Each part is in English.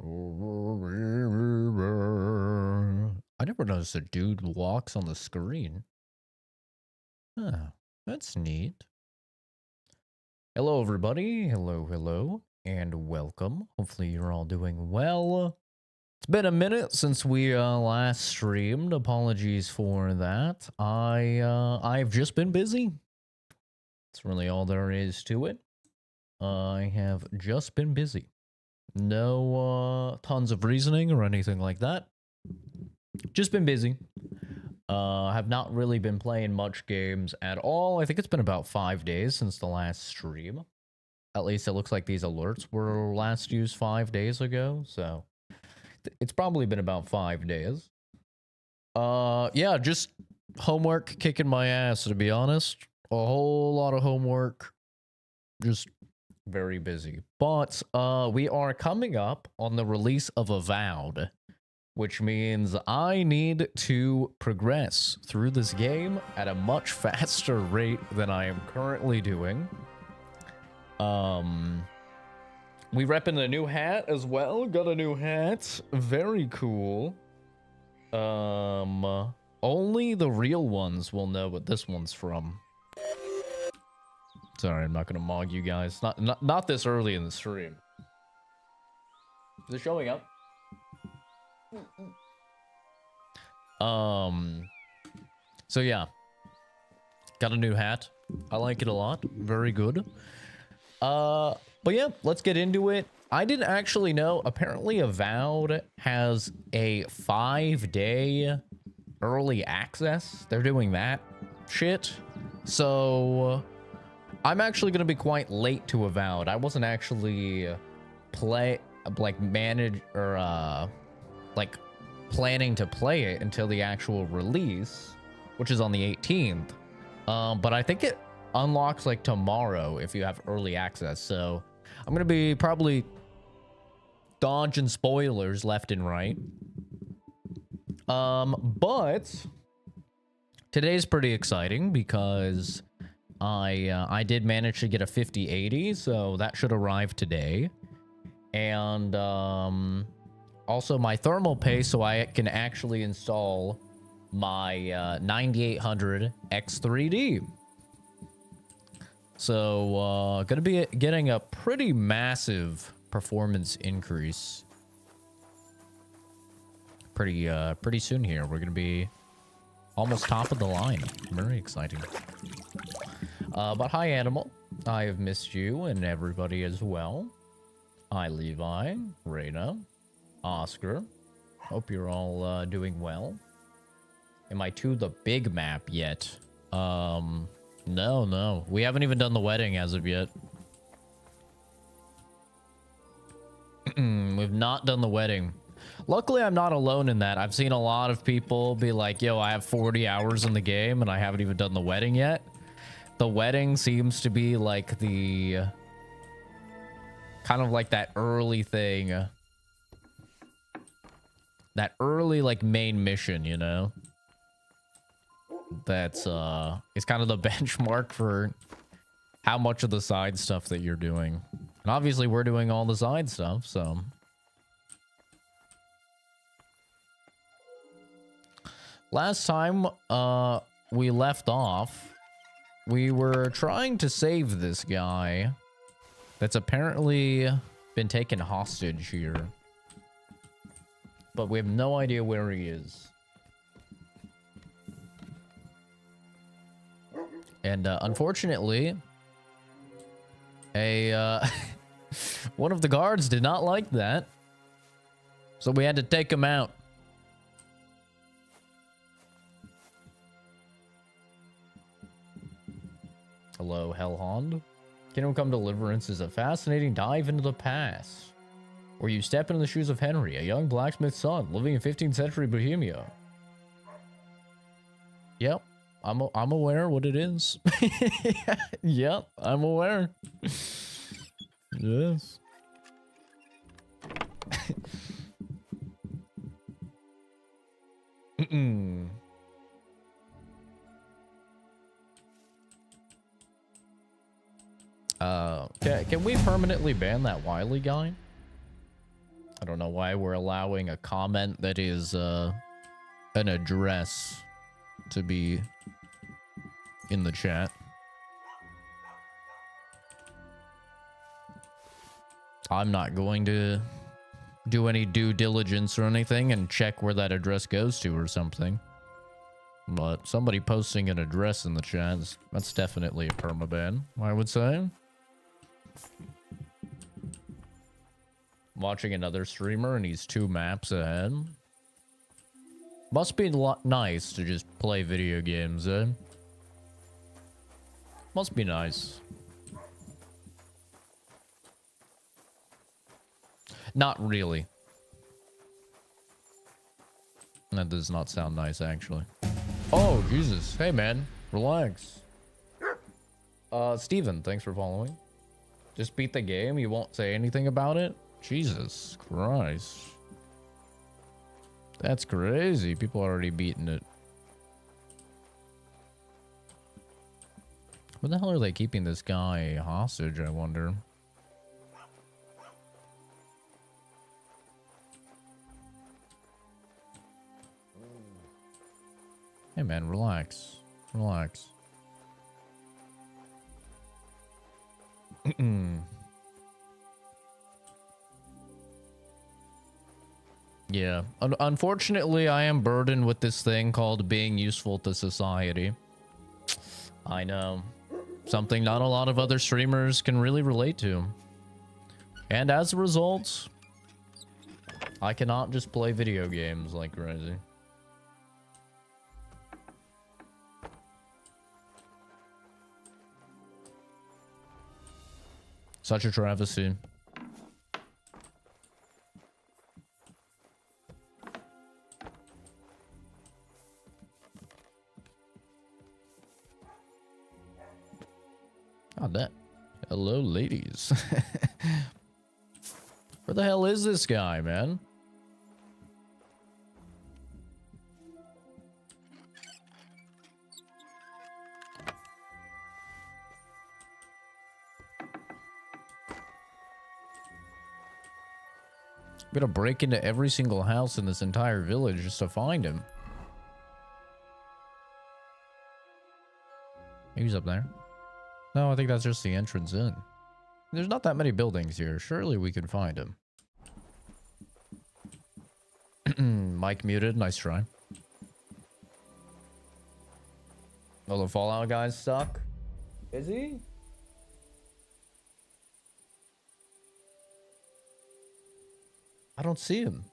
I never noticed a dude walks on the screen. Huh, that's neat. Hello, everybody. Hello, and welcome. Hopefully, you're all doing well. It's been a minute since we last streamed. Apologies for that. I've just been busy. That's really all there is to it. I have just been busy. No tons of reasoning or anything like that. Just been busy. Have not really been playing much games at all. I think it's been about 5 days since the last stream. At least it looks like these alerts were last used 5 days ago, so it's probably been about 5 days. Yeah, just homework kicking my ass, to be honest. A whole lot of homework. Just very busy. But we are coming up on the release of Avowed, which means I need to progress through this game at a much faster rate than I am currently doing. We repping a new hat as well. Got a new hat. Very cool. Only the real ones will know what this one's from. Sorry, I'm not gonna mog you guys. Not this early in the stream. Is it showing up? So yeah. Got a new hat. I like it a lot. Very good. But yeah, let's get into it. I didn't actually know. Apparently, Avowed has a 5-day early access. They're doing that shit. So I'm actually gonna be quite late to Avowed. I wasn't actually planning to play it until the actual release, which is on the 18th. But I think it unlocks like tomorrow if you have early access. So I'm gonna be probably dodging spoilers left and right. But today's pretty exciting because I did manage to get a 5080, so that should arrive today. And also my thermal paste, so I can actually install my 9800 X3D. So gonna be getting a pretty massive performance increase pretty soon here. We're gonna be almost top of the line. Very exciting. But hi, Animal. I have missed you and everybody as well. Hi, Levi, Reyna, Oscar. Hope you're all doing well. Am I to the big map yet? No. We haven't even done the wedding as of yet. We've not done the wedding. Luckily, I'm not alone in that. I've seen a lot of people be like, yo, I have 40 hours in the game and I haven't even done the wedding yet. The wedding seems to be like the... kind of like that early thing. That early, like, main mission, you know? That's, it's kind of the benchmark for how much of the side stuff that you're doing. And obviously, we're doing all the side stuff, so... Last time, we left off, we were trying to save this guy that's apparently been taken hostage here. But we have no idea where he is. And unfortunately, one of the guards did not like that. So we had to take him out. Hello, Hellhound. Kingdom Come Deliverance is a fascinating dive into the past, where you step into the shoes of Henry, a young blacksmith's son living in 15th century Bohemia. Yep, I'm aware what it is. Yep, I'm aware. Yes. Can we permanently ban that Wiley guy? I don't know why we're allowing a comment that is an address to be in the chat. I'm not going to do any due diligence or anything and check where that address goes to or something. But somebody posting an address in the chat, that's definitely a permaban, I would say. Watching another streamer and he's 2 maps ahead. Must be nice to just play video games, eh? Must be nice. Not really. That does not sound nice, actually. Oh, Jesus. Hey, man. Relax. Steven, thanks for following. Just beat the game? You won't say anything about it? Jesus Christ. That's crazy. People are already beating it. Where the hell are they keeping this guy hostage, I wonder? Hey, man, relax. Relax. Yeah. Unfortunately, I am burdened with this thing called being useful to society. I know. Something not a lot of other streamers can really relate to. And as a result, I cannot just play video games like crazy. Such a travesty. Oh, that. Hello, ladies. Where the hell is this guy, man? I'm gonna break into every single house in this entire village just to find him. He's up there. No, I think that's just the entrance in. There's not that many buildings here. Surely we can find him. Mic muted. Nice try. Oh, the Fallout guys suck? Is he? I don't see him.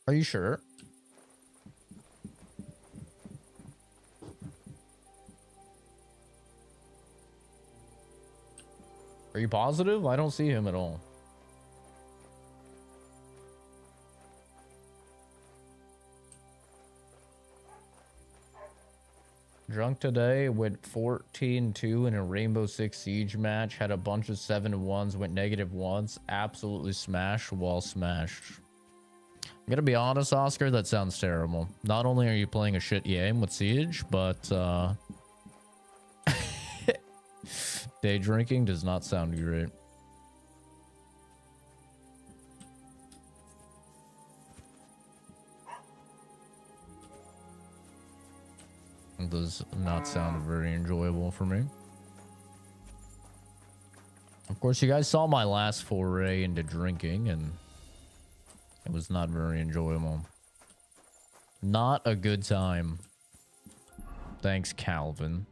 Are you sure? Are you positive? I don't see him at all. Drunk today, went 14-2 in a Rainbow Six Siege match, had a bunch of 7-1s, went negative once, absolutely smashed while smashed. I'm gonna be honest, Oscar, that sounds terrible. Not only are you playing a shit game with Siege, but day drinking does not sound great. It does not sound very enjoyable for me. Of course, you guys saw my last foray into drinking, and it was not very enjoyable. Not a good time. Thanks, Calvin.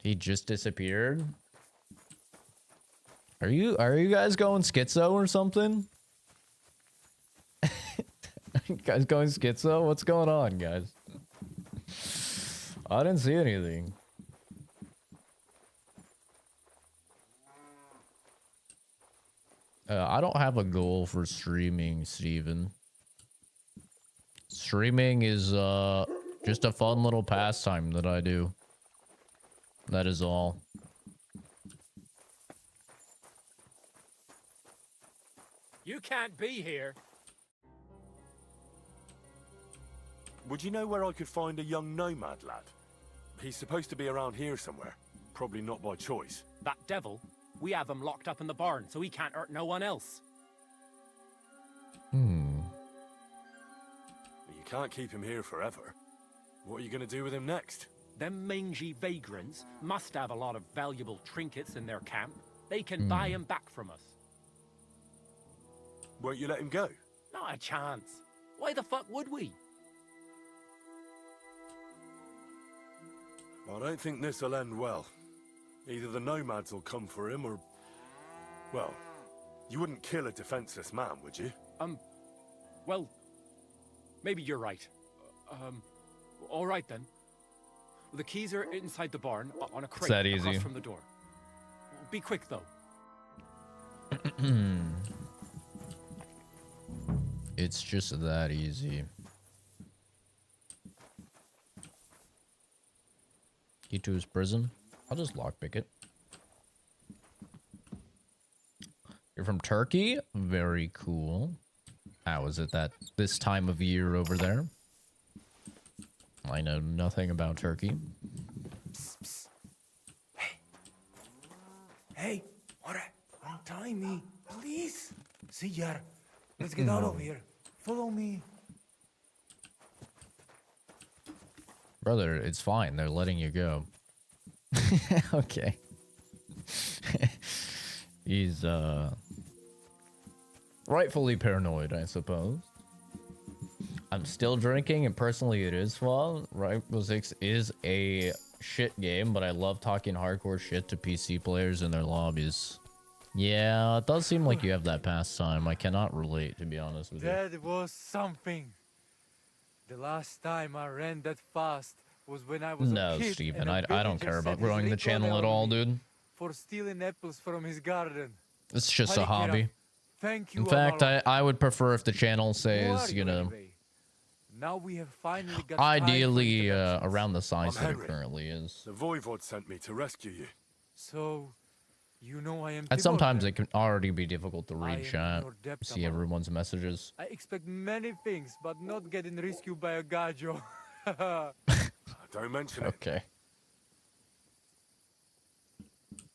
He just disappeared? Are you guys going schizo or something? Are you guys going schizo? What's going on, guys? I didn't see anything. I don't have a goal for streaming, Steven. Streaming is just a fun little pastime that I do. That is all. You can't be here. Would you know where I could find a young nomad lad? He's supposed to be around here somewhere. Probably not by choice. That devil, we have him locked up in the barn, so he can't hurt no one else. Hmm. You can't keep him here forever. What are you going to do with him next? Them mangy vagrants must have a lot of valuable trinkets in their camp. They can buy him back from us. Won't you let him go? Not a chance. Why the fuck would we? I don't think this'll end well. Either the nomads will come for him or... Well, you wouldn't kill a defenseless man, would you? Well, maybe you're right. All right then. The keys are inside the barn on a crate that across easy? from the door. Be quick though. It's just that easy. Key to his prison. I'll just lockpick it. You're from Turkey? Very cool. How is it that this time of year over there? I know nothing about Turkey. Psst, psst. Hey, what? Untie me, please. See ya. Let's get out of here. Follow me. Brother, it's fine. They're letting you go. Okay. He's, rightfully paranoid, I suppose. I'm still drinking, and personally it is fun. Rainbow Six is a shit game, but I love talking hardcore shit to PC players in their lobbies. Yeah, it does seem like you have that pastime. I cannot relate, to be honest with you. That was something. The last time I ran that fast was when I was No, a kid. Steven, and I a don't villager care about set his growing the recoil channel at on all, me dude. For stealing apples from his garden. It's just a Harikira, hobby. Thank you. In fact, Amaro. I would prefer if the channel Who are says, you know, anyway? Now we have finally got ideally time for introductions. around the size I'm that it Henry. currently is. The Voivod sent me to rescue you. So, you know I am. And sometimes Tibor, it can already be difficult to I am read in chat, your debt, see Amaro. everyone's messages. I expect many things, but not getting rescued by a gajo. Don't mention it. Okay.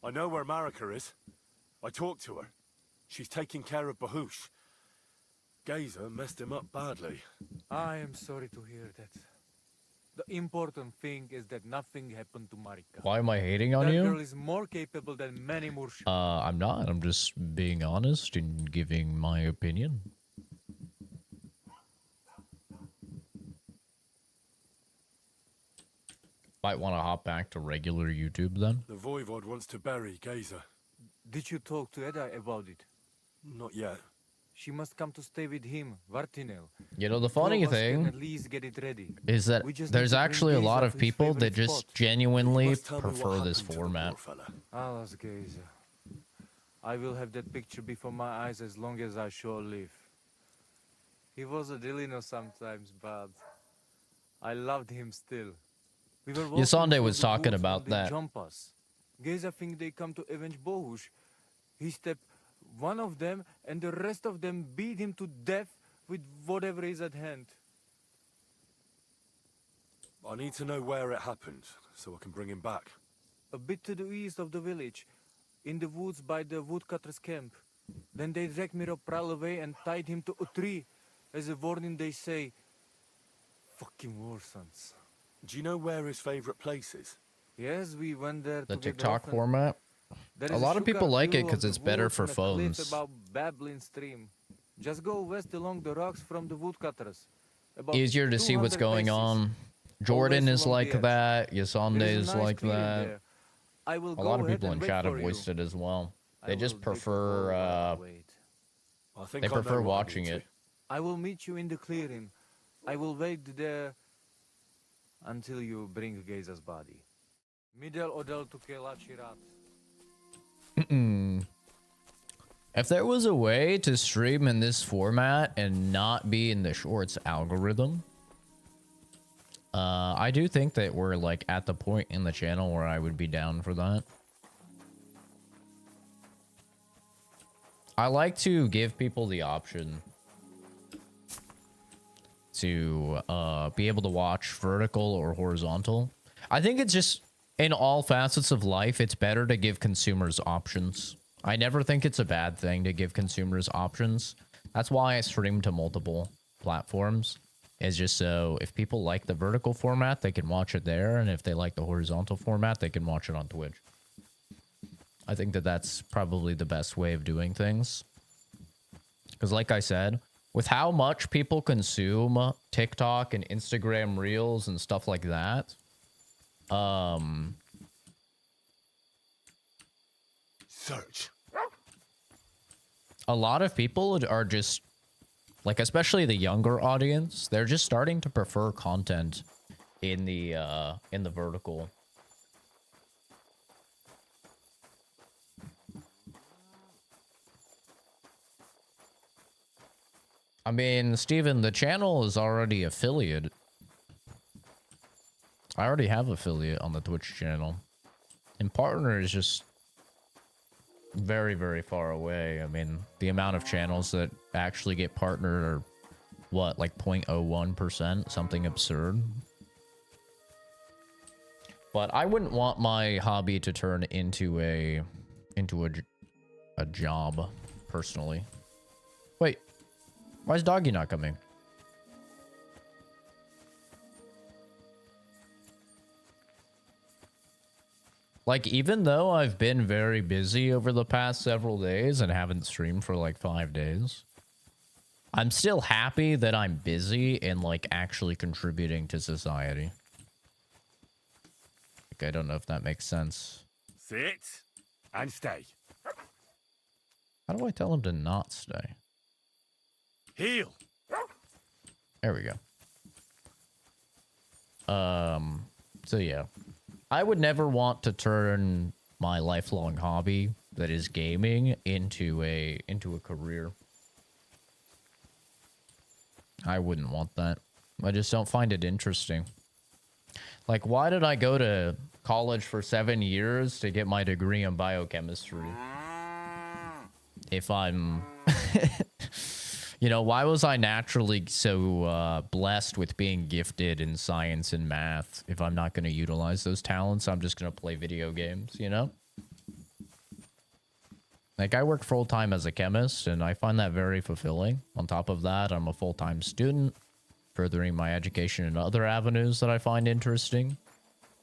I know where Marika is. I talked to her. She's taking care of Bahush. Gazer messed him up badly. I am sorry to hear that. The important thing is that nothing happened to Marika. Why am I hating on That you? girl is more capable than many Mursh. I'm not. I'm just being honest and giving my opinion. Might want to hop back to regular YouTube then. The Voivod wants to bury Gazer. Did you talk to Edda about it? Not yet. She must come to stay with him, Vartinel. You know, the Two of funny us can thing at least get it ready. is that We just there's need to bring actually a lot Gazer of to his people that favorite just spot. You genuinely must tell me what prefer this happened to the format. poor fella. Alas, Gazer. I will have that picture before my eyes as long as I shall live. He was a Delino sometimes, but I loved him still. We were walking Yasande through was the talking woods about when they that. jump us. Gazer think they come to avenge Bohush. He stepped one of them, and the rest of them beat him to death with whatever is at hand. I need to know where it happened, so I can bring him back. A bit to the east of the village, in the woods by the woodcutter's camp. Then they dragged Miropral away and tied him to a tree. As a warning, they say, fucking war sons. Do you know where his favorite place is? Yes, we went there The together TikTok often. format. There A is lot of people sugar like it view 'cause of it's the better woods for and a cliff phones. About babbling stream. Just go west along the rocks from the woodcutters. About Easier to see what's 200 going paces. on. Jordan Always is along like the edge. that. There Yasande is a is nice like clearing that. there. I will A go lot of ahead people in and wait chat have for voiced you. it as well. I They just will drink a prefer bowl while I wait. I think they I know prefer what I watching need to. it. I will meet you in the clearing. I will wait there until you bring Gazer's body. Midel odel to Kelachirat. If there was a way to stream in this format and not be in the shorts algorithm, I do think that we're like at the point in the channel where I would be down for that. I like to give people the option to be able to watch vertical or horizontal. I think it's just, in all facets of life, it's better to give consumers options. I never think it's a bad thing to give consumers options. That's why I stream to multiple platforms. Is just so if people like the vertical format, they can watch it there, and if they like the horizontal format, they can watch it on Twitch. I think that that's probably the best way of doing things. Because like I said, with how much people consume TikTok and Instagram Reels and stuff like that, Search. a lot of people are just, like, especially the younger audience, they're just starting to prefer content in the vertical. I mean, Steven, the channel is already affiliate. I already have affiliate on the Twitch channel. And partner is just very, very far away. I mean, the amount of channels that actually get partnered are, what, like 0.01%? Something absurd. But I wouldn't want my hobby to turn into a job, personally. Wait, why is Doggy not coming? Like, even though I've been very busy over the past several days and haven't streamed for like 5 days, I'm still happy that I'm busy and like actually contributing to society. Like, I don't know if that makes sense. Sit and stay. How do I tell him to not stay? Heel. There we go. So yeah. I would never want to turn my lifelong hobby, that is gaming, into a career. I wouldn't want that. I just don't find it interesting. Like, why did I go to college for 7 years to get my degree in biochemistry? If I'm... You know, why was I naturally so blessed with being gifted in science and math? If I'm not going to utilize those talents, I'm just going to play video games, you know? Like, I work full-time as a chemist, and I find that very fulfilling. On top of that, I'm a full-time student, furthering my education in other avenues that I find interesting.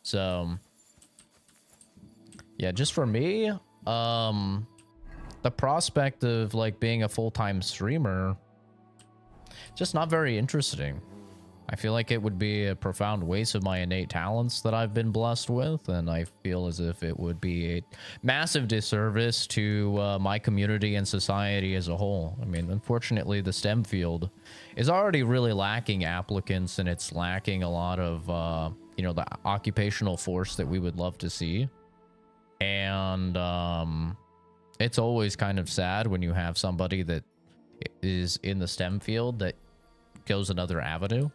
So, yeah, just for me, the prospect of, like, being a full-time streamer, just not very interesting. I feel like it would be a profound waste of my innate talents that I've been blessed with, and I feel as if it would be a massive disservice to my community and society as a whole. I mean, unfortunately, the STEM field is already really lacking applicants, and it's lacking a lot of, you know, the occupational force that we would love to see. And it's always kind of sad when you have somebody that is in the STEM field that goes another avenue.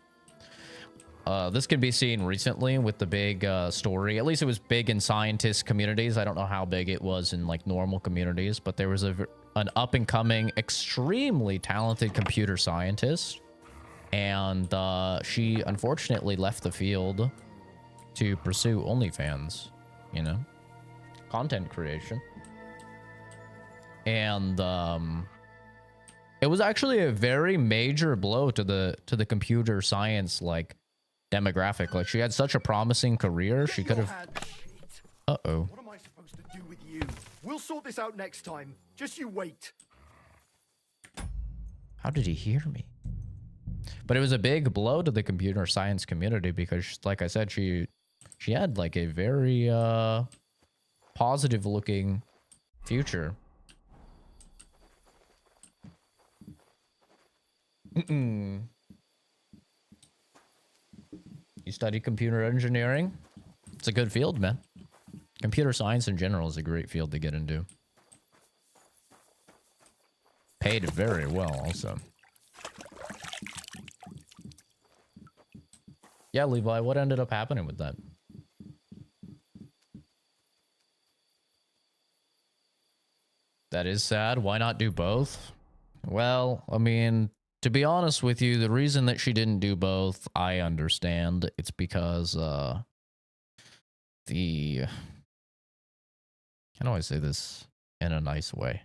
This can be seen recently with the big story. At least it was big in scientist communities. I don't know how big it was in like normal communities, but there was an up-and-coming, extremely talented computer scientist, and she unfortunately left the field to pursue OnlyFans, you know, content creation. And it was actually a very major blow to the computer science like demographic. Like, she had such a promising career. She could have. Uh-oh. What am I supposed to do with you? We'll sort this out next time. Just you wait. How did he hear me? But it was a big blow to the computer science community because, like I said, she had like a very positive looking future. You study computer engineering? It's a good field, man. Computer science in general is a great field to get into. Paid very well, also. Yeah, Levi, what ended up happening with that? That is sad. Why not do both? Well, I mean, to be honest with you, the reason that she didn't do both, I understand. It's because the, how do I say this in a nice way?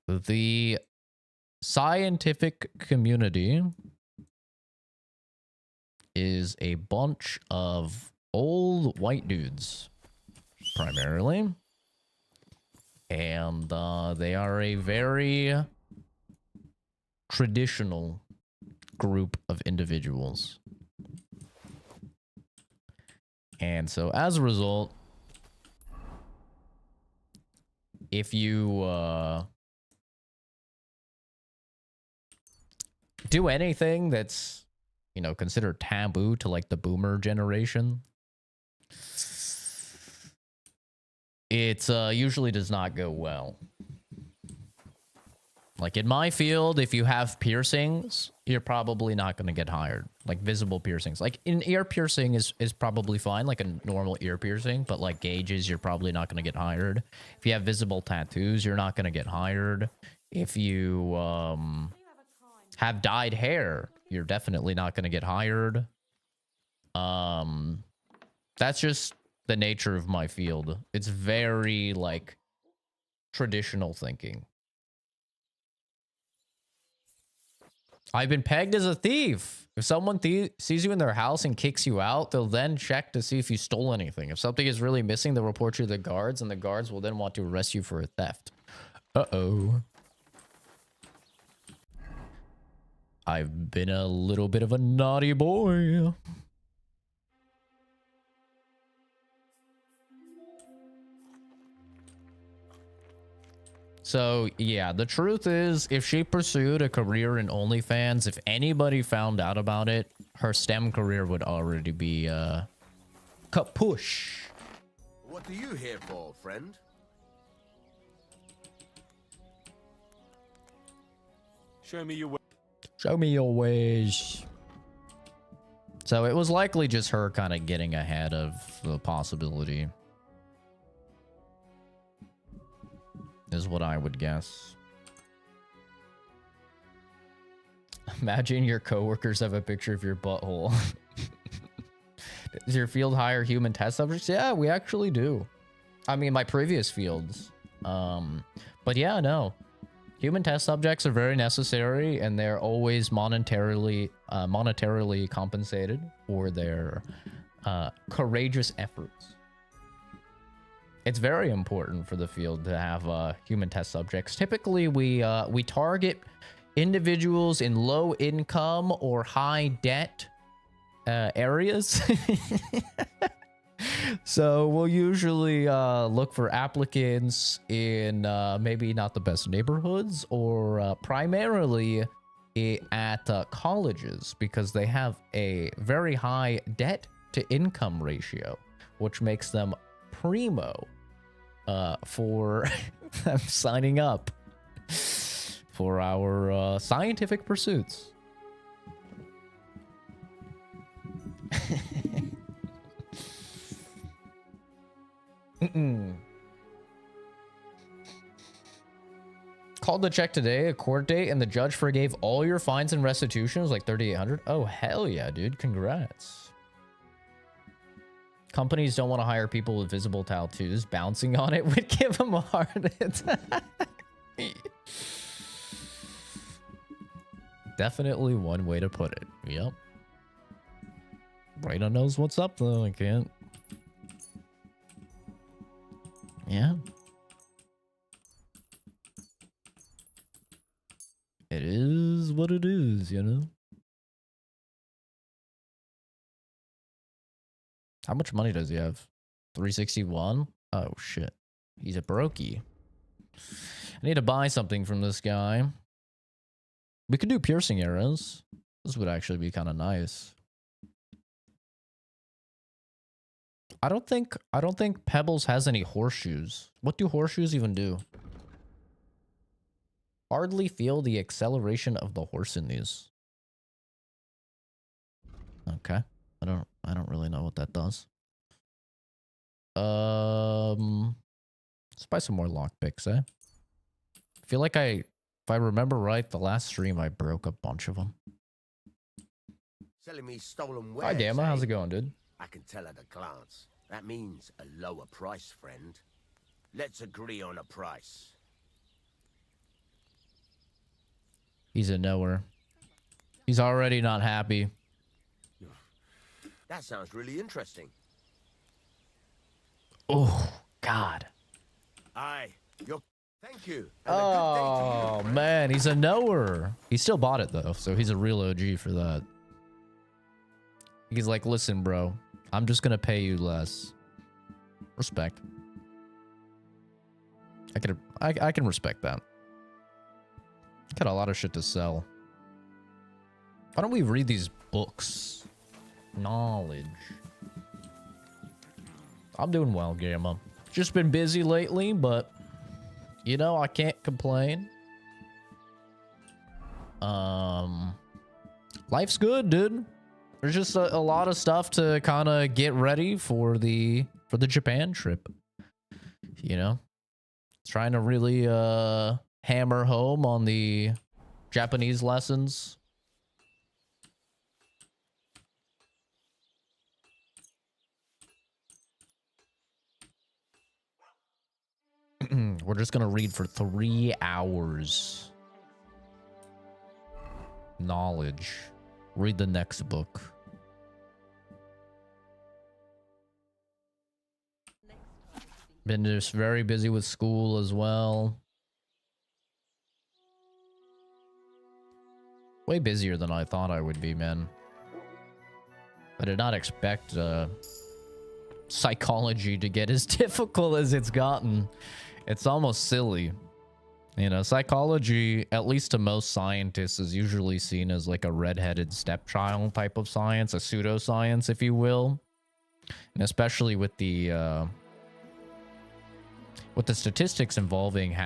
The scientific community is a bunch of old white dudes, primarily. And they are a very traditional group of individuals. And so as a result, if you do anything that's, you know, considered taboo to like the boomer generation, it usually does not go well. Like in my field, if you have piercings, you're probably not going to get hired. Like visible piercings. Like an ear piercing is probably fine, like a normal ear piercing, but like gauges, you're probably not going to get hired. If you have visible tattoos, you're not going to get hired. If you have dyed hair, you're definitely not going to get hired. That's just the nature of my field. It's very like traditional thinking. I've been pegged as a thief. If someone sees you in their house and kicks you out, they'll then check to see if you stole anything. If something is really missing, they'll report you to the guards, and the guards will then want to arrest you for a theft. Uh-oh. I've been a little bit of a naughty boy. So, yeah, the truth is, if she pursued a career in OnlyFans, if anybody found out about it, her STEM career would already be, kapush. What are you here for, friend? Show me your way. Show me your ways. So it was likely just her kind of getting ahead of the possibility. Is what I would guess. Imagine your coworkers have a picture of your butthole. Does your field hire human test subjects? Yeah, we actually do. I mean, my previous fields. But yeah, no. Human test subjects are very necessary, and they're always monetarily compensated for their courageous efforts. It's very important for the field to have human test subjects. Typically, we target individuals in low income or high debt areas. So we'll usually look for applicants in maybe not the best neighborhoods, or primarily at colleges, because they have a very high debt to income ratio, which makes them primo for them signing up for our scientific pursuits. Called to check today, a court date, and the judge forgave all your fines and restitution. It was like $3,800. Oh, hell yeah, dude. Congrats. Companies don't want to hire people with visible tattoos. Bouncing on it would give them a heart attack. Definitely one way to put it. Yep. Brayden knows what's up, though. I can't. Yeah. It is what it is, you know? How much money does he have? 361? Oh, shit. He's a brokey. I need to buy something from this guy. We could do piercing arrows. This would actually be kind of nice. I don't think Pebbles has any horseshoes. What do horseshoes even do? Hardly feel the acceleration of the horse in these. Okay. I don't really know what that does. Let's buy some more lockpicks, eh? I feel like if I remember right, the last stream I broke a bunch of them. Selling me stolen Hi, wares, Gamma. How's eh? it going, dude? I can tell at a glance. That means a lower price, friend. Let's agree on a price. He's a knower. He's already not happy. That sounds really interesting. Oh, God. Aye, you're... Thank you. And a good day to you, Oh, friend. man. He's a knower. He still bought it, though, so he's a real OG for that. He's like, listen, bro. I'm just going to pay you less. Respect. I can respect that. Got a lot of shit to sell. Why don't we read these books? Knowledge. I'm doing well, Gamma. Just been busy lately, but you know, I can't complain. Life's good, dude. There's just a lot of stuff to kind of get ready for the Japan trip. You know, trying to really hammer home on the Japanese lessons. We're just gonna read for 3 hours. Knowledge. Read the next book. Been just very busy with school as well. Way busier than I thought I would be, man. I did not expect psychology to get as difficult as it's gotten. It's almost silly. You know, psychology, at least to most scientists, is usually seen as like a redheaded stepchild type of science, a pseudoscience, if you will. And especially with the statistics involving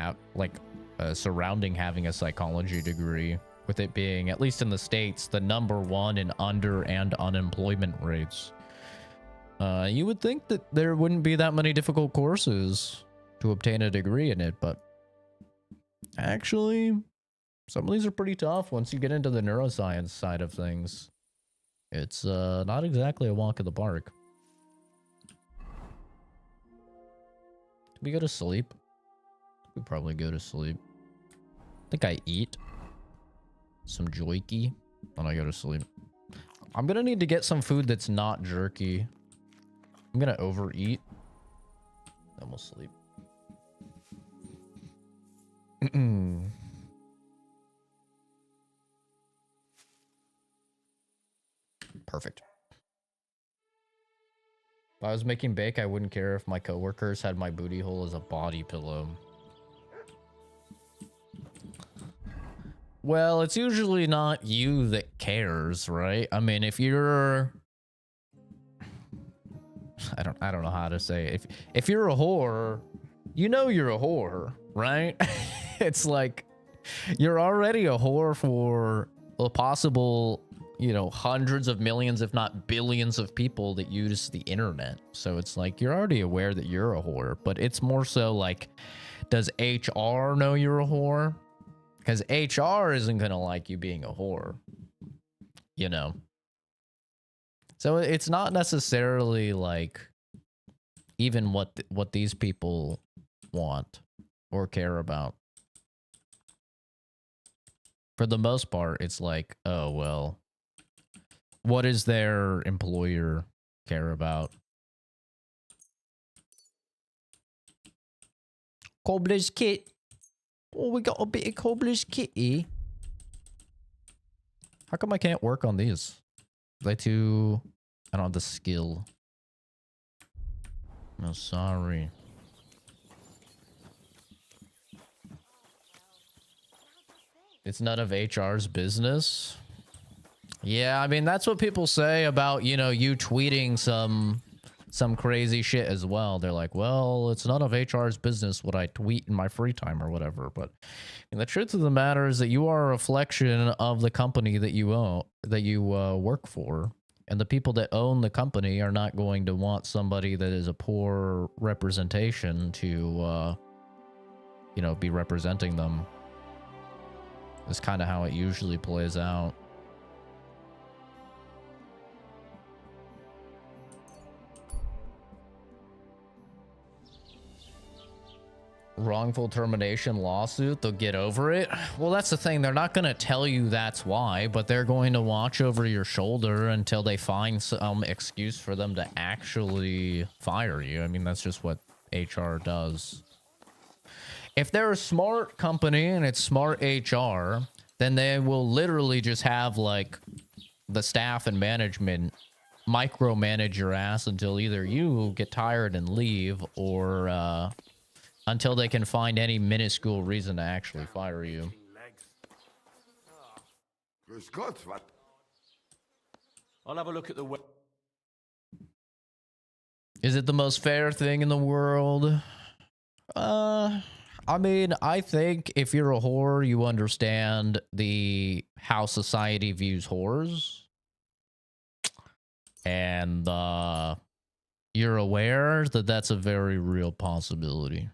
surrounding having a psychology degree, with it being, at least in the States, the #1 in under and unemployment rates. You would think that there wouldn't be that many difficult courses to obtain a degree in it, but actually, some of these are pretty tough once you get into the neuroscience side of things. It's not exactly a walk in the park. Did we go to sleep? We probably go to sleep. I think I eat some joikey when I go to sleep. I'm gonna need to get some food that's not jerky. I'm gonna overeat. Then we'll sleep. Perfect. If I was making bake, I wouldn't care if my coworkers had my booty hole as a body pillow. Well, it's usually not you that cares, right? I mean, if you're... I don't know how to say it. If you're a whore, you know you're a whore, right? It's like you're already a whore for a possible, you know, hundreds of millions, if not billions of people that use the internet. So it's like you're already aware that you're a whore, but it's more so like, does HR know you're a whore? Because HR isn't going to like you being a whore, you know? So it's not necessarily like even what these people want or care about. For the most part, it's like, oh, well, what does their employer care about? Cobbler's kit. Oh, we got a bit of cobbler's kitty. How come I can't work on these? They too... I don't have the skill. No, sorry. It's none of HR's business. Yeah, I mean, that's what people say about, you know, you tweeting some crazy shit as well. They're like, well, it's none of HR's business what I tweet in my free time or whatever. But the truth of the matter is that you are a reflection of the company that you own, that you work for. And the people that own the company are not going to want somebody that is a poor representation to, you know, be representing them. That's kind of how it usually plays out. wrongful termination lawsuit, they'll get over it. Well, that's the thing. They're not going to tell you that's why, but they're going to watch over your shoulder until they find some excuse for them to actually fire you. I mean, that's just what HR does. If they're a smart company and it's smart HR, then they will literally just have like the staff and management micromanage your ass until either you get tired and leave, or until they can find any minuscule reason to actually fire you. I'll have a look at the web. Is it the most fair thing in the world? I mean, I think if you're a whore, you understand how society views whores. And you're aware that that's a very real possibility.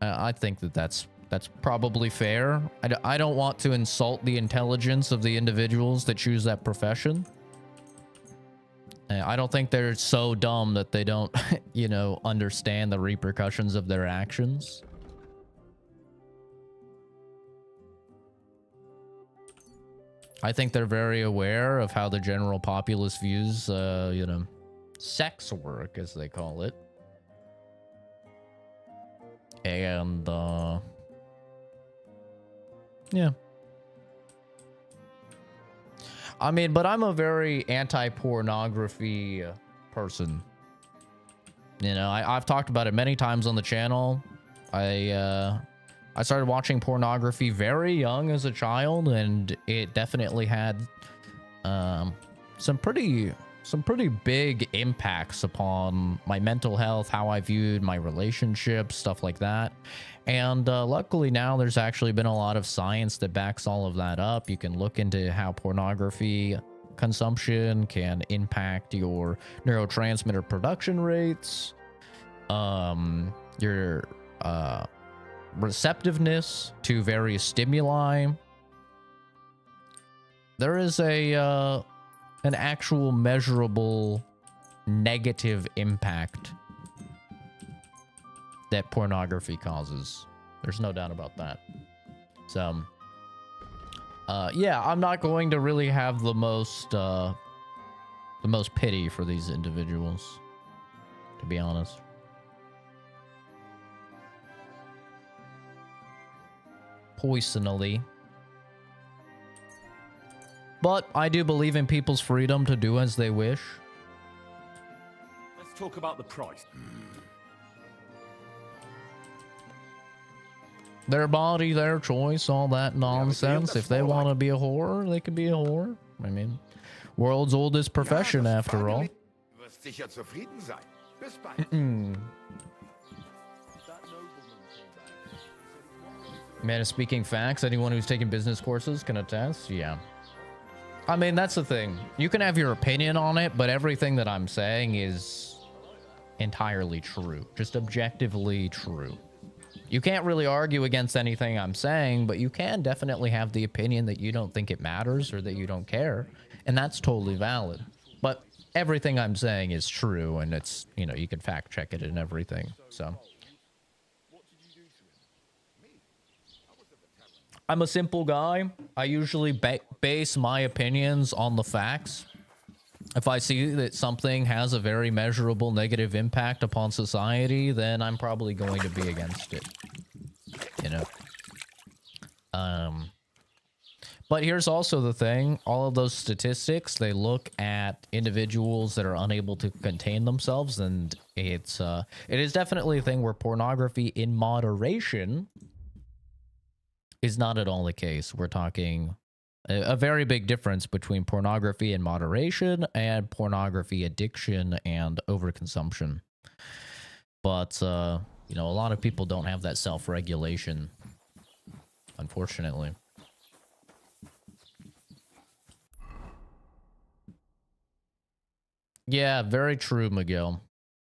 I think that's probably fair. I don't want to insult the intelligence of the individuals that choose that profession. I don't think they're so dumb that they don't, you know, understand the repercussions of their actions. I think they're very aware of how the general populace views, you know, sex work, as they call it. And, yeah. I mean, but I'm a very anti-pornography person. You know, I've talked about it many times on the channel. I started watching pornography very young as a child, and it definitely had some pretty big impacts upon my mental health, how I viewed my relationships, stuff like that. And luckily now there's actually been a lot of science that backs all of that up. You can look into how pornography consumption can impact your neurotransmitter production rates, your receptiveness to various stimuli. There is an actual measurable negative impact that pornography causes. There's no doubt about that. So, yeah, I'm not going to really have the most pity for these individuals, to be honest. Personally. But I do believe in people's freedom to do as they wish. Let's talk about the price. Their body, their choice, all that nonsense. If they want to be a whore, they can be a whore. I mean, world's oldest profession, after all. Man is speaking facts. Anyone who's taken business courses can attest. Yeah. I mean, that's the thing. You can have your opinion on it, but everything that I'm saying is entirely true. Just objectively true. You can't really argue against anything I'm saying, but you can definitely have the opinion that you don't think it matters or that you don't care. And that's totally valid. But everything I'm saying is true, and it's, you know, you can fact check it and everything. So I'm a simple guy. I usually base my opinions on the facts. If I see that something has a very measurable negative impact upon society, then I'm probably going to be against it. You know? But here's also the thing. All of those statistics, they look at individuals that are unable to contain themselves, and it is definitely a thing where pornography in moderation is not at all the case. We're talking a very big difference between pornography in moderation and pornography addiction and overconsumption. But, you know, a lot of people don't have that self-regulation, unfortunately. Yeah, very true, Miguel.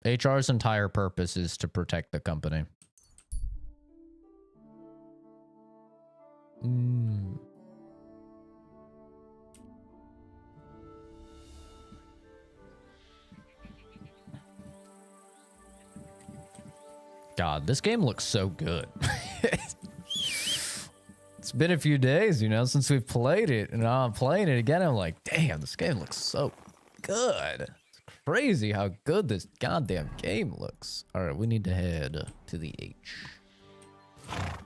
HR's entire purpose is to protect the company. God, this game looks so good. It's been a few days, you know, since we've played it, and now I'm playing it again. I'm like, damn, this game looks so good. It's crazy how good this goddamn game looks. All right, we need to head to the H. Have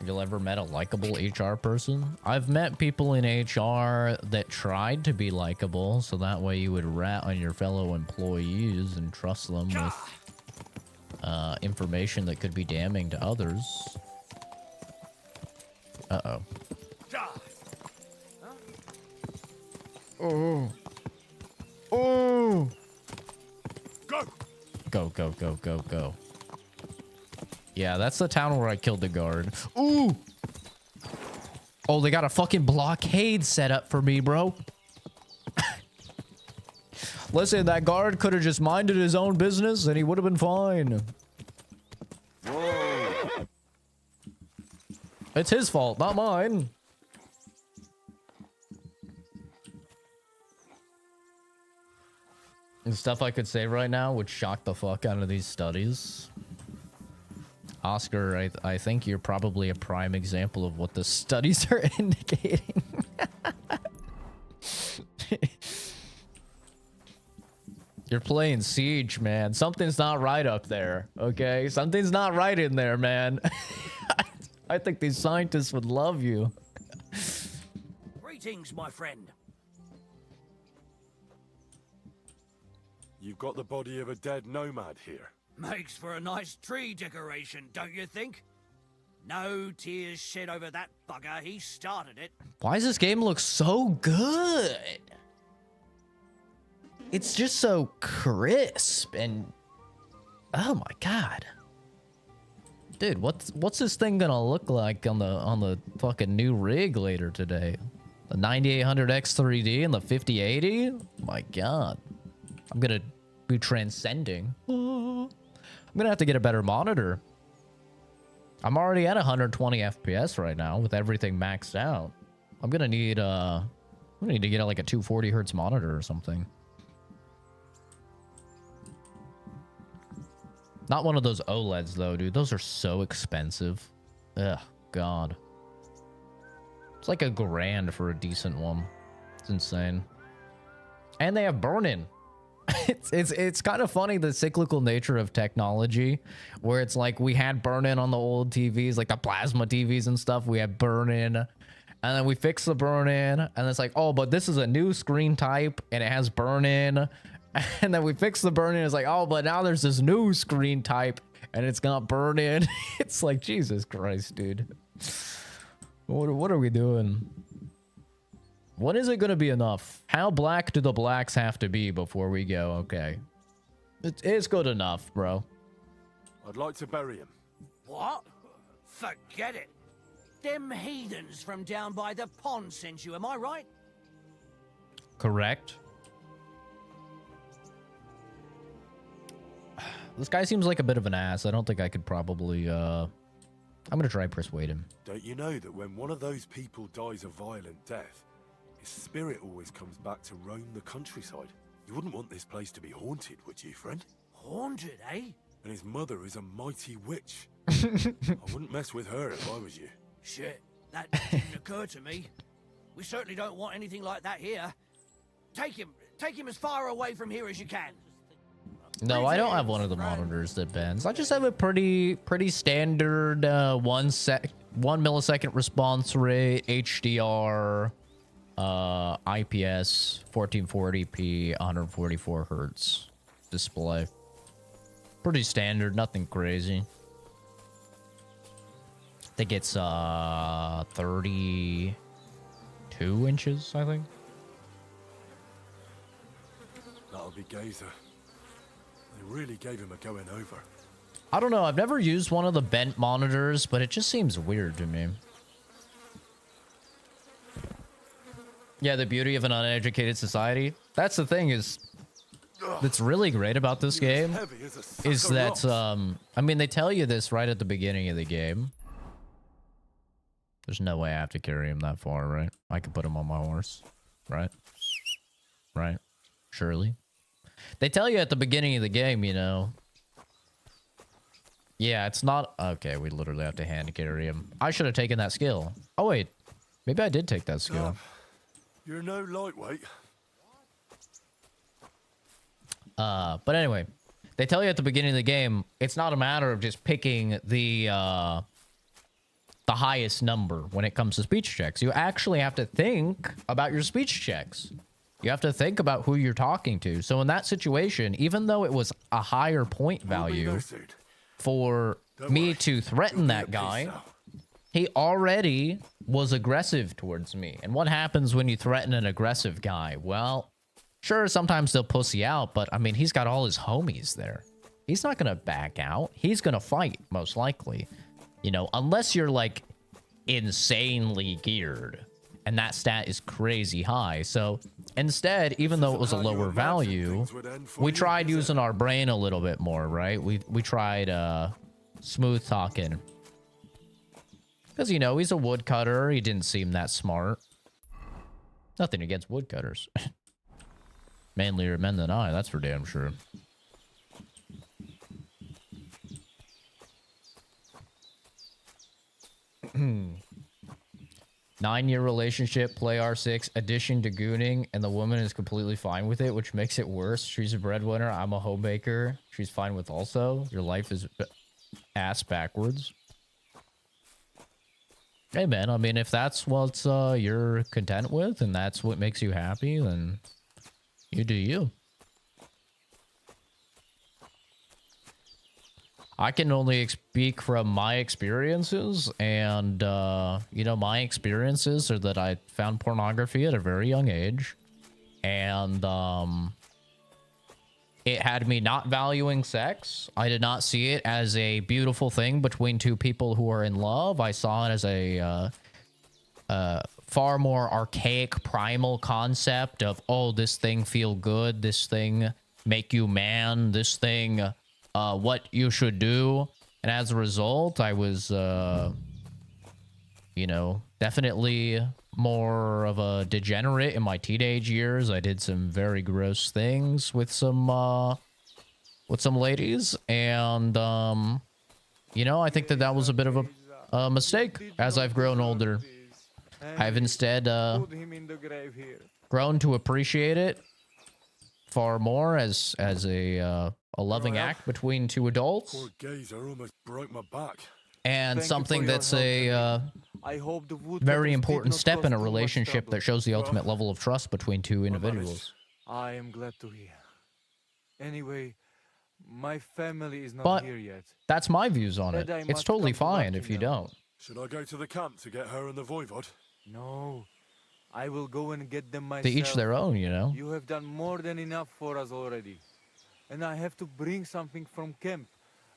you ever met a likable HR person? I've met people in HR that tried to be likable, so that way you would rat on your fellow employees and trust them with information that could be damning to others. Uh-oh. Oh. Oh. Go! Go, go, go, go, go. Yeah, that's the town where I killed the guard. Ooh! Oh, they got a fucking blockade set up for me, bro. Listen, that guard could have just minded his own business and he would have been fine. Whoa! It's his fault, not mine. The stuff I could say right now would shock the fuck out of these studies. Oscar, I think you're probably a prime example of what the studies are indicating. You're playing Siege, man. Something's not right up there, okay? Something's not right in there, man. I think these scientists would love you. Greetings, my friend. You've got the body of a dead nomad here. Makes for a nice tree decoration, don't you think? No tears shed over that bugger. He started it. Why does this game look so good? It's just so crisp and... Oh my god. Dude, what's this thing gonna look like on the fucking new rig later today? The 9800X3D and the 5080? My god. I'm gonna be transcending. I'm gonna have to get a better monitor. I'm already at 120 FPS right now with everything maxed out. I'm gonna need to get like a 240 hertz monitor or something. Not one of those OLEDs though, dude. Those are so expensive. Ugh, god. It's like $1,000 for a decent one. It's insane. And they have burn-in. It's kind of funny, the cyclical nature of technology, where it's like we had burn-in on the old TVs, like the plasma TVs and stuff. We had burn-in, and then we fixed the burn-in, and it's like, oh, but this is a new screen type, and it has burn-in. And then we fix the burn-in, it's like, oh, but now there's this new screen type, and it's got burn-in. It's like, Jesus Christ, dude. What are we doing? When is it gonna be enough? How black do the blacks have to be before we go? Okay. It's good enough, bro. I'd like to bury him. What? Forget it. Them heathens from down by the pond sent you, am I right? Correct. This guy seems like a bit of an ass. I don't think I could probably, I'm gonna try persuade him. Don't you know that when one of those people dies a violent death, his spirit always comes back to roam the countryside? You wouldn't want this place to be haunted, would you, friend? Haunted, eh? And his mother is a mighty witch. I wouldn't mess with her if I was you. Shit, that didn't occur to me. We certainly don't want anything like that here. Take him as far away from here as you can. No, I don't have one of the monitors that bends. I just have a pretty standard 1 millisecond response rate, HDR, IPS, 1440p, 144 hertz display. Pretty standard, nothing crazy. I think it's 32 inches, I think. That'll be Gazer. They really gave him a going over. I don't know, I've never used one of the bent monitors, but it just seems weird to me. Yeah, the beauty of an uneducated society. That's the thing that's really great about this game is that, I mean, they tell you this right at the beginning of the game. There's no way I have to carry him that far, right? I could put him on my horse, right? Right? Surely. They tell you at the beginning of the game, you know, Yeah, it's not... Okay, we literally have to hand carry him. I should have taken that skill. Oh, wait. Maybe I did take that skill. You're no lightweight. But anyway, they tell you at the beginning of the game, it's not a matter of just picking the highest number when it comes to speech checks. You actually have to think about your speech checks. You have to think about who you're talking to. So in that situation, even though it was a higher point value for me to threaten that guy, he already was aggressive towards me. And what happens when you threaten an aggressive guy? Well, sure, sometimes they'll pussy out, but I mean, he's got all his homies there. He's not going to back out. He's going to fight, most likely. You know, unless you're like insanely geared and that stat is crazy high. So instead, even though it was a lower value, we tried using our brain a little bit more, right? We tried smooth talking. Because, you know, he's a woodcutter. He didn't seem that smart. Nothing against woodcutters. Manlier men than I, that's for damn sure. 9-year relationship, play R6, addition to gooning, and the woman is completely fine with it, which makes it worse. She's a breadwinner, I'm a homemaker. She's fine with also. Your life is ass backwards. Hey, man, I mean, if that's what you're content with and that's what makes you happy, then you do you. I can only speak from my experiences, and, you know, my experiences are that I found pornography at a very young age, and, it had me not valuing sex. I did not see it as a beautiful thing between two people who are in love. I saw it as a, far more archaic, primal concept of, oh, this thing feel good, this thing make you man, this thing... what you should do. And as a result, I was, you know, definitely more of a degenerate in my teenage years. I did some very gross things with some ladies. And, you know, I think that that was a bit of a mistake as I've grown older. I've instead, grown to appreciate it far more as a loving act between two adults, Poor gazer almost broke my back. and something that's a very important step in a relationship that shows the ultimate level of trust between two individuals. I am glad to hear. Anyway, my family is not But here yet. that's my views on it. Said I It's must totally come to fine if you Buckingham. don't. Should I go to the camp to get her and the voivod? No, I will go and get them myself. To each their own, you know. You have done more than enough for us already. And I have to bring something from camp.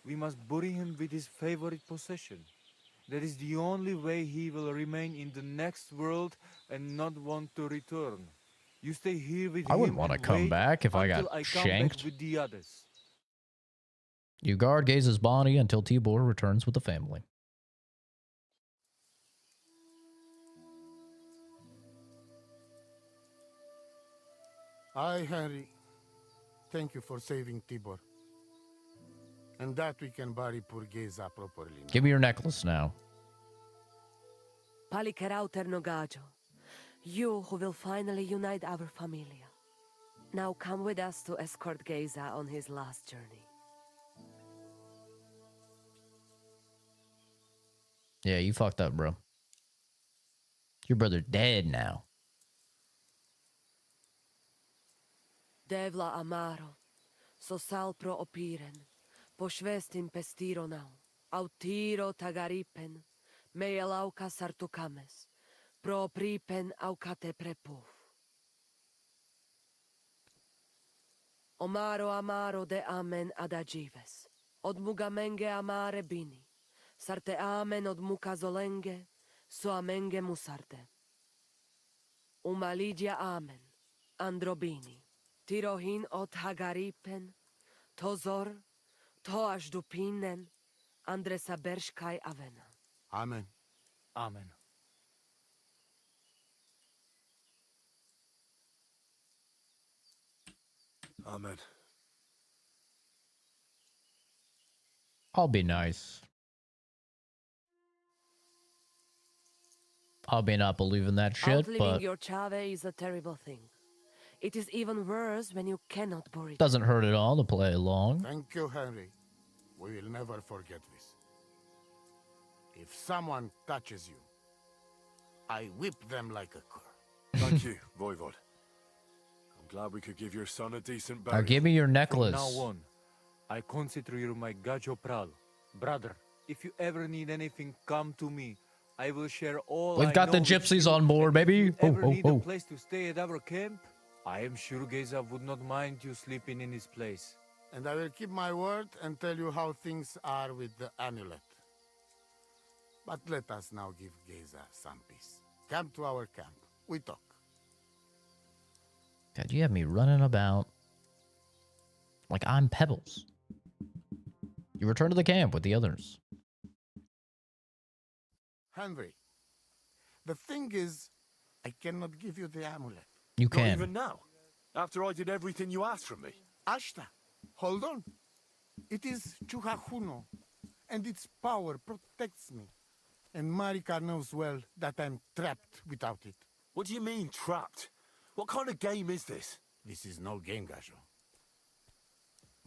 We must bury him with his favorite possession. That is the only way he will remain in the next world and not want to return. You stay here with him. I wouldn't want to and come wait back if I until got come back shanked. with the others. You guard Gaze's body until Tibor returns with the family. Aye, Henry. Thank you for saving Tibor. And that we can bury poor Geza properly now. Give me your necklace now. Palikerauter Nogajo, you who will finally unite our familia. Now come with us to escort Geza on his last journey. Yeah, you fucked up, bro. Your brother dead now. Devla amaro, so sal pro opiren, pošvestin pestironau, autiro tagaripen, mejelauka sartukames, pro pripen aukate prepuf. Omaro amaro de amen adagives, od mugamenge amare bini, sarte amen od mukazolenge, so amenge musarte. Umalidia amen, androbini. Tirohin od Hagaripen, Tozor, Toash Dupinen, Andresa Bershkai Avena. Amen. Amen. Amen. I'll be nice. I'll be not believing that shit, Outliving but your chave is a terrible thing. It is even worse when you cannot bore it. doesn't hurt at all to play along. Thank you, Henry. We will never forget this. If someone touches you, I whip them like a cur. Thank you, Voivod. I'm glad we could give your son a decent Now burial. give me your From necklace. now on, I consider you my gacho pral. Brother, if you ever need anything, come to me. I will share all We've I got the know with gypsies you, on board, and if baby. you Ho, ever ho, need ho. a place to stay at our camp, I am sure Geza would not mind you sleeping in his place. And I will keep my word and tell you how things are with the amulet. But let us now give Geza some peace. Come to our camp. We talk. God, you have me running about like I'm Pebbles. You return to the camp with the others. Henry, the thing is, I cannot give you the amulet. You Not can. even now. After I did everything you asked from me. Ashta, hold on. It is Chuhajuno, and its power protects me. And Marika knows well that I'm trapped without it. What do you mean, trapped? What kind of game is this? This is no game, Gajo.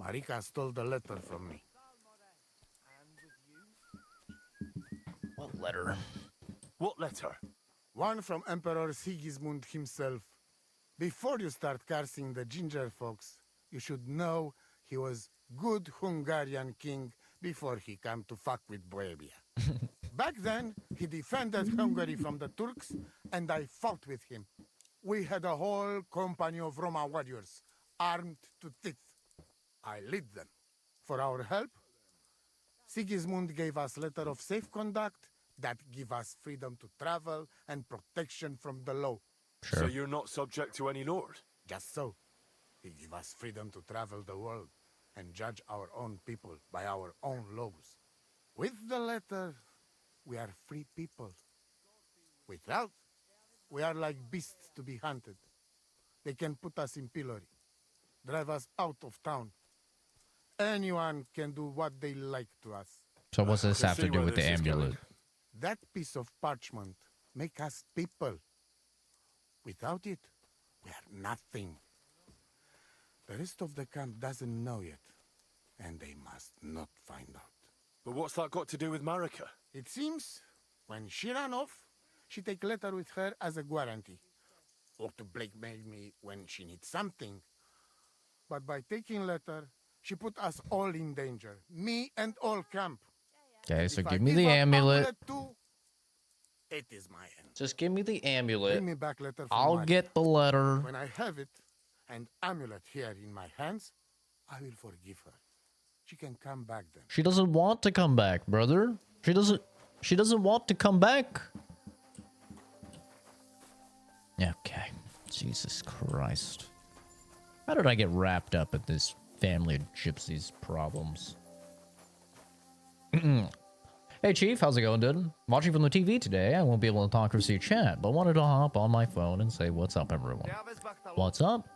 Marika stole the letter from me. What letter? What letter? One from Emperor Sigismund himself. Before you start cursing the ginger folks, you should know he was good Hungarian king before he came to fuck with Bohemia. Back then, he defended Hungary from the Turks, and I fought with him. We had a whole company of Roma warriors, armed to teeth. I lead them. For our help, Sigismund gave us letter of safe conduct that give us freedom to travel and protection from the law. Sure. So you're not subject to any lord? Just so. He give us freedom to travel the world and judge our own people by our own laws. With the letter, we are free people. Without, we are like beasts to be hunted. They can put us in pillory, drive us out of town. Anyone can do what they like to us. So what's this I have to see do where with the this is going. amulet? That piece of parchment make us people. Without it, we are nothing. The rest of the camp doesn't know yet, and they must not find out. But what's that got to do with Marika? It seems, when she ran off, she take letter with her as a guarantee, or to blackmail me when she needs something. But by taking letter, she put us all in danger, me and all camp. Okay, so If I give me the up amulet. too, it is my end. Just give me the Bring amulet. me back letter from I'll Mari. get the letter. When I have it, and amulet here in my hands, I will forgive her. She can come back then. She doesn't want to come back, brother. She doesn't want to come back. Okay. Jesus Christ. How did I get wrapped up in this family of gypsies problems? Hey Chief, how's it going, dude? Watching from the TV today. I won't be able to talk or see chat, but wanted to hop on my phone and say what's up, everyone. What's up?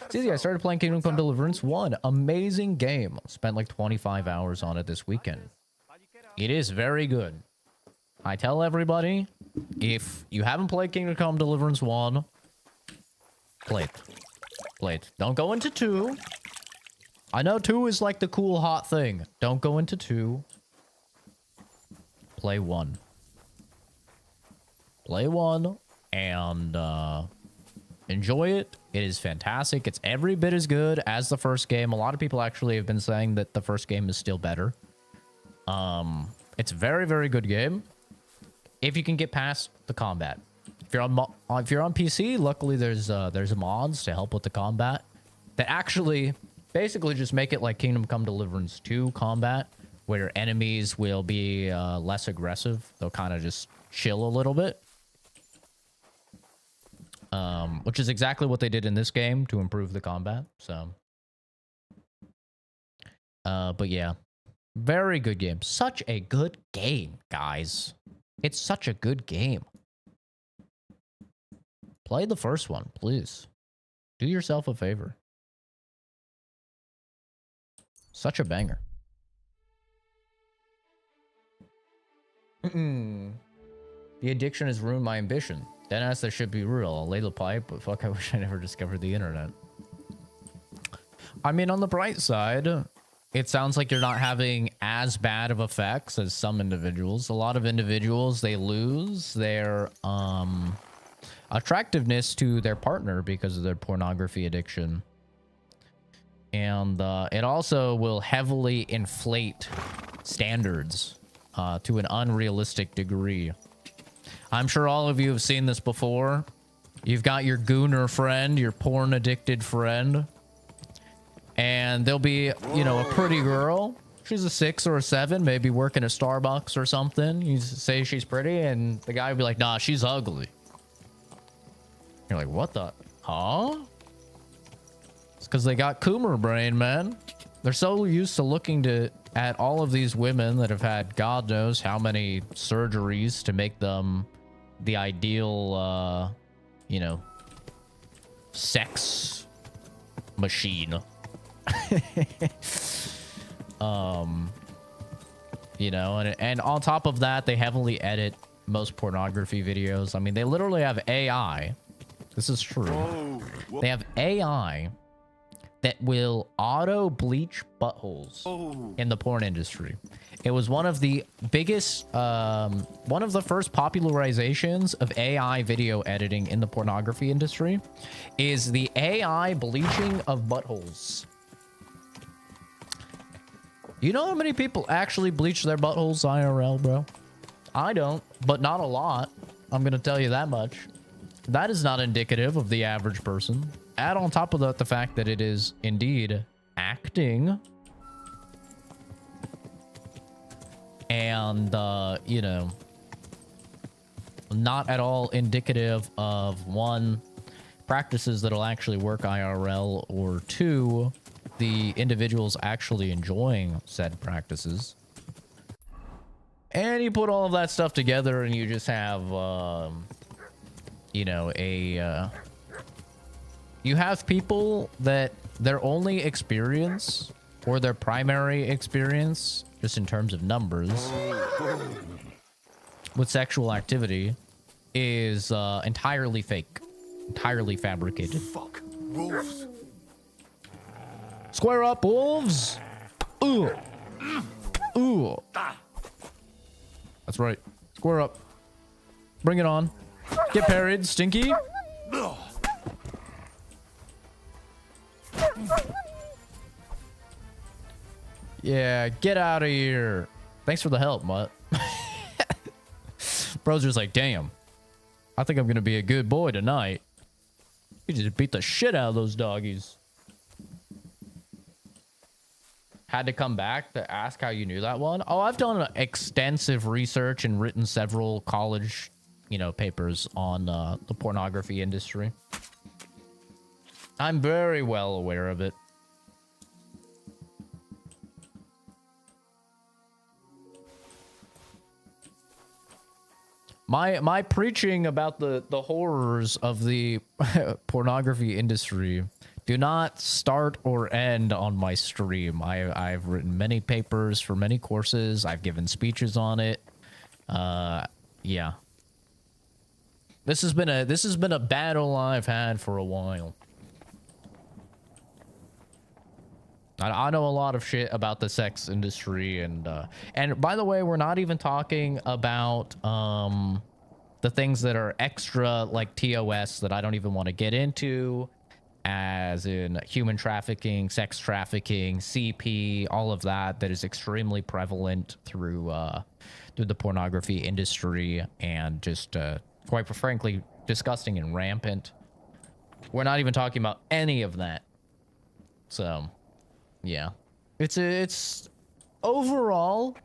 It's easy. I started playing Kingdom Come Deliverance 1. Amazing game. Spent like 25 hours on it this weekend. It is very good. I tell everybody, if you haven't played Kingdom Come Deliverance 1, play it. Play it. Don't go into 2. I know 2 is like the cool hot thing. Don't go into 2. Play 1. Play 1 and enjoy it. It is fantastic. It's every bit as good as the first game. A lot of people actually have been saying that the first game is still better. It's a very, very good game if you can get past the combat. If you're on PC, luckily there's mods to help with the combat that actually basically just make it like Kingdom Come Deliverance 2 combat, where enemies will be less aggressive. They'll kind of just chill a little bit. Which is exactly what they did in this game to improve the combat. So, but yeah, very good game. Such a good game, guys. It's such a good game. Play the first one, please. Do yourself a favor. Such a banger. The addiction has ruined my ambition. Deadass, that should be real. I'll lay the pipe, but fuck, I wish I never discovered the internet. I mean, on the bright side, it sounds like you're not having as bad of effects as some individuals. A lot of individuals, they lose their attractiveness to their partner because of their pornography addiction. And it also will heavily inflate standards to an unrealistic degree. I'm sure all of you have seen this before. You've got your gooner friend, your porn addicted friend, and there'll be, you know, a pretty girl. She's a 6 or a 7, maybe working at Starbucks or something. You say she's pretty, and the guy will be like, nah, she's ugly. You're like, what the? Huh? It's because they got Coomer brain, man. They're so used to looking at all of these women that have had God knows how many surgeries to make them the ideal, you know, sex machine. You know, and on top of that, they heavily edit most pornography videos. I mean, they literally have AI. This is true. Whoa. They have AI that will auto bleach buttholes in the porn industry. It was one of the biggest, one of the first popularizations of AI video editing in the pornography industry is the AI bleaching of buttholes. You know how many people actually bleach their buttholes IRL, bro? I don't, but not a lot. I'm going to tell you that much. That is not indicative of the average person. Add on top of that the fact that it is indeed acting. And, you know, not at all indicative of, one, practices that'll actually work IRL, or two, the individuals actually enjoying said practices. And you put all of that stuff together and you just have, you know, you have people that their only experience, or their primary experience, just in terms of numbers, with sexual activity is entirely fake, entirely fabricated. Fuck. Wolves. Square up, wolves! Ooh. Ooh. That's right. Square up. Bring it on. Get parried, Stinky. Yeah, get out of here. Thanks for the help, Mutt. Bro's just like, damn. I think I'm going to be a good boy tonight. You just beat the shit out of those doggies. Had to come back to ask how you knew that one. Oh, I've done extensive research and written several college, you know, papers on the pornography industry. I'm very well aware of it. My preaching about the horrors of the pornography industry do not start or end on my stream. I've written many papers for many courses. I've given speeches on it. Yeah. This has been a battle I've had for a while. I know a lot of shit about the sex industry, and by the way, we're not even talking about the things that are extra, like TOS, that I don't even want to get into, as in human trafficking, sex trafficking, CP, all of that is extremely prevalent through the pornography industry, and just quite frankly disgusting and rampant. We're not even talking about any of that. So yeah, it's overall,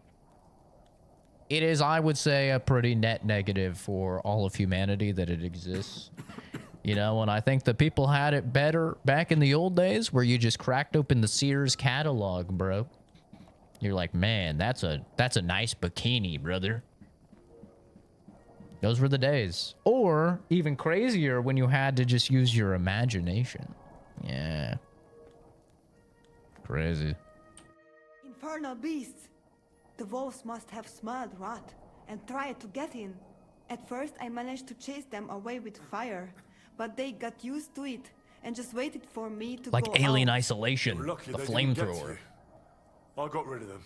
it is, I would say, a pretty net negative for all of humanity that it exists. You know, and I think the people had it better back in the old days, where you just cracked open the Sears catalog, bro. You're like, man, that's a nice bikini, brother. Those were the days. Or even crazier, when you had to just use your imagination. Yeah. Crazy. Infernal beasts! The wolves must have smelled rot and tried to get in. At first, I managed to chase them away with fire, but they got used to it and just waited for me to Like go Alien out. Isolation, You're lucky the they didn't get to flamethrower. you. I got rid of them.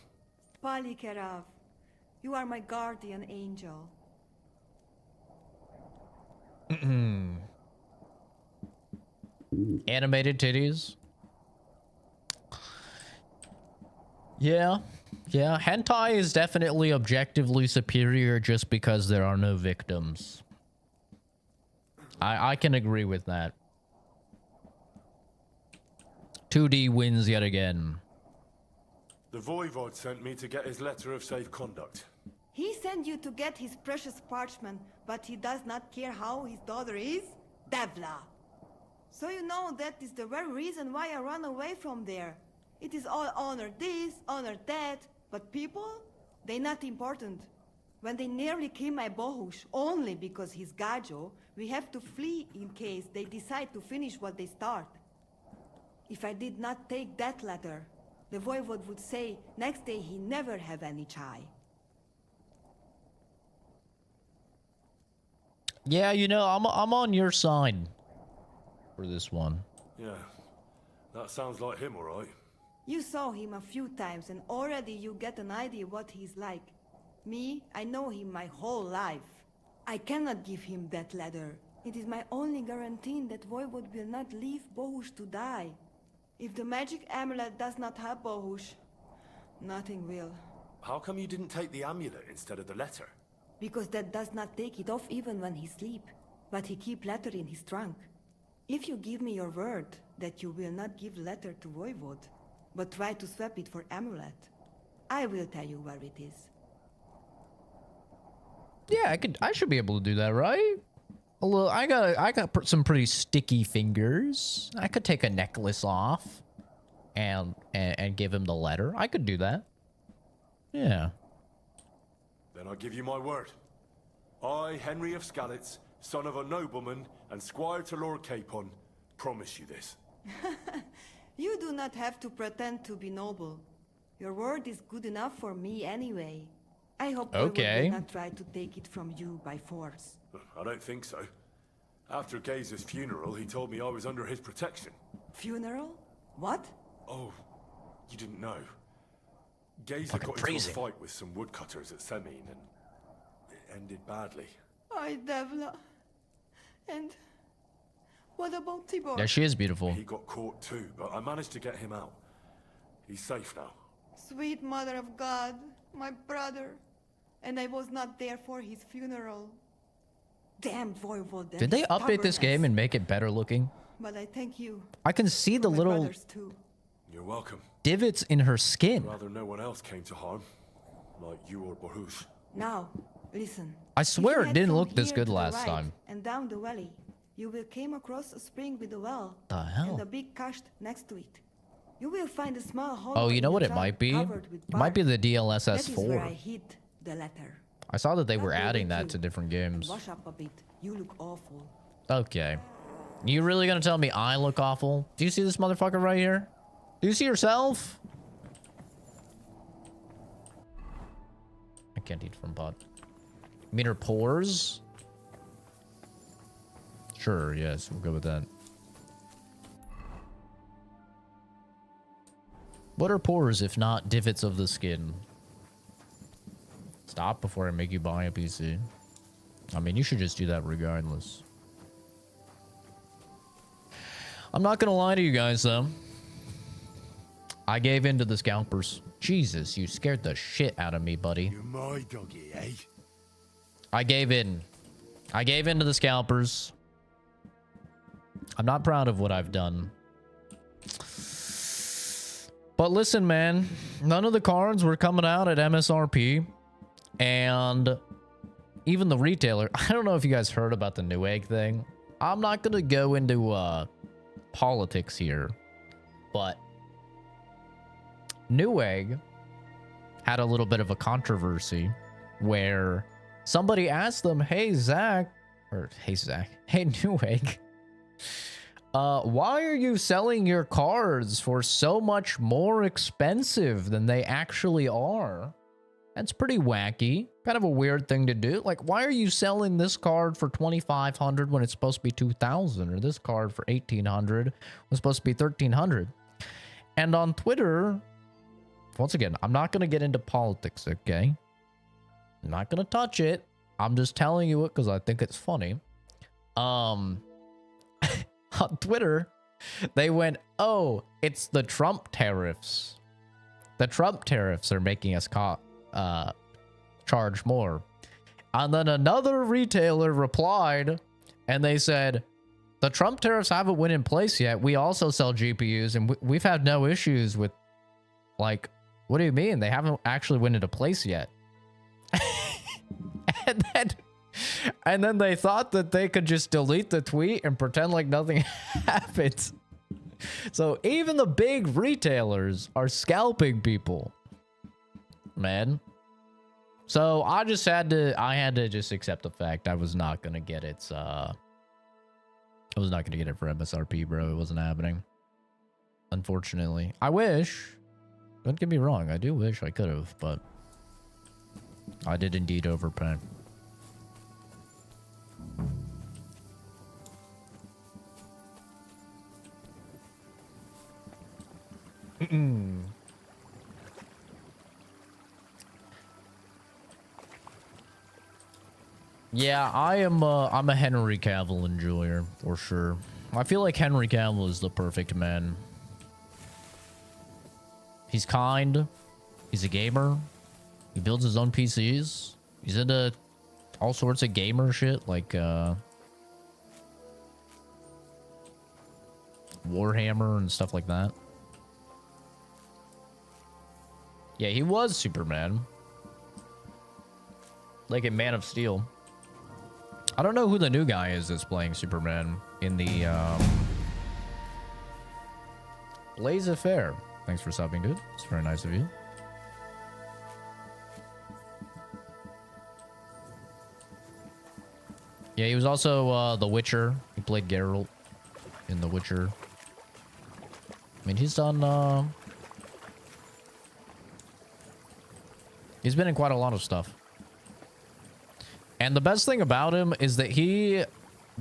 Palikerav, you are my guardian angel. Animated titties. Yeah. Yeah, hentai is definitely objectively superior just because there are no victims. I can agree with that. 2D wins yet again. The Voivod sent me to get his letter of safe conduct. He sent you to get his precious parchment, but he does not care how his daughter is? Devla! So you know that is the very reason why I run away from there. It is all honor this, honor that, but people? They not important. When they nearly kill my Bohush, only because he's Gajo, we have to flee in case they decide to finish what they start. If I did not take that letter, the Voivod would say next day he never have any chai. Yeah, you know, I'm on your side for this one. Yeah, that sounds like him, all right. You saw him a few times and already you get an idea what he's like. Me, I know him my whole life. I cannot give him that letter. It is my only guarantee that Voivod will not leave Bohush to die. If the magic amulet does not help Bohush, nothing will. How come you didn't take the amulet instead of the letter? Because that does not take it off even when he sleep. But he keep letter in his trunk. If you give me your word that you will not give letter to Voivod, but try to swap it for amulet, I will tell you where it is. Yeah, I should be able to do that, right? A little, I got some pretty sticky fingers. I could take a necklace off and give him the letter. I could do that. Yeah. Then I give you my word. I, Henry of Skalitz, son of a nobleman and squire to Lord Capon, promise you this. You do not have to pretend to be noble. Your word is good enough for me anyway. I hope Voivod will not try to take it from you by force. I don't think so. After Gaze's funeral, he told me I was under his protection. Funeral? What? Oh, you didn't know. Gaze Fucking got praising. into a fight with some woodcutters at Semin, and it ended badly. I Devla. And what about Tibor? Yeah, she is beautiful. He got caught too, but I managed to get him out. He's safe now. Sweet Mother of God, my brother. And I was not there for his funeral. Damn Voivod. and Did they his update this game stubbornness. and make it better looking? But I thank you. I can see the for my little brothers too. You're welcome. divots in her skin. Rather no one else came to harm, like you or Baruch. Now, listen. I If swear you it head didn't from look this here good to the last right time. And down the valley, you will came across a spring with a well. The hell? And a big cache next to it. You will find a small hole. Oh, you in know the what it trunk might be? covered with It might be bark. the That is where I DLSS4. hid the letter. I saw that they were Now go adding with that you to different and games. wash up a bit. You look awful. Okay. You really gonna tell me I look awful? Do you see this motherfucker right here? Do you see yourself? I can't eat from pot. You mean her pores? Sure, yes, we'll go with that. What are pores if not divots of the skin? Stop before I make you buy a PC. I mean, you should just do that regardless. I'm not gonna lie to you guys, though. I gave in to the scalpers. Jesus, you scared the shit out of me, buddy. You're my doggy, eh? I gave in. I gave in to the scalpers. I'm not proud of what I've done. But listen, man. None of the cards were coming out at MSRP. And even the retailer... I don't know if you guys heard about the Newegg thing. I'm not going to go into politics here. But Newegg had a little bit of a controversy where somebody asked them, hey, Newegg, why are you selling your cards for so much more expensive than they actually are? That's pretty wacky. Kind of a weird thing to do. Like, why are you selling this card for 2,500 when it's supposed to be 2,000, or this card for 1,800 was supposed to be 1,300? And on Twitter, once again, I'm not going to get into politics, okay? I'm not going to touch it. I'm just telling you it because I think it's funny. On Twitter, they went, oh, it's the Trump tariffs. The Trump tariffs are making us charge more. And then another retailer replied, and they said, the Trump tariffs haven't went in place yet. We also sell GPUs, and we've had no issues with, like, what do you mean? They haven't actually went into place yet. And then they thought that they could just delete the tweet and pretend like nothing happened. So even the big retailers are scalping people, man. So I had to just accept the fact I was not gonna get it. I was not gonna get it for MSRP, bro. It wasn't happening, unfortunately. I wish. Don't get me wrong. I do wish I could have, but I did indeed overpay. Yeah, I'm a Henry Cavill enjoyer for sure. I feel like Henry Cavill is the perfect man. He's kind. He's a gamer. He builds his own PCs. He's into all sorts of gamer shit like Warhammer and stuff like that. Yeah, he was Superman. Like in Man of Steel. I don't know who the new guy is that's playing Superman in the Blaze Affair. Thanks for subbing, dude. It's very nice of you. Yeah, he was also The Witcher. He played Geralt in The Witcher. I mean, he's done he's been in quite a lot of stuff. And the best thing about him is that he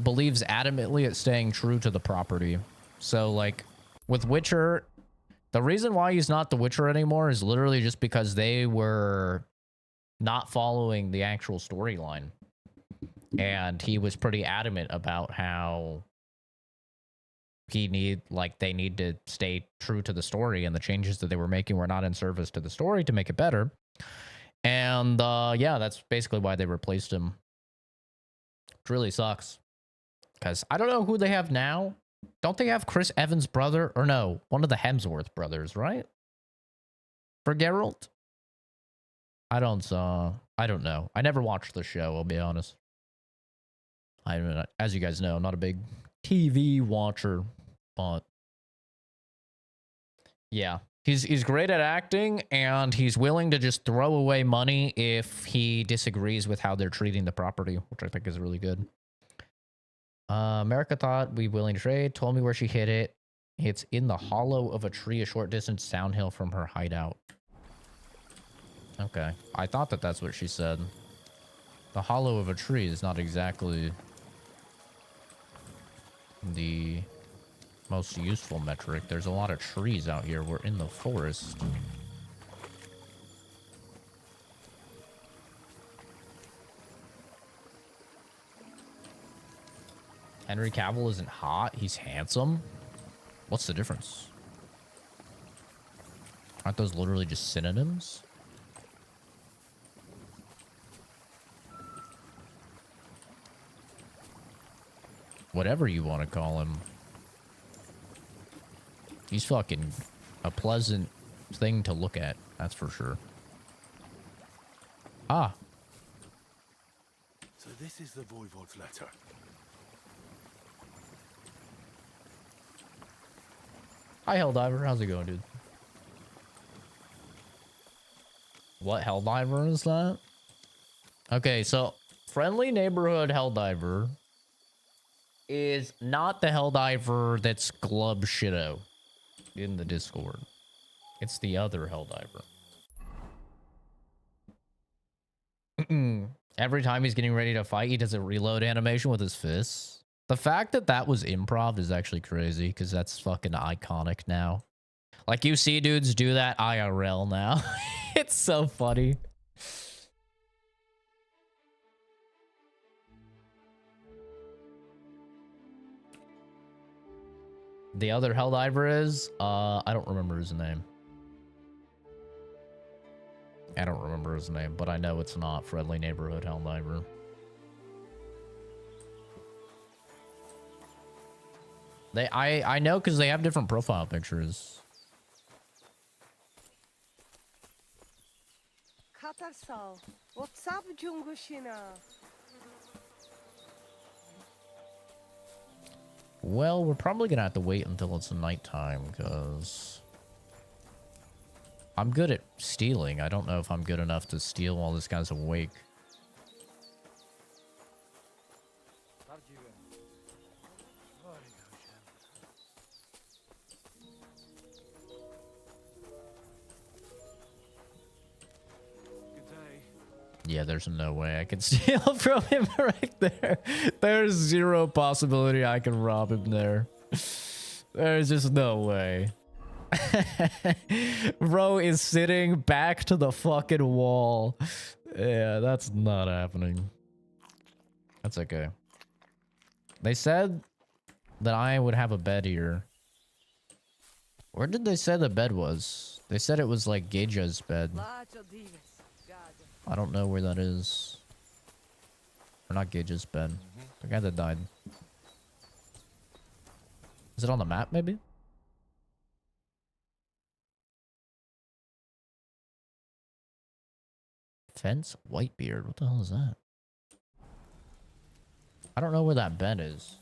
believes adamantly at staying true to the property. So, like, with Witcher, the reason why he's not The Witcher anymore is literally just because they were not following the actual storyline. And he was pretty adamant about how they need to stay true to the story, and the changes that they were making were not in service to the story to make it better. And yeah, that's basically why they replaced him. Which really sucks. Because I don't know who they have now. Don't they have Chris Evans' brother? Or no, one of the Hemsworth brothers, right? For Geralt? I don't know. I never watched the show, I'll be honest. As you guys know, I'm not a big TV watcher, but yeah. He's great at acting, and he's willing to just throw away money if he disagrees with how they're treating the property, which I think is really good. America thought we willing to trade, told me where she hid it. It's in the hollow of a tree a short distance downhill from her hideout. Okay. I thought that that's what she said. The hollow of a tree is not exactly the most useful metric. There's a lot of trees out here. We're in the forest. Henry Cavill isn't hot. He's handsome. What's the difference? Aren't those literally just synonyms? Whatever you want to call him. He's fucking a pleasant thing to look at, that's for sure. Ah. So this is the Voivod's letter. Hi, Helldiver. How's it going, dude? What Helldiver is that? Okay, so Friendly Neighborhood Helldiver is not the Helldiver that's Glub Shitto in the Discord. It's the other Helldiver. Every time he's getting ready to fight, he does a reload animation with his fists. The fact that that was improv is actually crazy because that's fucking iconic now. Like, you see dudes do that IRL now. It's so funny. The other Helldiver is, I don't remember his name. I don't remember his name, but I know it's not Friendly Neighborhood Helldiver. I know because they have different profile pictures. Katarsal, what's up, Jungushina? Well, we're probably gonna have to wait until it's nighttime because I'm good at stealing. I don't know if I'm good enough to steal while this guy's awake. Yeah, there's no way I can steal from him right there. There's zero possibility I can rob him there. There's just no way. Bro is sitting back to the fucking wall. Yeah, that's not happening. That's okay. They said that I would have a bed here. Where did they say the bed was? They said it was like Gage's bed. I don't know where that is. Or not Gage's bed. The guy that died. Is it on the map, maybe? Fence? Whitebeard. What the hell is that? I don't know where that bed is.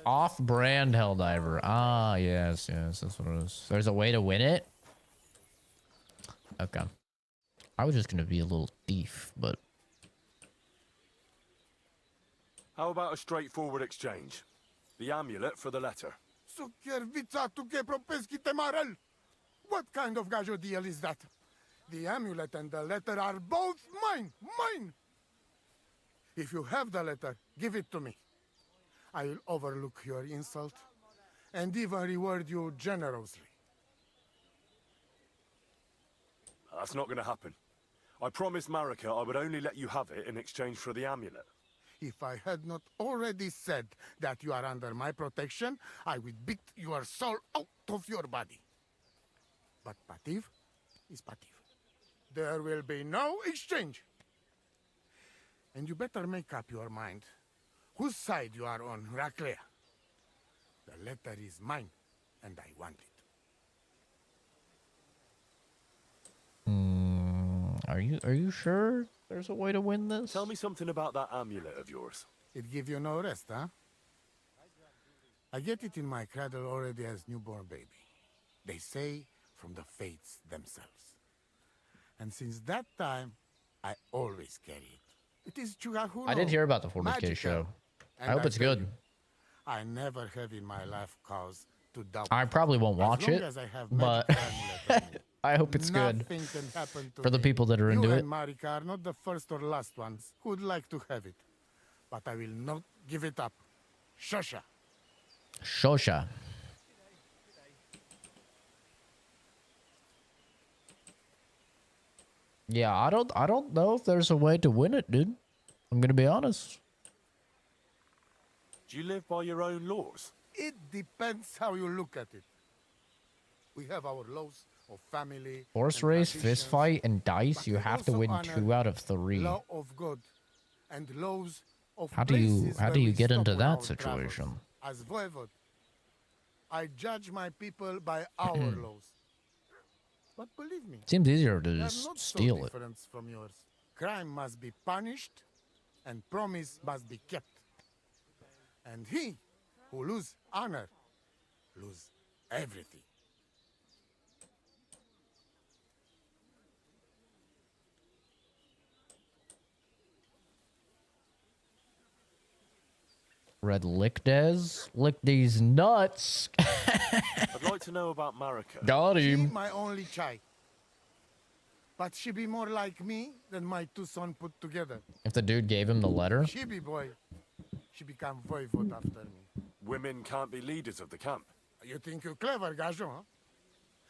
Off-brand Helldiver. Ah, yes, yes. That's what it is. There's a way to win it? Okay. I was just gonna be a little thief, but... How about a straightforward exchange? The amulet for the letter. What kind of gajo deal is that? The amulet and the letter are both mine! Mine! If you have the letter, give it to me. I will overlook your insult and even reward you generously. That's not going to happen. I promised Marika I would only let you have it in exchange for the amulet. If I had not already said that you are under my protection, I would beat your soul out of your body. But Pativ is Pativ. There will be no exchange. And you better make up your mind whose side you are on, Raclea. The letter is mine, and I want it. Are you sure there's a way to win this? Tell me something about that amulet of yours. It give you no rest, huh? I get it in my cradle already as newborn baby. They say from the fates themselves. And since that time, I always carry it. It is Chugahuno. I did hear about the 40K show. I hope it's good. I never have in my life cause to doubt. I probably won't watch it, but I hope it's good for the people that are into it. You and Marika are not the first or last ones who would like to have it. But I will not give it up. Shosha. Shosha. Yeah, I don't know if there's a way to win it, dude. I'm gonna be honest. Do you live by your own laws? It depends how you look at it. We have our laws of family. Horse race, fist fight, and dice. You have to win 2 out of 3. Law of God and laws of How do you get into that situation? As voivod, I judge my people by our laws. But believe me, Seems easier to they are just not steal so it. different from yours. Crime must be punished, and promise must be kept. And he who lose honor, lose everything. Red Lickdes? Lick these nuts. I'd like to know about Marika. Got She him. my only child. but she be more like me than my two sons put together. If the dude gave him the letter. She be boy. She become voivode after me. Women can't be leaders of the camp. You think you're clever, Gajon, huh?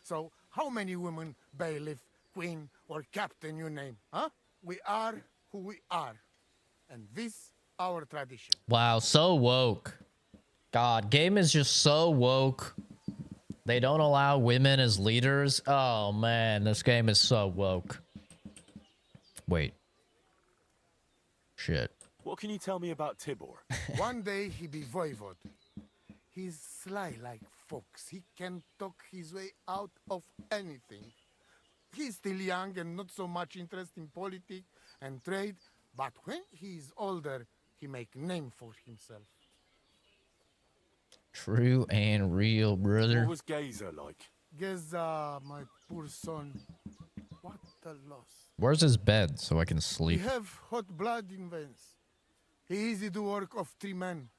So, how many women, bailiff, queen, or captain you name, huh? We are who we are. And this, our tradition. Wow, so woke. God, game is just so woke. They don't allow women as leaders. Oh, man, this game is so woke. Wait. Shit. What can you tell me about Tibor? One day he be voivode. He's sly like fox. He can talk his way out of anything. He's still young and not so much interest in politics and trade, but when he's older, he make name for himself. True and real, brother. What was Gazer like? Geza, my poor son. What a loss. Where's his bed so I can He sleep? have hot blood in veins. He easy to work of 3 men.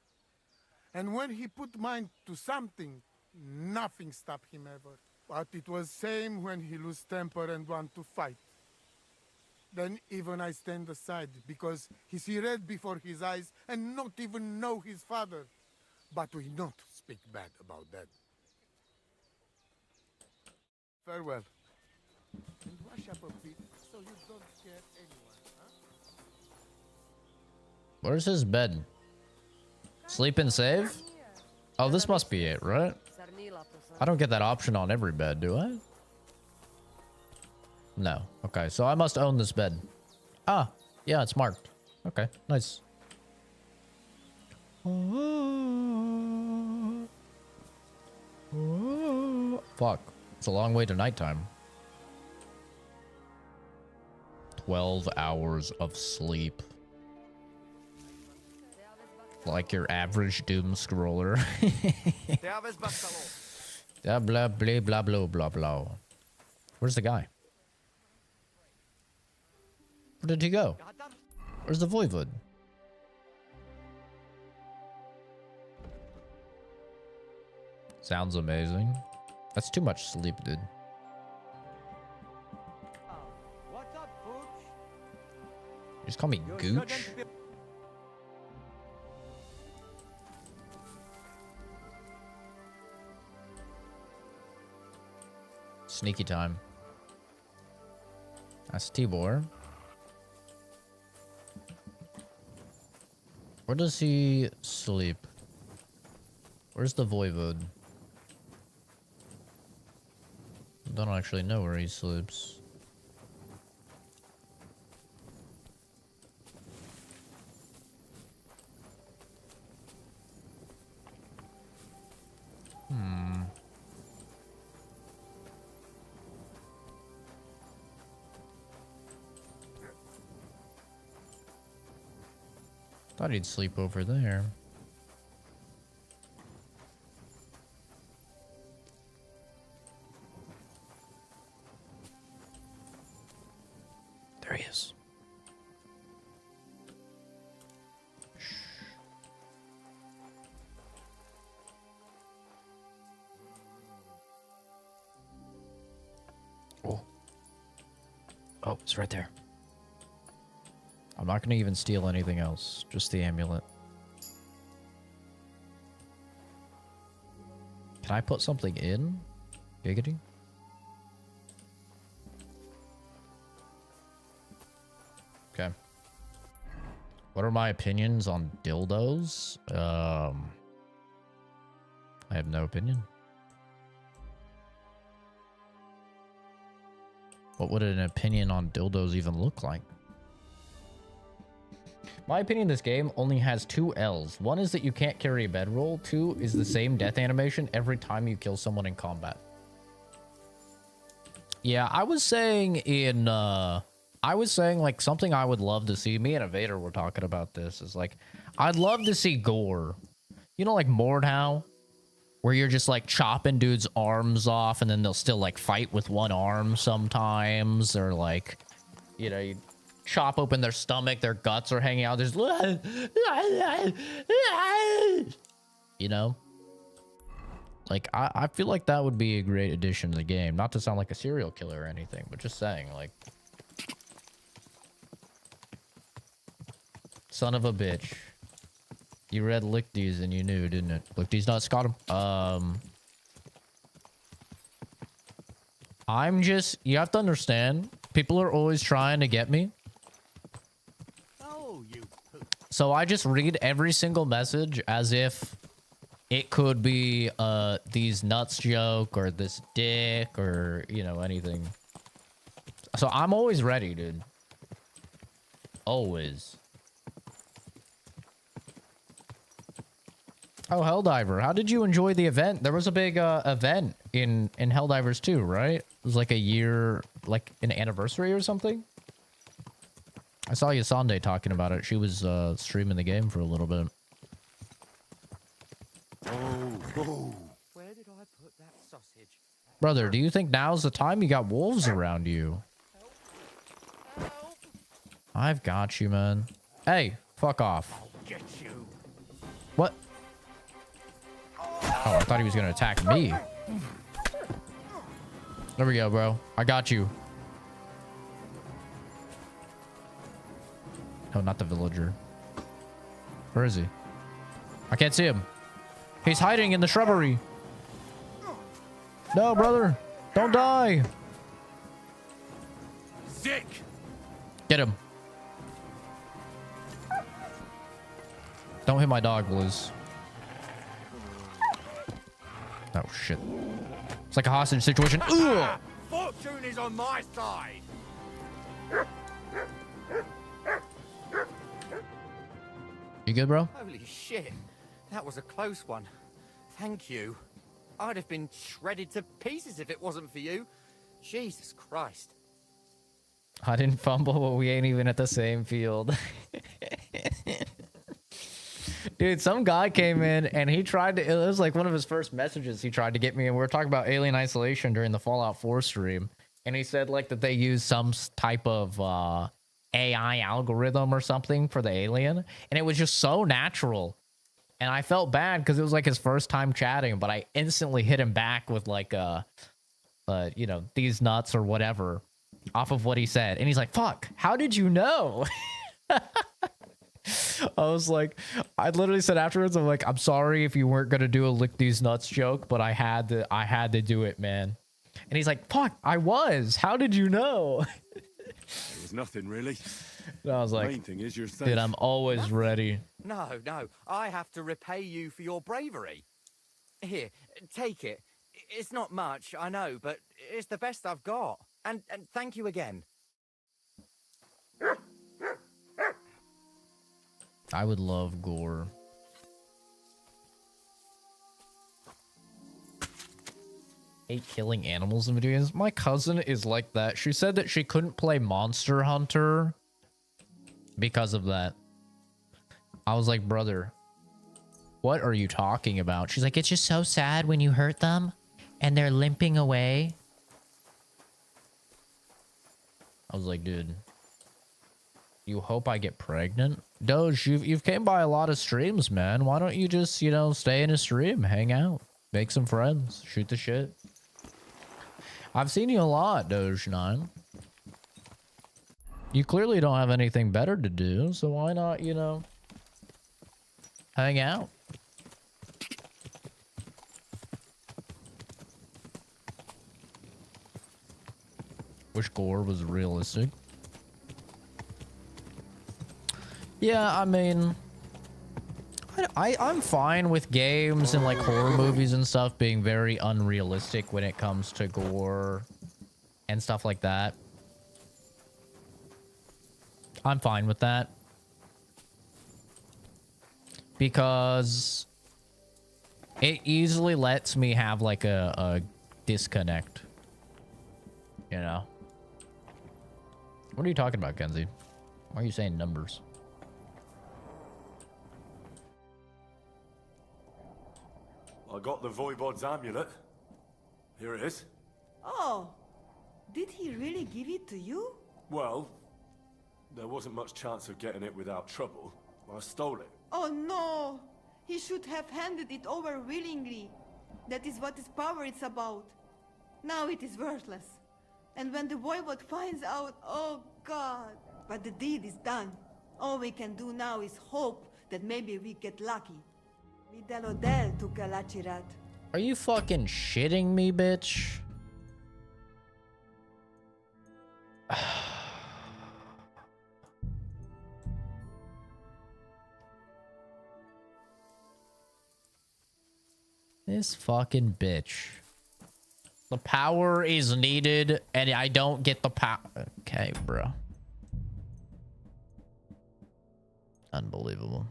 And when he put mind to something, nothing stop him ever. But it was same when he lose temper and want to fight. Then even I stand aside because he see red before his eyes and not even know his father. But we not speak bad about that. Farewell. And wash up a bit so you don't scare anyone, huh? Where's his bed? Sleep and save? Oh, this must be it, right? I don't get that option on every bed, do I? No. Okay, so I must own this bed. Ah, yeah, it's marked. Okay, nice. Fuck. It's a long way to nighttime. 12 hours of sleep. Like your average doom scroller. Blah blah blah blah blah blah blah. Where's the guy? Where did he go? Where's the voivode? Sounds amazing. That's too much sleep, dude. What's up, Pooch? You just call me Gooch? Sneaky time. That's Tibor. Where does he sleep? Where's the voivode? Don't actually know where he sleeps. Thought he'd sleep over there. There he is. Shh. Oh. Oh, it's right there. I'm not going to even steal anything else. Just the amulet. Can I put something in? Giggity? Okay. What are my opinions on dildos? I have no opinion. What would an opinion on dildos even look like? My opinion, this game only has 2 L's. One is that you can't carry a bedroll. 2 is the same death animation every time you kill someone in combat. Yeah, I was saying like something I would love to see. Me and Evader were talking about this. Is like, I'd love to see gore. You know, like Mordhau, where you're just like chopping dudes' arms off, and then they'll still like fight with one arm sometimes, or like, you know, you chop open their stomach, their guts are hanging out. There's, you know, like I feel like that would be a great addition to the game. Not to sound like a serial killer or anything, but just saying, like, Son of a bitch. You read Lichties and you knew, didn't it? Lichties nuts, got him. I'm just, you have to understand, people are always trying to get me. Oh, you poop. So I just read every single message as if it could be these nuts joke or this dick or, you know, anything. So I'm always ready, dude. Always. Oh, Helldiver, how did you enjoy the event? There was a big event in Helldivers 2, right? It was like a year, like an anniversary or something. I saw Yasande talking about it. She was streaming the game for a little bit. Oh. Where did I put that sausage? Brother, do you think now's the time? You got wolves around you. Help. I've got you, man. Hey, fuck off. Get you. What? Oh, I thought he was gonna attack me. There we go, bro. I got you. No, not the villager. Where is he? I can't see him. He's hiding in the shrubbery. No, brother. Don't die. Sick! Get him. Don't hit my dog, Blues. Oh, shit. It's like a hostage situation. Ugh! Fortune is on my side. You good, bro? Holy shit. That was a close one. Thank you. I'd have been shredded to pieces if it wasn't for you. Jesus Christ. I didn't fumble, but we ain't even at the same field. Dude, some guy came in and he tried to, it was like one of his first messages he tried to get me, and we were talking about Alien Isolation during the Fallout 4 stream, and he said like that they use some type of AI algorithm or something for the alien, and it was just so natural. And I felt bad because it was like his first time chatting, but I instantly hit him back with like you know, these nuts or whatever off of what he said. And he's like, fuck, how did you know? I was like, I literally said afterwards, I'm like, I'm sorry if you weren't going to do a lick these nuts joke, but I had to do it, man. And he's like, fuck, I was. How did you know? It was nothing, really. And I was like, Main thing is you're safe. dude, I'm always ready. No, I have to repay you for your bravery. Here, take it. It's not much, I know, but it's the best I've got. And thank you again. I would love gore. Hate killing animals in video games. My cousin is like that. She said that she couldn't play Monster Hunter because of that. I was like, brother, what are you talking about? She's like, it's just so sad when you hurt them and they're limping away. I was like, dude, you hope I get pregnant? Doge, you've came by a lot of streams, man. Why don't you just, you know, stay in a stream, hang out, make some friends, shoot the shit. I've seen you a lot, Doge9. You clearly don't have anything better to do, so why not, you know, hang out? Wish gore was realistic. Yeah, I mean, I'm fine with games and like horror movies and stuff being very unrealistic when it comes to gore and stuff like that. I'm fine with that. Because it easily lets me have like a disconnect. You know? What are you talking about, Kenzie? Why are you saying numbers? I got the Voivod's amulet. Here it is. Oh, did he really give it to you? Well, there wasn't much chance of getting it without trouble. I stole it. Oh no! He should have handed it over willingly. That is what his power is about. Now it is worthless. And when the Voivod finds out, oh God! But the deed is done. All we can do now is hope that maybe we get lucky. Videlodel to Kalachirat. Are you fucking shitting me, bitch? This fucking bitch. The power is needed, and I don't get the power. Okay, bro. Unbelievable.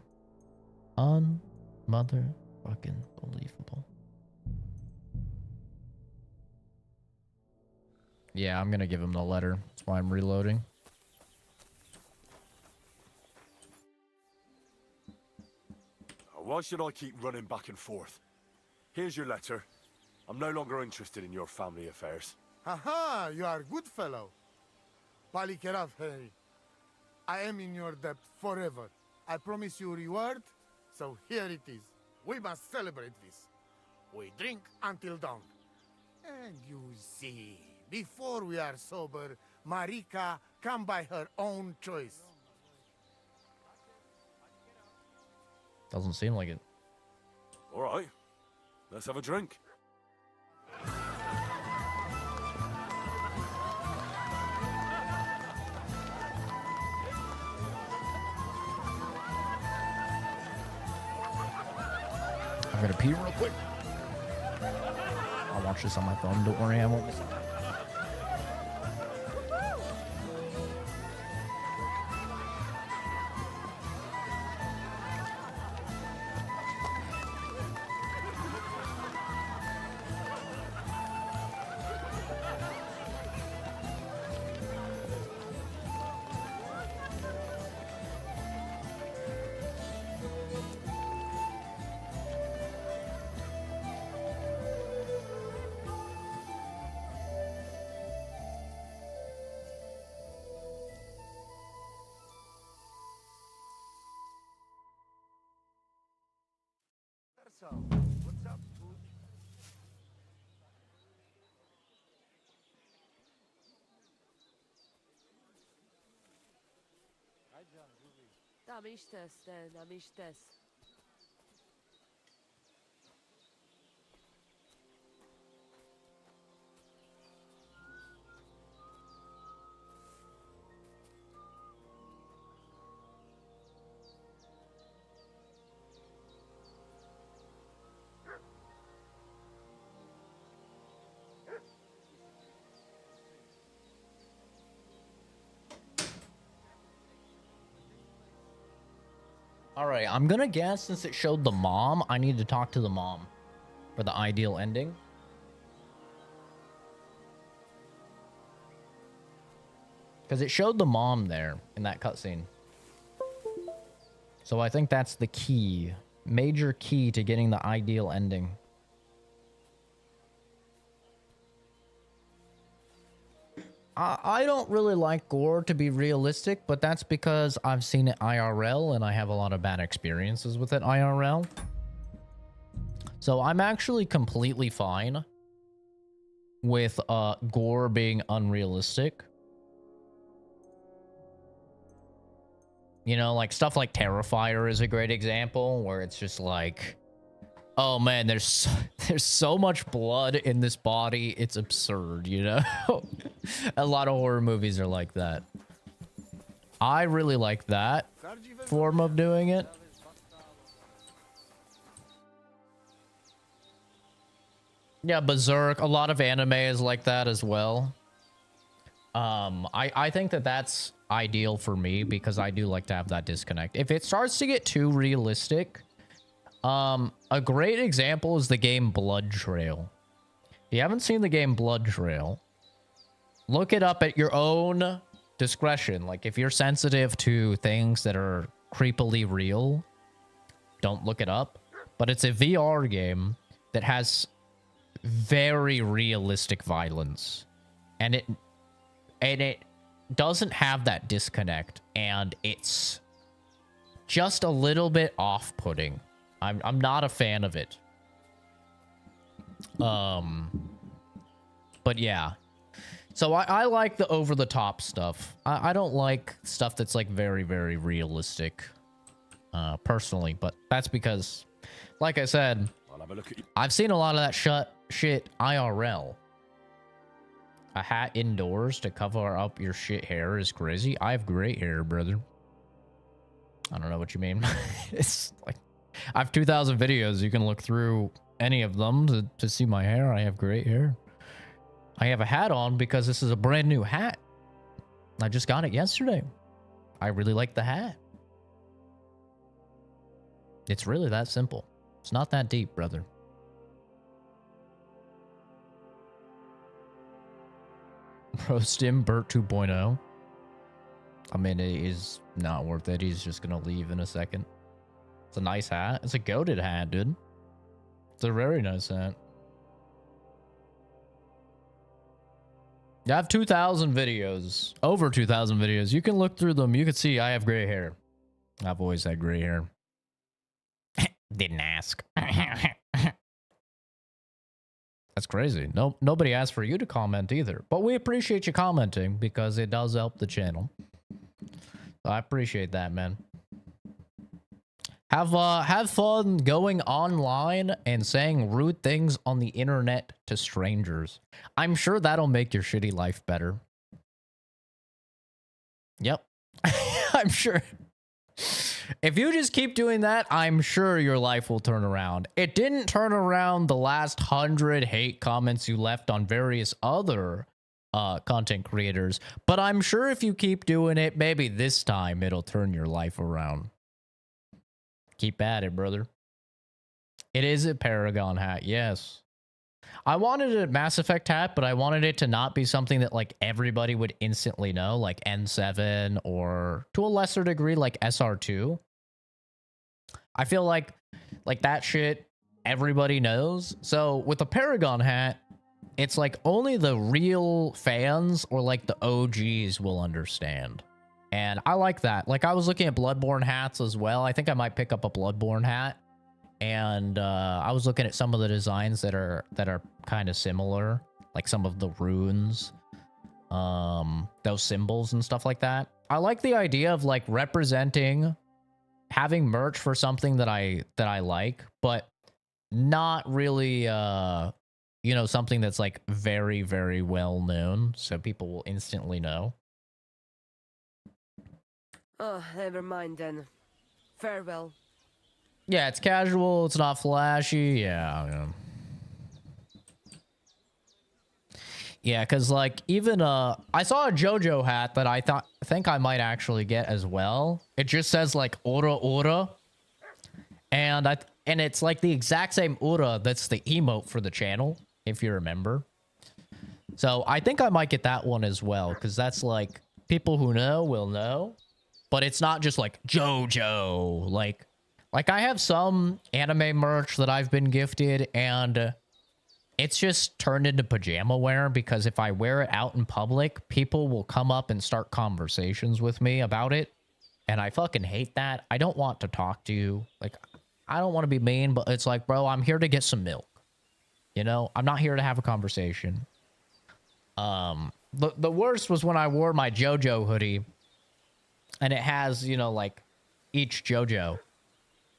Motherfucking believable. Yeah, I'm gonna give him the letter. That's why I'm reloading. Why should I keep running back and forth? Here's your letter. I'm no longer interested in your family affairs. Haha, you are a good fellow. Palikerav, hey. I am in your debt forever. I promise you reward, so here it is. We must celebrate this. We drink until dawn. And you see, before we are sober, Marika come by her own choice. Doesn't seem like it. All right, let's have a drink. I'm gonna pee real quick. I'll watch this on my phone. Don't worry, I won't miss it. What's up, dude? Tam istes, tam istes. All right, I'm gonna guess since it showed the mom, I need to talk to the mom for the ideal ending. Because it showed the mom there in that cutscene. So I think that's the key, major key to getting the ideal ending. I don't really like gore, to be realistic, but that's because I've seen it IRL and I have a lot of bad experiences with it IRL. So I'm actually completely fine with gore being unrealistic. You know, like stuff like Terrifier is a great example where it's just like, oh man, there's so much blood in this body, it's absurd, you know? A lot of horror movies are like that. I really like that form of doing it. Yeah, Berserk, a lot of anime is like that as well. I think that that's ideal for me because I do like to have that disconnect. If it starts to get too realistic, a great example is the game Blood Trail. If you haven't seen the game Blood Trail, look it up at your own discretion. Like, if you're sensitive to things that are creepily real, don't look it up. But it's a VR game that has very realistic violence. And it doesn't have that disconnect. And it's just a little bit off-putting. I'm not a fan of it. But yeah. So I like the over-the-top stuff. I don't like stuff that's like very, very realistic, personally. But that's because, like I said, I'll have a look at you. I've seen a lot of that shit IRL. A hat indoors to cover up your shit hair is crazy. I have great hair, brother. I don't know what you mean. It's like, I have 2,000 videos. You can look through any of them to see my hair. I have great hair. I have a hat on because this is a brand new hat. I just got it yesterday. I really like the hat. It's really that simple. It's not that deep, brother. Roast him, Bert 2.0. I mean, it is not worth it. He's just going to leave in a second. It's a nice hat. It's a goated hat, dude. It's a very nice hat. I have 2,000 videos. Over 2,000 videos. You can look through them. You can see I have gray hair. I've always had gray hair. Didn't ask. That's crazy. No, nobody asked for you to comment either. But we appreciate you commenting because it does help the channel. So I appreciate that, man. Have fun going online and saying rude things on the internet to strangers. I'm sure that'll make your shitty life better. Yep. I'm sure. If you just keep doing that, I'm sure your life will turn around. It didn't turn around the last 100 hate comments you left on various other content creators, but I'm sure if you keep doing it, maybe this time it'll turn your life around. Keep at it, brother. It is a Paragon hat, yes. I wanted a Mass Effect hat, but I wanted it to not be something that like everybody would instantly know, like N7 or to a lesser degree like SR2. I feel like that shit everybody knows. So with the Paragon hat, it's like only the real fans or like the OGs will understand. And I like that. Like I was looking at Bloodborne hats as well. I think I might pick up a Bloodborne hat. And I was looking at some of the designs that are kind of similar, like some of the runes, those symbols and stuff like that. I like the idea of like representing, having merch for something that I like, but not really you know, something that's like very, very well known, so people will instantly know. Oh, never mind then. Farewell. Yeah, it's casual. It's not flashy. Yeah. Yeah, because like even I saw a JoJo hat that I think I might actually get as well. It just says like Ora Ora, and it's like the exact same Ora that's the emote for the channel, if you remember. So I think I might get that one as well, because that's like people who know will know. But it's not just like JoJo. Like I have some anime merch that I've been gifted, and it's just turned into pajama wear, because if I wear it out in public, people will come up and start conversations with me about it. And I fucking hate that. I don't want to talk to you. Like, I don't want to be mean, but it's like, bro, I'm here to get some milk. You know, I'm not here to have a conversation. The worst was when I wore my JoJo hoodie, and it has, you know, like each JoJo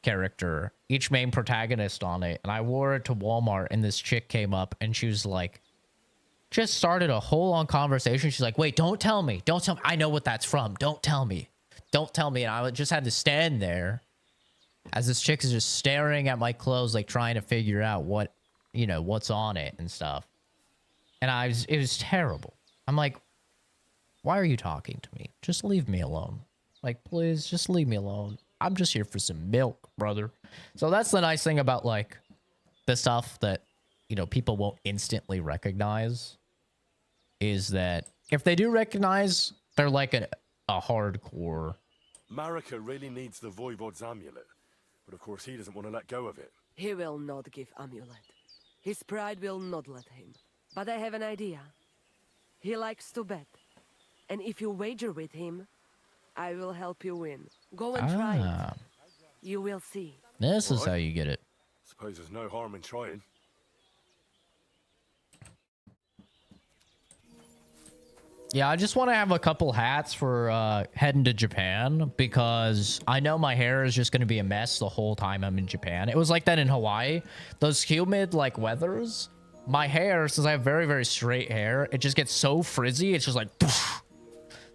character, each main protagonist on it. And I wore it to Walmart, and this chick came up and she was like, just started a whole long conversation. She's like, wait, don't tell me. Don't tell me. I know what that's from. Don't tell me. Don't tell me. And I just had to stand there as this chick is just staring at my clothes, like trying to figure out what, you know, what's on it and stuff. And it was terrible. I'm like, why are you talking to me? Just leave me alone. Like, please, just leave me alone. I'm just here for some milk, brother. So that's the nice thing about, like, the stuff that, you know, people won't instantly recognize, is that if they do recognize, they're like a hardcore. Marika really needs the Voivod's amulet, but of course he doesn't want to let go of it. He will not give amulet. His pride will not let him. But I have an idea. He likes to bet. And if you wager with him, I will help you win. Go and try it. You will see. This is how you get it. Suppose there's no harm in trying. Yeah, I just want to have a couple hats for heading to Japan because I know my hair is just going to be a mess the whole time I'm in Japan. It was like that in Hawaii. Those humid like weathers, my hair, since I have very, very straight hair, it just gets so frizzy. It's just like, poof.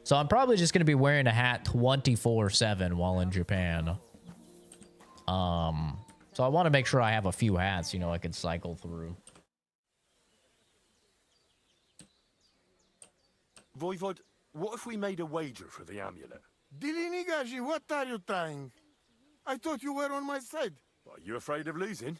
So I'm probably just going to be wearing a hat 24/7 while in Japan. So I want to make sure I have a few hats, you know, I can cycle through. Voivod, what if we made a wager for the amulet? Dilinigaji, what are you trying? I thought you were on my side. Are you afraid of losing?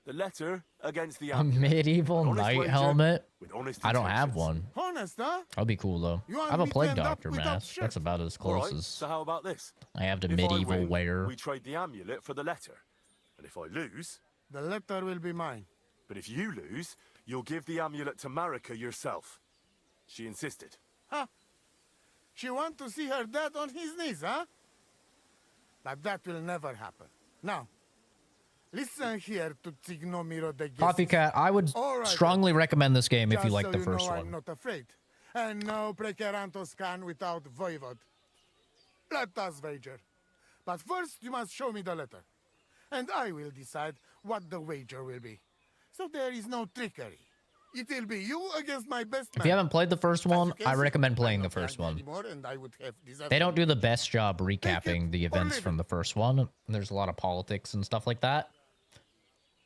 The letter against the A amulet. medieval An honest knight wager helmet? with honest I don't have intentions. one. Honest, huh? That'd be cool though. You I want have a me to plague end up doctor without mask. shit? That's about as All close right, as so how about this? I have the If I medieval win, wear. we trade the amulet for the letter. And if I lose, The letter will be mine. but if you lose, you'll give the amulet to Marika yourself. She insisted. Huh? She want to see her dad on his knees, huh? But that will never happen. Now, listen here to Tignomiro de Copycat, I would All right, strongly recommend this game if you Just like so the first know one. I'm not afraid. And no Precarantos can without Voivod. Let us wager. But first you must show me the letter. And I will decide what the wager will be. So there is no trickery. It will be you against my best man. If you haven't played the first As one, you can I see, recommend I'm playing the not first young one. anymore, and I would have deserved They don't it. do the best job recapping the or events leave from it. the first one. There's a lot of politics and stuff like that.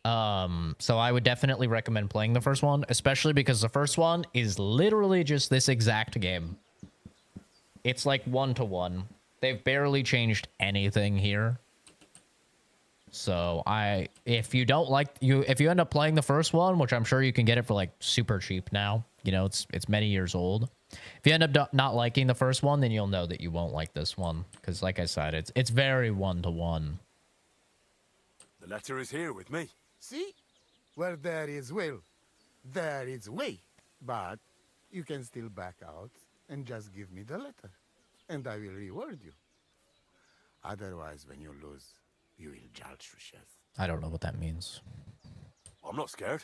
So I would definitely recommend playing the first one, especially because the first one is literally just this exact game. It's like 1-to-1. They've barely changed anything here. So if you don't like if you end up playing the first one, which I'm sure you can get it for like super cheap now, you know, it's many years old. If you end up not liking the first one, then you'll know that you won't like this one because, like I said, it's very 1-to-1. The letter is here with me. See? Where there is will, there is way. But you can still back out and just give me the letter. And I will reward you. Otherwise, when you lose, you will judge Rushes. I don't know what that means. I'm not scared.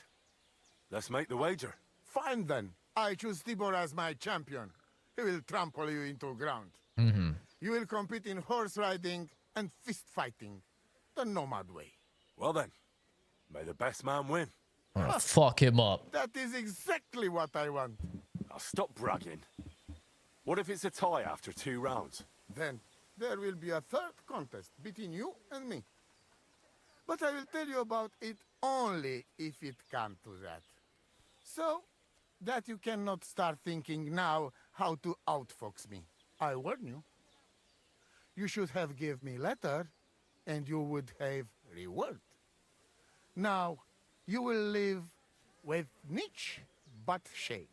Let's make the wager. Fine then. I choose Tibor as my champion. He will trample you into ground. Mm-hmm. You will compete in horse riding and fist fighting. The nomad way. Well then, may the best man win. I'm gonna fuck him up. That is exactly what I want. Now stop bragging. What if it's a tie after 2 rounds? Then there will be a third contest between you and me. But I will tell you about it only if it comes to that. So that you cannot start thinking now how to outfox me. I warn you. You should have give me letter, and you would have reward. Now, you will live with niche but shame.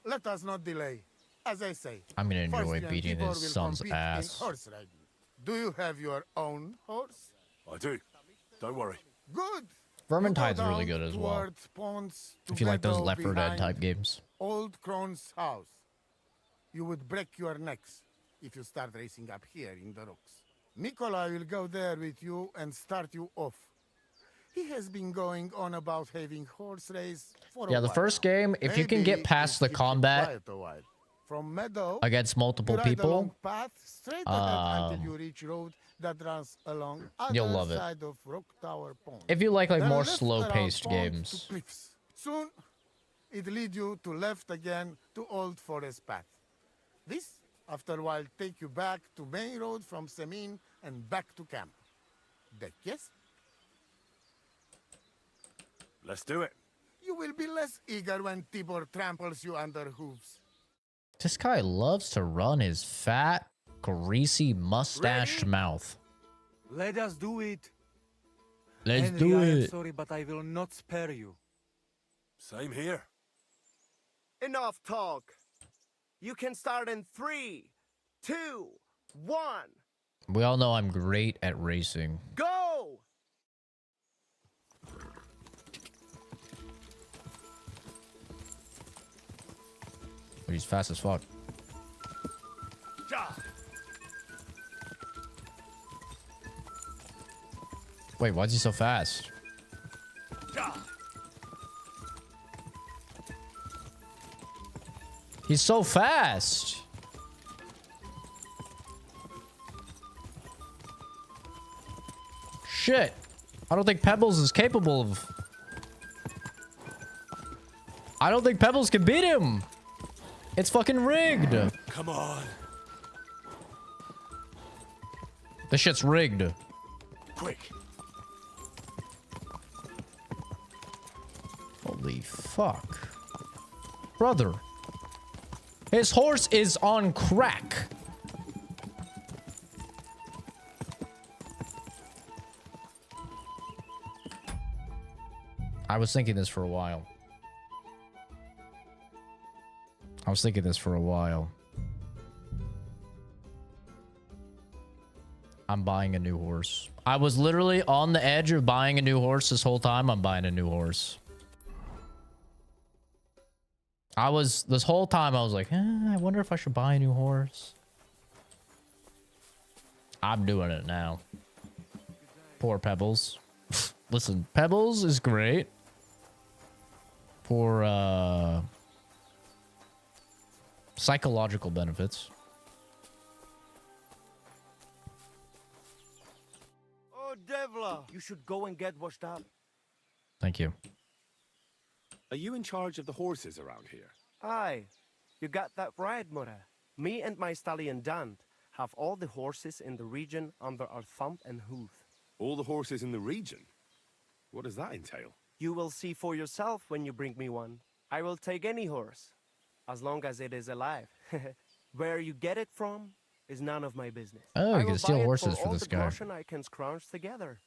Let us not delay. As I say, I'm gonna enjoy Farsi and beating Tibor his will son's compete in ass. horse riding. Do you have your own horse? I do. Don't worry. Good. Vermintide's You go really down good as well. towards Ponds to If you like those Meadow Left 4 Dead behind type games. Old Crone's house. You would break your necks if you start racing up here in the rocks. Nikolai will go there with you and start you off. He has been going on about having horse race for a Yeah, the while first now. game, if you can Maybe get past he'll the keep you combat quiet a while. From Meadow, against multiple you ride along people, path straight ahead until you reach road that runs along you'll other love it. side of Rock Tower Pond. if you like Then more left slow-paced around pond games. to cliffs. Soon, it lead you to left again to Old Forest Path. This, after a while, take you back to main road from Semin and back to camp. Deck, yes? Let's do it. You will be less eager when Tibor tramples you under hooves. This guy loves to run his fat, greasy, mustached Ready? mouth. Let us do it. Let's Henry, do I am it. sorry, but I will not spare you. Same here. Enough talk. You can start in 3, 2, 1. We all know I'm great at racing. Go! But he's fast as fuck. Wait, why is he so fast? He's so fast. Shit. I don't think Pebbles is capable of... I don't think Pebbles can beat him. It's fucking rigged. Come on. This shit's rigged. Quick. Holy fuck. Brother. His horse is on crack. I was thinking this for a while. I'm buying a new horse. I was literally on the edge of buying a new horse this whole time. I'm buying a new horse. This whole time I was like, I wonder if I should buy a new horse. I'm doing it now. Poor Pebbles. Listen, Pebbles is great for psychological benefits. Oh, Devla, you should go and get washed up. Thank you. Are you in charge of the horses around here? Aye, you got that right, Mura. Me and my stallion Dant have all the horses in the region under our thumb and hoof. All the horses in the region? What does that entail? You will see for yourself when you bring me one. I will take any horse, as long as it is alive. Where you get it from is none of my business. Oh, I you will can steal buy it horses for for all this the guy. groschen I can scrounge together.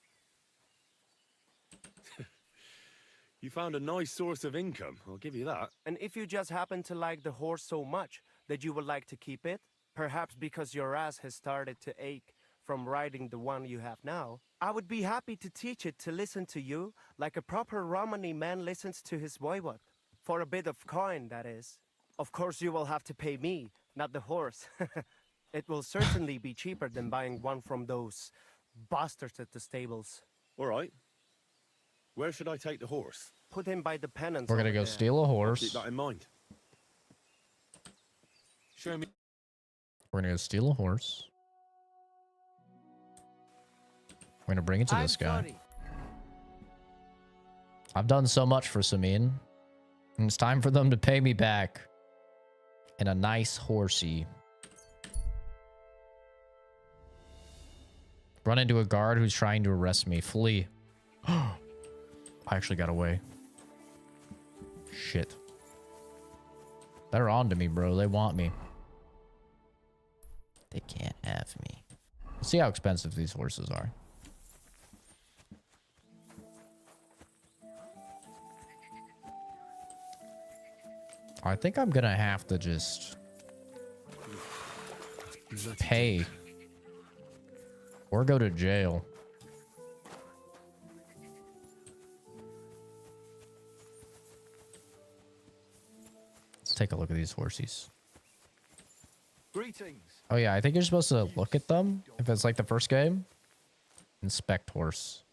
You found a nice source of income, I'll give you that. And if you just happen to like the horse so much that you would like to keep it, perhaps because your ass has started to ache from riding the one you have now, I would be happy to teach it to listen to you like a proper Romani man listens to his voivod. For a bit of coin, that is. Of course you will have to pay me, not the horse. It will certainly be cheaper than buying one from those bastards at the stables. All right. Where should I take the horse? Put him by the pennants. We're gonna over go there. steal a Keep horse. that in mind. Show me. We're gonna go steal a horse. We're gonna bring it to this guy. I've done so much for Samin. And it's time for them to pay me back. In a nice horsey. Run into a guard who's trying to arrest me. Flee. I actually got away. Shit. They're on to me, bro. They want me. They can't have me. Let's see how expensive these horses are. I think I'm gonna have to just pay or go to jail. Let's take a look at these horses. Greetings. Oh yeah, I think you're supposed to look at them if it's like the first game. Inspect horse.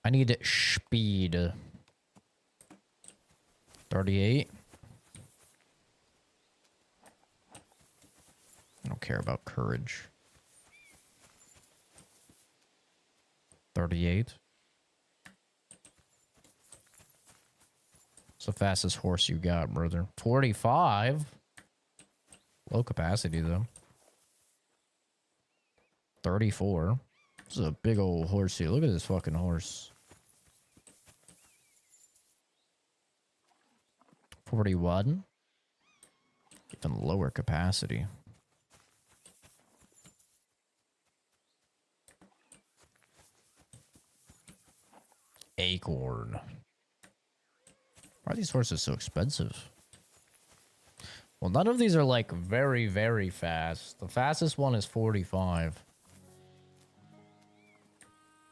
I need speed. 38. I don't care about courage. 38. It's the fastest horse you got, brother. 45. Low capacity, though. 34. This is a big old horse here. Look at this fucking horse. 41. Even lower capacity. Acorn. Why are these horses so expensive? Well, none of these are like very, very fast. The fastest one is 45.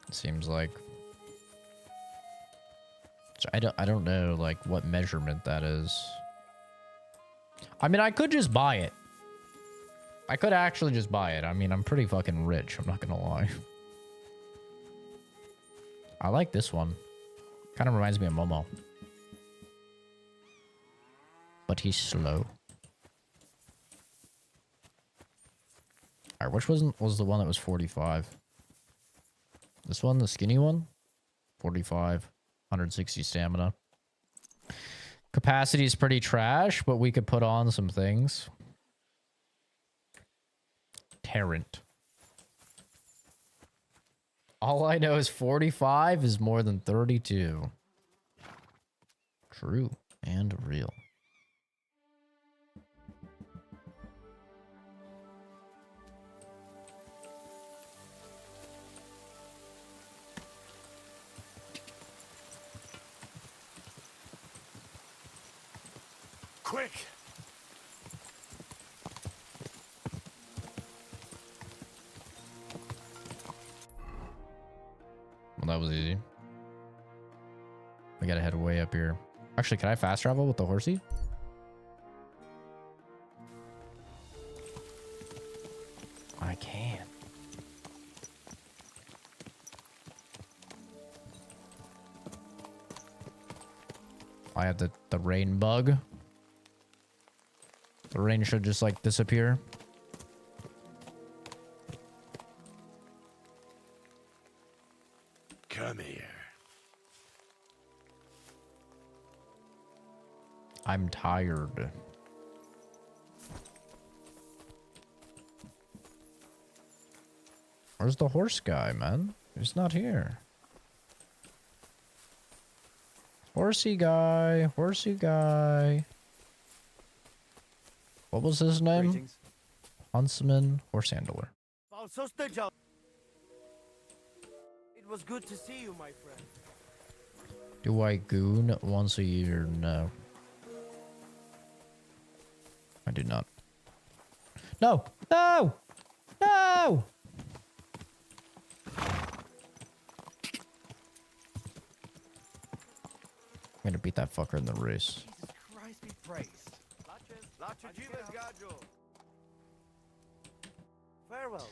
It seems like. So I don't know like what measurement that is. I mean, I could just buy it. I could actually just buy it. I mean, I'm pretty fucking rich. I'm not gonna lie. I like this one. Kind of reminds me of Momo. but he's slow. Alright, which was the one that was 45? This one, the skinny one? 45, 160 stamina. Capacity is pretty trash, but we could put on some things. Tarrant. All I know is 45 is more than 32. True and real. Quick! Well, that was easy. We gotta head way up here. Actually, can I fast travel with the horsey? I can. I have the rain bug. The rain should just like disappear. Come here. I'm tired. Where's the horse guy, man? He's not here. Horsey guy, horsey guy. What was his name? Greetings. Huntsman, horse handler. It was good to see you, my friend. Do I goon once a year? No. I do not. No! No! No! I'm gonna beat that fucker in the race. Jesus Christ be praised. Farewell.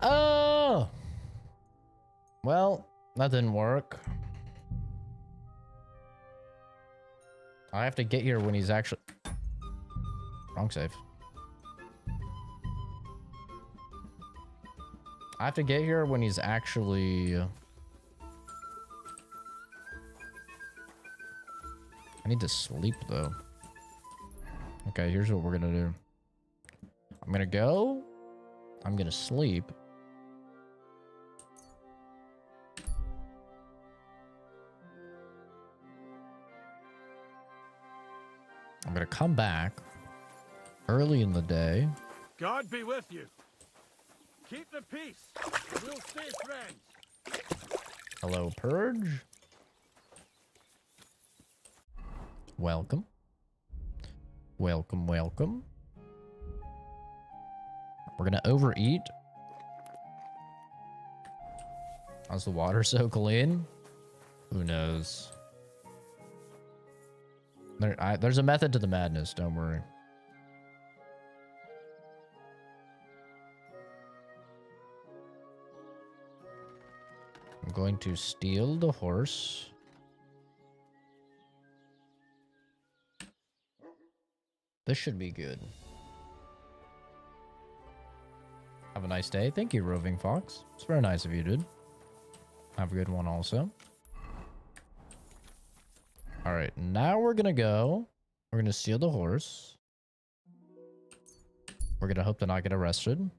Oh! Well, that didn't work. I have to get here when he's actually... Wrong save. I have to get here when he's actually... I need to sleep, though. Okay, here's what we're gonna do. I'm gonna go. I'm gonna sleep. I'm gonna come back early in the day. God be with you. Keep the peace. We'll stay friends. Hello, Purge. Welcome. Welcome, welcome. We're gonna overeat. How's the water so clean? Who knows? There's a method to the madness, don't worry. I'm going to steal the horse. This should be good. Have a nice day. Thank you, Roving Fox. It's very nice of you, dude. Have a good one also. All right, now we're gonna go. We're gonna steal the horse. We're gonna hope to not get arrested.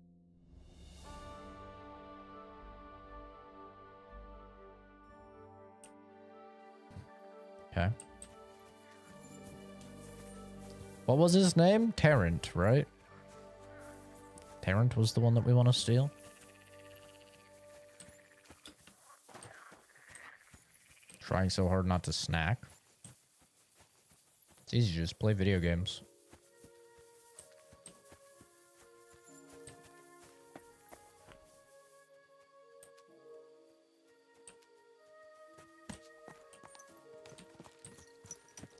Okay. What was his name? Tarrant, right? Tarrant was the one that we want to steal. Trying so hard not to snack. It's easy to just play video games.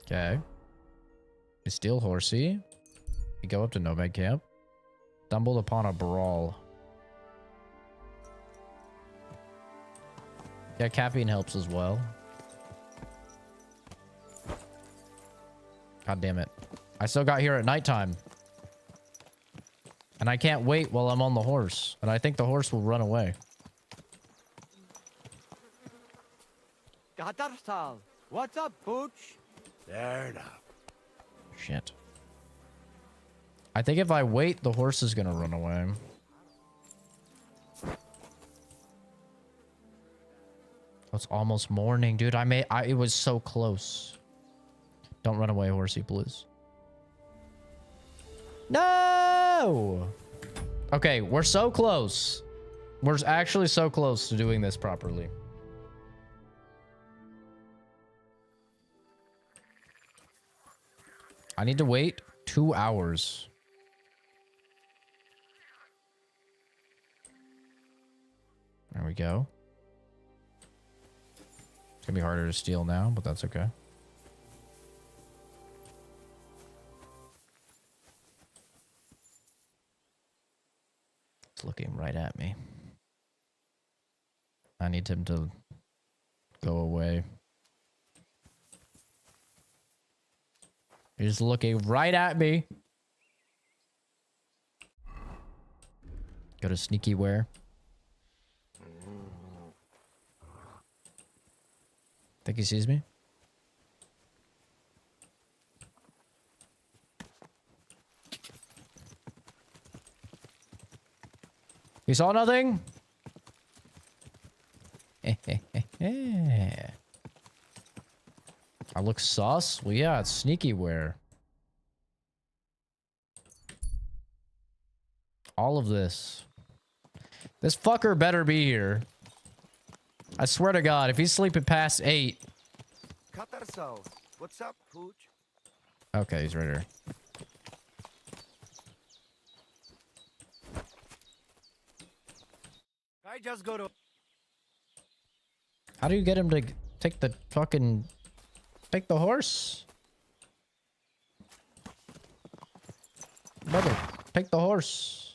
Okay. We steal horsey. We go up to Nomad Camp. Stumbled upon a brawl. Yeah, caffeine helps as well. God damn it. I still got here at nighttime. And I can't wait while I'm on the horse. And I think the horse will run away. Gatarsal, what's up, Pooch? There now. Shit. I think if I wait, the horse is gonna run away. Oh, it's almost morning, dude. It was so close. Don't run away, horsey, please. No! Okay, we're so close. We're actually so close to doing this properly. I need to wait 2 hours. There we go. It's gonna be harder to steal now, but that's okay. It's looking right at me. I need him to go away. He's looking right at me. Go to sneaky wear. Think he sees me? You saw nothing? I look sus? Well, yeah, it's sneaky wear. All of this. This fucker better be here. I swear to God, if he's sleeping past 8. Gatarsal, what's up, Pooch? Okay, he's right here. I just go to... How do you get him to take the fucking... Take the horse? Brother, take the horse.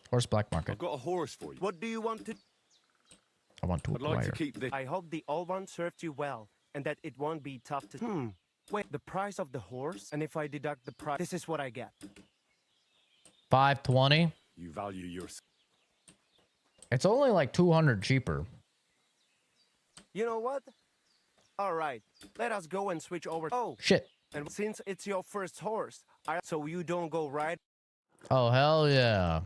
Horse black market. I've got a horse for you. What do you want to... I want to I'd like acquire. to keep this. I hope the old one served you well, and that it won't be tough to... Wait, the price of the horse? And if I deduct the price, this is what I get. 520. You value your... It's only like 200 cheaper. You know what? All right, let us go and switch over. Oh, Shit. and since it's your first horse, so you don't go right... Oh, hell yeah.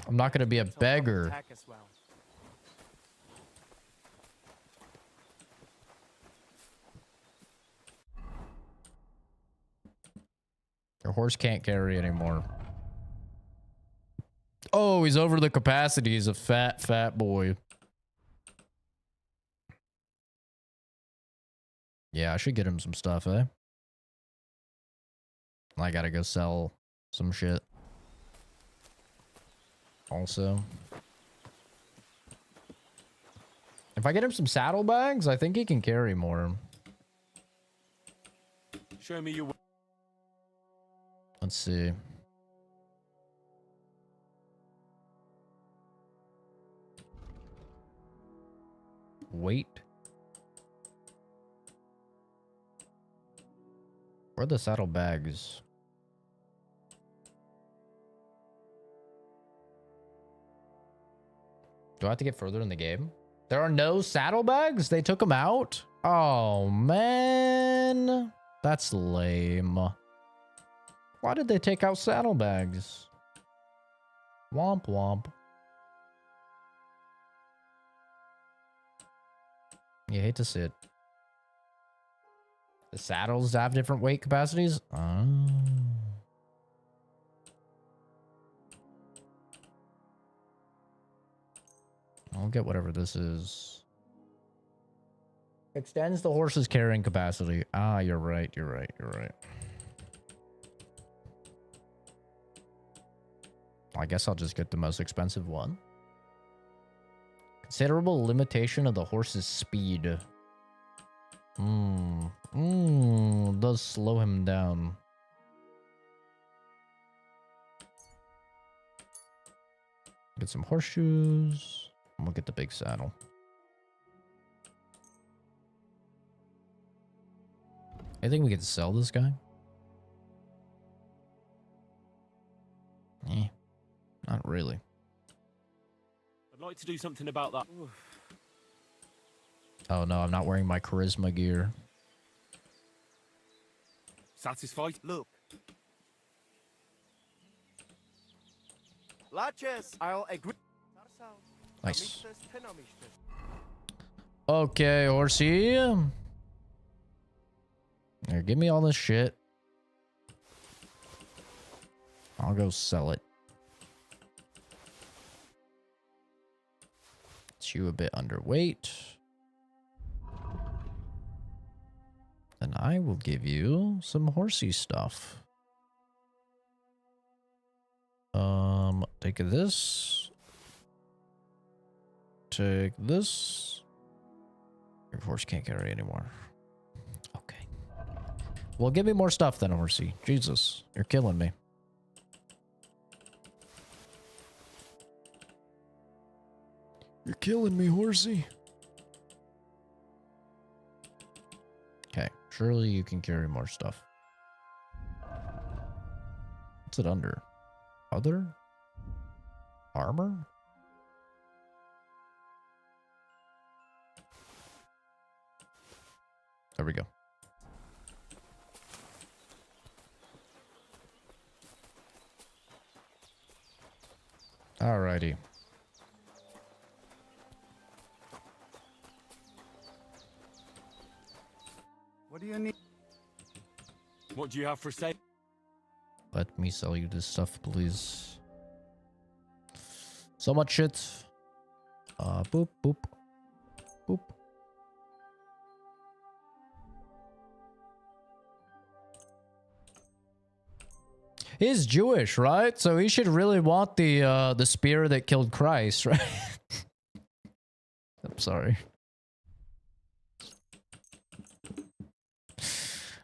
I'm not going to be a beggar. Attack as well. Your horse can't carry anymore. Oh, he's over the capacity. He's a fat boy. Yeah, I should get him some stuff, eh? I gotta go sell some shit. Also. If I get him some saddlebags, I think he can carry more. Show me your... Let's see. Weight. Where are the saddlebags? Do I have to get further in the game? There are no saddlebags? They took them out? Oh, man. That's lame. Why did they take out saddlebags? Womp womp. You hate to see it. The saddles have different weight capacities? Oh. I'll get whatever this is. Extends the horse's carrying capacity. Ah, you're right, you're right, you're right. I guess I'll just get the most expensive one. Considerable limitation of the horse's speed. Does slow him down. Get some horseshoes. And we'll get the big saddle. I think we could sell this guy. Not really. I'd like to do something about that. Oh no, I'm not wearing my charisma gear. Satisfied? Look. Latches, I'll agree. Nice. Okay, horsey. Here, give me all this shit. I'll go sell it. It's you a bit underweight. Then I will give you some horsey stuff. Take this. Take this. Your horse can't carry anymore. Okay. Well, give me more stuff then, horsey. Jesus, you're killing me. You're killing me, horsey. Okay, surely you can carry more stuff. What's it under? Other? Armor? There we go. Alrighty. What do you need? What do you have for sale? Let me sell you this stuff, please. So much shit. Boop, boop, boop. He's Jewish, right? So he should really want the spear that killed Christ, right? I'm sorry.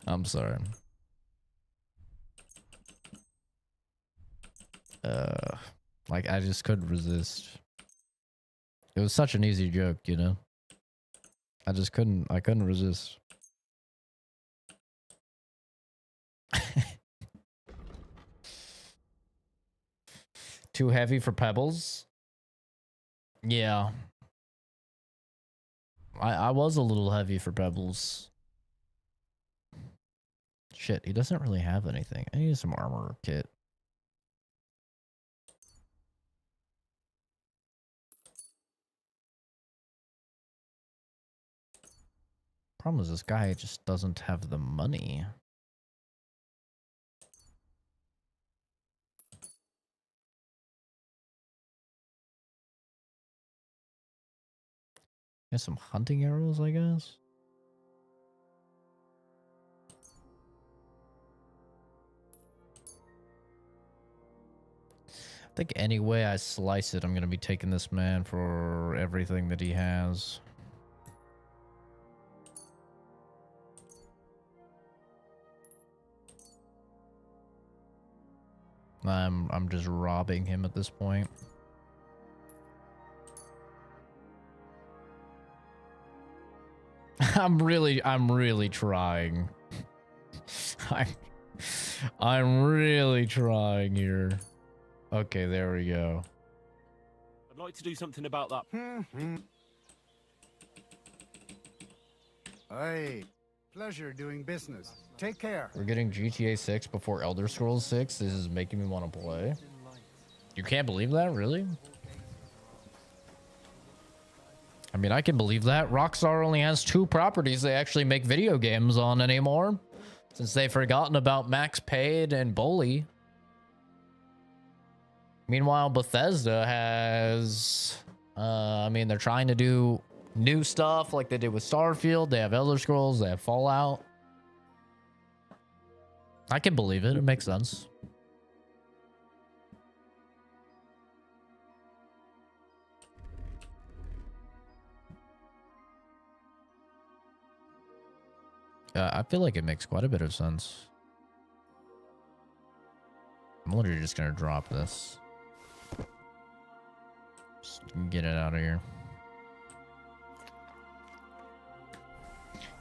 I'm sorry. Like I just couldn't resist. It was such an easy joke, you know. I couldn't resist. Too heavy for pebbles? Yeah. I was a little heavy for pebbles. Shit, he doesn't really have anything. I need some armor kit. Problem is this guy just doesn't have the money. Has some hunting arrows, I guess. I think any way I slice it, I'm going to be taking this man for everything that he has. I'm just robbing him at this point. I'm really trying. I'm really trying here. Okay, there we go. I'd like to do something about that. Hey, pleasure doing business. Take care. We're getting GTA 6 before Elder Scrolls 6. This is making me want to play. You can't believe that, really? I mean, I can believe that. Rockstar only has 2 properties they actually make video games on anymore, since they've forgotten about Max Payne and Bully. Meanwhile, Bethesda has, I mean, they're trying to do new stuff like they did with Starfield. They have Elder Scrolls, they have Fallout. I can believe it. It makes sense. I feel like it makes quite a bit of sense. I'm literally just gonna drop this. Just get it out of here.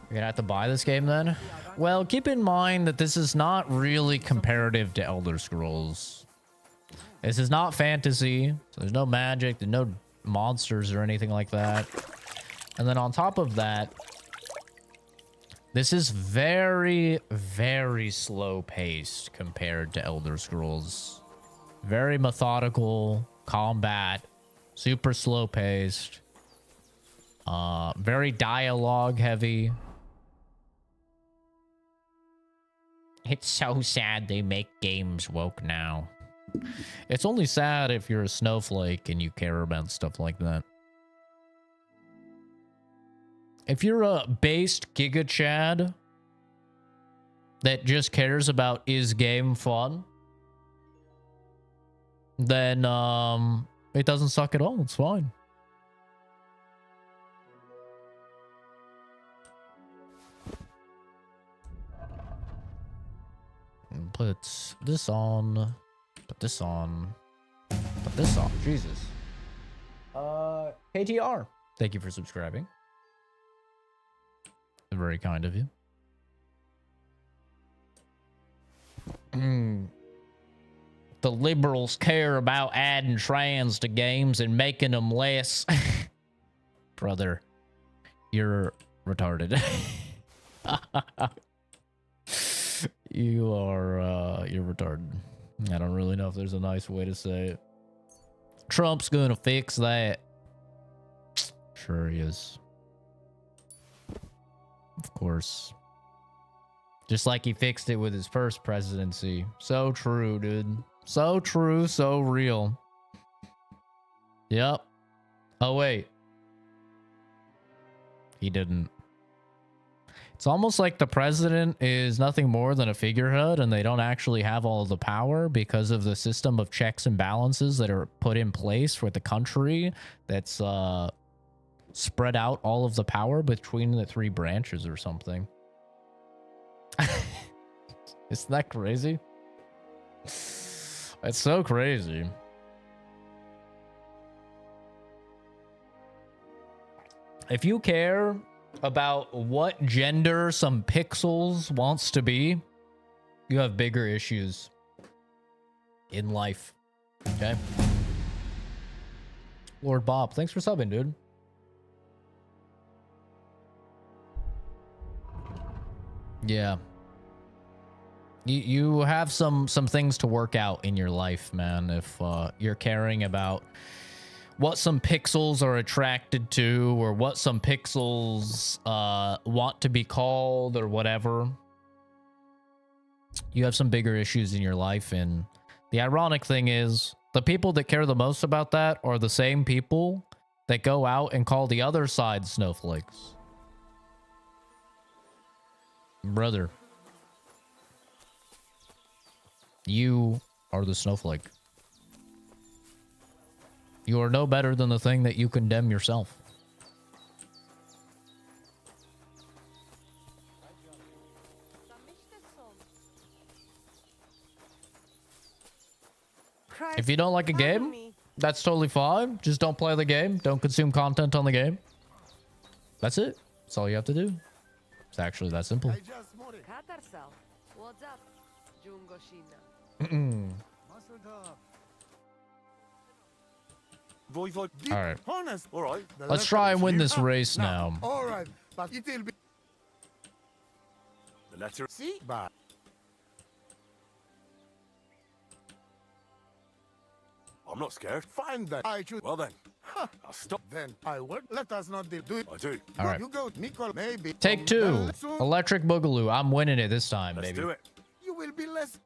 You're gonna have to buy this game then? Well, keep in mind that this is not really comparative to Elder Scrolls. This is not fantasy. So there's no magic, there's no monsters or anything like that. And then on top of that, this is very, very slow paced compared to Elder Scrolls. Very methodical combat, super slow paced, very dialogue heavy. It's so sad they make games woke now. It's only sad if you're a snowflake and you care about stuff like that. If you're a based Giga Chad that just cares about is game fun, then it doesn't suck at all. It's fine. Put this on. Put this on. Put this on. Jesus. KTR. Thank you for subscribing. Very kind of you. The liberals care about adding trans to games and making them less. Brother, you're retarded. You're retarded. I don't really know if there's a nice way to say it. Trump's gonna fix that. Sure he is. Of course. Just like he fixed it with his first presidency. So true, dude. So true, so real. Yep. Oh, wait. He didn't. It's almost like the president is nothing more than a figurehead and they don't actually have all of the power because of the system of checks and balances that are put in place for the country that's spread out all of the power between the three branches or something. Isn't that crazy? It's so crazy. If you care about what gender some pixels wants to be, you have bigger issues in life. Okay? Lord Bob, thanks for subbing, dude. Yeah. You have some things to work out in your life, man, if you're caring about what some pixels are attracted to or what some pixels want to be called or whatever. You have some bigger issues in your life, and the ironic thing is the people that care the most about that are the same people that go out and call the other side snowflakes. Brother, you are the snowflake. You are no better than the thing that you condemn yourself. If you don't like a game, that's totally fine. Just don't play the game. Don't consume content on the game. That's it. That's all you have to do. It's actually that simple. What's up, All right. Honest. All right. Let's try and win this race now. All right, but it'll be. The letter. See, but I'm not scared. find that I should. Well then, I'll stop. Then I would. Let us not do it. I do. All right. You go, Nicole. Maybe. Take two. Electric Boogaloo. I'm winning it this time, Let's baby. do it. You will be less.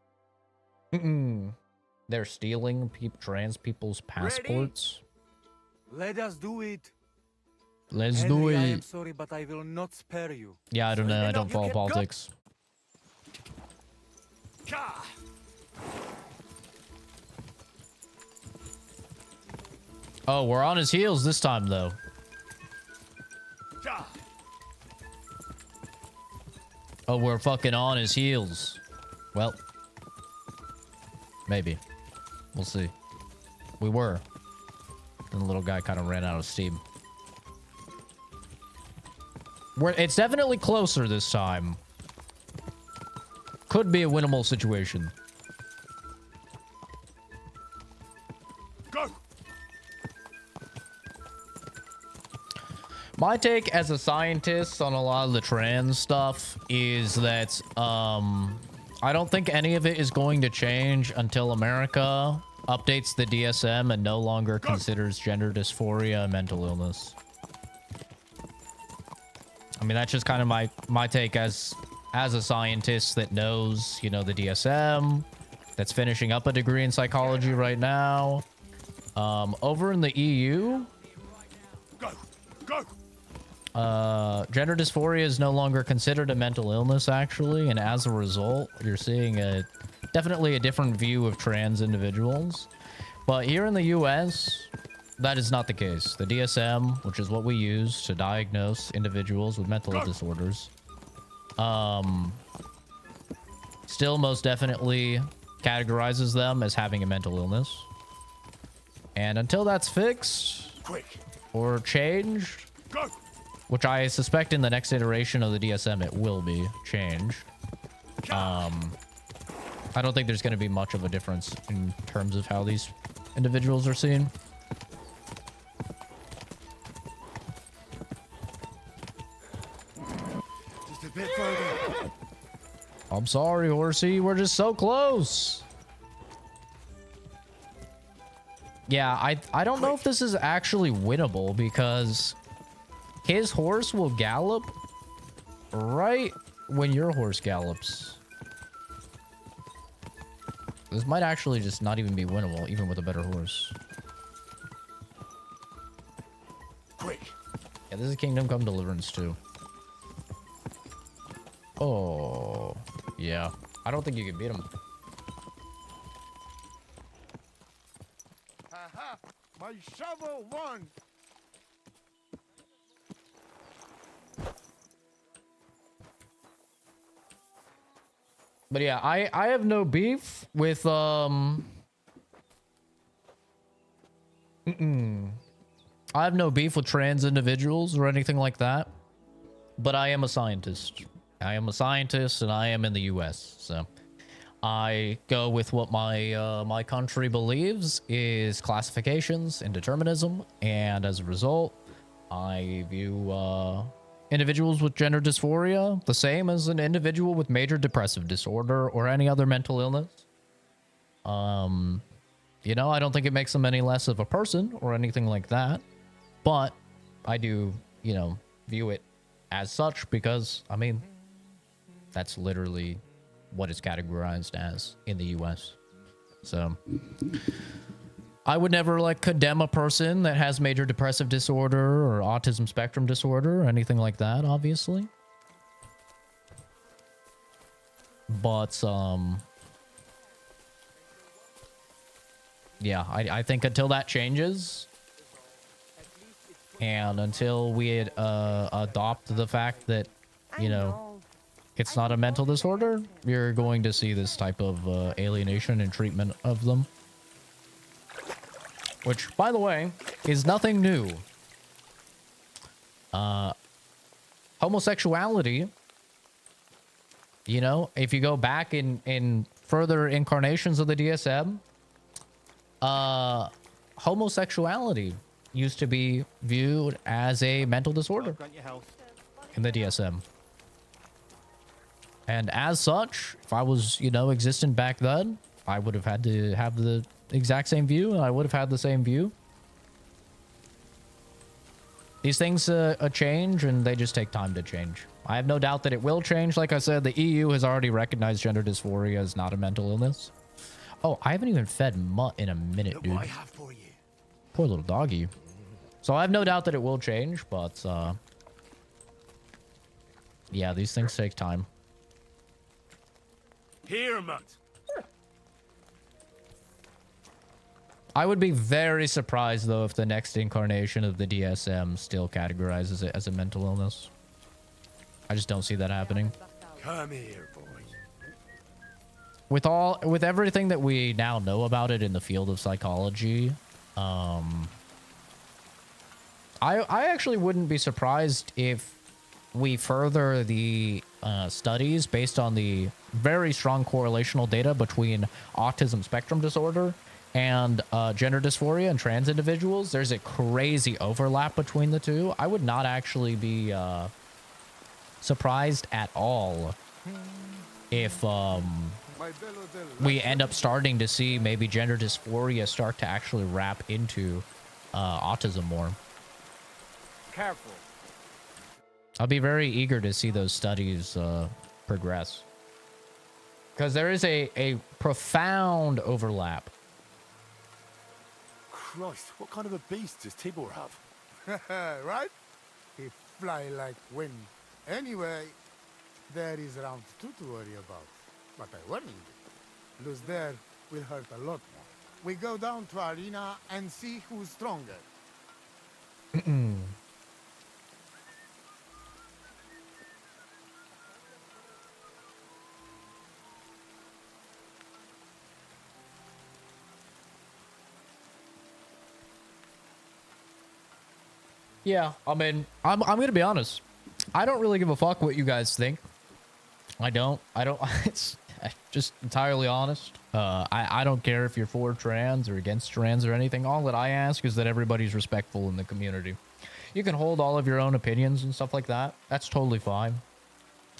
They're stealing trans people's passports. Let us do it. Let's Henry, do I am it. sorry, but I will not spare you. Yeah, I don't know. I don't follow politics. Oh, we're on his heels this time, though. Oh, we're fucking on his heels. Well, maybe. We'll see. We were. And the little guy kind of ran out of steam. It's definitely closer this time. Could be a winnable situation. Go! My take as a scientist on a lot of the trans stuff is that I don't think any of it is going to change until America updates the DSM and no longer considers gender dysphoria a mental illness. I mean, that's just kind of my take as a scientist that knows, you know, the DSM, that's finishing up a degree in psychology right now. Over in the EU, gender dysphoria is no longer considered a mental illness, actually, and as a result, you're seeing definitely a different view of trans individuals. But here in the US, that is not the case. The DSM, which is what we use to diagnose individuals with mental disorders, still most definitely categorizes them as having a mental illness. And until that's fixed or changed, which I suspect in the next iteration of the DSM it will be changed, I don't think there's going to be much of a difference in terms of how these individuals are seen. Just a bit further. I'm sorry, Horsey. We're just so close. Yeah, I don't know if this is actually winnable because his horse will gallop right when your horse gallops. This might actually just not even be winnable, even with a better horse. Quick. Yeah, this is Kingdom Come Deliverance too. Oh, yeah. I don't think you can beat him. Aha! My shovel won! But yeah, I have no beef with I have no beef with trans individuals or anything like that. But I am a scientist. I am a scientist and I am in the US. So I go with what my my country believes is classifications and determinism, and as a result, I view individuals with gender dysphoria the same as an individual with major depressive disorder or any other mental illness. You know, I don't think it makes them any less of a person or anything like that, but I do, you know, view it as such because, I mean, that's literally what it's categorized as in the US. So I would never like condemn a person that has major depressive disorder or autism spectrum disorder or anything like that, obviously. But yeah, I think until that changes and until we adopt the fact that, you know, it's not a mental disorder, you're going to see this type of alienation and treatment of them. Which, by the way, is nothing new. Homosexuality, you know, if you go back in further incarnations of the DSM, homosexuality used to be viewed as a mental disorder in the DSM. And as such, if I was, you know, existent back then, I would have had to have the exact same view, and I would have had the same view. These things change, and they just take time to change. I have no doubt that it will change. Like I said, the EU has already recognized gender dysphoria as not a mental illness. Oh, I haven't even fed Mutt in a minute, dude. Poor little doggy. So I have no doubt that it will change, but yeah, these things take time. Here, Mutt. I would be very surprised, though, if the next incarnation of the DSM still categorizes it as a mental illness. I just don't see that happening. Come here, boy. With everything that we now know about it in the field of psychology, I actually wouldn't be surprised if we further the studies based on the very strong correlational data between autism spectrum disorder and gender dysphoria and trans individuals, there's a crazy overlap between the two. I would not actually be surprised at all if we end up starting to see maybe gender dysphoria start to actually wrap into autism more. Careful. I'll be very eager to see those studies progress. Because there is a profound overlap. Christ, what kind of a beast does Tibor have? Right? He fly like wind. Anyway, there is round 2 to worry about. But I warn you, lose there will hurt a lot more. We go down to arena and see who's stronger. Yeah, I mean, I'm gonna be honest. I don't really give a fuck what you guys think. I don't. It's just entirely honest. I don't care if you're for trans or against trans or anything. All that I ask is that everybody's respectful in the community. You can hold all of your own opinions and stuff like that. That's totally fine.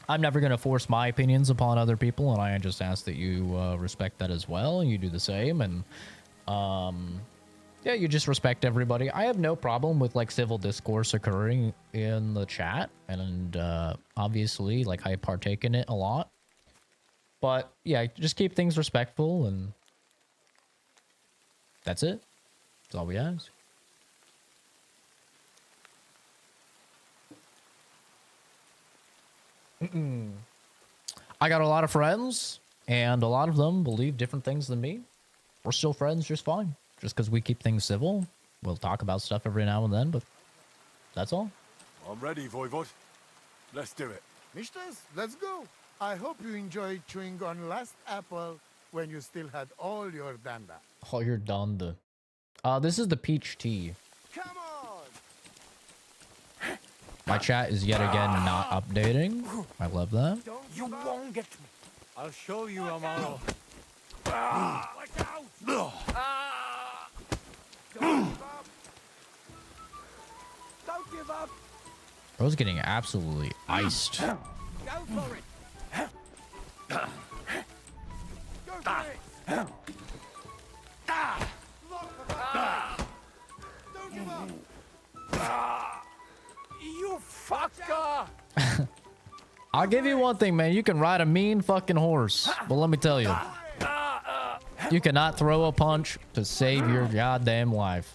I'm never going to force my opinions upon other people, and I just ask that you respect that as well, and you do the same, and yeah, you just respect everybody. I have no problem with like civil discourse occurring in the chat, and obviously, like, I partake in it a lot. But yeah, just keep things respectful, and that's it. That's all we ask. I got a lot of friends, and a lot of them believe different things than me. We're still friends just fine. Just because we keep things civil. We'll talk about stuff every now and then, but that's all. I'm ready, Voivod. Let's do it. Misters, let's go. I hope you enjoyed chewing on last apple when you still had all your danda. Oh, you're done. This is the peach tea. Come on! My chat is yet again not updating. I love that. You won't get me. I'll show you, Amaro. Watch out! Don't give up. Don't give up. Bro's getting absolutely iced. Go for it! Go for it! Don't give up! You fucker! I'll give you one thing, man. You can ride a mean fucking horse. But let me tell you, you cannot throw a punch to save your goddamn life.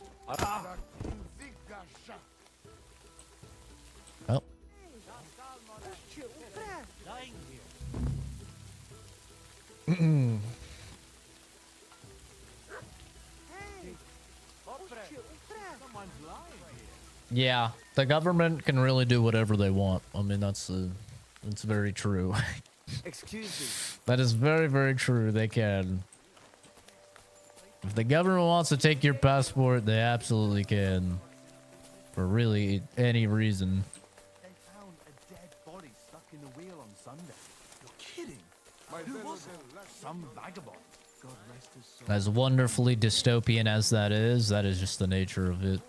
Oh. Yeah, the government can really do whatever they want. I mean, that's very true. Excuse me. That is very, very true. They can. If the government wants to take your passport, they absolutely can. For really any reason. They found a dead body stuck in the wheel on Sunday. You're kidding? Who was it? Some vagabond. God rest his soul. As wonderfully dystopian as that is just the nature of it.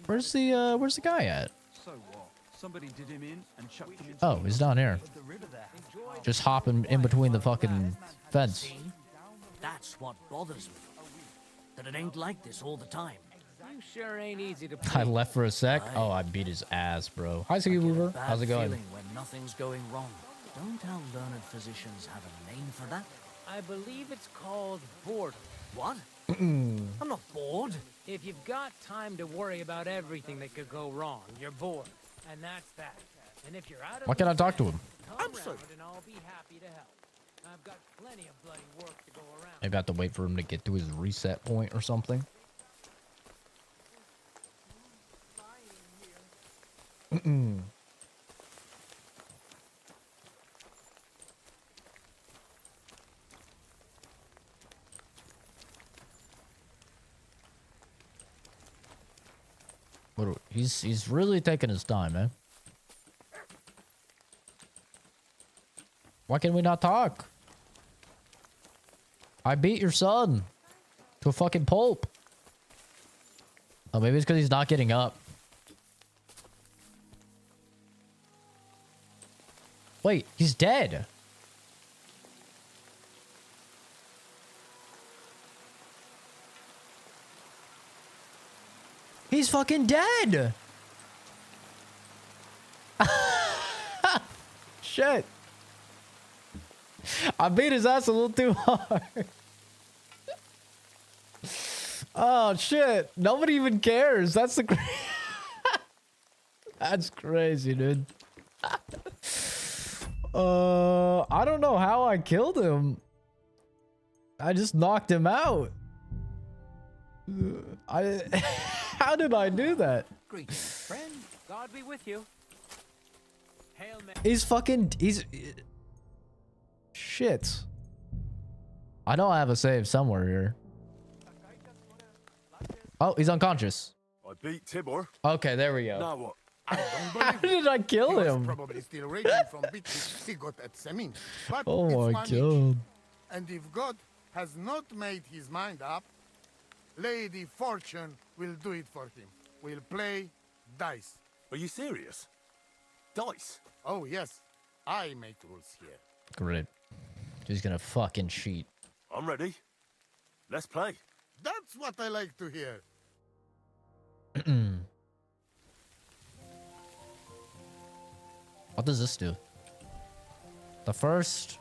Where's the guy at? So what? Somebody did him in and chucked him into Oh, he's down here. the river there. Just hopping in between the fucking fence. See? That's what bothers me. That it ain't like this all the time. You sure ain't easy to I left for a sec. Oh, I beat his ass, bro. Hi, Siggy Weaver. Bad How's it going? feeling when nothing's going wrong. Don't our learned physicians have a name for that? I believe it's called boredom. What? I'm not bored. If you've got time to worry about everything that could go wrong, you're bored. And that's that. And if you're out of Why can't I talk to him? come round and I'll be happy to help. I've got plenty of bloody work to go around. Maybe I have to wait for him to get to his reset point or something. He's really taking his time, man. Why can we not talk? I beat your son to a fucking pulp. Oh, maybe it's because he's not getting up. Wait, he's dead. He's fucking dead. Shit. I beat his ass a little too hard. Oh shit. Nobody even cares. That's the That's crazy, dude. I don't know how I killed him. I just knocked him out. How did I do that? Greetings, friend. God be with you. Hail Mary. He's shit. I know I have a save somewhere here. Oh, he's unconscious. I beat Tibor. Okay, there we go. Now what? I don't believe How did I kill he was him? probably still raging from bitches he got at Semin. But Oh it's my managed. god. And if God has not made his mind up, Lady Fortune will do it for him. We'll play dice. Are you serious? Dice? Oh, yes. I make rules here. Great. He's gonna fucking cheat. I'm ready. Let's play. That's what I like to hear. What does this do? The first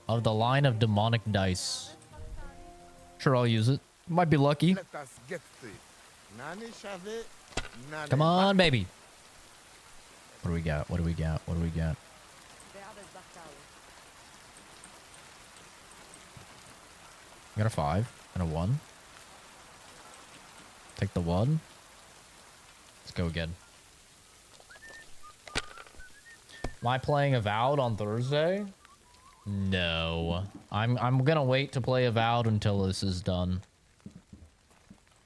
of the line of demonic dice. Sure, I'll use it. Might be lucky. Let us get to it. Nane shave, nane Come on, bak. baby. What do we got? What do we got? What do we got? I got a 5 and a 1. Take the 1. Let's go again. Am I playing Avowed on Thursday? No. I'm gonna wait to play Avowed until this is done.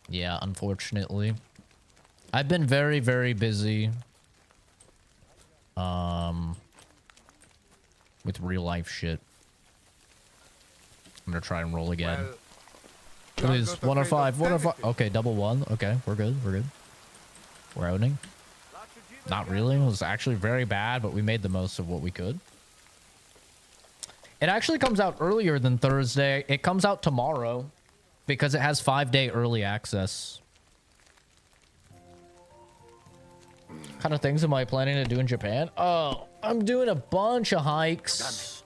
Yeah, unfortunately. I've been very, very busy. With real life shit. I'm gonna try and roll again. Well, Please, not 1 or afraid 5, of 1 or 5. anything. Okay, double 1. Okay, we're good, we're good. We're owning. Not really. It was actually very bad, but we made the most of what we could. It actually comes out earlier than Thursday. It comes out tomorrow because it has 5-day early access. What kind of things am I planning to do in Japan? Oh, I'm doing a bunch of hikes.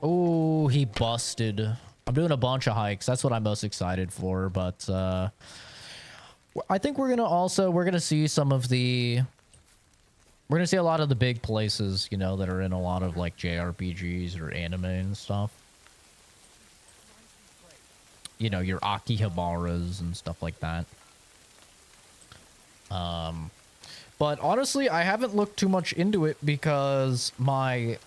Oh, he busted. I'm doing a bunch of hikes. That's what I'm most excited for. But I think we're gonna see some of the. We're gonna see a lot of the big places, you know, that are in a lot of like JRPGs or anime and stuff. You know, your Akihabaras and stuff like that. But honestly, I haven't looked too much into it because my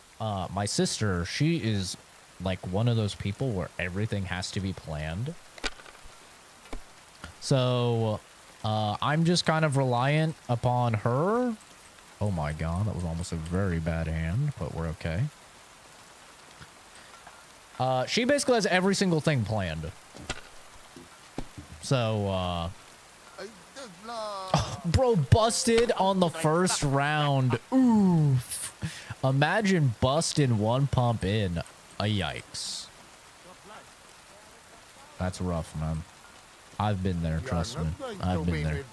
sister, she is like one of those people where everything has to be planned. So I'm just kind of reliant upon her. Oh my god, that was almost a very bad hand, but we're okay. She basically has every single thing planned. So, bro busted on the first round. Oof. Imagine busting 1 pump in. Yikes. That's rough, man. I've been there, trust me. I've been there.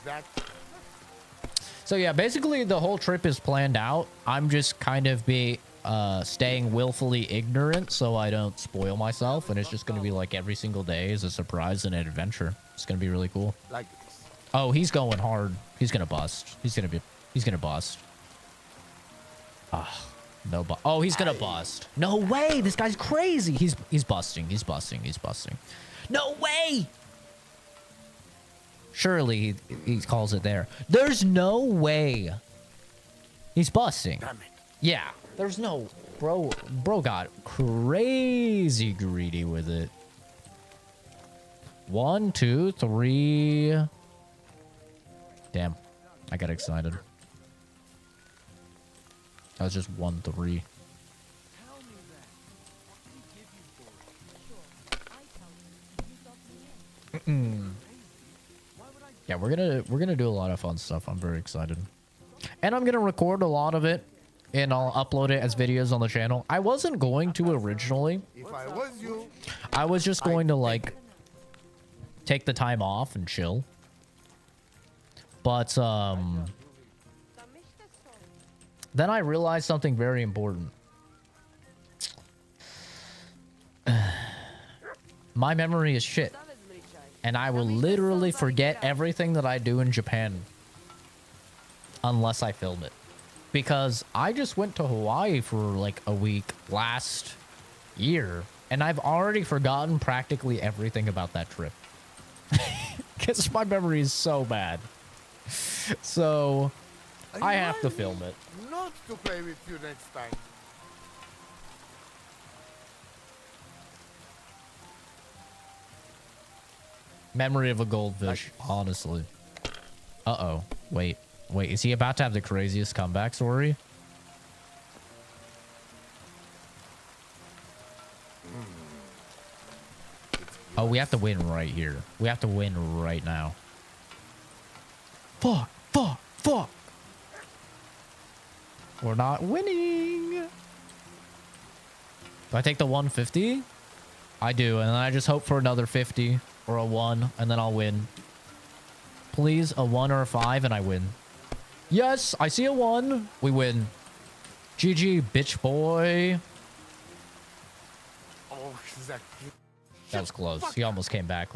So yeah, basically the whole trip is planned out. I'm just kind of staying willfully ignorant so I don't spoil myself, and it's just gonna be like every single day is a surprise and an adventure. It's gonna be really cool. Like this. Oh, he's going hard. He's gonna bust. He's gonna bust. Ah, no oh, he's gonna bust. No way! This guy's crazy. He's busting. He's busting. He's busting. No way! Surely he calls it there. There's no way. He's busting. Damn it. Yeah. There's no... Bro got crazy greedy with it. 1, 2, 3... Damn. I got excited. That was just 1, 3. Yeah, we're gonna do a lot of fun stuff. I'm very excited. And I'm gonna record a lot of it and I'll upload it as videos on the channel. I wasn't going to originally. If I was you, I was just going to like take the time off and chill. But then I realized something very important. My memory is shit. And I will literally forget everything that I do in Japan. Unless I film it. Because I just went to Hawaii for like a week last year. And I've already forgotten practically everything about that trip. Because my memory is so bad. So, I have to film it. not to play with you next time. Memory of a goldfish, honestly. Uh-oh. Wait. Wait, is he about to have the craziest comeback story? Oh, we have to win right here. We have to win right now. Fuck, fuck, fuck. We're not winning. Do I take the 150? I do, and then I just hope for another 50 or a 1, and then I'll win. Please, a 1 or a 5, and I win. Yes, I see a 1. We win. GG, bitch boy. Oh, exactly. That was close. He almost came back.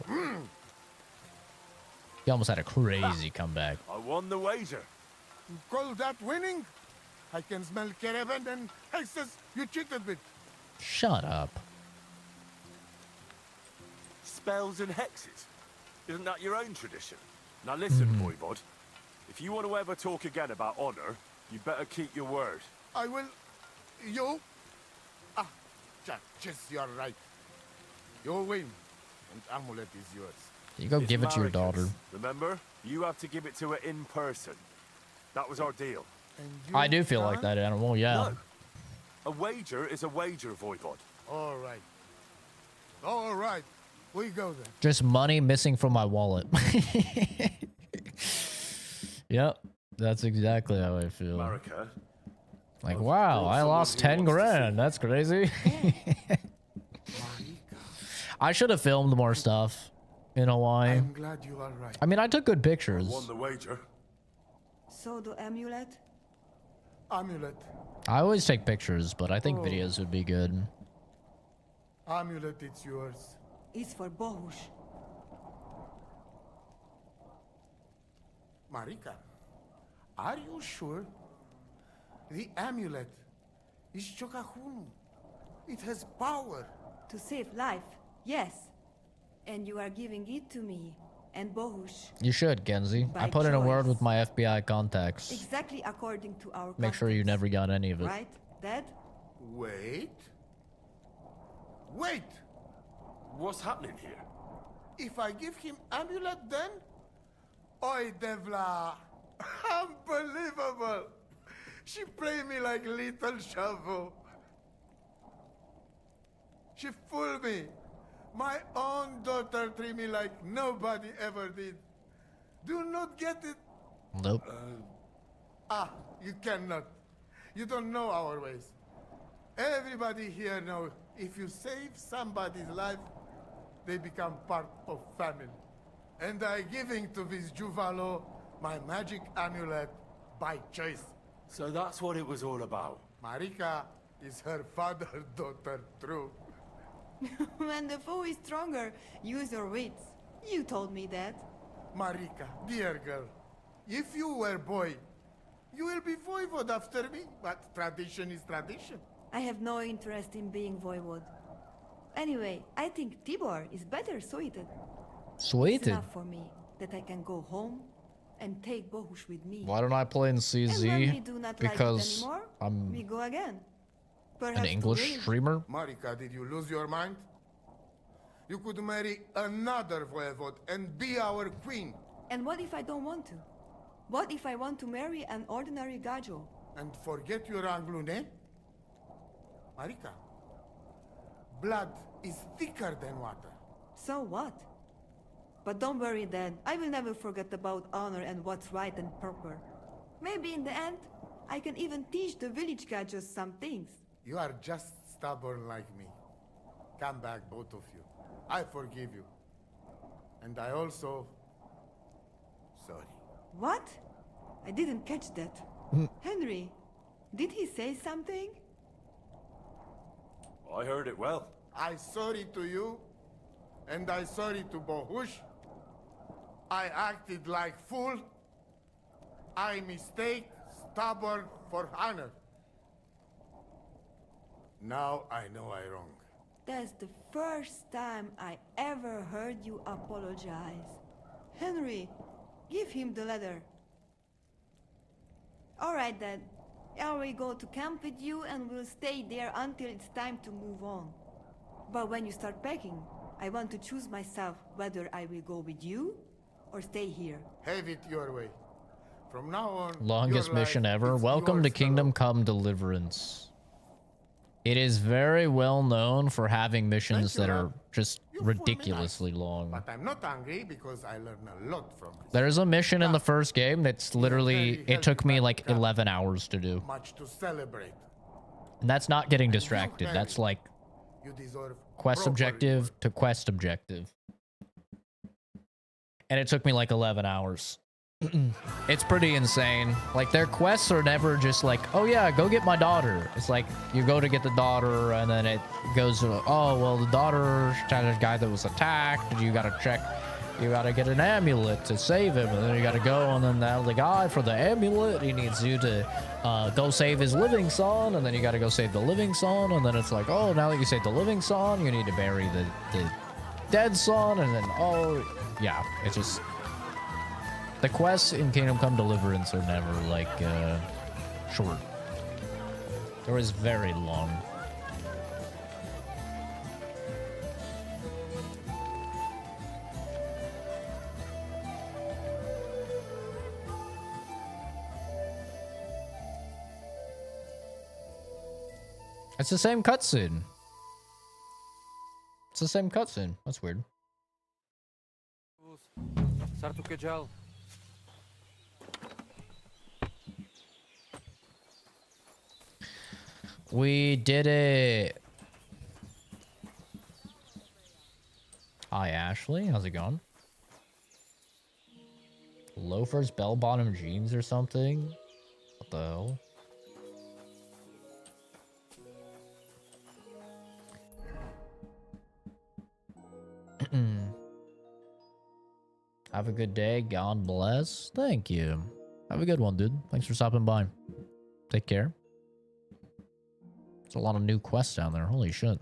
He almost had a crazy comeback. I won the wager. You call that winning? I can smell caravan and hexes you cheated with. Shut up. Spells and hexes. Isn't that your own tradition? Now listen, Voivod. If you want to ever talk again about honor, you better keep your word. I will... You? Ah, just you're right. You win, and amulet is yours. You go It's give it to your Marika's. daughter. Remember? You have to give it to her in person. That was our deal. And you, I do feel like that animal, yeah. No. A wager is a wager, Voivod. All right. All right. We go then. Just money missing from my wallet. Yep, that's exactly how I feel. Marika. Like, wow, I lost 10 grand. That's crazy. I should have filmed more stuff in Hawaii. I'm glad you are right. I mean, I took good I pictures. won the wager. So the amulet? Amulet. I always take pictures, but I think Oh. videos would be good. Amulet, it's yours. It's for Bohush. Marika, are you sure? The amulet is Chokahunu. It has power. To save life, yes. And you are giving it to me and Bohush. You should, Genzi. I By put in a word choice. with my FBI contacts. Exactly according to our Make sure you customs. never got any of it. Right, Dad? Wait. Wait! What's happening here? If I give him amulet then? Oi, Devla! Unbelievable! She played me like little shovel. She fooled me. My own daughter treat me like nobody ever did. Do not get it? Nope. You cannot. You don't know our ways. Everybody here knows if you save somebody's life, they become part of family. And I giving to this Juvalo my magic amulet by choice. So that's what it was all about. Marika is her father's daughter, true. When the foe is stronger, use your wits. You told me that. Marika, dear girl, if you were boy, you will be voivod after me, but tradition is tradition. I have no interest in being voivod. Anyway, I think Tibor is better suited. It's Sweeted. enough for me that I can go home and take Bohush with me. Why don't I play in And when we CZ? do not Because like it anymore, I'm we go again. an Perhaps to English win. streamer. Marika, did you lose your mind? You could marry another voivod and be our queen. And what if I don't want to? What if I want to marry an ordinary gajo? And forget your Anglune? Marika, blood is thicker than water. So what? But don't worry, Dad. I will never forget about honor and what's right and proper. Maybe in the end, I can even teach the village catchers some things. You are just stubborn like me. Come back, both of you. I forgive you. And I also... sorry. What? I didn't catch that. Henry, did he say something? I heard it well. I sorry to you, and I sorry to Bohush. I acted like fool. I mistake, stubborn for honor. Now I know I wrong. That's the first time I ever heard you apologize. Henry, give him the letter. All right, Dad. I will go to camp with you and we'll stay there until it's time to move on. But when you start packing, I want to choose myself whether I will go with you or stay here. Have it your way. From now on, Longest your mission life ever. is Welcome to yours, Kingdom fellow. Come Deliverance. It is very well known for having missions Thank you, that are lad. just You fool me ridiculously nice. long. But I'm not angry because I learned a lot from this. There's a mission in the Now, first game that's literally, very it took me healthy like camp. 11 hours to do. Much to celebrate. And that's not getting And you, distracted. Harry, That's like You deserve quest proper objective reward. to quest objective. And it took me like 11 hours. It's pretty insane. Like, their quests are never just like, oh yeah, go get my daughter. It's like, you go to get the daughter, and then it goes to, oh, well, the daughter had a guy that was attacked, and you gotta check, you gotta get an amulet to save him, and then you gotta go, and then the guy for the amulet, he needs you to go save his living son, and then you gotta go save the living son, and then it's like, oh, now that you saved the living son, you need to bury the dead son, and then, oh, yeah, it's just... The quests in Kingdom Come Deliverance are never, like, short. They're always very long. It's the same cutscene. It's the same cutscene. That's weird. We did it. Hi, Ashley. How's it going? Loafers, bell-bottom jeans or something? What the hell? Have a good day. God bless. Thank you. Have a good one, dude. Thanks for stopping by. Take care. There's a lot of new quests down there. Holy shit.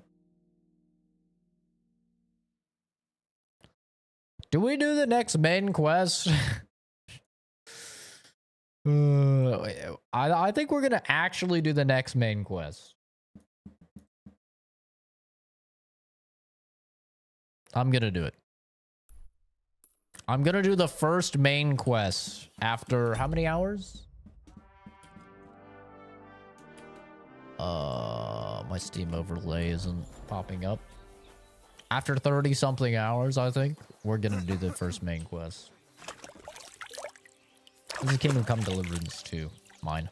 Do we do the next main quest? I think we're gonna actually do the next main quest. I'm gonna do it. I'm gonna do the first main quest after how many hours? My Steam overlay isn't popping up. After 30 something hours, I think we're gonna do the first main quest. This is Kingdom Come Deliverance 2, mine.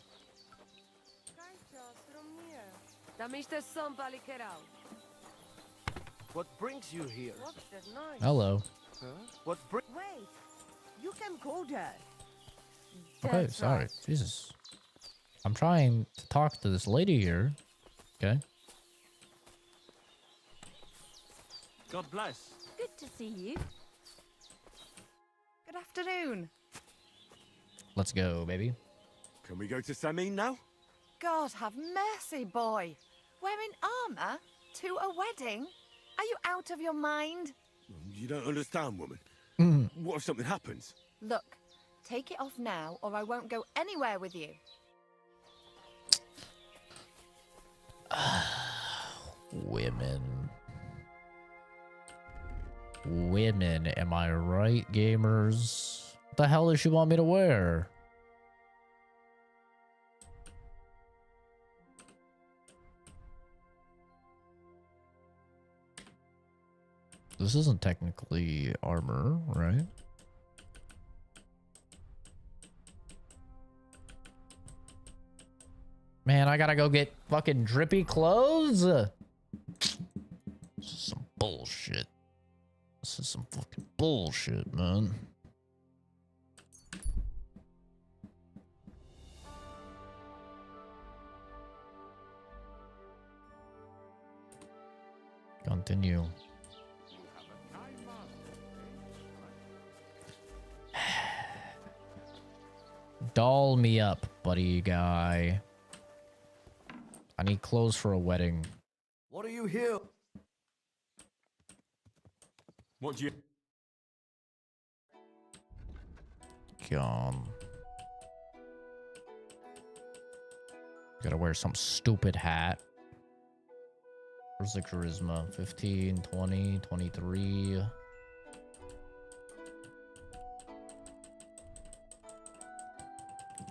What brings you here? Hello. Huh? Wait, you can go there. Okay, That's sorry. right. Jesus. I'm trying to talk to this lady here. Okay. God bless. Good to see you. Good afternoon. Let's go, baby. Can we go to Samin now? God have mercy, boy. Wearing armor to a wedding? Are you out of your mind? You don't understand, woman. Mm-hmm. What if something happens? Look, take it off now or I won't go anywhere with you. Women. Women, am I right, gamers? What the hell does she want me to wear? This isn't technically armor, right? Man, I gotta go get fucking drippy clothes. This is some bullshit. This is some fucking bullshit, man. Continue. Doll me up, buddy guy. I need clothes for a wedding. What are you here? What do you... God. Gotta wear some stupid hat. Where's the charisma? 15, 20, 23.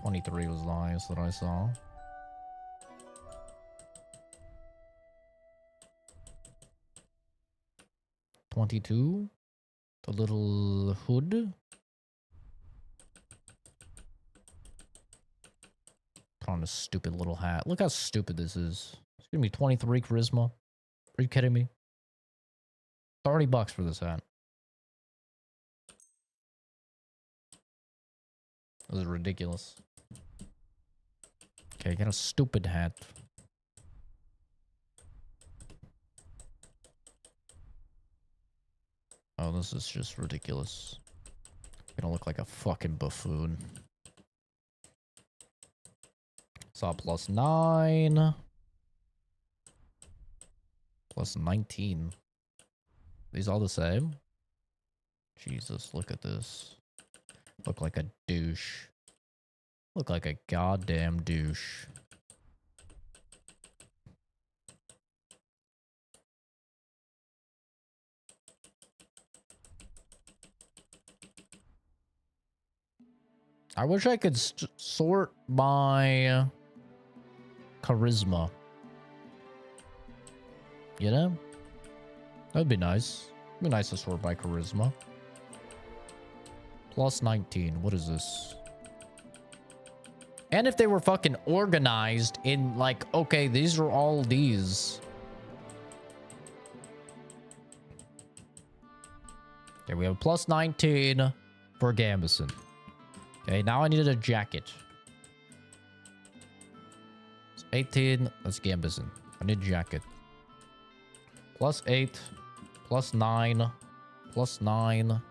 $23 was the highest that I saw. $22. The little hood. Put on a stupid little hat. Look how stupid this is. It's gonna be 23 charisma. Are you kidding me? $30 for this hat. This is ridiculous. Okay, get a stupid hat. Oh, this is just ridiculous. I'm gonna look like a fucking buffoon. Saw +9. +19. These all the same? Jesus, look at this. Look like a douche. Look like a goddamn douche. I wish I could sort by charisma. You know? That'd be nice. It'd be nice to sort by charisma. +19. What is this? And if they were fucking organized in like, okay, these are all these. Okay, we have a +19 for Gambison. Okay, now I needed a jacket. It's 18. That's Gambison. I need a jacket. +8. +9. +9.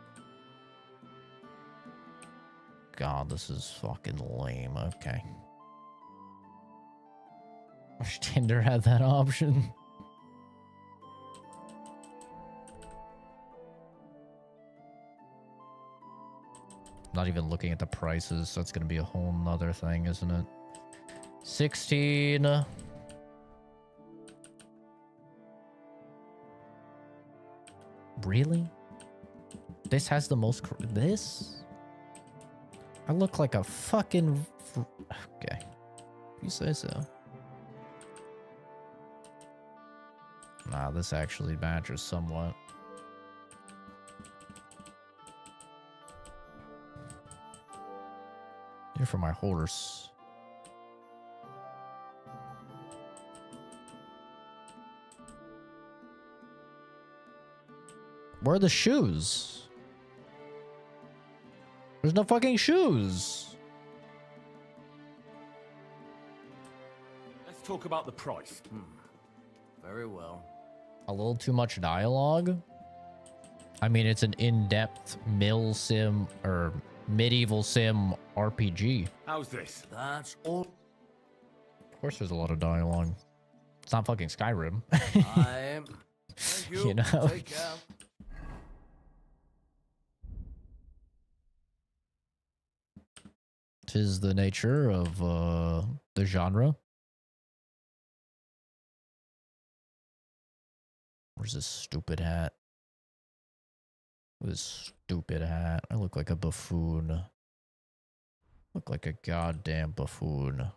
God, this is fucking lame. Okay. Wish Tinder had that option. Not even looking at the prices, so it's gonna be a whole nother thing, isn't it? 16. Really? This has the most... This? I look like a fucking... Okay. You say so. Nah, this actually matches somewhat. Here for my horse. Where are the shoes? There's no fucking shoes. Let's talk about the price. Very well. A little too much dialogue. I mean, it's an in-depth mill sim or medieval sim RPG. How's this? That's all. Of course, there's a lot of dialogue. It's not fucking Skyrim. Thank you. You know? Take care. Tis the nature of the genre. Where's this stupid hat? This stupid hat. I look like a buffoon. Look like a goddamn buffoon.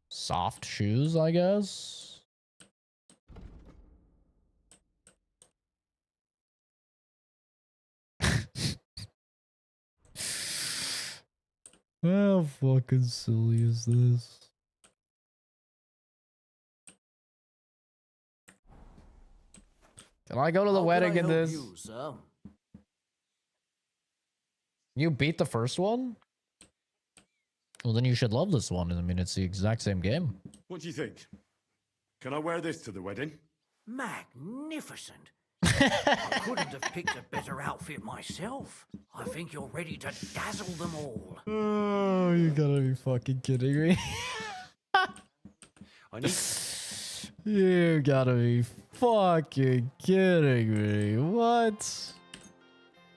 Soft shoes, I guess? How fucking silly is this? Can I go to the How wedding can I in help this? you, sir? You beat the first one? Well, then you should love this one. I mean, it's the exact same game. What do you think? Can I wear this to the wedding? Magnificent. I couldn't have picked a better outfit myself. I think you're ready to dazzle them all. Oh, you gotta be fucking kidding me. I need... You gotta be fucking kidding me. What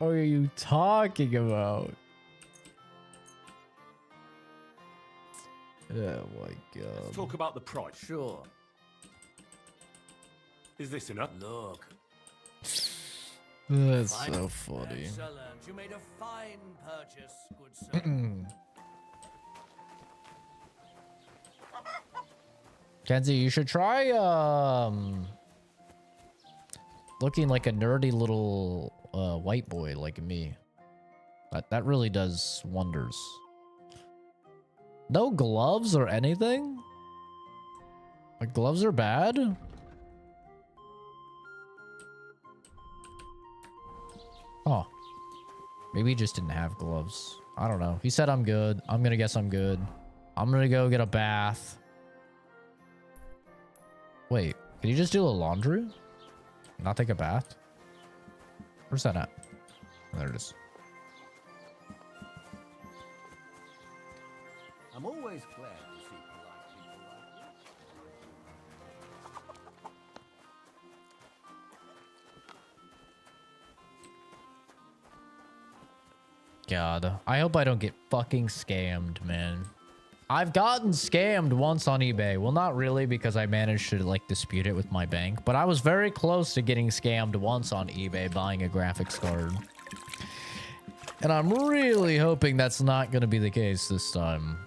are you talking about? Oh my god. Let's talk about the price. Sure. Is this enough? Look. That's so funny. Excellent. You made a fine purchase, good sir. Kenzie, you should try looking like a nerdy little white boy like me. That really does wonders. No gloves or anything? Like gloves are bad? Oh. Maybe he just didn't have gloves. I don't know. He said I'm good. I'm gonna guess I'm good. I'm gonna go get a bath. Wait, can you just do a laundry? Not take a bath? Where's that at? Oh, there it is. I'm always glad to see polite people like God, I hope I don't get fucking scammed, man. I've gotten scammed once on eBay. Well, not really, because I managed to like dispute it with my bank, but I was very close to getting scammed once on eBay buying a graphics card. And I'm really hoping that's not going to be the case this time.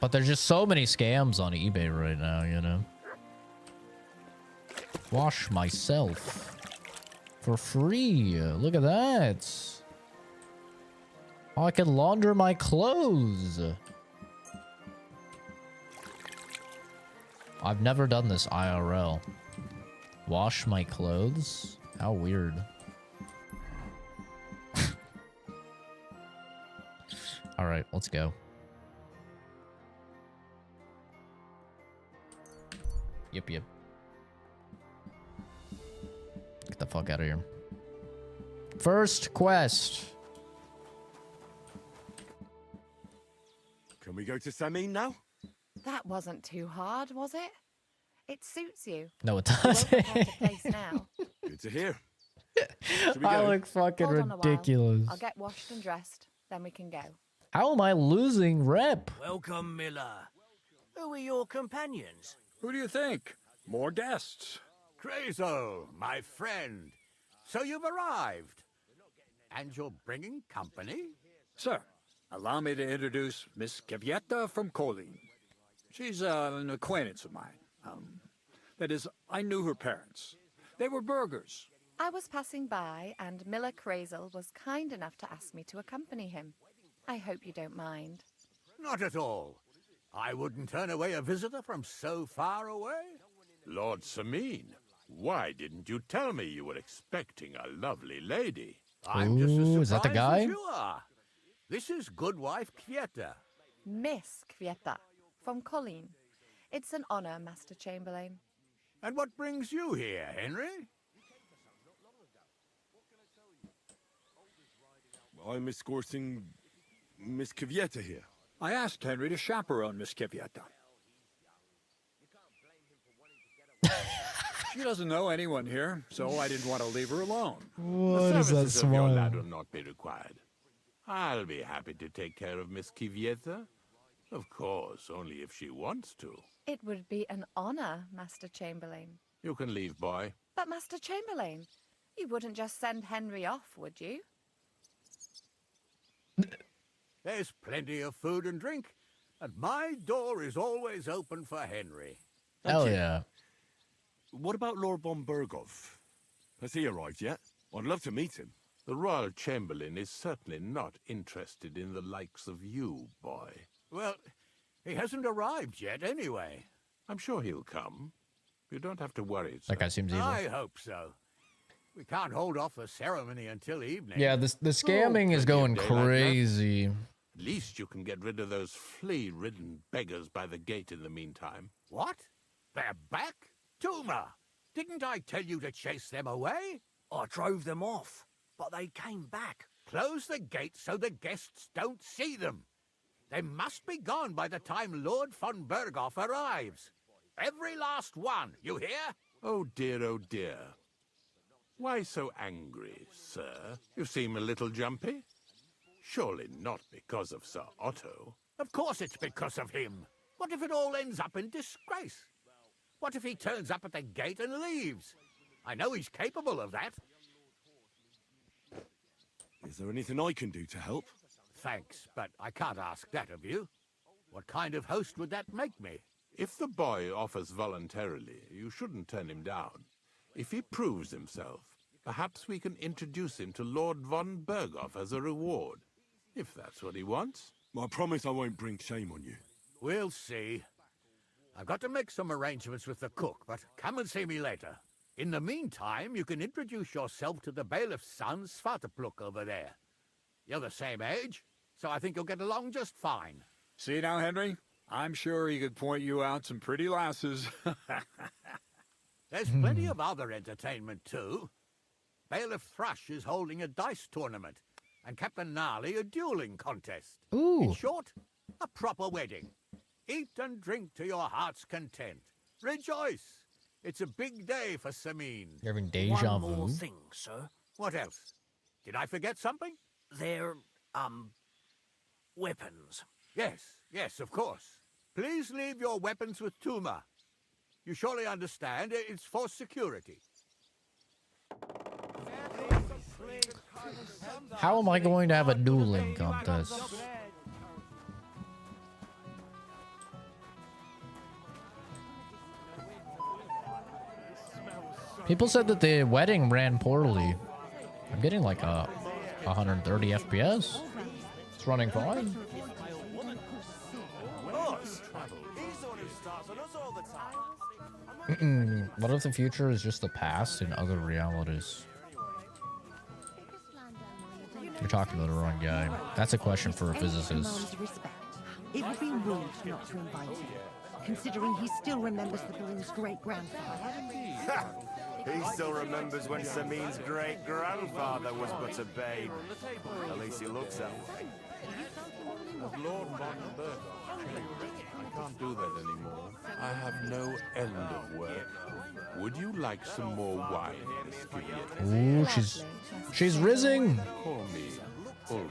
But there's just so many scams on eBay right now, you know. Wash myself for free. Look at that. Oh, I can launder my clothes. I've never done this IRL. Wash my clothes? How weird. All right, let's go. Yep. Get the fuck out of here. First quest. Can we go to Samin now? That wasn't too hard, was it? It suits you. No, it You won't doesn't. have to place now. Good to hear. I look fucking Hold on a while. ridiculous. I'll get washed and dressed, then we can go. How am I losing rep? Welcome, Miller. Who are your companions? Who do you think? More guests. Crazo, my friend. So you've arrived. And you're bringing company? Sir, allow me to introduce Miss Kvyetta from Kolin. She's an acquaintance of mine. That is, I knew her parents. They were burghers. I was passing by, and Miller Crazel was kind enough to ask me to accompany him. I hope you don't mind. Not at all. I wouldn't turn away a visitor from so far away. Lord Samin, why didn't you tell me you were expecting a lovely lady? I'm just as Ooh, is that the surprised guy? as you are. This is good wife Kvyetta. Miss Kvyetta, from Colleen. It's an honor, Master Chamberlain. And what brings you here, Henry? I'm escorting Miss Kvyetta here. I asked Henry to chaperone Miss Kvyetta. She doesn't know anyone here, so I didn't want to leave her alone. What is that Services of your lad smile? will not be required. I'll be happy to take care of Miss Kvyetta. Of course, only if she wants to. It would be an honor, Master Chamberlain. You can leave, boy. But, Master Chamberlain, you wouldn't just send Henry off, would you? There's plenty of food and drink, and my door is always open for Henry. Hell yeah. What about Lord von Bergov? Has he arrived yet? I'd love to meet him. The Royal Chamberlain is certainly not interested in the likes of you, boy. Well, he hasn't arrived yet anyway. I'm sure he'll come. You don't have to worry, sir. That guy seems evil. I hope so. We can't hold off the ceremony until evening. Yeah, the scamming is going crazy. At least you can get rid of those flea-ridden beggars by the gate in the meantime. What? They're back? Tuma! Didn't I tell you to chase them away? I drove them off, but they came back. Close the gate so the guests don't see them. They must be gone by the time Lord von Berghoff arrives. Every last one, you hear? Oh dear, oh dear. Why so angry, sir? You seem a little jumpy. Surely not because of Sir Otto. Of course it's because of him. What if it all ends up in disgrace? What if he turns up at the gate and leaves? I know he's capable of that. Is there anything I can do to help? Thanks, but I can't ask that of you. What kind of host would that make me? If the boy offers voluntarily, you shouldn't turn him down. If he proves himself, perhaps we can introduce him to Lord von Berghoff as a reward, if that's what he wants. I promise I won't bring shame on you. We'll see. I've got to make some arrangements with the cook, but come and see me later. In the meantime, you can introduce yourself to the bailiff's son, Svartepluk, over there. You're the same age, so I think you'll get along just fine. See now, Henry? I'm sure he could point you out some pretty lasses. There's plenty of other entertainment, too. Bailiff Thrush is holding a dice tournament, and Captain Gnarly a dueling contest. Ooh. In short, a proper wedding. Eat and drink to your heart's content. Rejoice! It's a big day for Sameen. You're having deja One more vu. thing, sir. What else? Did I forget something? They're, weapons. Yes, of course. Please leave your weapons with Tuma. You surely understand it's for security. How am I going to have a dueling contest? People said that the wedding ran poorly. I'm getting like a 130 FPS. It's running fine. What if the future is just the past in other realities? You're talking to the wrong guy. That's a question for a physicist. It would be rude not to invite him, considering he still remembers the balloon's great-grandfather. He still remembers when Sameen's great-grandfather was but a babe. At least he looks that way. Of Lord von Berghoff. I can't do that anymore. I have no end of work. Would you like some more wine, Miss Gilead? Ooh, she's rizzing. Call me Ulrich,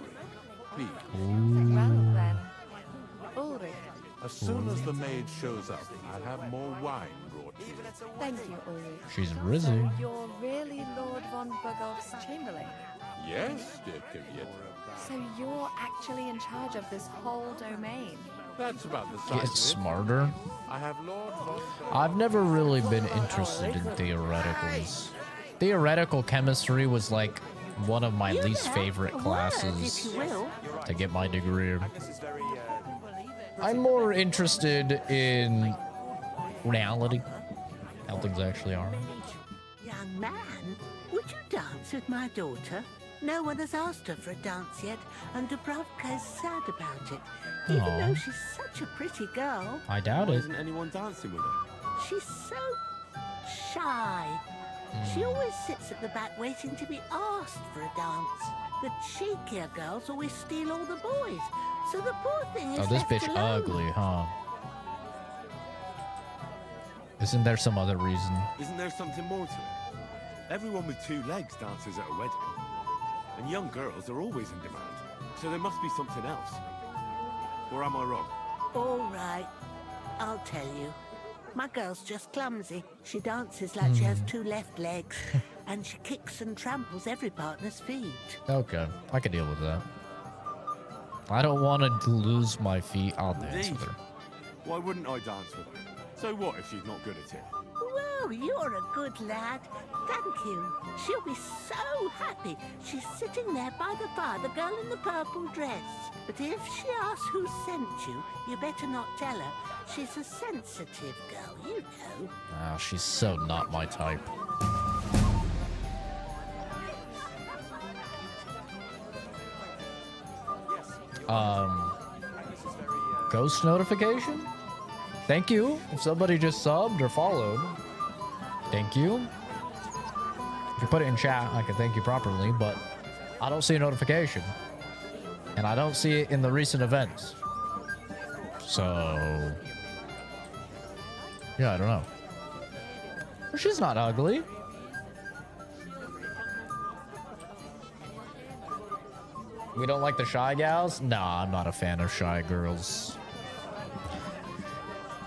please. Well then, Ulrich. As soon as the maid shows up, I'll have more wine brought to you. Thank you, Ulrich. She's rizzing. So you're really Lord von Berghoff's Chamberlain? Yes, dear Gilead. So you're actually in charge of this whole domain? That's about the size Get of it. smarter. I have Lord von I've never really been interested in theoreticals. Theoretical chemistry was like one of my least favorite classes to get my degree. I'm more interested in reality, how things actually are. Young man, would you dance with my daughter? No one has asked her for a dance yet, and Dubravka's sad about it. Even Aw. though she's such a pretty girl. I doubt Why it. isn't anyone dancing with her? She's so shy. She always sits at the back waiting to be asked for a dance. The cheekier girls always steal all the boys, so the poor thing is Oh, this left bitch alone. ugly, huh? Isn't there some other reason? Isn't there something more to it? Everyone with two legs dances at a wedding. And young girls are always in demand. So there must be something else. Or am I wrong? All right, I'll tell you. My girl's just clumsy. She dances like she has two left legs, and she kicks and tramples every partner's feet. Okay, I can deal with that. I don't want to lose my feet. I'll dance with her. Why wouldn't I dance with her? So what if she's not good at it? Oh, you're a good lad. Thank you. She'll be so happy. She's sitting there by the fire, the girl in the purple dress. But if she asks who sent you, you better not tell her. She's a sensitive girl, you know. Ah, she's so not my type. Ghost notification? Thank you. If somebody just subbed or followed, thank you. If you put it in chat, I can thank you properly, but I don't see a notification. And I don't see it in the recent events. So... yeah, I don't know. She's not ugly. We don't like the shy gals? Nah, I'm not a fan of shy girls.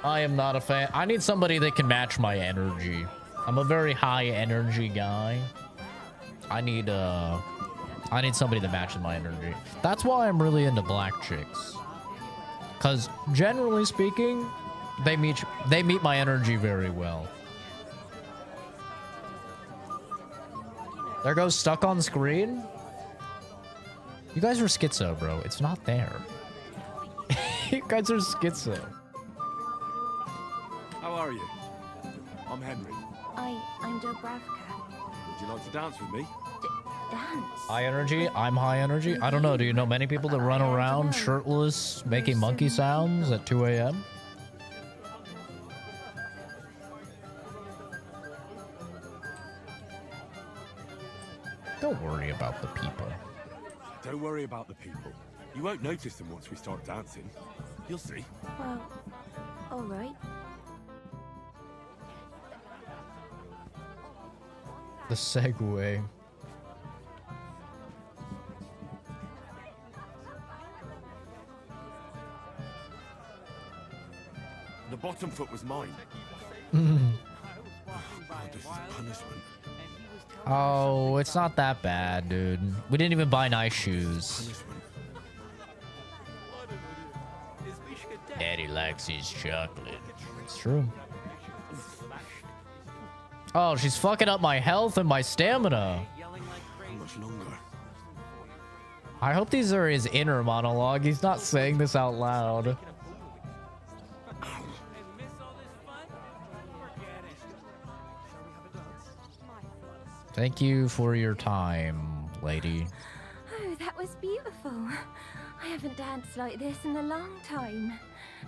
I am not a fan. I need somebody that can match my energy. I'm a very high energy guy. I need somebody that matches my energy. That's why I'm really into black chicks. Cause generally speaking, they meet my energy very well. There goes stuck on screen. You guys are schizo, bro. It's not there. You guys are schizo. How are you? I'm Henry. I'm Dubravka. Would you like to dance with me? Dance? High energy? I'm high energy? I don't know. Do you know many people that run around shirtless making monkey sounds at 2 a.m.? Don't worry about the people. Don't worry about the people. You won't notice them once we start dancing. You'll see. Well, all right. The segue. The bottom foot was mine. God, this is punishment. Oh, it's not that bad, dude. We didn't even buy nice shoes. Daddy likes his chocolate. It's true. Oh, she's fucking up my health and my stamina. How much longer? I hope these are his inner monologue. He's not saying this out loud. Thank you for your time, lady. Oh, that was beautiful. I haven't danced like this in a long time.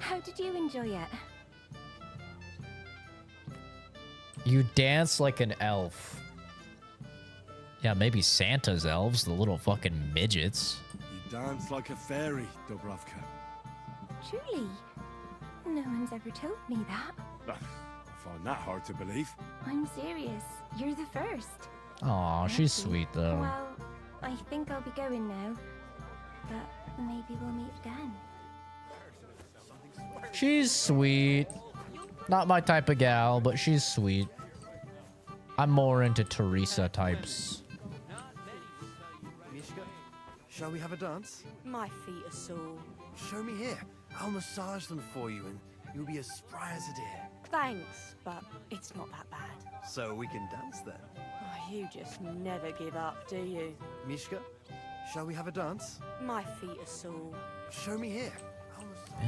How did you enjoy it? You dance like an elf. Yeah, maybe Santa's elves, the little fucking midgets. You dance like a fairy, Dubravka. Truly? No one's ever told me that. I find that hard to believe. I'm serious. You're the first. Aw, she's sweet though. Well, I think I'll be going now. But maybe we'll meet again. She's sweet. Not my type of gal, but she's sweet. I'm more into Teresa types. Mishka, shall we have a dance? My feet are sore. Show me here. I'll massage them for you and you'll be as spry as a deer. Thanks, but it's not that bad. So we can dance then. Oh, you just never give up, do you? Mishka, shall we have a dance? My feet are sore. Show me here.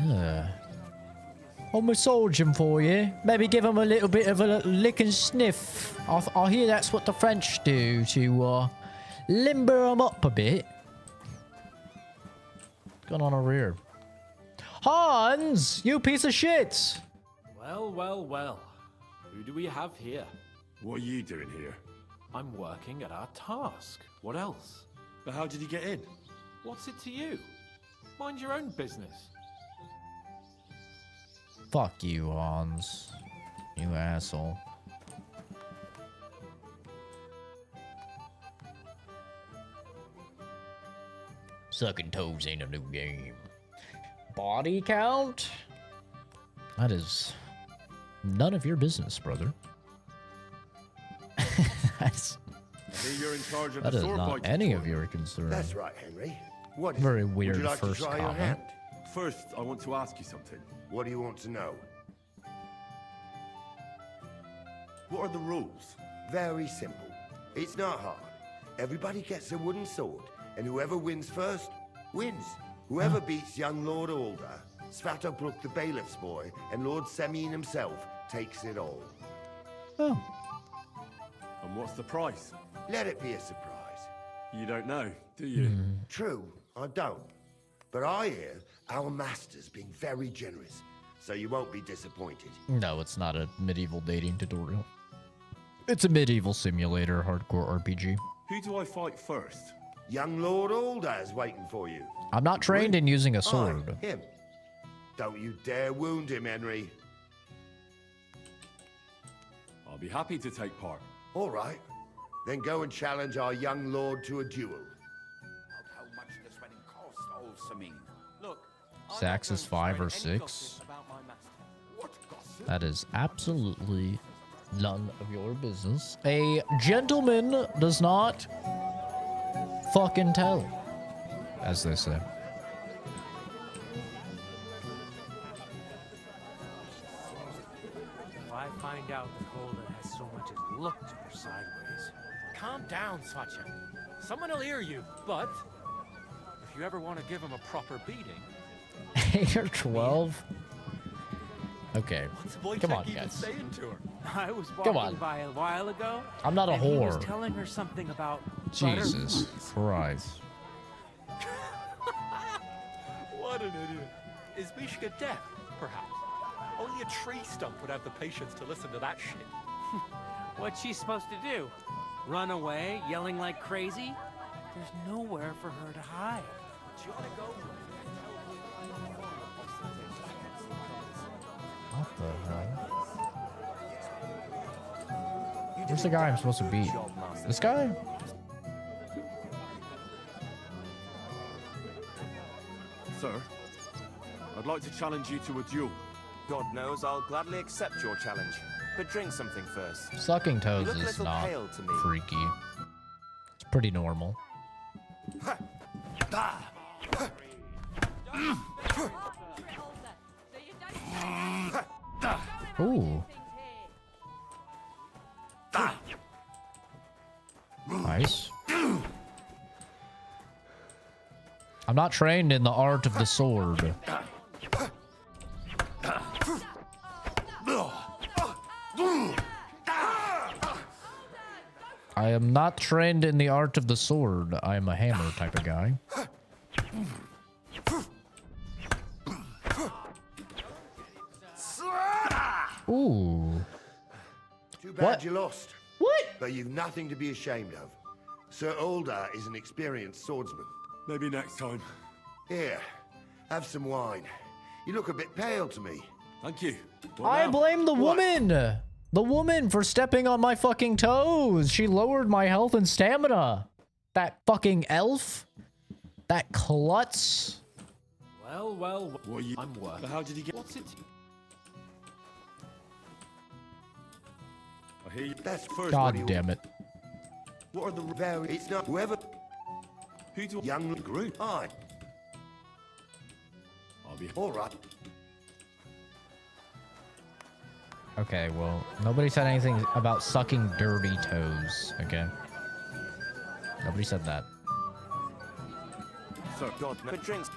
Yeah. I'll massage him for you. Maybe give him a little bit of a lick and sniff. I hear that's what the French do to limber them up a bit. What's going on over here? Hans, you piece of shit. Well, well, well. Who do we have here? What are you doing here? I'm working at our task. What else? But how did you get in? What's it to you? Mind your own business. Fuck you, Hans. You asshole. Sucking toes ain't a new game. Body count? That is none of your business, brother. You're in charge of That the is sword not fighting any for of me. your concern. That's right, Henry. What Very would weird you like first to try your comment. hand? First, I want to ask you something. What do you want to know? What are the rules? Very simple. It's not hard. Everybody gets a wooden sword, and whoever wins first, wins. Whoever beats young Lord Alder, Svatopluk the bailiff's boy, and Lord Semyon himself takes it all. Oh. And what's the price? Let it be a surprise. You don't know, do you? True, I don't. But I hear our master's being very generous, so you won't be disappointed. No, it's not a medieval dating tutorial. It's a medieval simulator hardcore RPG. Who do I fight first? Young Lord Alder is waiting for you. I'm not trained in using a sword. Him. Don't you dare wound him, Henry. I'll be happy to take part. All right. Then go and challenge our young lord to a duel. How much this wedding cost, old Samin? Look, Sax is 5 or 6. That is absolutely none of your business. A gentleman does not fucking tell, as they say. If I find out that Holden has so much as looked at her sideways. Calm down, Svacha. Someone will hear you, but if you ever want to give him a proper beating... You're 12? Okay, come on, even guys. saying to her? I was Come walking on. by a while ago. I'm not a and he was whore. telling her something about Jesus butterflies. Christ. What an idiot. Is Mishka deaf, perhaps? Only a tree stump would have the patience to listen to that shit. What's she supposed to do? Run away, yelling like crazy? There's nowhere for her to hide. She ought to go... What the hell? Where's the guy I'm supposed to beat? This guy? Sir, I'd like to challenge you to a duel. God knows I'll gladly accept your challenge. But drink something first. Sucking toes You look a is little not pale to me. freaky. It's pretty normal. Ooh. Nice. I'm not trained in the art of the sword. I am not trained in the art of the sword. I am a hammer type of guy. Ooh. Too bad What? you lost. What? But you've nothing to be ashamed of. Sir Alder is an experienced swordsman. Maybe next time. Here, have some wine. You look a bit pale to me. Thank you. I blame the woman. The woman for stepping on my fucking toes. She lowered my health and stamina. That fucking elf. That klutz. Well, I'm worth. But how did he get... What's it? I hear you. That's first. God damn it. What are the very? It's not whoever. Who do Young group. I. I'll be all right. Okay, well, nobody said anything about sucking dirty toes, okay? Nobody said that. Sir, God, good drinks.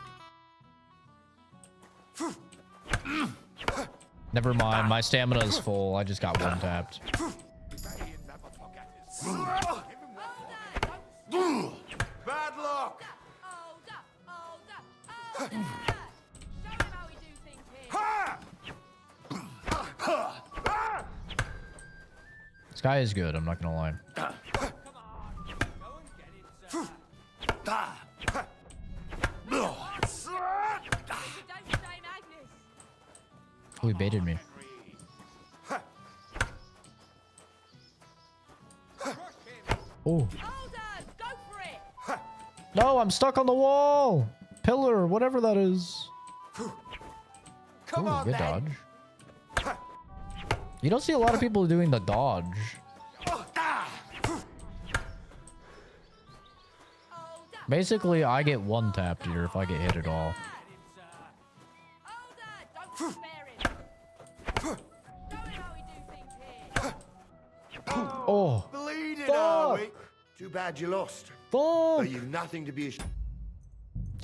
Never mind, my stamina is full. I just got one tapped. Bad luck. This guy is good, I'm not gonna lie. Oh, he baited me. Oh. No, I'm stuck on the wall! Pillar, whatever that is. Come Ooh, on, good then. dodge. You don't see a lot of people doing the dodge. Basically, I get one tapped here if I get hit at all. Too bad you lost. Fuck! But you've nothing to be ashamed.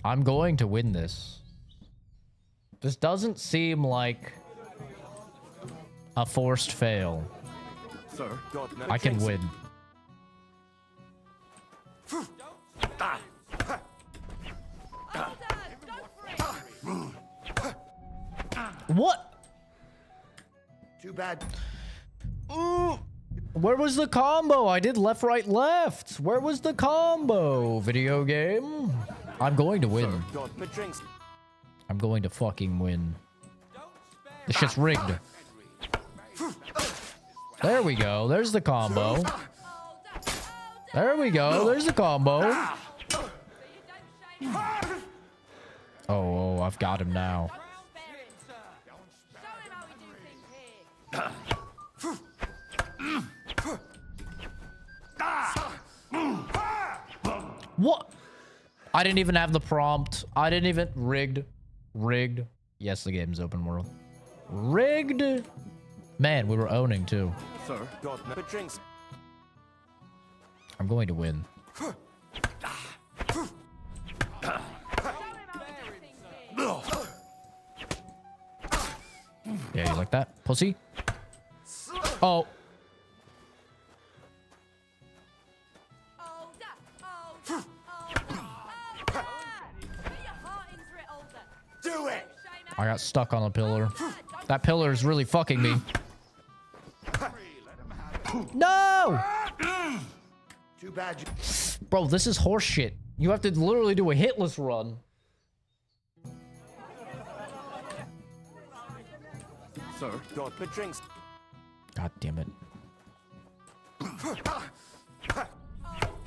I'm going to win this. This doesn't seem like a forced fail. Sir, God, no. I can win. What? Too bad. Ooh. Where was the combo? I did left, right, left. Where was the combo? Video game? I'm going to win. I'm going to fucking win. This shit's rigged. There we go. There's the combo. There we go. There's the combo. Oh, I've got him now. What? I didn't even have the prompt. I didn't even... Rigged. Rigged. Yes, the game's open world. Rigged. Man, we were owning too. Sir, God, no. Drinks. I'm going to win. Yeah, you like that? Pussy? Oh. Do it! I got stuck on a pillar. That pillar is really fucking me. No! Too bad you... Bro, this is horse shit. You have to literally do a hitless run. Sir, God, but drinks. God damn it.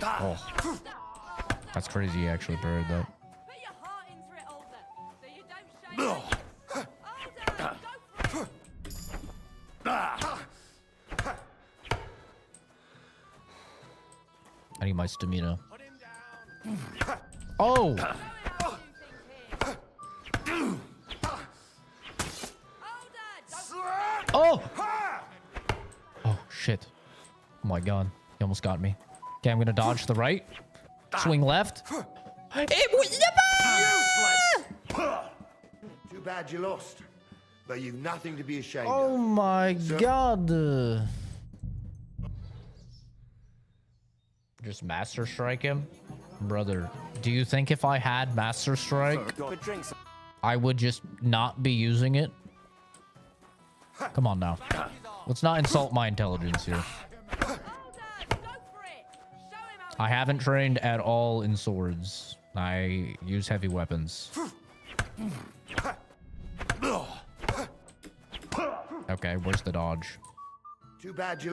Oh. That's crazy you actually buried that. I need my stamina. Oh! Oh! Oh, shit. Oh my god. He almost got me. Okay, I'm gonna dodge to the right. Swing left. It was... Too bad you lost. But you've nothing to be ashamed Oh of. my god. Just Master Strike him? Brother, do you think if I had Master Strike, I would just not be using it? Come on now. Let's not insult my intelligence here. I haven't trained at all in swords. I use heavy weapons. Okay, where's the dodge? Too bad you...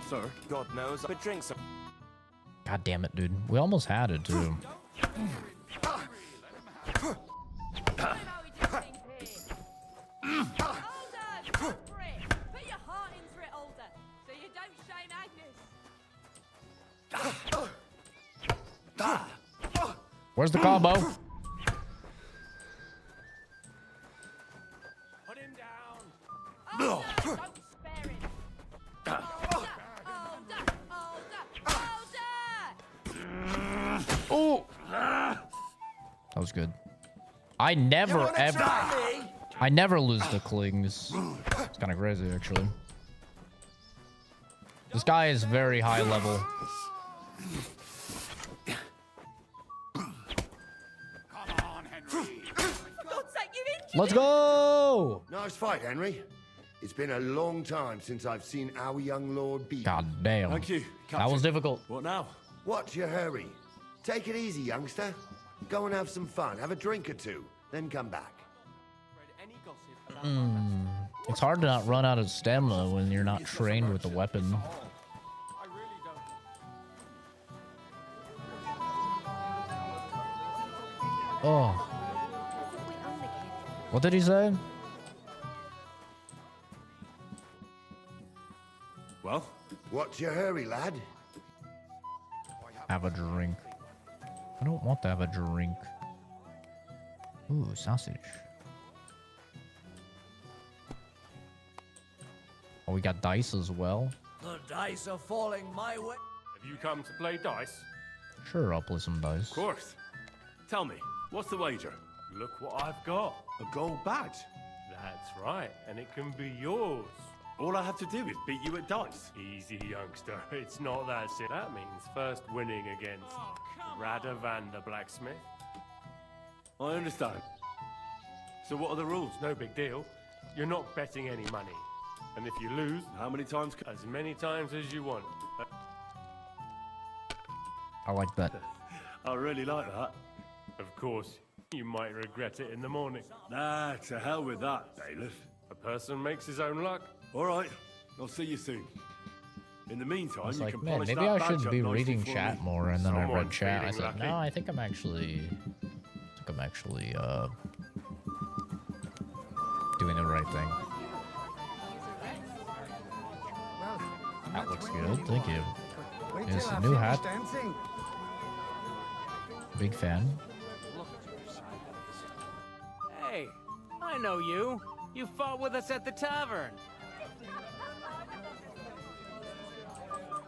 Sir, God knows, but drinks. God damn it, dude. We almost had it, too. Where's the combo? Put him down. Oh! That was good. I never lose the clings. It's kind of crazy, actually. This guy is very high level. Let's go! Nice fight, Henry. It's been a long time since I've seen our young lord beat. God damn. Thank you, That Captain. was difficult. What now? What's your hurry? Take it easy, youngster. Go and have some fun. Have a drink or two. Then come back. It's hard to not run out of stamina when you're not trained with the weapon. Oh. What did he say? Well? What's your hurry, lad? Have a drink. I don't want to have a drink. Ooh, sausage. Oh, we got dice as well. The dice are falling my way. Have you come to play dice? Sure, I'll play some dice. Of course. Tell me, what's the wager? Look what I've got. A gold badge. That's right, and it can be yours. All I have to do is beat you at dice. Easy, youngster. It's not that shit. That means first winning against Radovan the blacksmith. I understand. So what are the rules? No big deal. You're not betting any money. And if you lose... How many times? As many times as you want. I like that. I really like that. Of course, you might regret it in the morning. Nah, to hell with that, bailiff. A person makes his own luck. All right, I'll see you soon. In the meantime, It's you like, can man, polish maybe that I badge should up be nicely reading for chat me. more, and then I read Someone's chat. I feeling said, lucky. no, I think I'm actually doing the right thing. That looks good. Thank you. It's a new hat. Big fan. Hey, I know you. You fought with us at the tavern.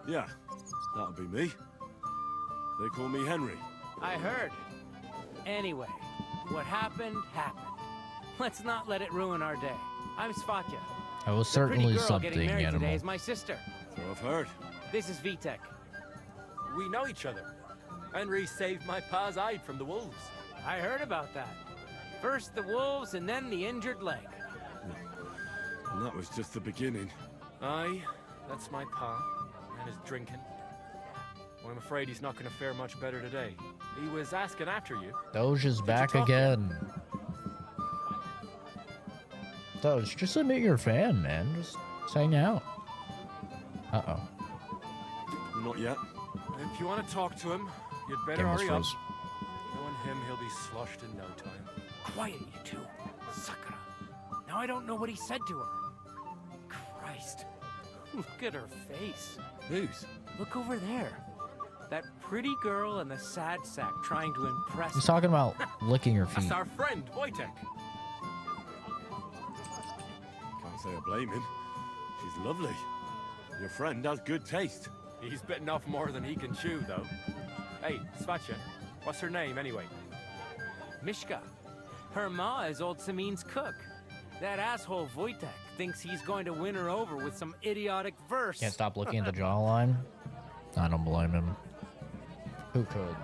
Yeah, that'll be me. They call me Henry. I heard. Anyway, what happened, happened. Let's not let it ruin our day. I'm Svatya. I was The pretty certainly girl something, getting married today animal. is my sister. So I've heard. This is Vitek. We know each other. Henry saved my pa's hide from the wolves. I heard about that. First the wolves and then the injured leg. And that was just the beginning. Aye, that's my pa. And his drinking. Well, I'm afraid he's not going to fare much better today. He was asking after you. Doge is back again. Doge, just admit you're a fan, man. Just hang out. Uh-oh. Not yet. If you want to talk to him, you'd better Game was hurry up. froze. Knowing him, he'll be sloshed in no time. Quiet, you two. Sakura. Now I don't know what he said to her. Christ. Look at her face. Whose? Look over there. That pretty girl and the sad sack trying to impress He's him. talking about licking her feet. That's our friend, Wojtek. Can't say I blame him. She's lovely. Your friend has good taste. He's bitten off more than he can chew, though. Hey, Svatya, what's her name, anyway? Mishka. Her ma is old Samin's cook. That asshole Wojtek thinks he's going to win her over with some idiotic verse. Can't stop looking at the jawline. I don't blame him. Who could?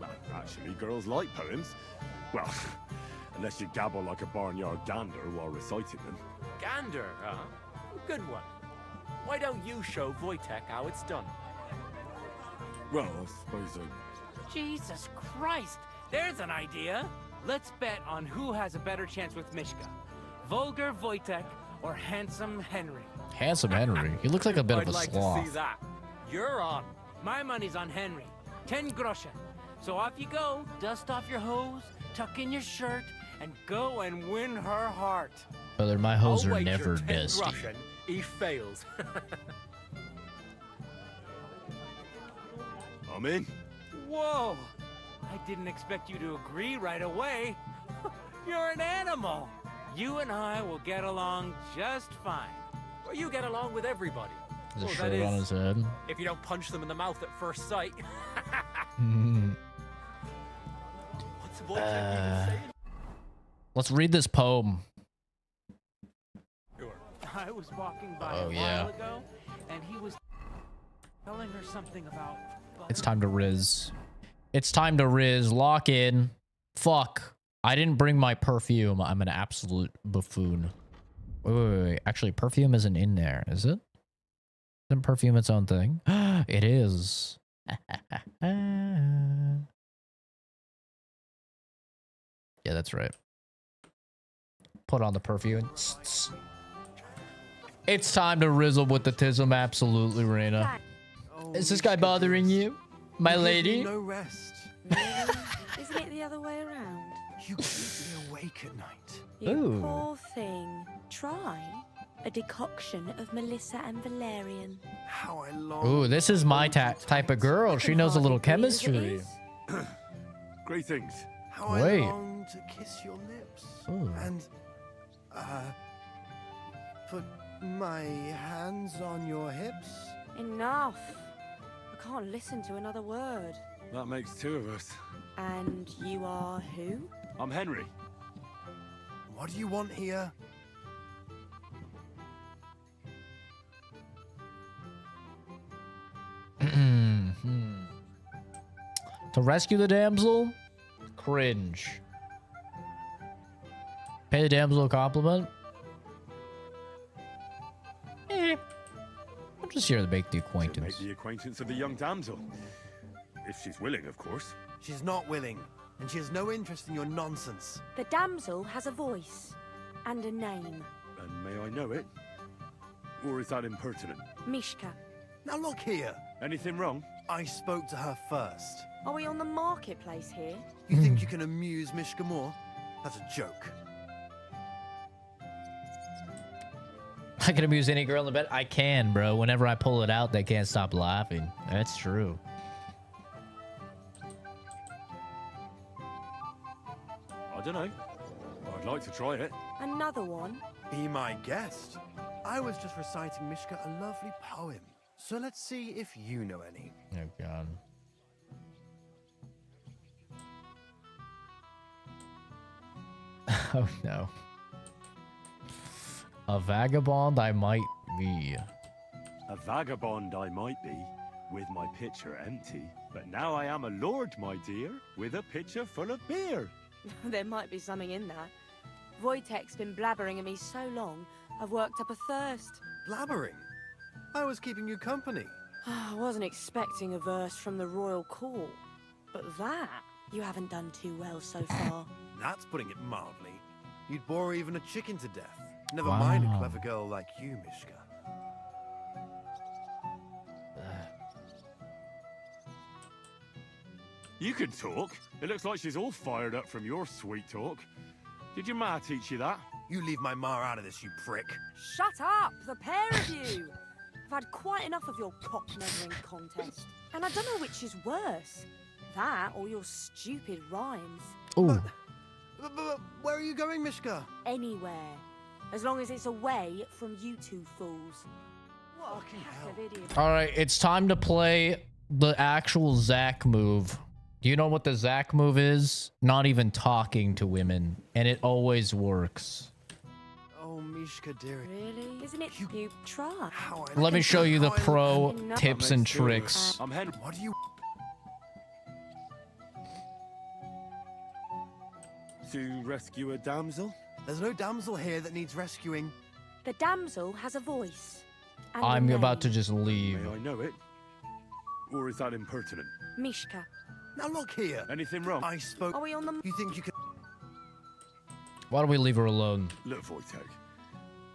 Well, actually, girls like poems. Well, unless you gabble like a barnyard gander while reciting them. Gander, huh? Good one. Why don't you show Wojtek how it's done? Well, I suppose I... Jesus Christ! There's an idea! Let's bet on who has a better chance with Mishka. Vulgar Wojtek or Handsome Henry. Handsome Henry. He looks like a bit of I'd a like sloth. to see that. You're on. My money's on Henry. 10 groschen. So off you go, dust off your hose, tuck in your shirt, and go and win her heart. Brother, my hoes I'll are wager never 10 dusty. groschen he fails. I'm in. Whoa! I didn't expect you to agree right away. You're an animal. You and I will get along just fine. Well, you get along with everybody. There's a Well, shirt that on is, his head. if you don't punch them in the mouth at first sight. What's the Wojtek even saying? Let's read this poem. I was walking by Oh, a yeah. while ago, and he was telling her something about... It's time to Riz. It's time to Riz. Lock in. Fuck. I didn't bring my perfume. I'm an absolute buffoon. Wait. Actually, perfume isn't in there, is it? Isn't perfume its own thing? It is. Yeah, that's right. Put on the perfume. It's time to rizzle with the tism. Absolutely, Reina. Is this guy bothering you? My You give me lady? no rest. Really? Isn't it the other way around? You keep me awake at night. You Ooh. poor thing. Try a decoction of Melissa and Valerian. How I long. Ooh, this is my type of girl. She knows a little chemistry. Greetings. How I Wait. long to kiss your lips. Ooh. And, put my hands on your hips. Enough. I can't listen to another word. That makes two of us. And you are who? I'm Henry. What do you want here? To rescue the damsel? Cringe. Pay the damsel a compliment? I'm just here to make the To acquaintance. make the acquaintance of the young damsel. If she's willing, of course. She's not willing, and she has no interest in your nonsense. The damsel has a voice and a name. And may I know it? Or is that impertinent? Mishka. Now look here. Anything wrong? I spoke to her first. Are we on the marketplace here? You think you can amuse Mishka more? That's a joke. I can amuse any girl in the bed. I can, bro. Whenever I pull it out, they can't stop laughing. That's true. I don't know. I'd like to try it. Another one? Be my guest. I was just reciting Mishka a lovely poem. So let's see if you know any. Oh, God. Oh, no. A vagabond I might be. A vagabond I might be, with my pitcher empty. But now I am a lord, my dear, with a pitcher full of beer. There might be something in that. Wojtek's been blabbering at me so long, I've worked up a thirst. Blabbering? I was keeping you company. I wasn't expecting a verse from the royal court. But that, you haven't done too well so far. That's putting it mildly. You'd bore even a chicken to death. Never mind a clever girl like you, Mishka. You can talk. It looks like she's all fired up from your sweet talk. Did your ma teach you that? You leave my ma out of this, you prick. Shut up, the pair of you! I've had quite enough of your cock-measuring contest. And I don't know which is worse. That or your stupid rhymes. Ooh. But where are you going, Mishka? Anywhere. As long as it's away from you two fools. What a pack of idiots. All right, it's time to play the actual Zack move. Do you know what the Zack move is? Not even talking to women, and it always works. Oh, Mishka, dearie. Really? Isn't it you try? Let me show you the pro tips and tricks. I'm Henry. What do you... To rescue a damsel? There's no damsel here that needs rescuing. The damsel has a voice. And I'm a about to name. just leave. May I know it? Or is that impertinent? Mishka. Now look here. Anything wrong? I spoke... Are we on the... You think you can... Why don't we leave her alone? Look, Wojtek.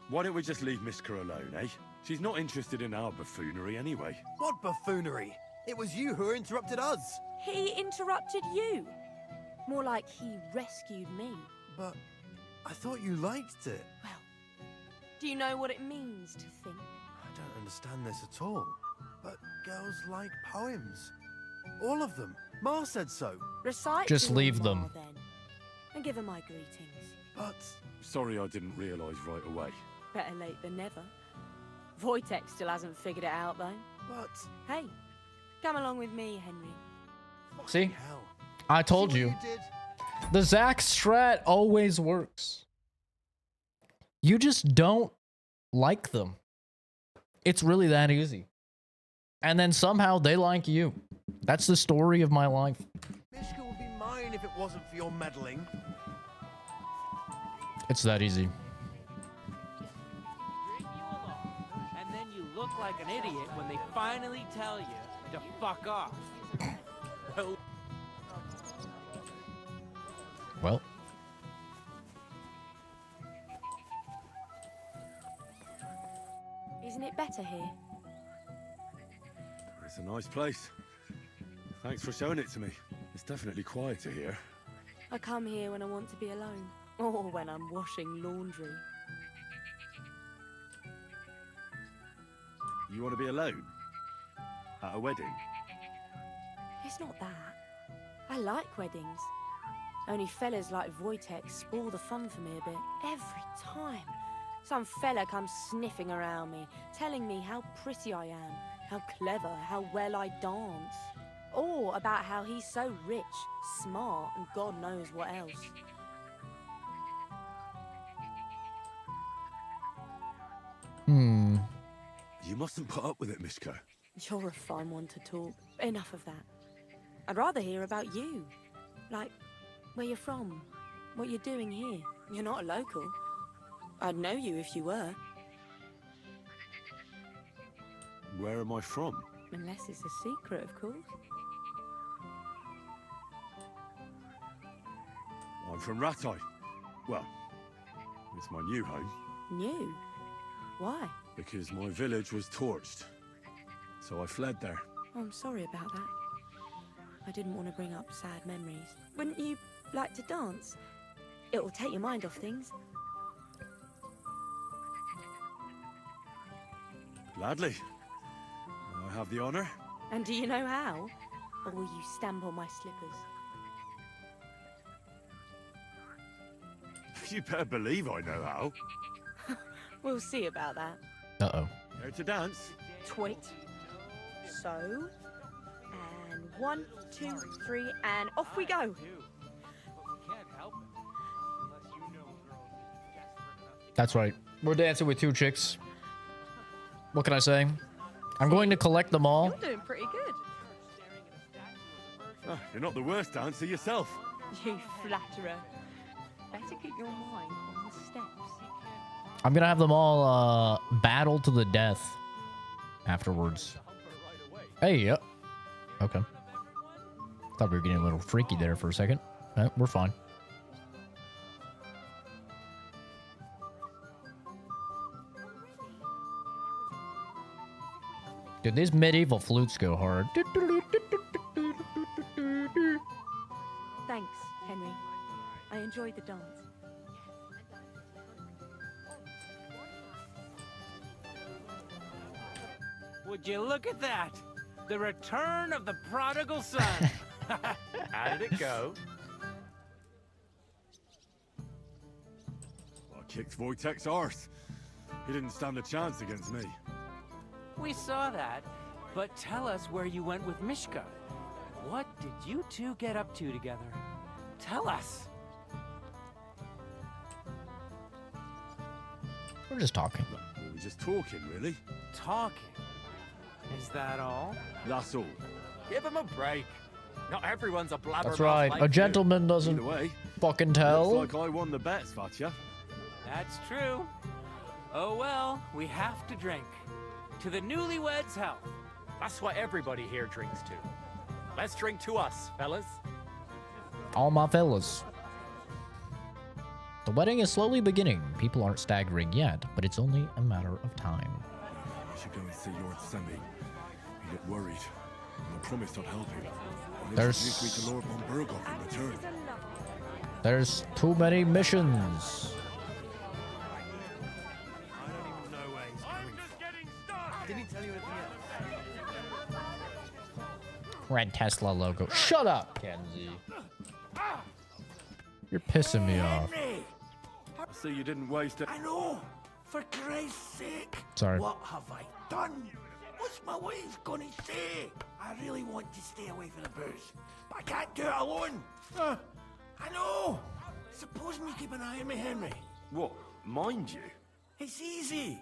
Why don't we just leave Mishka alone, eh? She's not interested in our buffoonery anyway. What buffoonery? It was you who interrupted us. He interrupted you. More like he rescued me. But I thought you liked it. Well, do you know what it means to think? I don't understand this at all. But girls like poems. All of them. Ma said so. Recite Just to leave Ma, them. then, and give her my greetings. But... Sorry I didn't realise right away. Better late than never. Wojtek still hasn't figured it out, though. But... Hey, come along with me, Henry. See? Hell. I told See you. what did? The Zack strat always works. You just don't like them. It's really that easy. And then somehow they like you. That's the story of my life. Mishka would be mine if it wasn't for your meddling. It's that easy. Bring you along, and then you look like an idiot when they finally tell you to fuck off. Well. Isn't it better here? It's a nice place. Thanks for showing it to me. It's definitely quieter here. I come here when I want to be alone, or when I'm washing laundry. You want to be alone? At a wedding? It's not that. I like weddings. Only fellas like Wojtek spoil the fun for me a bit. Every time. Some fella comes sniffing around me, telling me how pretty I am, how clever, how well I dance. Or about how he's so rich, smart, and God knows what else. You mustn't put up with it, Mishko. You're a fun one to talk. Enough of that. I'd rather hear about you. Like, where you're from, what you're doing here. You're not a local. I'd know you if you were. Where am I from? Unless it's a secret, of course. I'm from Ratai. Well, it's my new home. New? Why? Because my village was torched. So I fled there. Oh, I'm sorry about that. I didn't want to bring up sad memories. Wouldn't you like to dance? It will take your mind off things. Gladly. I have the honor. And do you know how? Or will you stamp on my slippers? You better believe I know how. We'll see about that. Uh-oh. Care to dance? Tweet. So, and 1, 2, 3, and off we go. That's right. We're dancing with two chicks. What can I say? I'm going to collect them all. You're doing pretty good. Oh, you're not the worst dancer yourself. You flatterer. Better keep your mind on the steps. I'm going to have them all battle to the death afterwards. Hey, yep. Okay. Thought we were getting a little freaky there for a second. We're fine. Dude, these medieval flutes go hard. Thanks, Henry. I enjoyed the dance. Would you look at that? The return of the prodigal son. How did it go? I kicked Wojtek's arse. He didn't stand a chance against me. We saw that, but tell us where you went with Mishka. What did you two get up to together? Tell us. We're just talking. We were just talking, really. Talking? Is that all? That's all. Give him a break. Not everyone's a blabbermouth. That's right. Like A gentleman doesn't Either way, fucking tell. looks like I won the bet, Svatya. That's true. Oh well, we have to drink. To the newlyweds' health. That's what everybody here drinks to. Let's drink to us, fellas. All my fellas. The wedding is slowly beginning. People aren't staggering yet, but it's only a matter of time. I should go and see Lord Semi. He looked worried. I promised I'd help him. And There's- introduce me to Lord von Berghoff in return. There's too many missions. Didn't he tell you anything else? Red Tesla logo. Shut up, Kenzie. You're pissing me off. I see you didn't waste it. I know. For Christ's sake. Sorry. What have I done? What's my wife gonna say? I really want to stay away from the booze, but I can't do it alone. I know. Supposing you keep an eye on me, Henry. What? Mind you? It's easy.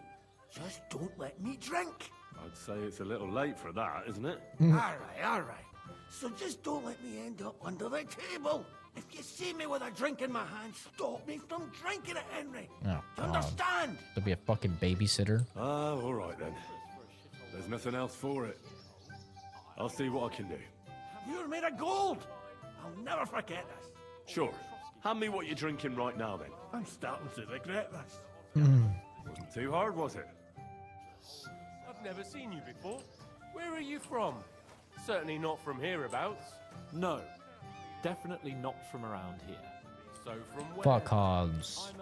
Just don't let me drink. I'd say it's a little late for that, isn't it? All right. So just don't let me end up under the table. If you see me with a drink in my hand, stop me from drinking it, Henry. Oh, Do you God. understand? To be a fucking babysitter. All right then. There's nothing else for it. I'll see what I can do. You're made of gold. I'll never forget this. Sure. Hand me what you're drinking right now, then. I'm starting to regret this. Wasn't too hard, was it? I've never seen you before. Where are you from? Certainly not from hereabouts. No, definitely not from around here. So from where? Fuck Hobbs.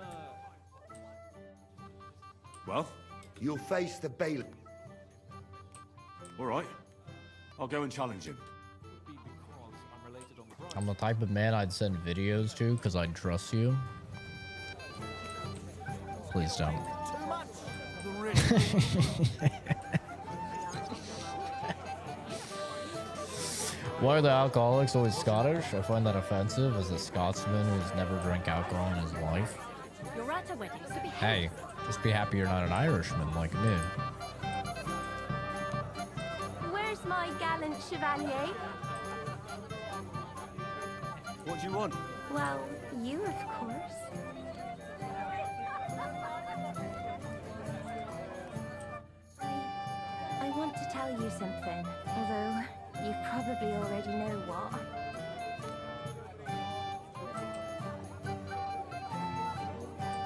Well? You'll face the bailiff. All right. I'll go and challenge him. I'm the type of man I'd send videos to because I trust you. Please don't. Why are the alcoholics always Scottish? I find that offensive as a Scotsman who's never drank alcohol in his life. You're at a wedding, so behave. Hey, just be happy you're not an Irishman like me. Where's my gallant chevalier? What do you want? Well, you, of course. I want to tell you something, although you probably already know what.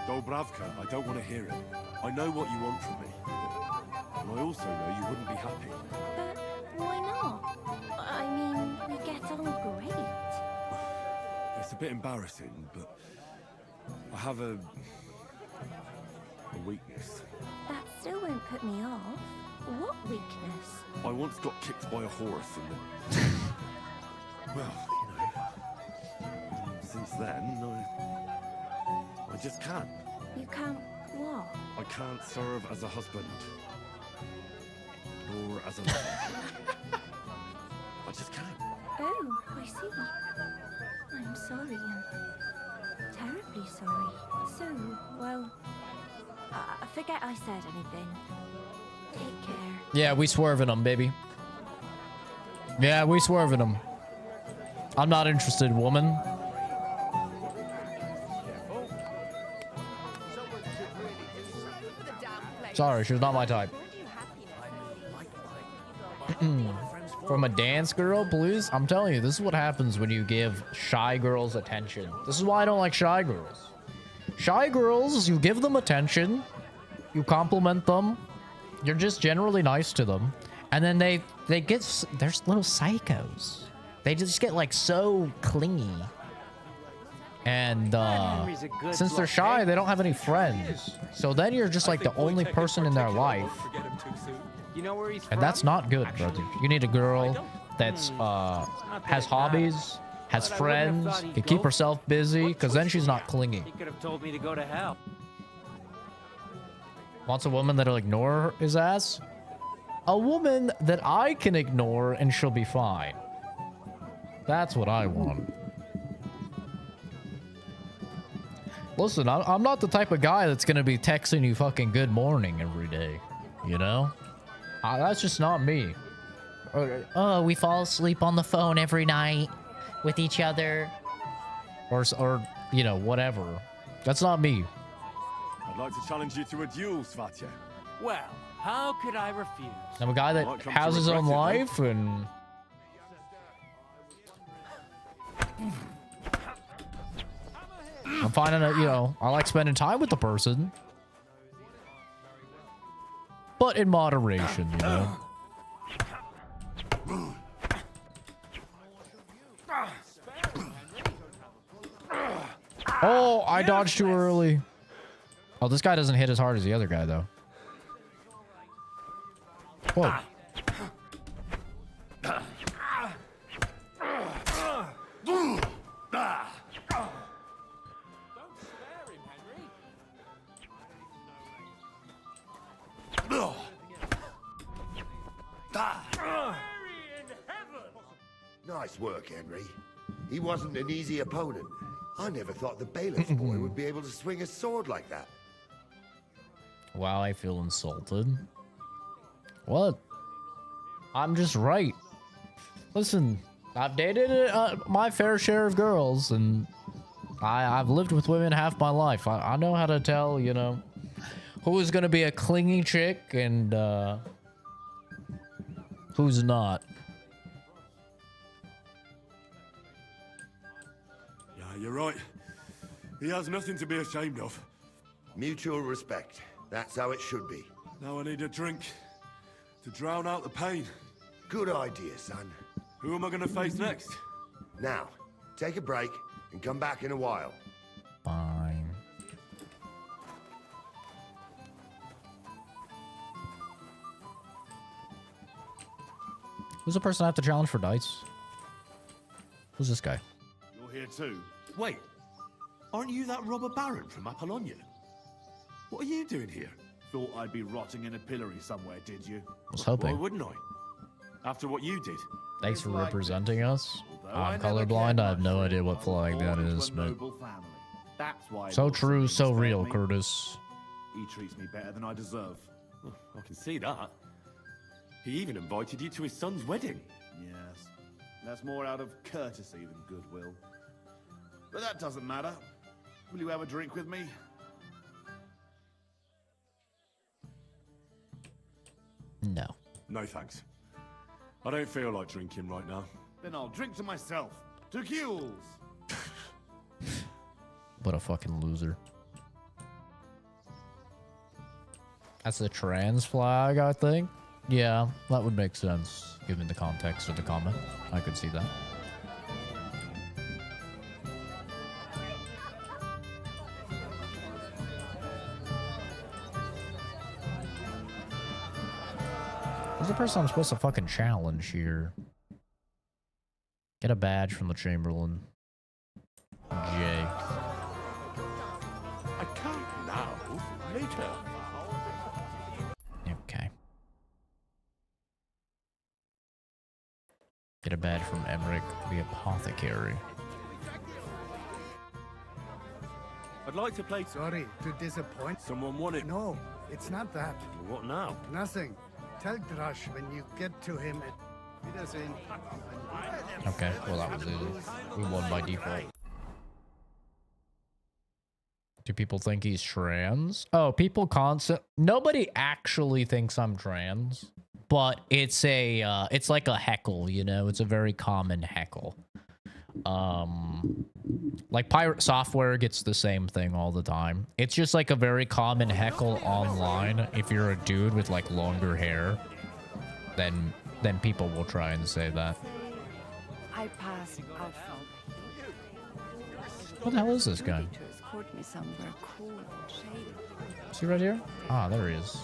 Dobravka, I don't want to hear it. I know what you want from me. And I also know you wouldn't be happy. But why not? I mean, we get on great. It's a bit embarrassing, but I have a weakness. That still won't put me off. What weakness? I once got kicked by a horse in the... Well, you know, since then, I just can't. You can't what? I can't serve as a husband. Or as a lover. I just can't. Oh, I see. I'm sorry. I'm terribly sorry. So, well, forget I said anything. Take care. Yeah, we swerving them, baby. Yeah, we swerving them. I'm not interested, woman. Sorry, she's not my type. From a dance girl, please? I'm telling you, this is what happens when you give shy girls attention. This is why I don't like shy girls. Shy girls, you give them attention, you compliment them, you're just generally nice to them, and then they're little psychos. They just get like so clingy. And since they're shy, they don't have any friends. So then you're just like the only person in their life. You know where he's And that's not good, brother. You need a girl that's has hobbies, has friends, can keep herself busy, because then she's not clingy. He could have told me to go to hell. Wants a woman that'll ignore his ass? A woman that I can ignore and she'll be fine. That's what I want. Listen, I'm not the type of guy that's gonna be texting you fucking good morning every day. You know? That's just not me. Oh, we fall asleep on the phone every night with each other. Or you know, whatever. That's not me. I'd like to challenge you to a duel, Svatya. Well, how could I refuse? I'm a guy that has his own life and... I'm finding that, you know, I like spending time with the person. But in moderation, you know. Oh, I dodged too early. Oh, this guy doesn't hit as hard as the other guy, though. Whoa. Nice work, Henry. He wasn't an easy opponent. I never thought the bailiff's boy would be able to swing a sword like that. Wow, I feel insulted. What? I'm just right. Listen, I've dated my fair share of girls, and I've lived with women half my life. I know how to tell, you know, who's gonna be a clingy chick and who's not. Yeah, you're right. He has nothing to be ashamed of. Mutual respect. That's how it should be. Now I need a drink to drown out the pain. Good idea, son. Who am I going to face next? Now, take a break and come back in a while. Fine. Who's the person I have to challenge for dice? Who's this guy? You're here too. Wait, aren't you that robber baron from Apollonia? What are you doing here? Thought I'd be rotting in a pillory somewhere, did you? Was hoping. Why wouldn't I? After what you did. Thanks for representing us. I I'm never colorblind. cared I have no much for idea it, what but flag was that born into is, a but noble family. That's why so Lord true, so Simmons real, spared me. Curtis. He treats me better than I deserve. I can see that. He even invited you to his son's wedding. Yes. That's more out of courtesy than goodwill. But that doesn't matter. Will you have a drink with me? No. No thanks. I don't feel like drinking right now. Then I'll drink to myself. To Kules! What a fucking loser. That's the trans flag, I think. Yeah, that would make sense, given the context of the comment. I could see that. Who's the person I'm supposed to fucking challenge here? Get a badge from the Chamberlain. Jay. I can't now. Later. Okay. Get a badge from Emmerich, the apothecary. I'd like to play... Sorry to disappoint. Someone want it? No, it's not that. What now? Nothing. Tell Drush when you get to him at... Wiedersehen. Okay, well that was easy. We won by default. Do people think he's trans? Oh, people constant. Nobody actually thinks I'm trans, but it's a it's like a heckle, you know. It's a very common heckle. Like Pirate Software gets the same thing all the time. It's just like a very common heckle online. If you're a dude with like longer hair, then people will try and say that. I passed out from. What the hell is this guy? Escort me somewhere cool and shady. Is he right here? Ah, there he is.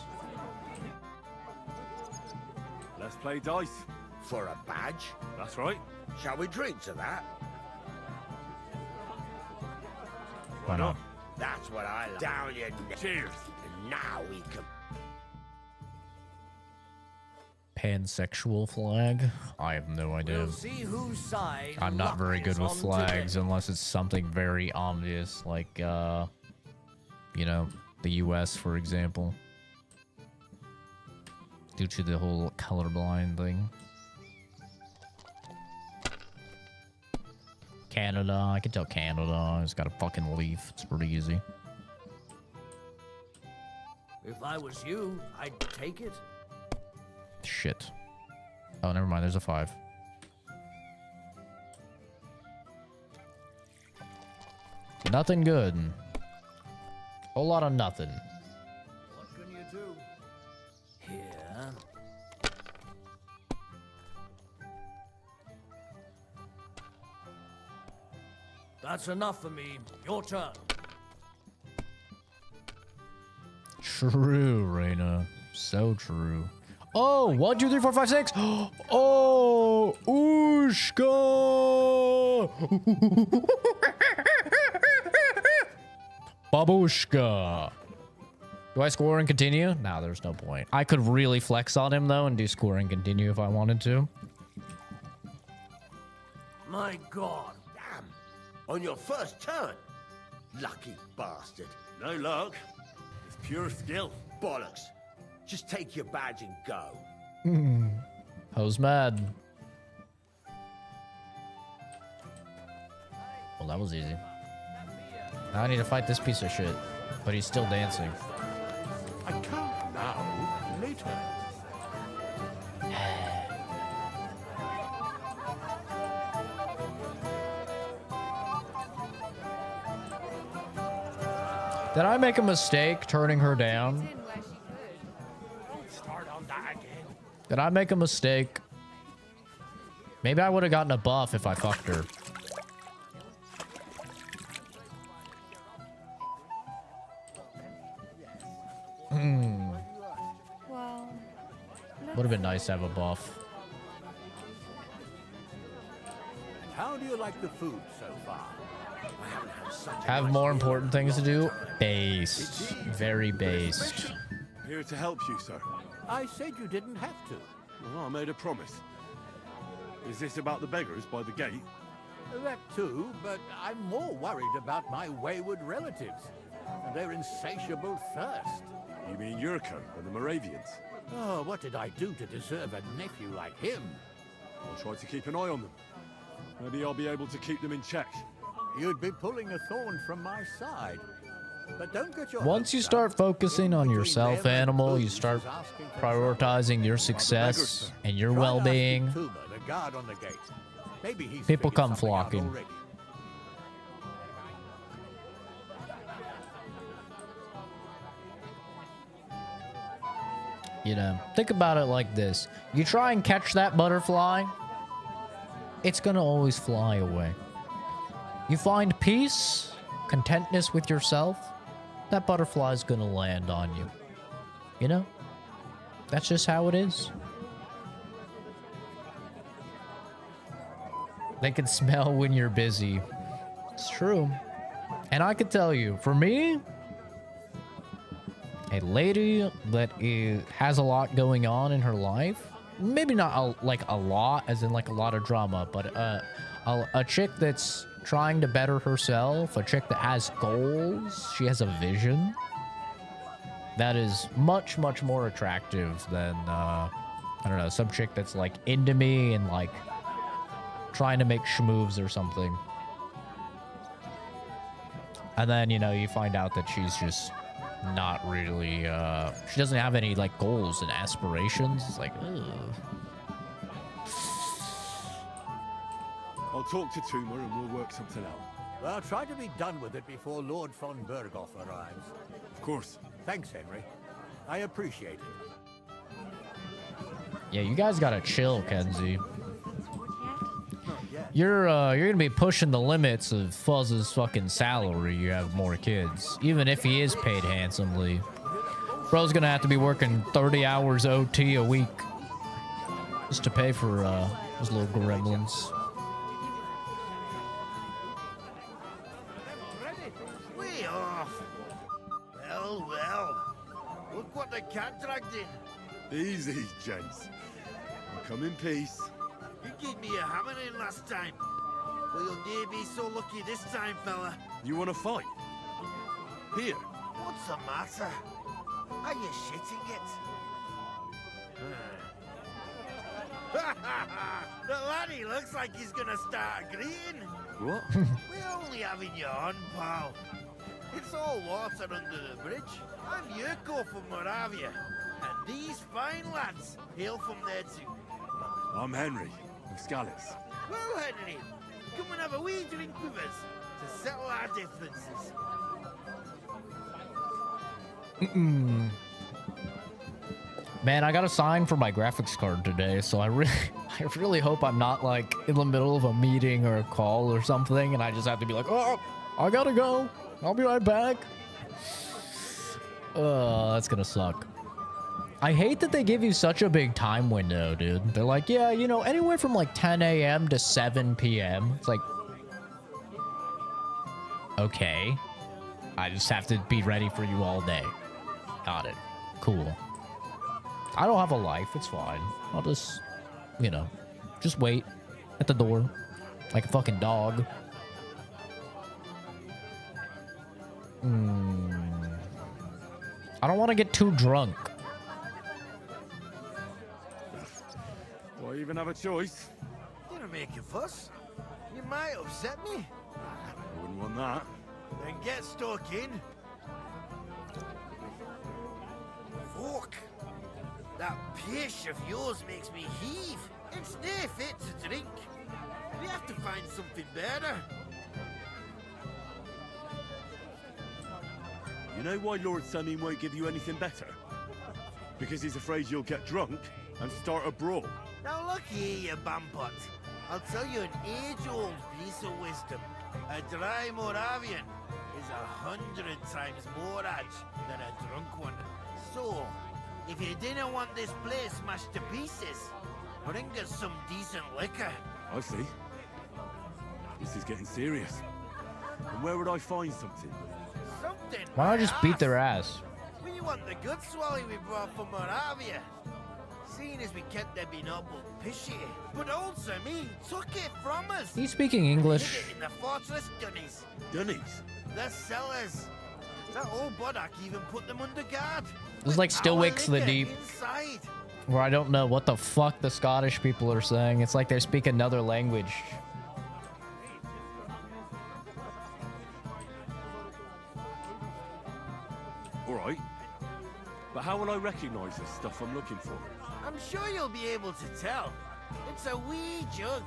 Let's play dice. For a badge? That's right. Shall we drink to that? Why not? That's what I like. Down your neck. Cheers. And now we can... Pansexual flag? I have no idea. We'll see whose side I'm not very good with luck is on flags today. unless it's something very obvious, like, you know, the US, for example. Due to the whole colorblind thing. Canada, I can tell Canada. It's got a fucking leaf. It's pretty easy. If I was you, I'd take it. Shit. Oh, never mind. There's a 5. Nothing good. Whole lot of nothing. What can you do? Here. That's enough for me. Your turn. True, Reina. So true. Oh, 1, 2, 3, 4, 5, 6. Oh, Ushka. Babushka. Do I score and continue? No, there's no point. I could really flex on him, though, and do score and continue if I wanted to. My God. Damn. On your first turn. Lucky bastard. No luck. It's pure skill. Bollocks. Just take your badge and go. Ho's mad. Well, that was easy. Now I need to fight this piece of shit. But he's still dancing. I can't now. Later. Did I make a mistake turning her down? Don't start on that again. Did I make a mistake? Maybe I would have gotten a buff if I fucked her. Well, Would have been nice to have a buff. How do you like the food so far? Have more important things to do? Based. Very based. Here to help you, sir. I said you didn't have to. Well, I made a promise. Is this about the beggars by the gate? That too, but I'm more worried about my wayward relatives and their insatiable thirst. You mean Yurko and the Moravians? Oh, what did I do to deserve a nephew like him? I'll try to keep an eye on them. Maybe I'll be able to keep them in check. You'd be pulling a thorn from my side. But don't get your Once you start focusing on yourself, animal, you start prioritizing your success and your well-being, people come flocking. You know, think about it like this. You try and catch that butterfly, it's gonna always fly away. You find peace, contentness with yourself, that butterfly's gonna land on you. You know? That's just how it is. They can smell when you're busy. It's true. And I can tell you, for me, a lady that has a lot going on in her life, maybe not like a lot, as in like a lot of drama, but a chick that's trying to better herself, a chick that has goals, she has a vision, that is much, much more attractive than, I don't know, some chick that's like into me and like trying to make schmoves or something. And then, you know, you find out that she's just not really, she doesn't have any like goals and aspirations. It's like, ugh. I'll talk to Toomer and we'll work something out. Well, try to be done with it before Lord von Berghoff arrives. Of course. Thanks, Henry. I appreciate it. Yeah, you guys gotta chill, Kenzie. You're gonna be pushing the limits of Fuzz's fucking salary. You have more kids, even if he is paid handsomely. Bro's gonna have to be working 30 hours OT a week just to pay for his little gremlins. Way off. Well, well. Look what the cat dragged in. Easy, gents. I'll come in peace. You gave me a hammering last time. Well, you'll near be so lucky this time, fella. You want to fight? Here. What's the matter? Are you shitting it? The laddie looks like he's gonna start agreeing. What? We're only having you on, pal. It's all water under the bridge. I'm Yurko from Moravia, and these fine lads hail from there too. I'm Henry, of Scallis. Well, Henry, come and have a wee drink with us to settle our differences. Man, I got a sign for my graphics card today, so I really hope I'm not like in the middle of a meeting or a call or something, and I just have to be like, oh, I gotta go. I'll be right back. That's gonna suck. I hate that they give you such a big time window, dude. They're like, yeah, you know, anywhere from like 10 a.m. to 7 p.m. It's like, okay. I just have to be ready for you all day. Got it. Cool. I don't have a life. It's fine. I'll just, you know, just wait at the door like a fucking dog. I don't want to get too drunk. Do I even have a choice? Don't make a fuss. You might upset me. I wouldn't want that. Then get stuck in. Fuck. That pish of yours makes me heave. It's near fit to drink. We have to find something better. You know why Lord Sunny won't give you anything better? Because he's afraid you'll get drunk and start a brawl. Now look here, you bumpot. I'll tell you an age-old piece of wisdom. A dry Moravian is 100 times more edge than a drunk one. So, if you didn't want this place smashed to pieces, bring us some decent liquor. I see. This is getting serious. And where would I find something? Something? Why not just beat their ass? We want the good swally we brought from Moravia. Seeing as we can't there be no pishy, but old Sir Me took it from us. He's speaking English. Hid it in the fortress dunnies. Dunnies? The cellars. That old Boddock even put them under guard. It's like Stillwicks the Deep, Inside. where I don't know what the fuck the Scottish people are saying. It's like they speak another language. All right. But how will I recognize the stuff I'm looking for? I'm sure you'll be able to tell. It's a wee jug.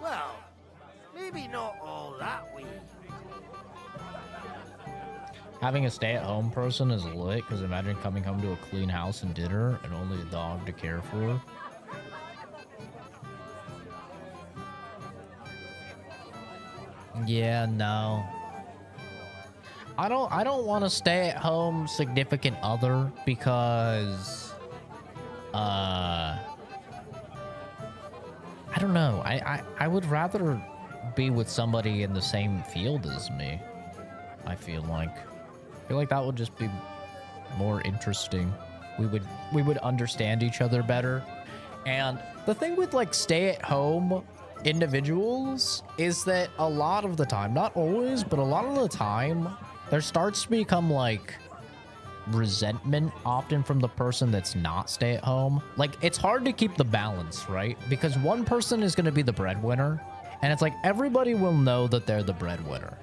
Well, maybe not all that wee. Having a stay-at-home person is lit, because imagine coming home to a clean house and dinner and only a dog to care for. Yeah, no. I don't want to stay at home significant other because I don't know. I would rather be with somebody in the same field as me. I feel like that would just be more interesting. We would understand each other better. And the thing with like stay at home individuals is that a lot of the time, not always, but a lot of the time, there starts to become like resentment often from the person that's not stay at home. Like it's hard to keep the balance, right? Because one person is going to be the breadwinner, and it's like everybody will know that they're the breadwinner.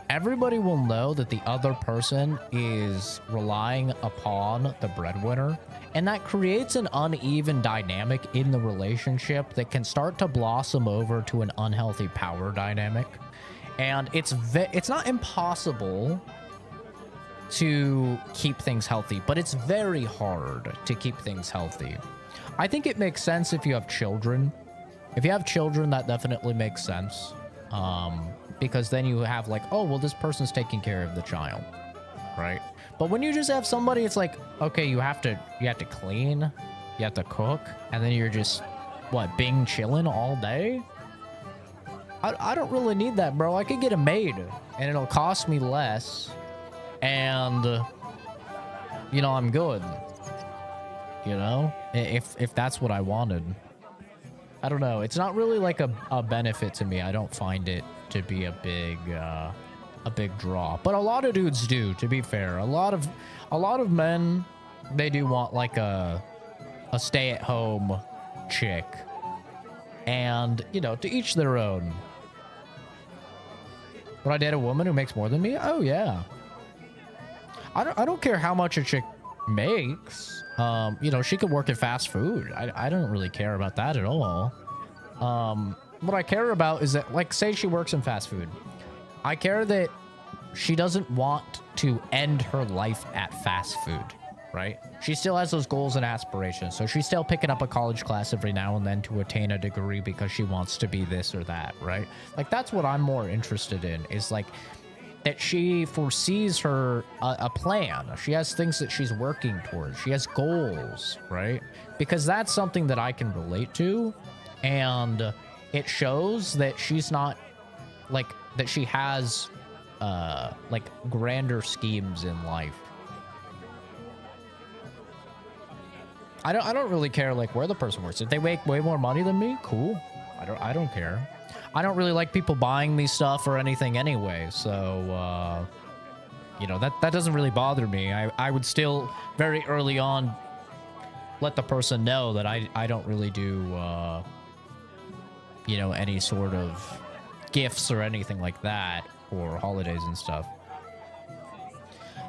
Everybody will know that the other person is relying upon the breadwinner, and that creates an uneven dynamic in the relationship that can start to blossom over to an unhealthy power dynamic. And it's not impossible to keep things healthy, but it's very hard to keep things healthy. I think it makes sense if you have children. If you have children, that definitely makes sense. Because then you have like, oh, well, this person's taking care of the child, right? But when you just have somebody, it's like, okay, you have to clean, you have to cook, and then you're just, what, being chilling all day? I don't really need that, bro. I could get a maid, and it'll cost me less, and, you know, I'm good. You know? If that's what I wanted. I don't know. It's not really like a benefit to me. I don't find it to be a big draw. But a lot of dudes do, to be fair. A lot of men, they do want like a stay-at-home chick. And, you know, to each their own. Would I date a woman who makes more than me? Oh yeah. I don't care how much a chick makes. You know, she could work at fast food. I don't really care about that at all. What I care about is that, like, say she works in fast food. I care that she doesn't want to end her life at fast food, right? She still has those goals and aspirations. So she's still picking up a college class every now and then to attain a degree because she wants to be this or that, right? Like, that's what I'm more interested in, is like that she foresees her a plan. She has things that she's working towards. She has goals, right? Because that's something that I can relate to. And it shows that she's not like that she has like grander schemes in life. I don't really care like where the person works. If they make way more money than me, cool. I don't care. I don't really like people buying me stuff or anything anyway, so you know, that doesn't really bother me. I would still very early on let the person know that I don't really do you know, any sort of gifts or anything like that for holidays and stuff.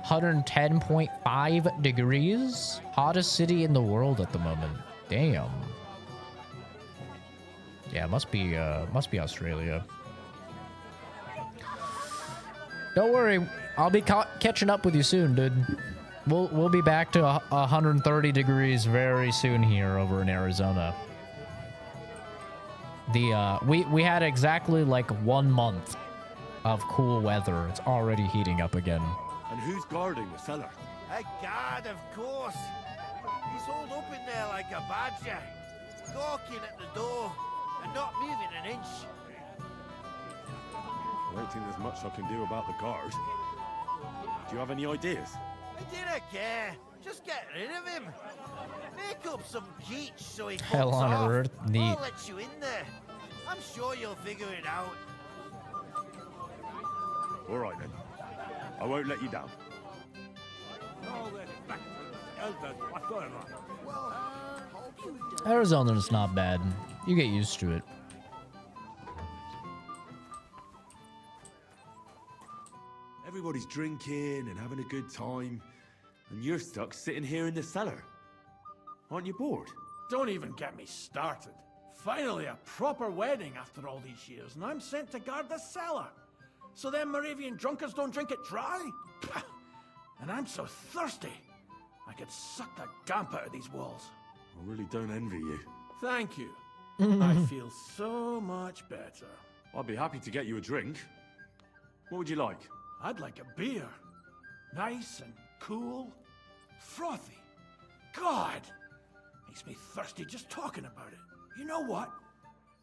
110.5 degrees. Hottest city in the world at the moment. Damn. Yeah, must be Australia. Don't worry, I'll be catching up with you soon, dude. We'll be back to 130 degrees very soon here over in Arizona. We had exactly like 1 month of cool weather. It's already heating up again. And who's guarding the cellar? A guard, of course. He's holed up in there like a badger, gawking at the door and not moving an inch. I don't think there's much I can do about the guard. Do you have any ideas? I didn't care. Just get rid of him. Make up some geech so he Hell fucks on off. earth, neat. I'll let you in there. I'm sure you'll figure it out. All right then. I won't let you down. Arizona's not bad. You get used to it. Everybody's drinking and having a good time, and you're stuck sitting here in the cellar. Aren't you bored? Don't even get me started. Finally, a proper wedding after all these years, and I'm sent to guard the cellar. So them Moravian drunkards don't drink it dry? Pah! And I'm so thirsty, I could suck the damp out of these walls. I really don't envy you. Thank you. I feel so much better. I'd be happy to get you a drink. What would you like? I'd like a beer. Nice and cool. Frothy. God! Makes me thirsty just talking about it. You know what?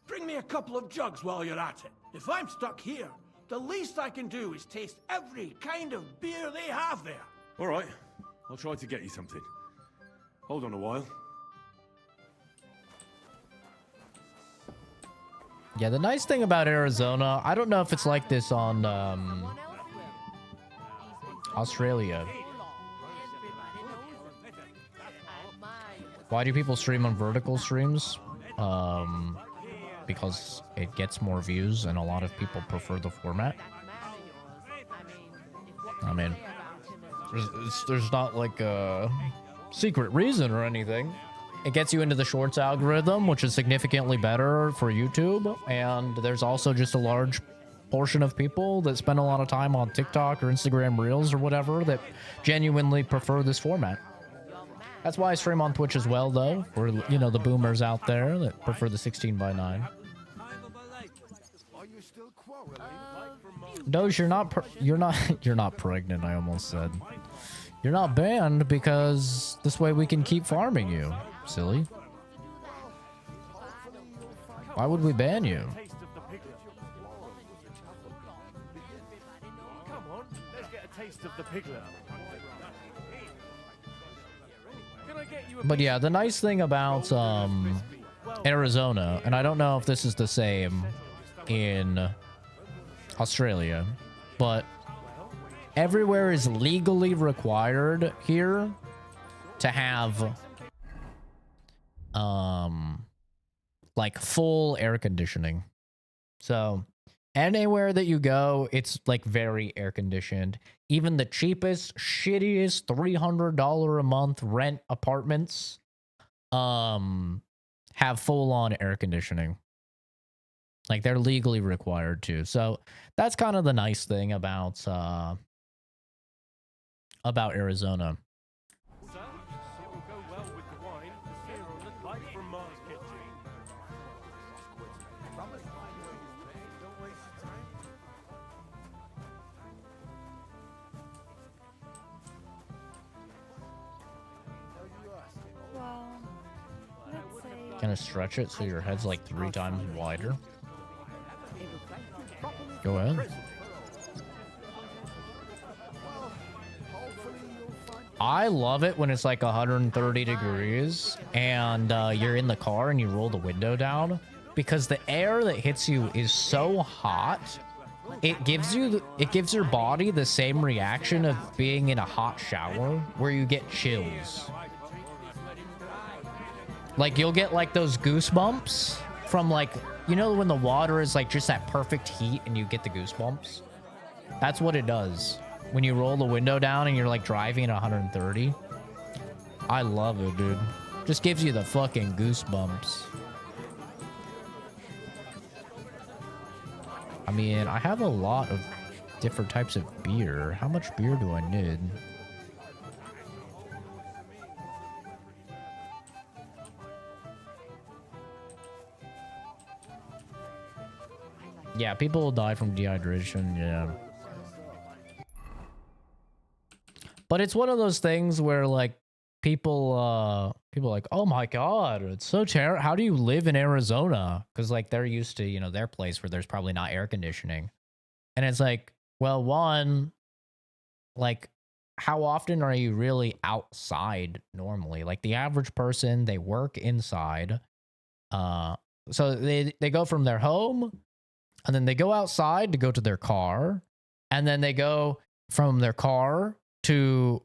Bring me a couple of jugs while you're at it. If I'm stuck here, the least I can do is taste every kind of beer they have there. All right. I'll try to get you something. Hold on a while. Yeah, the nice thing about Arizona, I don't know if it's like this on Australia. Why do people stream on vertical streams? Because it gets more views and a lot of people prefer the format. I mean, there's not like a secret reason or anything. It gets you into the shorts algorithm, which is significantly better for YouTube. And there's also just a large portion of people that spend a lot of time on TikTok or Instagram Reels or whatever that genuinely prefer this format. That's why I stream on Twitch as well, though. For, you know, the boomers out there that prefer the 16:9. Doge, you're not pregnant. I almost said. You're not banned because this way we can keep farming you. Silly. Why would we ban you? Come on, let's get a taste of the piglet. But yeah, the nice thing about Arizona, and I don't know if this is the same in Australia, but everywhere is legally required here to have like full air conditioning. So anywhere that you go, it's like very air conditioned. Even the cheapest, shittiest $300 a month rent apartments have full on air conditioning. Like they're legally required to. So that's kind of the nice thing about Arizona. Kind of stretch it so your head's like 3 times wider. Go ahead. I love it when it's like 130 degrees and you're in the car and you roll the window down, because the air that hits you is so hot. It gives your body the same reaction of being in a hot shower where you get chills. Like you'll get like those goosebumps from like, you know, when the water is like just at perfect heat and you get the goosebumps. That's what it does when you roll the window down and you're like driving at 130. I love it, dude. Just gives you the fucking goosebumps. I mean, I have a lot of different types of beer. How much beer do I need? Yeah, people will die from dehydration, yeah. But it's one of those things where, like, people are like, oh my god, it's so terrible. How do you live in Arizona? Because, like, they're used to, you know, their place where there's probably not air conditioning. And it's like, well, one, like, how often are you really outside normally? Like, the average person, they work inside. So they go from their home, and then they go outside to go to their car, and then they go from their car to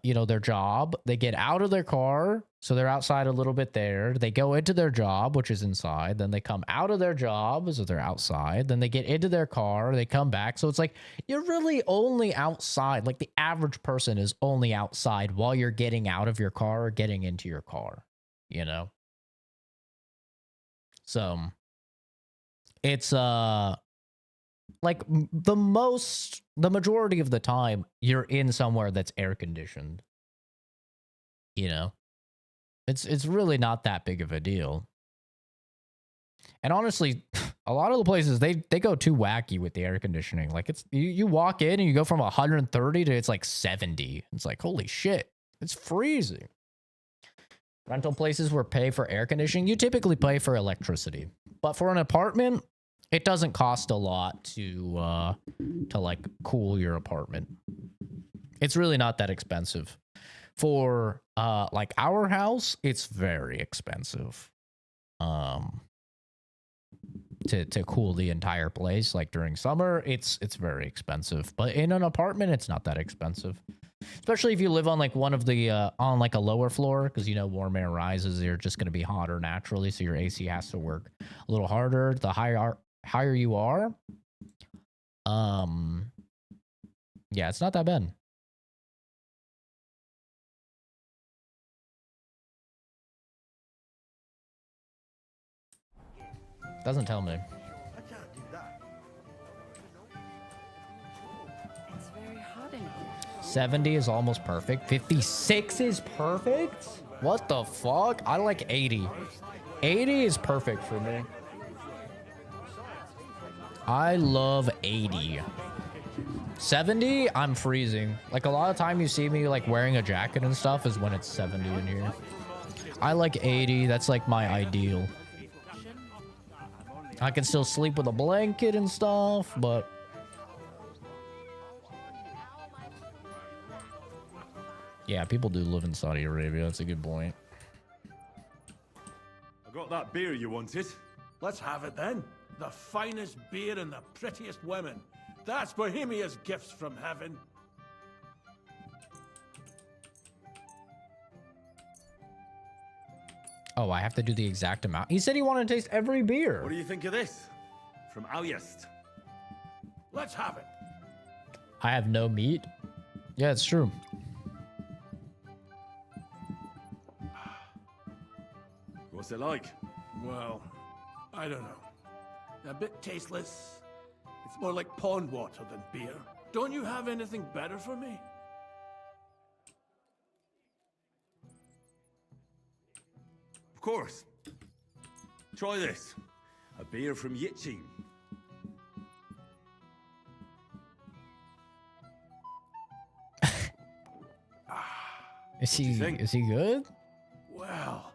you know, their job. They get out of their car, so they're outside a little bit there. They go into their job, which is inside. Then they come out of their job, so they're outside. Then they get into their car, they come back. So it's like you're really only outside. Like the average person is only outside while you're getting out of your car or getting into your car, you know? So it's like the majority of the time you're in somewhere that's air conditioned. You know, it's really not that big of a deal. And honestly, a lot of the places they go too wacky with the air conditioning. Like it's you walk in and you go from 130 to it's like 70. It's like, holy shit, it's freezing. Rental places where pay for air conditioning, you typically pay for electricity. But for an apartment, it doesn't cost a lot to like cool your apartment. It's really not that expensive. For like our house, it's very expensive. To cool the entire place, like during summer, it's very expensive. But in an apartment, it's not that expensive. Especially if you live on like one of the on like a lower floor, because you know warm air rises, you're just going to be hotter naturally, so your AC has to work a little harder. The higher you are, yeah, it's not that bad. Doesn't tell me. 70 is almost perfect. 56 is perfect? What the fuck? I like 80. 80 is perfect for me. I love 80. 70, I'm freezing. Like a lot of time you see me like wearing a jacket and stuff is when it's 70 in here. I like 80. That's like my ideal. I can still sleep with a blanket and stuff, but yeah, people do live in Saudi Arabia. That's a good point. I got that beer you wanted. Let's have it then. The finest beer and the prettiest women. That's Bohemia's gifts from heaven. Oh, I have to do the exact amount. He said he wanted to taste every beer. What do you think of this? From Alyest. Let's have it. I have no meat. Yeah, it's true. What's it like? Well, I don't know. A bit tasteless. It's more like pond water than beer. Don't you have anything better for me? Of course. Try this. A beer from Yiching. Is he good? Well,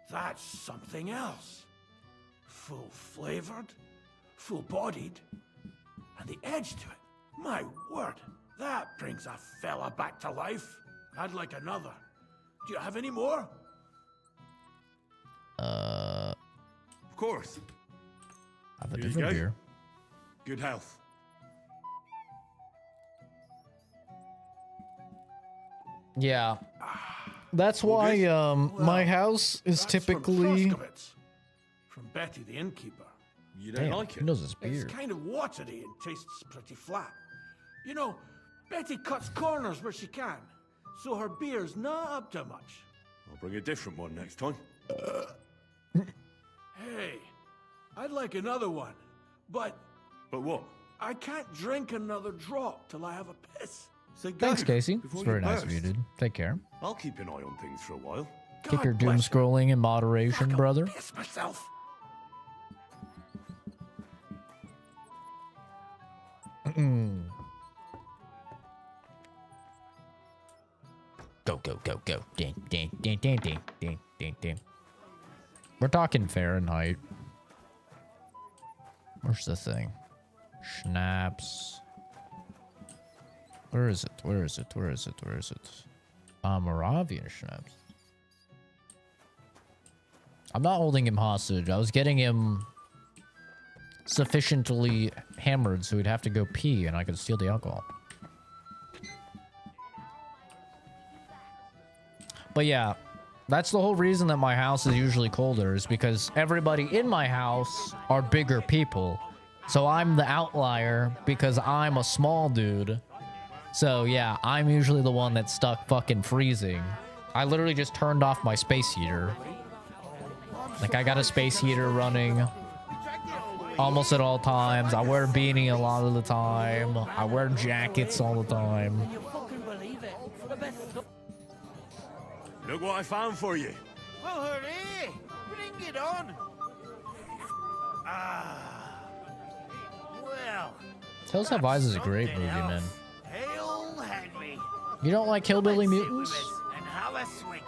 that's something else. Full-flavored, full-bodied, and the edge to it. My word, that brings a fella back to life. I'd like another. Do you have any more? Of course. I have a Here you different go. beer. Good health. Yeah. That's why my house is typically From Betty the innkeeper. You don't like it? He knows his beer. It's kind of watery and tastes pretty flat. You know, Betty cuts corners where she can, so her beer's not up to much. I'll bring a different one next time. Hey, I'd like another one, but... But what? I can't drink another drop till I have a piss. So go Thanks, Casey. before It's very you nice of burst. you, dude. Take care. I'll keep an eye on things for a while. Keep your doom scrolling in moderation, brother. Piss myself. Go, go, go, go. Ding, ding, ding, ding, ding, ding, ding, ding. We're talking Fahrenheit. Where's the thing? Schnapps. Where is it? Where is it? Where is it? Where is it? Moravian schnapps. I'm not holding him hostage. I was getting him sufficiently hammered so he'd have to go pee and I could steal the alcohol. But yeah, that's the whole reason that my house is usually colder, is because everybody in my house are bigger people. So I'm the outlier because I'm a small dude. So yeah, I'm usually the one that's stuck fucking freezing. I literally just turned off my space heater. Like, I got a space heater running almost at all times. I wear a beanie a lot of the time. I wear jackets all the time. Look what I found for you. Well, hooray! Bring it on! Ah. Well. Tales Have Eyes is a great movie, man. Hail Henry. You don't like Hillbilly Mutants? And have a swig.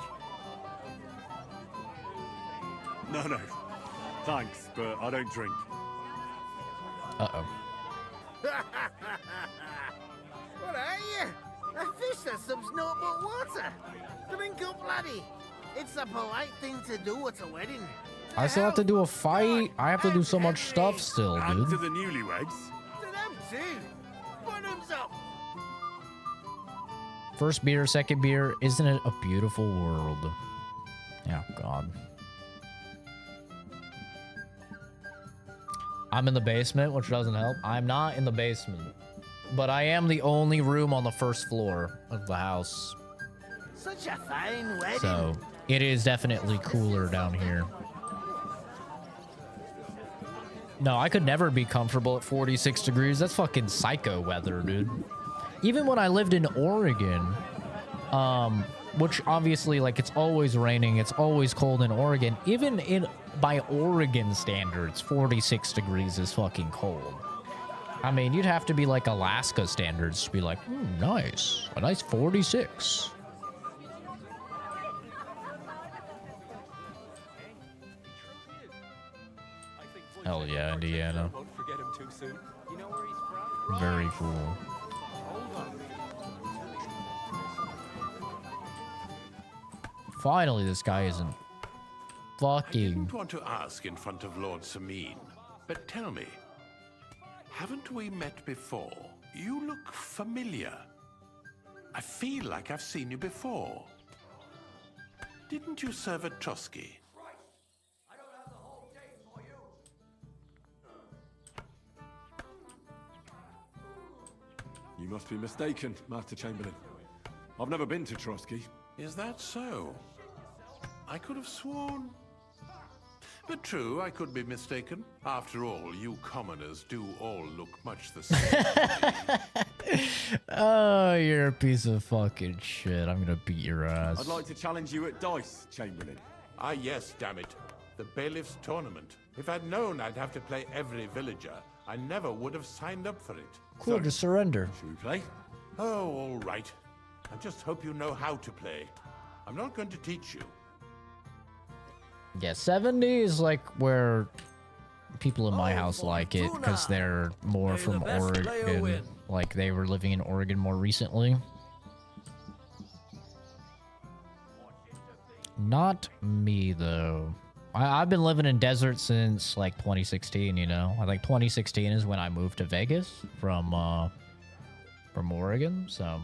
No. Thanks, but I don't drink. Uh-oh. What are you? A fish that subs naught but water. Drink up, laddie. It's a polite thing to do at a wedding. I still have to do a fight. I have to do so much stuff still, And to dude. the newlyweds. To them too. Bottoms up. First beer, second beer. Isn't it a beautiful world? Yeah, God. I'm in the basement, which doesn't help. I'm not in the basement. But I am the only room on the first floor of the house. Such a fine wedding. So, it is definitely cooler down here. No, I could never be comfortable at 46 degrees. That's fucking psycho weather, dude. Even when I lived in Oregon, which obviously, like, it's always raining, it's always cold in Oregon. Even by Oregon standards, 46 degrees is fucking cold. I mean, you'd have to be like Alaska standards to be like, nice. A nice 46. Hell yeah, Indiana. Very cool. Finally, this guy isn't I fucking... didn't want to ask in front of Lord Sameen, but tell me, haven't we met before? You look familiar. I feel like I've seen you before. Didn't you serve at Trotsky? You must be mistaken, Master Chamberlain. I've never been to Trotsky. Is that so? I could have sworn. But true, I could be mistaken. After all, you commoners do all look much the same. Oh, you're a piece of fucking shit. I'm gonna beat your ass. I'd like to challenge you at dice, Chamberlain. Ah, yes, damn it. The bailiff's tournament. If I'd known I'd have to play every villager, I never would have signed up for it. Cool, just surrender. Should we play? Oh, all right. I just hope you know how to play. I'm not going to teach you. Yeah, 70 is like where people in my house like it because they're more from Oregon. Like they were living in Oregon more recently. Not me though. I've been living in desert since like 2016, you know. I think 2016 is when I moved to Vegas from Oregon, so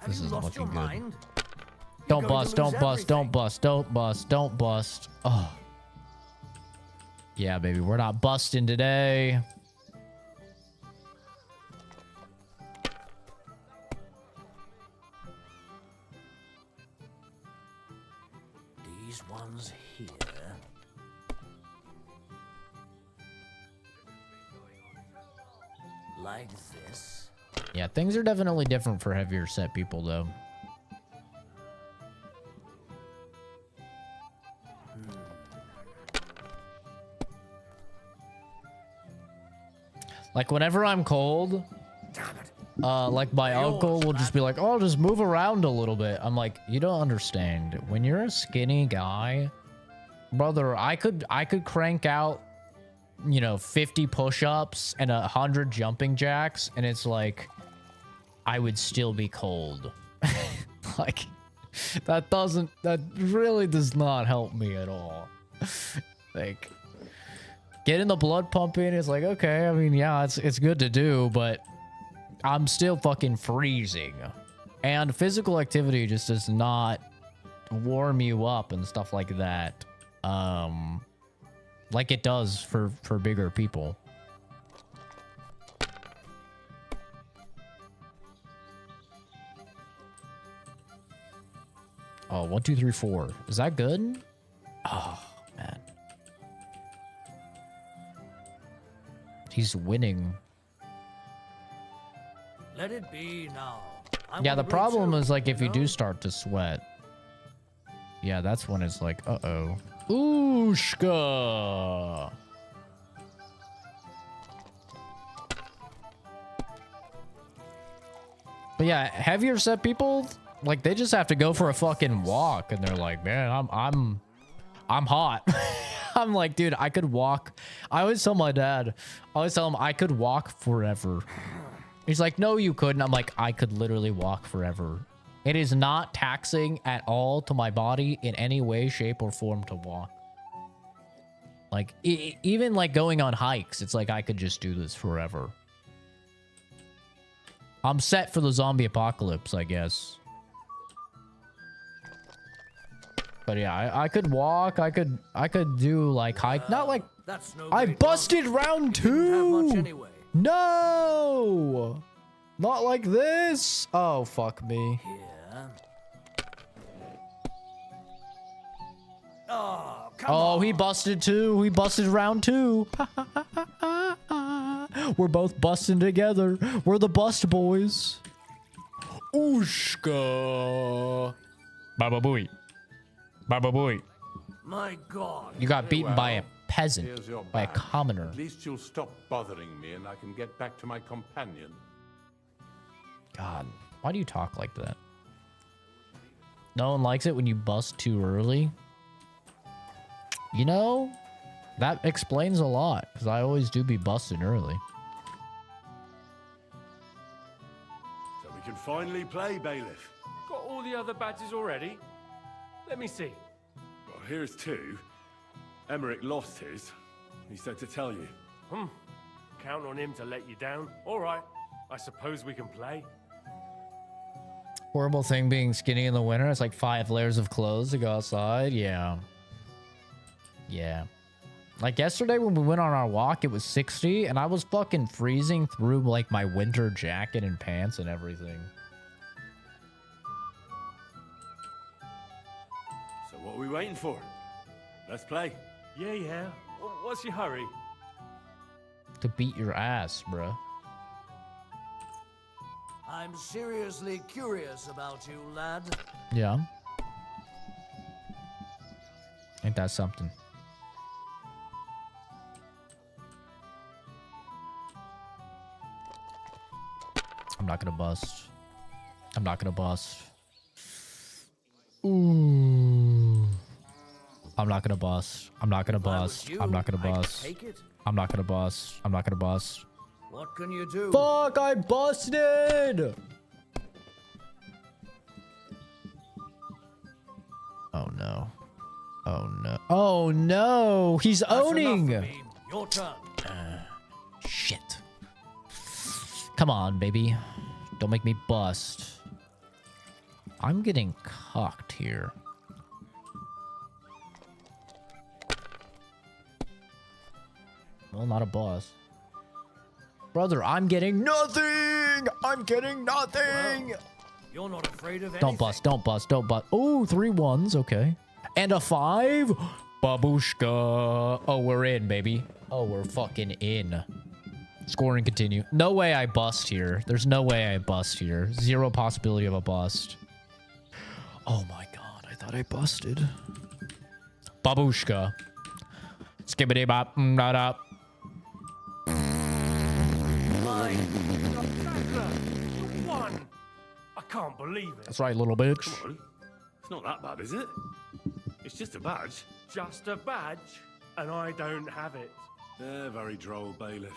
this isn't looking good. Don't bust, don't bust, don't bust, don't bust, don't bust. Oh. Yeah, baby, we're not busting today. These ones here. Like this? Yeah, things are definitely different for heavier set people, though. Like, whenever I'm cold, like, my uncle will just be like, oh, just move around a little bit. I'm like, you don't understand. When you're a skinny guy, brother, I could crank out, you know, 50 push-ups and 100 jumping jacks, and it's like, I would still be cold. Like, that really does not help me at all. Like, getting the blood pumping is like, okay, I mean, yeah, it's good to do, but I'm still fucking freezing. And physical activity just does not warm you up and stuff like that. Like it does for bigger people. Oh, 1, 2, 3, 4. Is that good? Oh, man. He's winning. Let it be now. Yeah, the problem is, like, if you do start to sweat. Yeah, that's when it's like, uh-oh. Ooshka! But yeah, heavier set people, like, they just have to go for a fucking walk, and they're like, man, I'm hot. I'm like, dude, I could walk. I always tell my dad, I always tell him I could walk forever. He's like, no, you couldn't. I'm like, I could literally walk forever. It is not taxing at all to my body in any way, shape, or form to walk. Like, even like going on hikes, it's like I could just do this forever. I'm set for the zombie apocalypse, I guess. But yeah, I could walk. I could do like hike. Not like That's no I great busted lump. round You didn't have much 2. anyway. No, not like this. Oh, fuck me. Yeah. Oh, come Oh, on. he busted 2. He busted round 2. We're both busting together. We're the bust boys. Ooshka. Baba booey. Baba booey. My God. You got beaten by a peasant, Here's your by a bag. commoner. At least you'll stop bothering me and I can get back to my companion. God, why do you talk like that? No one likes it when you bust too early. You know, that explains a lot, because I always do be busting early. So we can finally play, Bailiff. Got all the other badges already? Let me see. Well, here's 2. Emmerich lost his. He said to tell you. Count on him to let you down. All right. I suppose we can play. Horrible thing being skinny in the winter. It's like 5 layers of clothes to go outside. Yeah. Yeah. Like yesterday when we went on our walk, it was 60 and I was fucking freezing through like my winter jacket and pants and everything. So what are we waiting for? Let's play. Yeah. What's your hurry? To beat your ass, bruh. I'm seriously curious about you, lad. Yeah. Ain't that something? I'm not gonna bust. I'm not gonna bust. Ooh. I'm not gonna bust. I'm not gonna bust. I'm not gonna bust. I'm not gonna bust. I'm not gonna bust. What can you do? Fuck, I busted! Oh no. Oh no. Oh no! He's That's enough owning! of me. Your turn. Shit. Come on, baby. Don't make me bust. I'm getting cocked here. Well, not a boss. Brother, I'm getting nothing! I'm getting nothing! Well, you're not afraid of anything. Don't bust, don't bust, don't bust. Oh, 3 1s, okay. And a 5? Babushka. Oh, we're in, baby. Oh, we're fucking in. Scoring continue. No way I bust here. There's no way I bust here. Zero possibility of a bust. Oh my god, I thought I busted. Babushka. Skibbity bop. Not up. You won! I can't believe it. That's right, little bitch. Come on. It's not that bad, is it? It's just a badge. Just a badge, and I don't have it. Very droll, bailiff.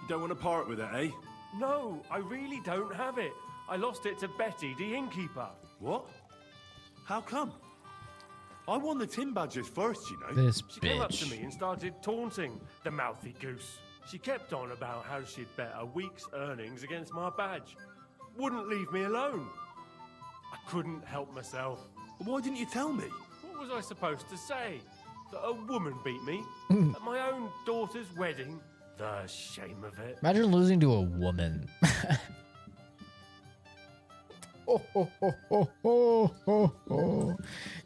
You don't want to part with it, eh? No, I really don't have it. I lost it to Betty, the innkeeper. What? How come? I won the tin badges first, you know. This She came up to bitch. me and started taunting, the mouthy goose. She kept on about how she'd bet a week's earnings against my badge. Wouldn't leave me alone. I couldn't help myself. Why didn't you tell me? What was I supposed to say? That a woman beat me? At my own daughter's wedding? The shame of it. Imagine losing to a woman.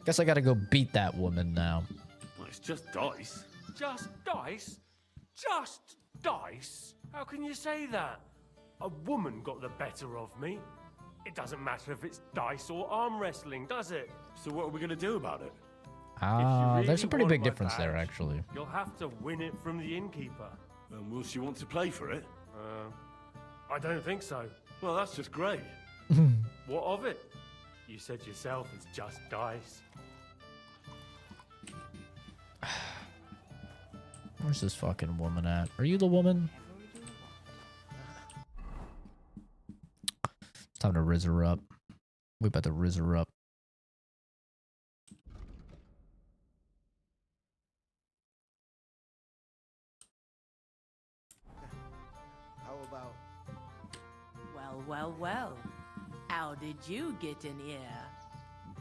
Guess I gotta go beat that woman now. Well, it's just dice. Just dice? Just dice? How can you say that? A woman got the better of me. It doesn't matter if it's dice or arm wrestling, does it? So what are we going to do about it? There's a pretty want big my difference there, badge, actually. You'll have to win it from the innkeeper. And will she want to play for it? I don't think so. Well, that's just great. What of it? You said yourself it's just dice. Where's this fucking woman at? Are you the woman? It's time to rizz her up. We about to rizz her up. How about... Well. How did you get in here?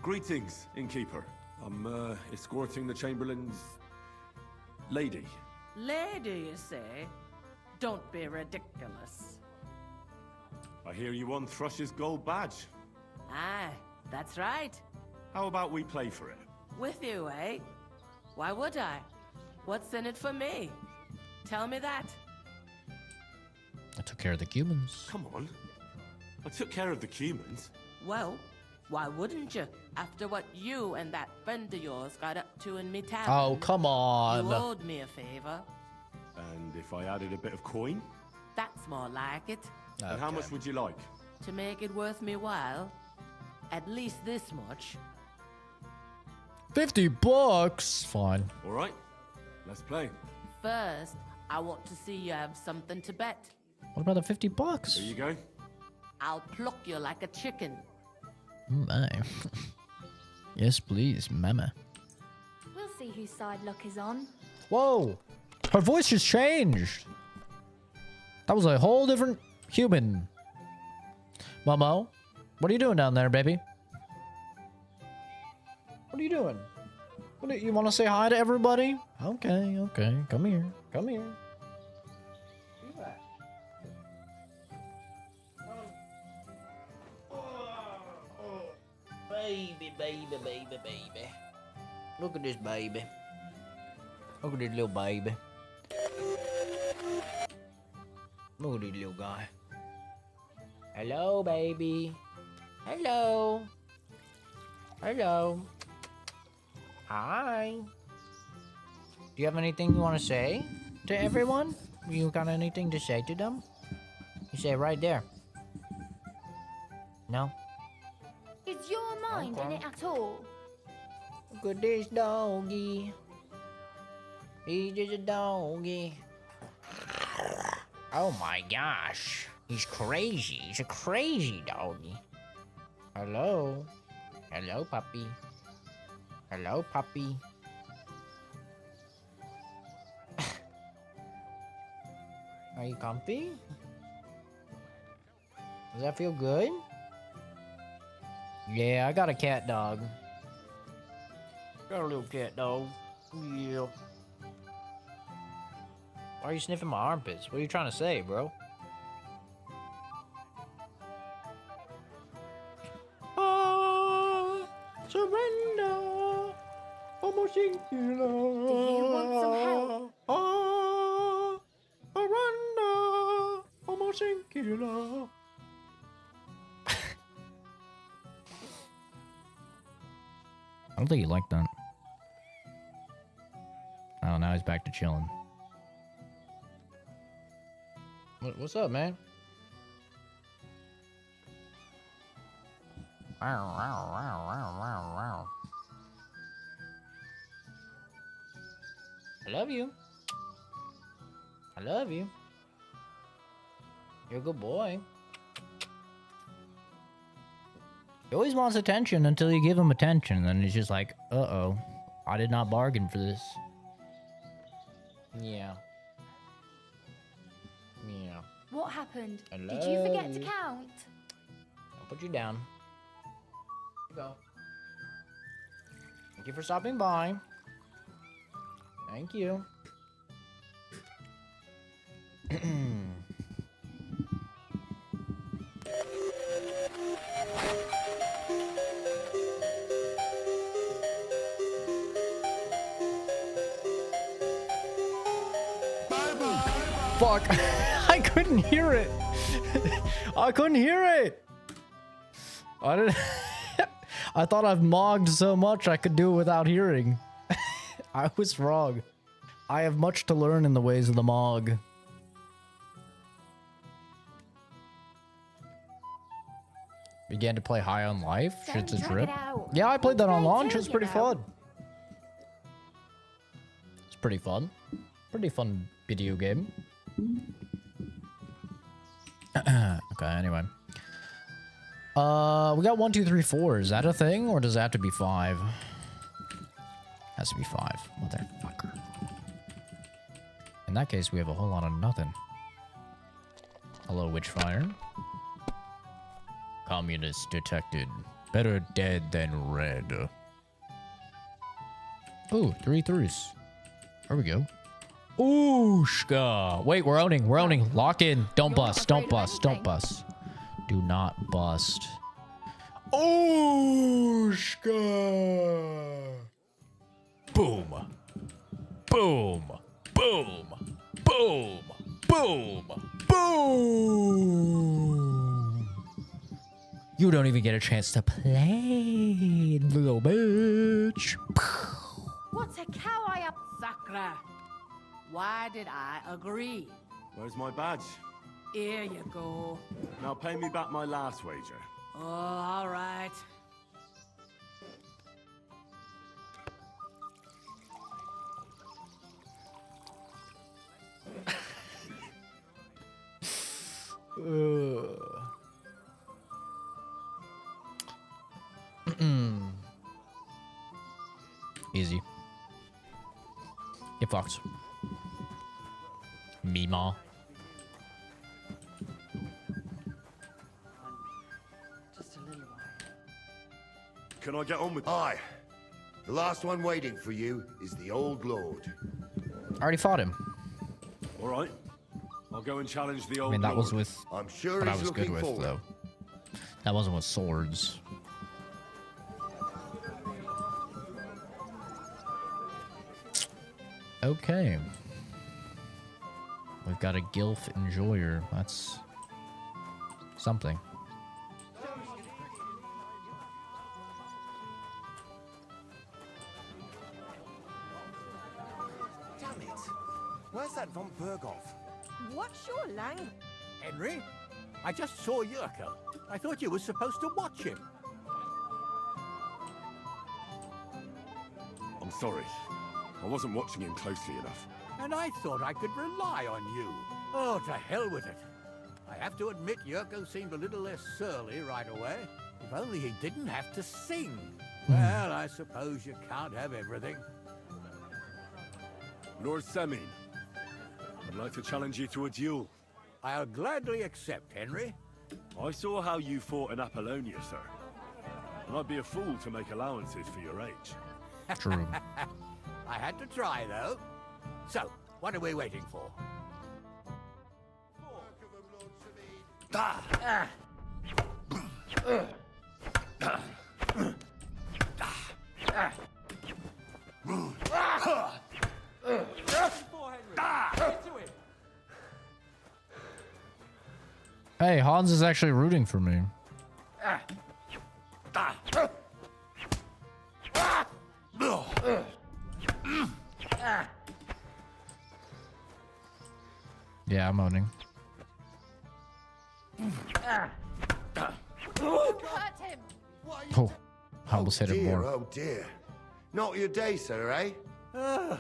Greetings, innkeeper. I'm escorting the Chamberlain's lady. Lady, you say? Don't be ridiculous. I hear you won Thrush's gold badge. Aye, that's right. How about we play for it? With you, eh? Why would I? What's in it for me? Tell me that. I took care of the humans. Come on. I took care of the humans. Well, why wouldn't you? After what you and that friend of yours got up to in me tavern. Oh, come on. You owed me a favor. And if I added a bit of coin? That's more like it. And how much would you like? To make it worth me while, at least this much. $50? Fine. All right. Let's play. First, I want to see you have something to bet. What about the $50? Here you go. I'll pluck you like a chicken. My. Yes, please, mama. We'll see whose side luck is on. Whoa! Her voice just changed. That was a whole different human. Momo, what are you doing down there, baby? What are you doing? You want to say hi to everybody? Okay. Come here. Baby. Look at this baby. Look at this little baby. Look at this little guy. Hello, baby. Hello. Hi. Do you have anything you want to say to everyone? You got anything to say to them? You say it right there. No? Is your mind in it at all? Look at this doggy. He's just a doggy. Oh my gosh. He's crazy. He's a crazy doggy. Hello. Hello, puppy. Hello, puppy. Are you comfy? Does that feel good? Yeah, I got a cat dog. Got a little cat dog. Yeah. Why are you sniffing my armpits? What are you trying to say, bro? Surrender. Almost singular. Do you want some help? Surrender. killer. I don't think he liked that. Oh, now he's back to chilling. What's up, man? I love you. I love you. You're a good boy. He always wants attention until you give him attention, and then he's just like, uh-oh, I did not bargain for this. Yeah. Yeah. What happened? I Did you forget to love you. count? I'll put you down. Here you go. Thank you for stopping by. Thank you. Fuck. I couldn't hear it. I couldn't hear it. I didn't. I thought I've mogged so much I could do it without hearing. I was wrong. I have much to learn in the ways of the mog. Began to play High on Life. Shit's a trip. Yeah, I played that on launch. It's pretty fun. It's pretty fun. Pretty fun video game. Okay, anyway. We got 1, 2, 3, 4. Is that a thing, or does it have to be 5? Has to be 5. Motherfucker. In that case, we have a whole lot of nothing. Hello, Witchfire. Communist detected. Better dead than red. Ooh, 3 3s. There we go. Ooshka. Wait, we're owning. We're owning. Lock in. Don't bust. Don't bust. Don't bust. Do not bust. Ooshka. Boom. Boom. Boom. Boom. Boom. Boom. You don't even get a chance to play, little bitch. What a cow I am, Sakra. Why did I agree? Where's my badge? Here you go. Now pay me back my last wager. Oh, all right. Easy. Get fucked. Meemaw. Just a little while. Can I get on with... Aye. The last one waiting for you is the Old Lord. I already fought him. All right. I'll go and challenge the I Old mean, that was Lord. with... I'm sure what I he's was good looking with, forward. though. That wasn't with swords. Okay. We've got a Gilf Enjoyer. That's something. Damn it. Where's that von Berghoff? What's your language? Henry, I just saw Yurko. I thought you were supposed to watch him. I'm sorry. I wasn't watching him closely enough. And I thought I could rely on you. Oh, to hell with it. I have to admit, Yurko seemed a little less surly right away. If only he didn't have to sing. Well, I suppose you can't have everything. Lord Semin, I'd like to challenge you to a duel. I'll gladly accept, Henry. I saw how you fought in Apollonia, sir. And I'd be a fool to make allowances for your age. True. I had to try, though. So, what are we waiting for? Hey, Hans is actually rooting for me. Yeah, I'm owning. Hurt him. Oh, I almost hit him Dear, more. oh dear. Not your day, sir, eh? Oh,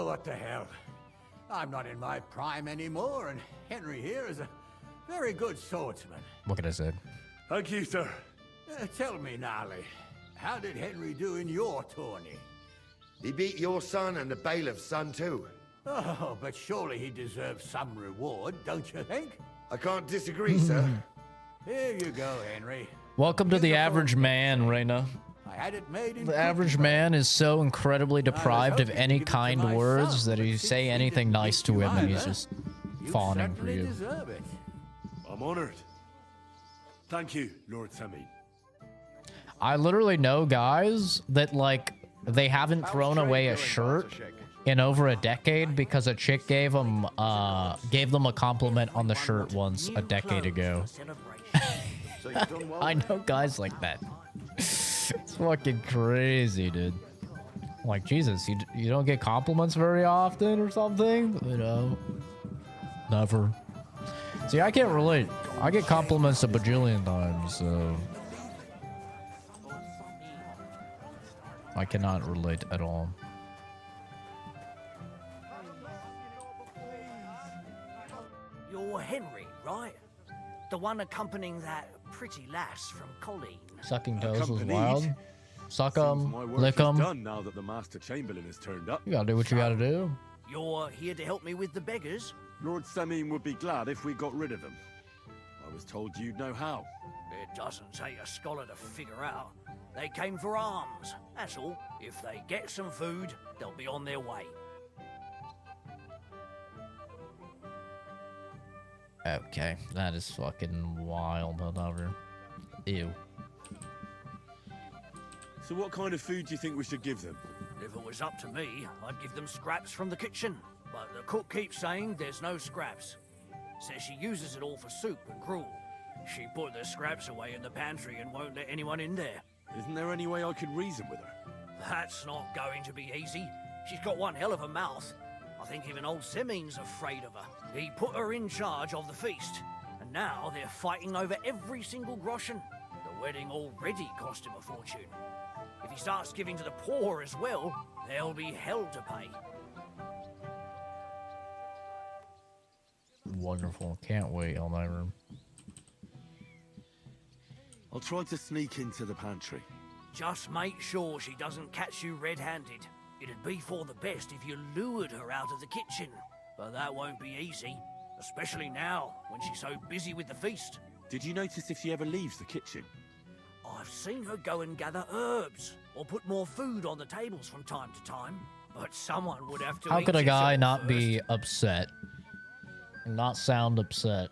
what the hell. I'm not in my prime anymore, and Henry here is a very good swordsman. What can I say? Thank you, sir. Tell me, Nolly, how did Henry do in your tourney? He beat your son and the bailiff's son, too. Oh, but surely he deserves some reward, don't you think? I can't disagree, sir. Here you go, Henry. Welcome to the average man, Reyna. I had it made in The average man is so incredibly deprived of any kind words that you say anything nice to him and he's just fawning for you. Deserve it. I'm honored. Thank you, Lord Samin. I literally know guys that, like, they haven't thrown away a shirt in over a decade because a chick gave them a compliment on the shirt once a decade ago. I know guys like that. It's fucking crazy, dude. Like, Jesus, you don't get compliments very often or something? You know? Never. See, I can't relate. I get compliments a bajillion times, so... I cannot relate at all. You're Henry, right? The one accompanying that pretty lass from Colleen. Sucking toes was Accompanied? wild. Suck 'em, My work lick is 'em. done now that the Master Chamberlain has turned up. You gotta do what you gotta do. You're here to help me with the beggars? Lord Samin would be glad if we got rid of them. I was told you'd know how. It doesn't take a scholar to figure out. They came for alms, that's all. If they get some food, they'll be on their way. Okay, that is fucking wild, whatever. Ew. So what kind of food do you think we should give them? If it was up to me, I'd give them scraps from the kitchen. But the cook keeps saying there's no scraps. Says she uses it all for soup and gruel. She put the scraps away in the pantry and won't let anyone in there. Isn't there any way I could reason with her? That's not going to be easy. She's got one hell of a mouth. I think even old Simeon's afraid of her. He put her in charge of the feast, and now they're fighting over every single groschen. The wedding already cost him a fortune. If he starts giving to the poor as well, there'll be hell to pay. Wonderful. Can't wait on my room. I'll try to sneak into the pantry. Just make sure she doesn't catch you red-handed. It'd be for the best if you lured her out of the kitchen. But that won't be easy, especially now, when she's so busy with the feast. Did you notice if she ever leaves the kitchen? I've seen her go and gather herbs, or put more food on the tables from time to time. But someone would have to How eat could a guy yourself not first. be upset? And not sound upset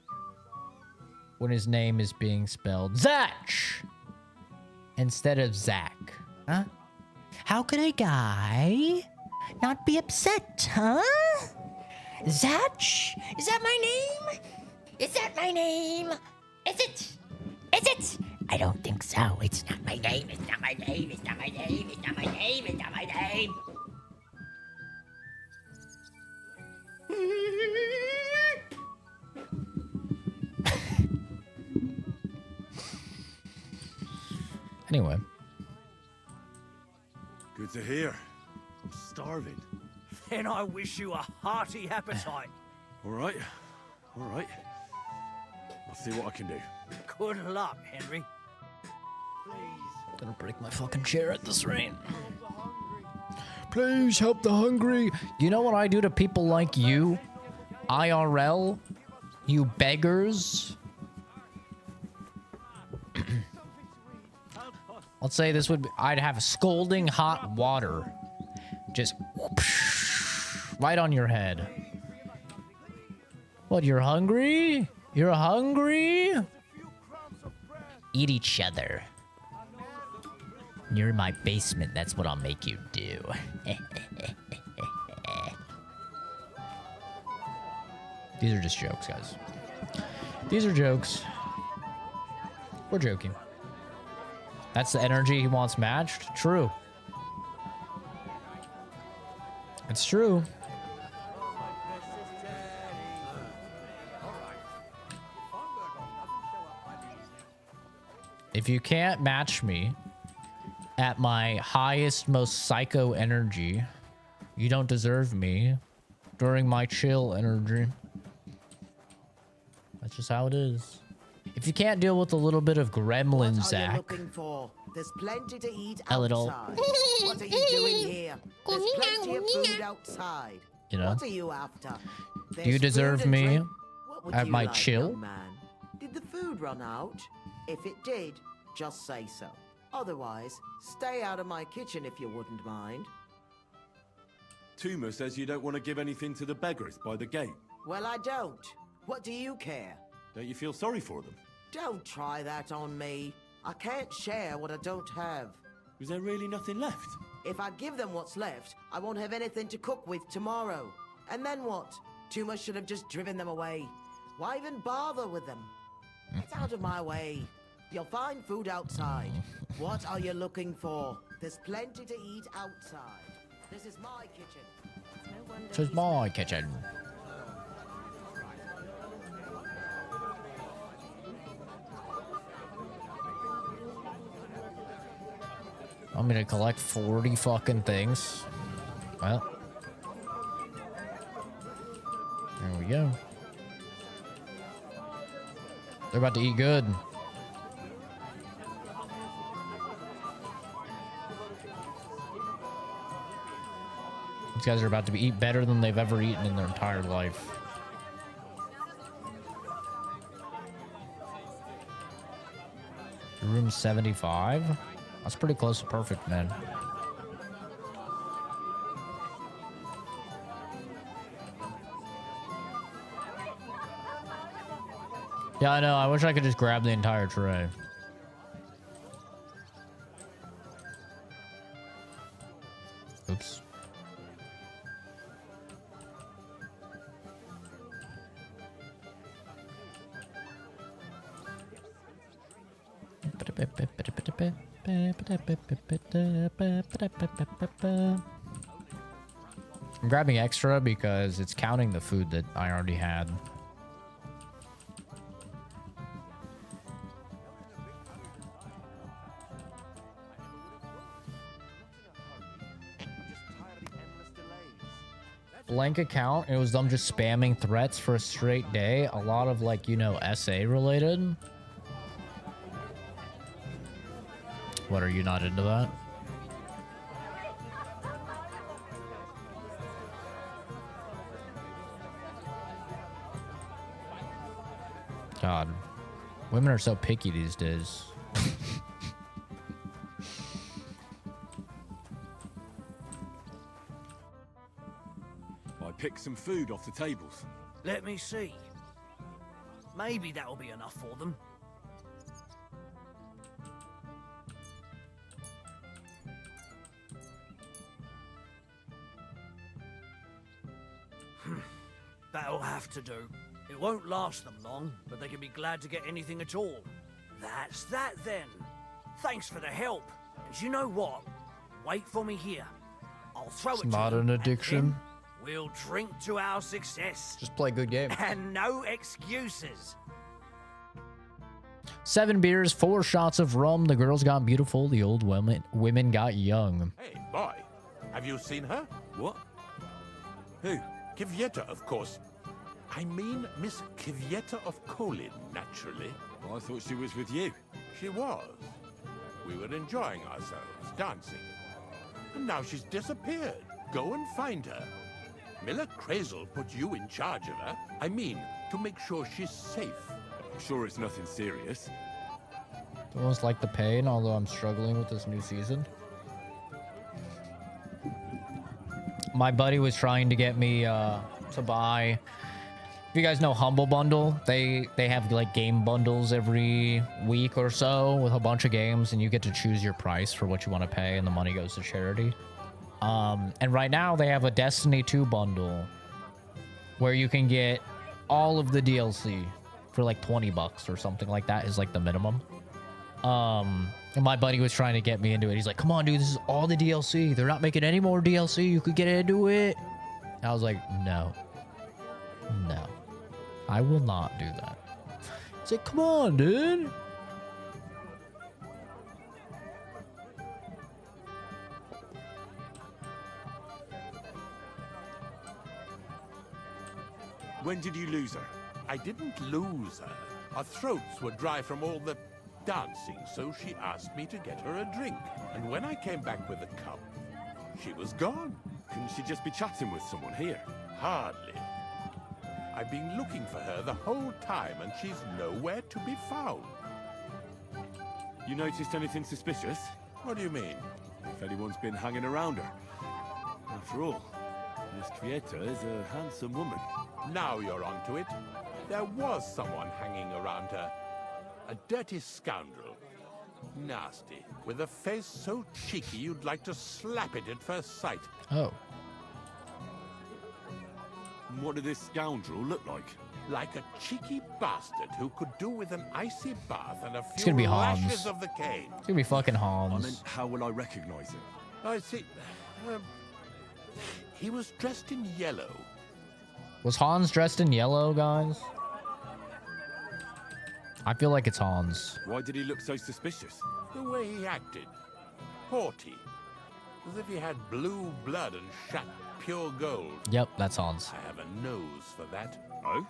when his name is being spelled Zach instead of Zach? Huh? How could a guy not be upset, huh? Zach? Is that my name? Is that my name? Is it? Is it? I don't think so. It's not my name. It's not my name. It's not my name. It's not my name. It's not my name. Anyway. Good to hear. I'm starving. Then I wish you a hearty appetite. All right. All right. I'll see what I can do. Good luck, Henry. Gonna break my fucking chair at this rate. Please help the hungry. You know what I do to people like you? IRL? You beggars? Let's say this would be, I'd have scalding hot water. Just whoosh, right on your head. What, you're hungry? You're hungry? Eat each other. You're in my basement, that's what I'll make you do. These are just jokes, guys. These are jokes. We're joking. That's the energy he wants matched? True. It's true. If you can't match me at my highest, most psycho energy, you don't deserve me during my chill energy. That's just how it is. If you can't deal with a little bit of gremlin, Zach. Looking for? There's plenty to eat A little. outside. What are you doing here? There's plenty of food outside. You know? What are you after? Do you deserve me What would at you my like, chill? young man? Did the food run out? If it did, just say so. Otherwise, stay out of my kitchen if you wouldn't mind. Tuma says you don't want to give anything to the beggars by the gate. Well, I don't. What do you care? Don't you feel sorry for them? Don't try that on me. I can't share what I don't have. Was there really nothing left? If I give them what's left, I won't have anything to cook with tomorrow. And then what? Tuma should have just driven them away. Why even bother with them? Get out of my way. You'll find food outside. What are you looking for? There's plenty to eat outside. This is my kitchen. No wonder This is my kitchen. Want me to collect 40 fucking things? Well. There we go. They're about to eat good. These guys are about to eat better than they've ever eaten in their entire life. Room 75? That's pretty close to perfect, man. Yeah, I know. I wish I could just grab the entire tray. Oops. I'm grabbing extra because it's counting the food that I already had. Blank account, it was them just spamming threats for a straight day. A lot of, like, you know, SA related. What, are you not into that? God, women are so picky these days. I picked some food off the tables. Let me see. Maybe that'll be enough for them. That'll have to do. It won't last them long, but they can be glad to get anything at all. That's that then. Thanks for the help. And you know what? Wait for me here. I'll throw It's it not to you, an and addiction. then we'll drink to our success. Just play good game. And no excuses. 7 beers, 4 shots of rum. The girls got beautiful. The old women got young. Hey, boy. Have you seen her? What? Who? Kvyetta, of course. I mean Miss Kvyetta of Kolin, naturally. I thought she was with you. She was. We were enjoying ourselves, dancing. And now she's disappeared. Go and find her. Miller Crazel put you in charge of her. I mean, to make sure she's safe. I'm sure it's nothing serious. Almost like the pain, although I'm struggling with this new season. My buddy was trying to get me to buy. If you guys know Humble Bundle, they have like game bundles every week or so with a bunch of games, and you get to choose your price for what you want to pay, and the money goes to charity. And right now they have a Destiny 2 bundle where you can get all of the DLC for like 20 bucks or something like that is like the minimum. And my buddy was trying to get me into it. He's like, come on, dude, this is all the DLC. They're not making any more DLC. You could get into it. And I was like, no. No. I will not do that. He's like, come on, dude. When did you lose her? I didn't lose her. Our throats were dry from all the dancing, so she asked me to get her a drink. And when I came back with a cup, she was gone. Couldn't she just be chatting with someone here? Hardly. I've been looking for her the whole time, and she's nowhere to be found. You noticed anything suspicious? What do you mean? If anyone's been hanging around her. After all, Miss Kvieta is a handsome woman. Now you're onto it. There was someone hanging around her. A dirty scoundrel. Nasty. With a face so cheeky you'd like to slap it at first sight. Oh. What did this scoundrel look like? Like a cheeky bastard who could do with an icy bath and a It's gonna be few Hans. lashes of the cane. It's gonna be fucking Hans. I meant, how will I recognize it? I see. He was dressed in yellow. Was Hans dressed in yellow, guys? I feel like it's Hans. Why did he look so suspicious? The way he acted. Haughty. As if he had blue blood and shat pure gold. Yep, that's Hans. I have a nose for that. Oh?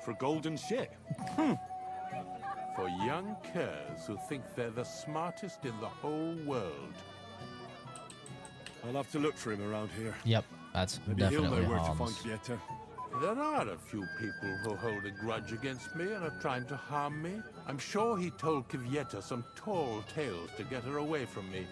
For golden shit? For young curs who think they're the smartest in the whole world. I'll have to look for him around here. Yep, that's Maybe he'll definitely know where Hans. to find Kvieta. There are a few people who hold a grudge against me and are trying to harm me. I'm sure he told Kvieta some tall tales to get her away from me.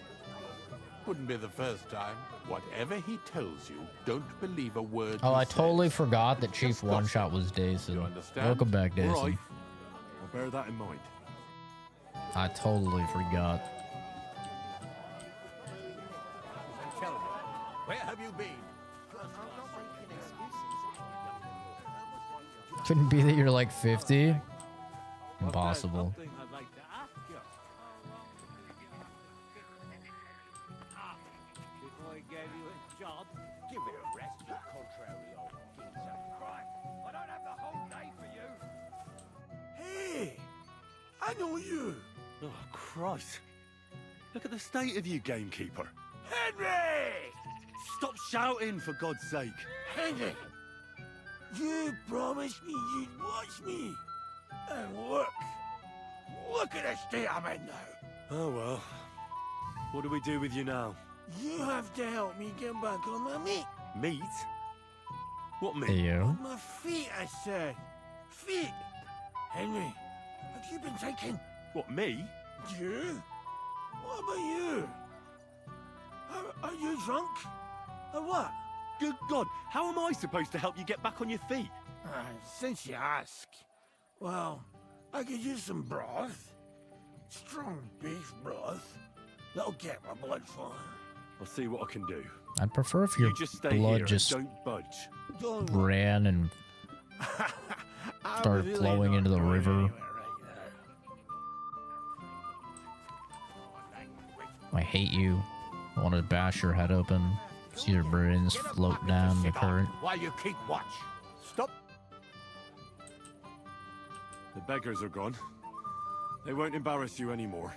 Wouldn't be the first time. Whatever he tells you, don't believe a word Oh, he I says. totally forgot that Chief One Shot was Dason. understand? Welcome back, Dason. All right. I'll bear that in mind. I totally forgot. Tell me, where have you been? Couldn't be that you're like 50? Impossible. Something I'd like to ask you. Before I gave you a job, give it a rest, you contrary old geezer. Right, I don't have the whole day for you. Hey! I know you! Oh, Christ. Look at the state of you, gamekeeper. Henry! Stop shouting, for God's sake. Henry! You promised me you'd watch me. And look. Look at the state I'm in now. Oh, well. What do we do with you now? You have to help me get back on my feet. Meat? What meat? You? My feet, I said. Feet. Henry, have you been taken? What, me? You? What about you? Are you drunk? Or what? Good God, how am I supposed to help you get back on your feet? Since you ask. Well, I could use some broth. Strong beef broth. That'll get my blood flowing. I'll see what I can do. I'd prefer if your You just stay blood here just and don't budge. Don't ran and started really flowing not into the going river. anywhere right now. I hate you. I want to bash your head open. See your brains float down the current. While you keep watch. Stop. The beggars are gone. They won't embarrass you anymore.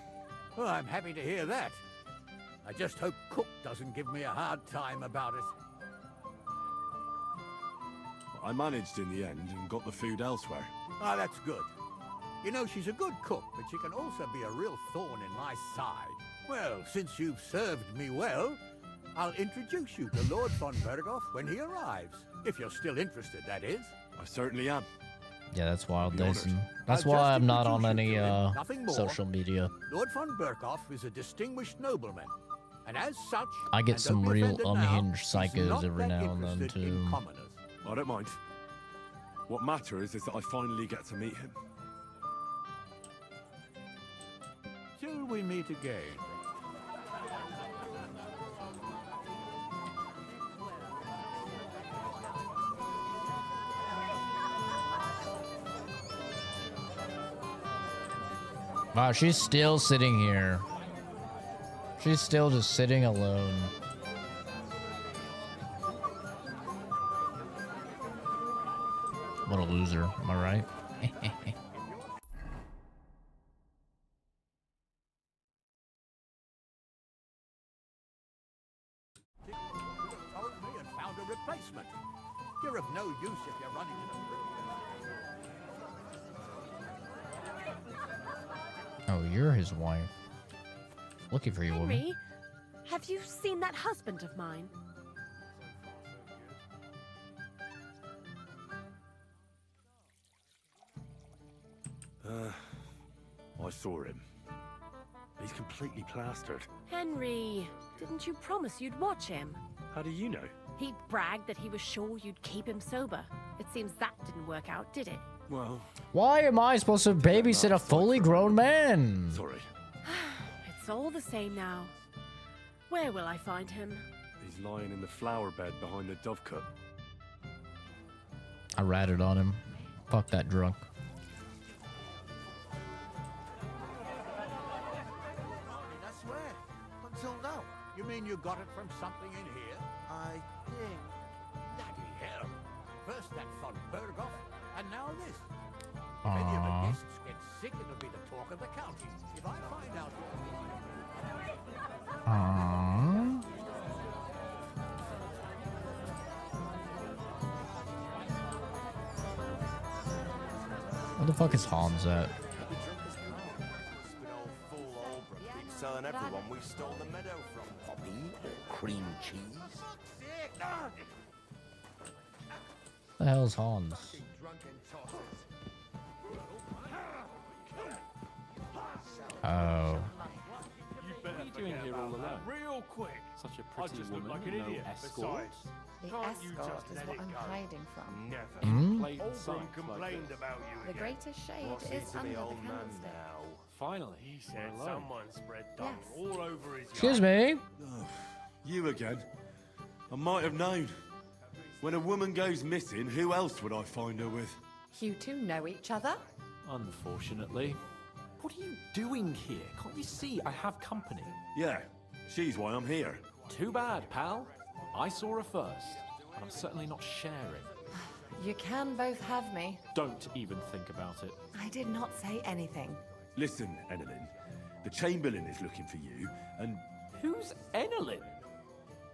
Well, I'm happy to hear that. I just hope Cook doesn't give me a hard time about it. I managed in the end and got the food elsewhere. Ah, that's good. You know, she's a good cook, but she can also be a real thorn in my side. Well, since you've served me well, I'll introduce you to Lord von Berghoff when he arrives. If you're still interested, that is. I certainly am. Yeah, that's wild, Be honored. Dason. That's I'll why just I'm not on introduce any you to him, nothing more. social media. Lord von Berghoff is a distinguished nobleman, and as such, I get and some don't be real offended now, unhinged he's psychos not every that now and then interested in too. commoners. I don't mind. What matters is that I finally get to meet him. Till we meet again. Wow, she's still sitting here. She's still just sitting alone. What a loser, am I right? Told me and found a replacement. You're of no use if you're running in a Oh, you're his wife. Looking for you, woman. Henry, have you seen that husband of mine? I saw him. He's completely plastered. Henry, didn't you promise you'd watch him? How do you know? He bragged that he was sure you'd keep him sober. It seems that didn't work out, did it? Well, Why am I supposed to babysit a fully grown man? sorry. It's all the same now. Where will I find him? He's lying in the flower bed behind the dovecote. I ratted on him. Fuck that drunk. I swear. Until now. You mean you got it from something in here? I think. Bloody hell. First that von Berghoff, and now this. If any of the guests get sick, it'll be the talk of the county. If I find out... Aww. Where the fuck is Hans at? Telling everyone we stole the meadow from. Poppy or cream cheese? The hell's Hans? Oh. What are you doing here all alone? Real quick. Such a I pretty just look woman, like an no idiot. escort. The Can't you escort just is let what it I'm go? hiding from. Never. Hmm? Plain Oldham sight complained like about you The again. greatest shade What's is it to under the the old man candlestick. now? Finally, He we're said alone. someone spread dung Yes. all over his Excuse yard. me. Oh, you again? I might have known. When a woman goes missing, who else would I find her with? You two know each other? Unfortunately. What are you doing here? Can't you see I have company? Yeah, she's why I'm here. Too bad, pal. I saw her first, and I'm certainly not sharing. You can both have me. Don't even think about it. I did not say anything. Listen, Enelin, the Chamberlain is looking for you, and... Who's Enelin?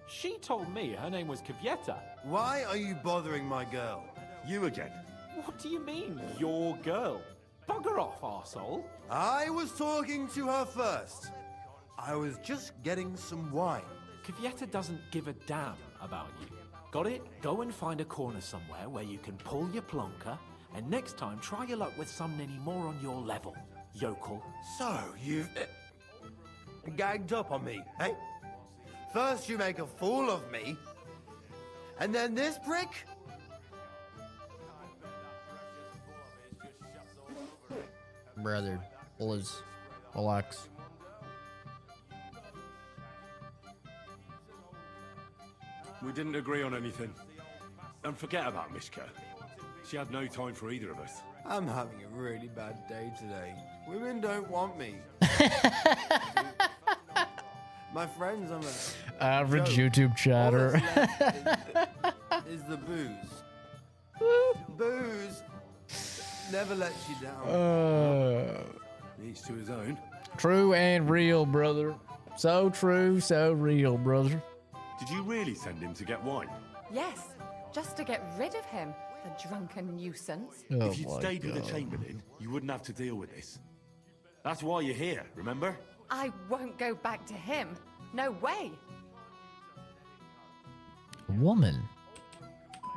She told me her name was Kvyeta. Why are you bothering my girl? You again. What do you mean, your girl? Bugger off, arsehole. I was talking to her first. I was just getting some wine. Kvyeta doesn't give a damn about you. Got it? Go and find a corner somewhere where you can pull your plonker, and next time try your luck with someone any more on your level, yokel. So, you've gagged up on me, eh? First you make a fool of me, and then this prick? Brother, please, relax. We didn't agree on anything. And forget about Mishka. She had no time for either of us. I'm having a really bad day today. Women don't want me. My friends on the Average joke. YouTube chatter. All that's left is the booze. Booze never lets you down. Each to his own. True and real, brother. So true, so real, brother. Did you really send him to get wine? Yes, just to get rid of him, the drunken nuisance. Oh If you'd stayed with the Chamberlain, you wouldn't have to deal with this. That's why you're here, remember? I won't go back to him. No way. Woman.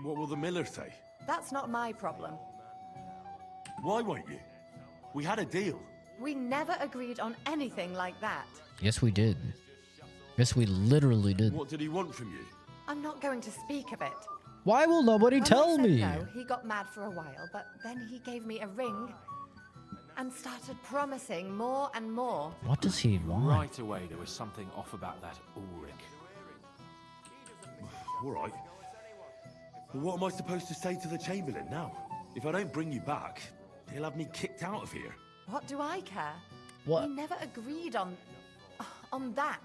What will the miller say? That's not my problem. Why won't you? We had a deal. We never agreed on anything like that. Yes, we did. Yes, we literally did. What did he want from you? I'm not going to speak of it. Why will nobody When I tell said me? No, he got mad for a while, but then he gave me a ring and started promising more and more. What does he want? Right away, there was something off about that Ulrich. All right. Well, what am I supposed to say to the Chamberlain now? If I don't bring you back, he'll have me kicked out of here. What do I care? What? We never agreed on that.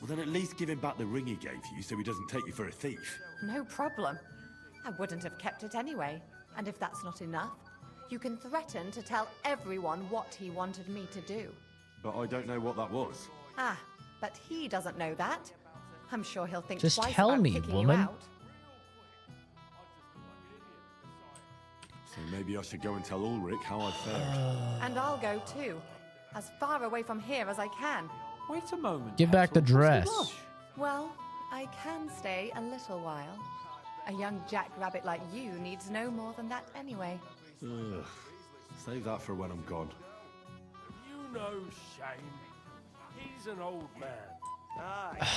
Well, then at least give him back the ring he gave you so he doesn't take you for a thief. No problem. I wouldn't have kept it anyway. And if that's not enough, you can threaten to tell everyone what he wanted me to do. But I don't know what that was. Ah, but he doesn't know that. I'm sure he'll think Just twice tell about me, kicking woman. you out. So maybe I should go and tell Ulrich how I fared. And I'll go too. As far away from here as I can. Wait a moment. Give back the dress. Well, I can stay a little while. A young jackrabbit like you needs no more than that anyway. Ugh. Save that for when I'm gone. You know Shane. He's an old man. Aye.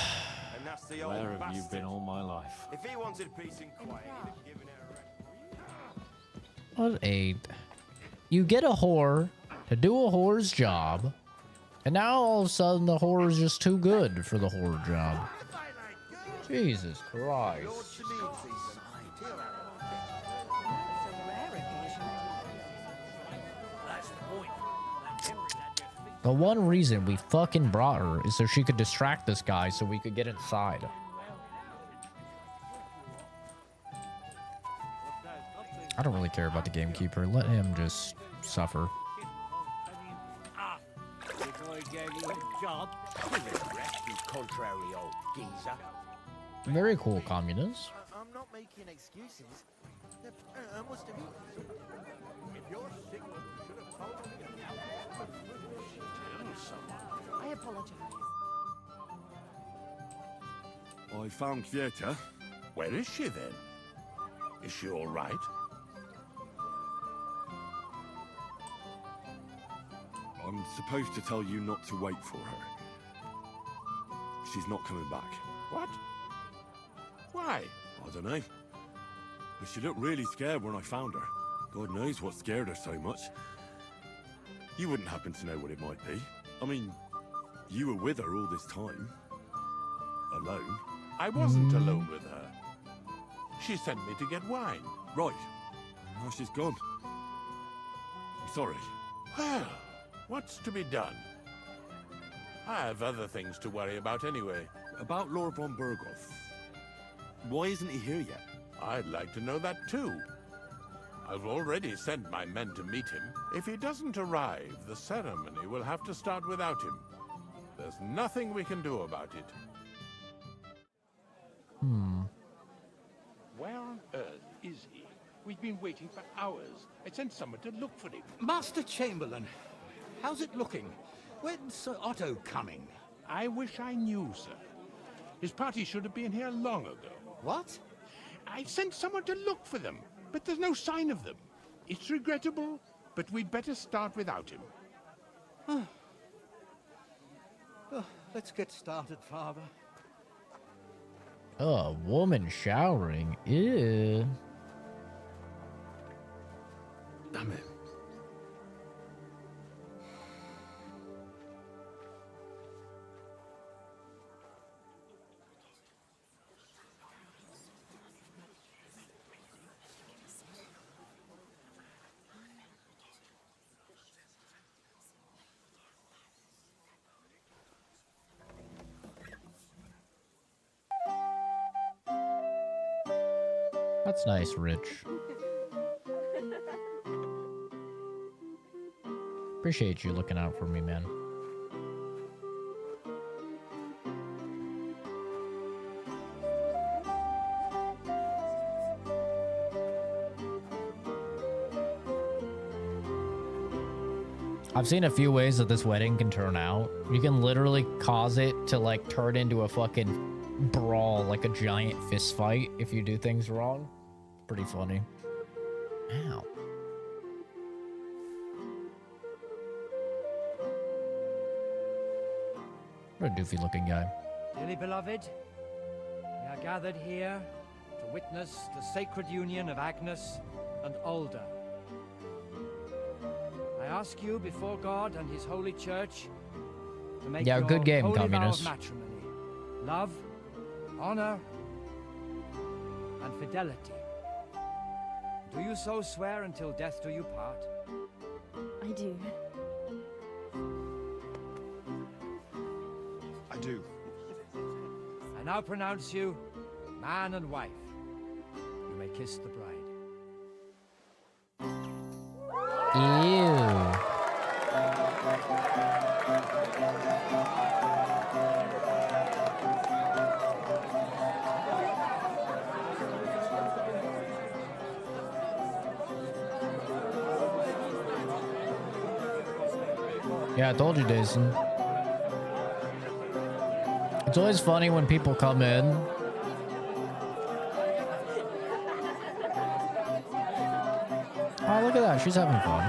And that's the old Where have bastard. you been all my life? If he wanted peace and quiet, he'd have given it a rest. What a... You get a whore to do a whore's job, and now all of a sudden the whore is just too good for the whore job. Jesus Christ. The one reason we fucking brought her is so she could distract this guy so we could get inside. I don't really care about the gamekeeper. Let him just suffer. If I gave you a job, give it a rest, you contrary old geezer. Very cool, communist. I'm not making excuses. I must have eaten. If you're sick, you should have told me. I apologize. I found Kvieta. Where is she then? Is she all right? I'm supposed to tell you not to wait for her. She's not coming back. What? Why? I don't know. But she looked really scared when I found her. God knows what scared her so much. You wouldn't happen to know what it might be. I mean, you were with her all this time. Alone. I wasn't alone with her. She sent me to get wine. Right. Now she's gone. I'm sorry. Well, what's to be done? I have other things to worry about anyway. About Lord von Berghoff. Why isn't he here yet? I'd like to know that too. I've already sent my men to meet him. If he doesn't arrive, the ceremony will have to start without him. There's nothing we can do about it. Where on earth is he? We've been waiting for hours. I sent someone to look for him. Master Chamberlain, how's it looking? When's Sir Otto coming? I wish I knew, sir. His party should have been here long ago. What? I sent someone to look for them, but there's no sign of them. It's regrettable, but we'd better start without him. Let's get started, Father. Oh, woman showering. Ew. Damn it. That's nice, Rich. Appreciate you looking out for me, man. I've seen a few ways that this wedding can turn out. You can literally cause it to like turn into a fucking brawl, like a giant fist fight if you do things wrong. Pretty funny. Ow. What a doofy looking guy. Dearly beloved, we are gathered here to witness the sacred union of Agnes and Alda. I ask you before God and His holy church to make Yeah, your good game, holy vow of communist. matrimony, love, honor, and fidelity. Do you so swear until death do you part? I do. I now pronounce you man and wife. You may kiss the bride. Ew. Yeah, I told you, Jason. It's always funny when people come in. Oh, look at that. She's having fun.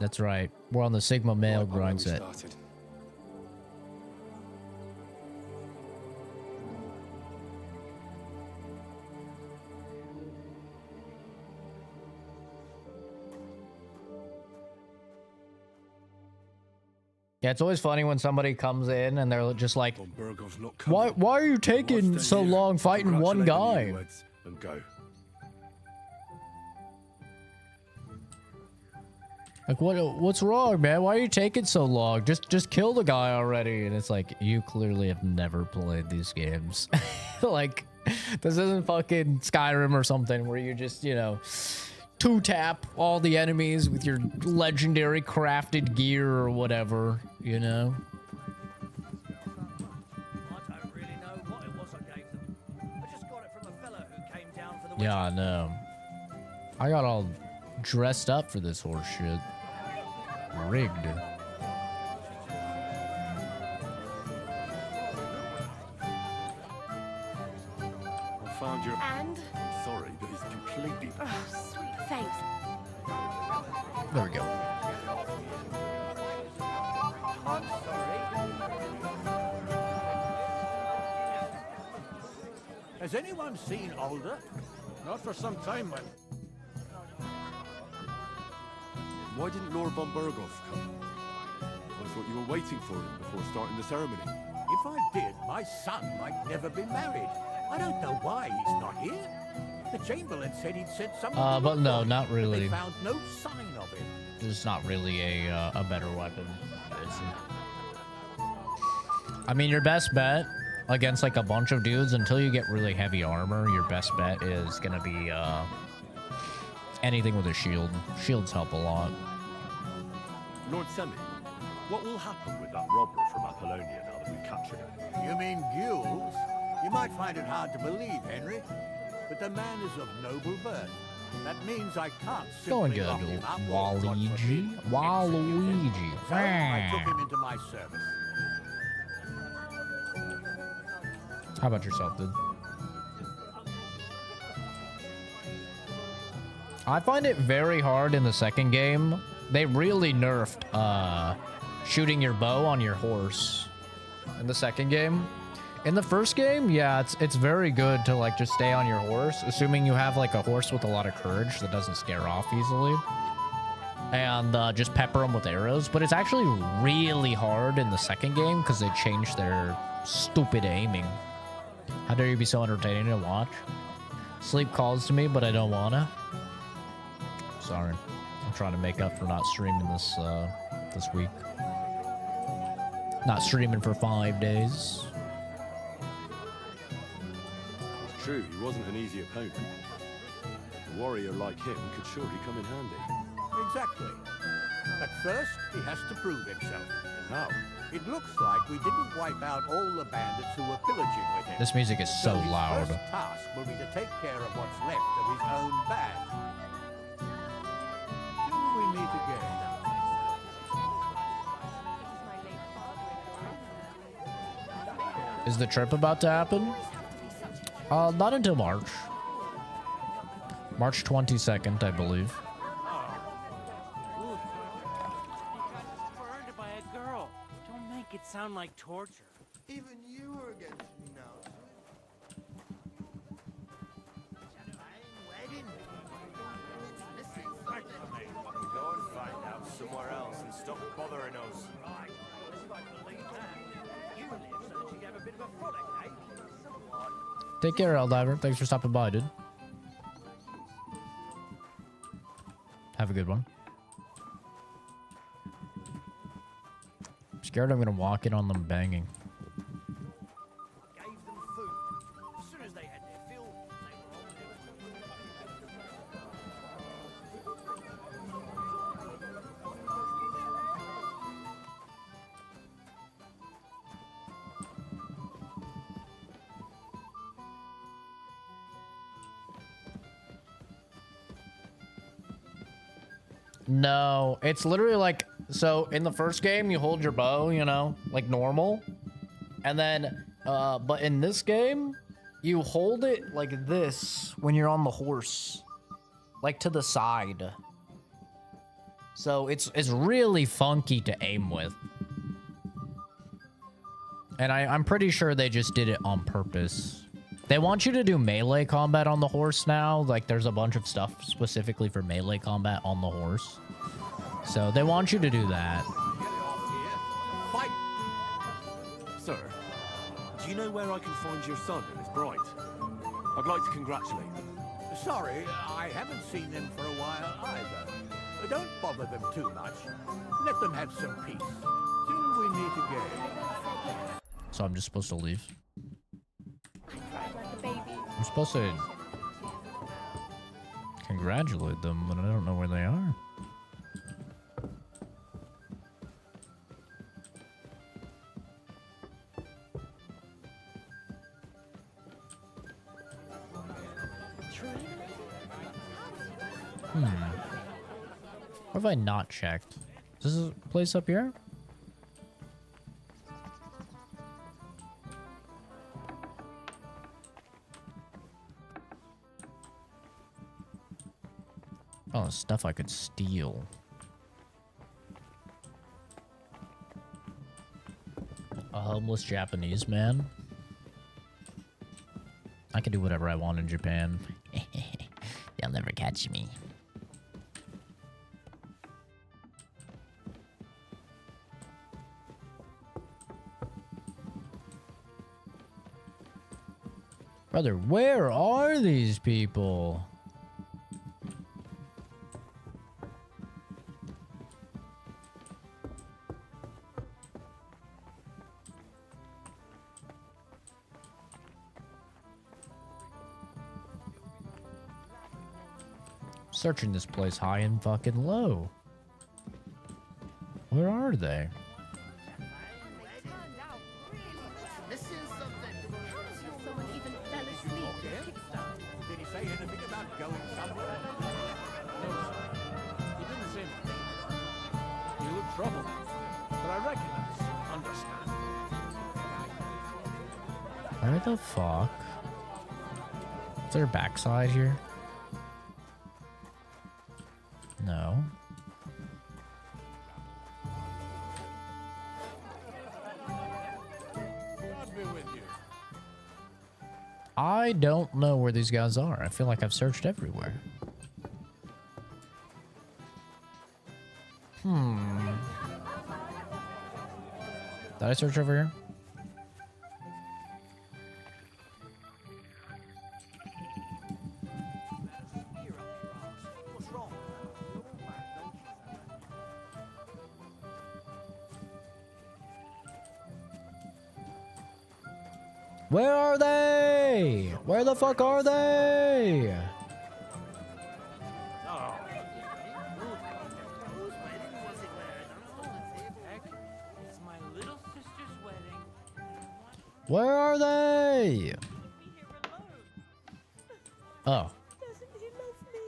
That's right. We're on the Sigma male grind set. Yeah, it's always funny when somebody comes in and they're just like, why are you taking so long fighting one guy? And go. Like, what's wrong, man? Why are you taking so long? Just kill the guy already. And it's like, you clearly have never played these games. Like, this isn't fucking Skyrim or something where you just, you know, two-tap all the enemies with your legendary crafted gear or whatever, you know? Yeah, I know. I got all dressed up for this horse shit. Rigged. I found your... And? I'm sorry, but it's completely... Oh, sweet thanks. There we go. I'm sorry. Has anyone seen Alder? Not for some time, man. Why didn't Lord von Berghoff come? I thought you were waiting for him before starting the ceremony. If I did, my son might never be married. I don't know why he's not here. The Chamberlain said he'd sent someone. But no, not really. They found no sign of him. There's not really a better weapon. I mean, your best bet against like a bunch of dudes until you get really heavy armor, your best bet is gonna be anything with a shield. Shields help a lot. Lord Semi, what will happen with that robber from Apollonia now that we've captured him? You mean gules? You might find it hard to believe, Henry, but the man is of noble birth. That means I can't simply Going good, lock him up or Waluigi. Waluigi. so I took him into my service. How about yourself, dude? I find it very hard in the second game. They really nerfed shooting your bow on your horse in the second game. In the first game, yeah, it's very good to like just stay on your horse, assuming you have like a horse with a lot of courage that doesn't scare off easily, and just pepper them with arrows. But it's actually really hard in the second game because they changed their stupid aiming. How dare you be so entertaining to watch? Sleep calls to me, but I don't wanna. Sorry, I'm trying to make up for not streaming this this week. Not streaming for 5 days. It's true, he wasn't an easy opponent. A warrior like him could surely come in handy. Exactly. But first, he has to prove himself. How? It looks like we didn't wipe out all the bandits who were pillaging with him. This music is so his loud. First task will be to take care of what's left of his own band. Till we meet again. Is the trip about to happen? Not until March. March 22nd, I believe. Burned by a girl. Don't make it sound like torture. Even you are against me now. Go and find out somewhere else and stop bothering us. Take care, Eldiver. Thanks for stopping by, dude. Have a good one. I'm scared I'm gonna walk in on them banging. Gave them food. As soon as they had their fill, they were on their No, it's literally like, so in the first game, you hold your bow, you know, like normal. And then, but in this game, you hold it like this when you're on the horse, like to the side. So it's really funky to aim with. And I'm pretty sure they just did it on purpose. They want you to do melee combat on the horse now. Like, there's a bunch of stuff specifically for melee combat on the horse. So they want you to do that. Fight! Sir, do you know where I can find your son and his bride? I'd like to congratulate them. Sorry, I haven't seen them for a while either. Don't bother them too much. Let them have some peace. Till we meet again. So I'm just supposed to leave? Like a baby. I'm supposed to congratulate them, but I don't know where they are. What have I not checked? Is this a place up here? Oh, stuff I could steal. A homeless Japanese man? I can do whatever I want in Japan. They'll never catch me. Brother, where are these people? Searching this place high and fucking low. Where are they? Did he say anything about going somewhere? He didn't say much. He looked troubled, but I recognize, understand. Where the fuck? Is there a backside here? No. God be with you. I don't know where these guys are. I feel like I've searched everywhere. Did I search over here? Where are they? Where the fuck are they? It's my little sister's wedding. Where are they? Oh. Doesn't he love me?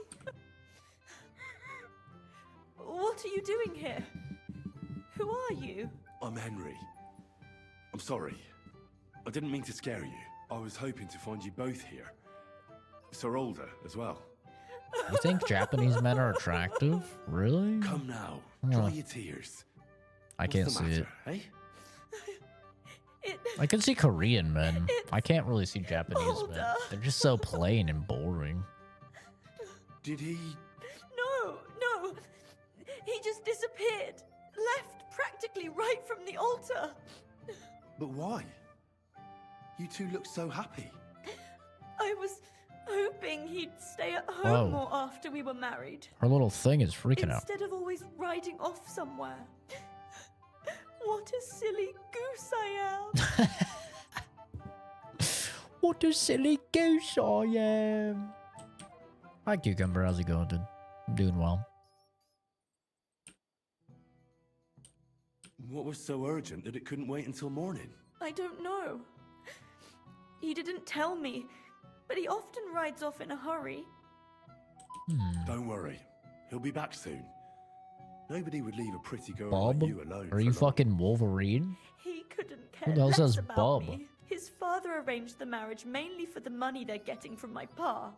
What are you doing here? Who are you? I'm Henry. I'm sorry. I didn't mean to scare you. I was hoping to find you both here. Sir Older as well. You think Japanese men are attractive? Really? Come now. Oh. Dry your tears. I can't What's the see it. matter, eh? I can see Korean men. I can't really see Japanese men. Older. They're just so plain and boring. Did he... No. He just disappeared. Left practically right from the altar. But why? You two look so happy. I was hoping he'd stay at home Whoa. more after we were married. Her little thing is freaking out. Instead of always riding off somewhere. What a silly goose I am. What a silly goose I am. Hi, Cucumber. How's it going, dude? I'm doing well. What was so urgent that it couldn't wait until morning? I don't know. He didn't tell me, but he often rides off in a hurry. Don't worry. He'll be back soon. Nobody would leave a pretty girl Bob? like you alone. Are you fucking Wolverine? He couldn't Who care the hell less says about Bob? me. His father arranged the marriage mainly for the money they're getting from my pa.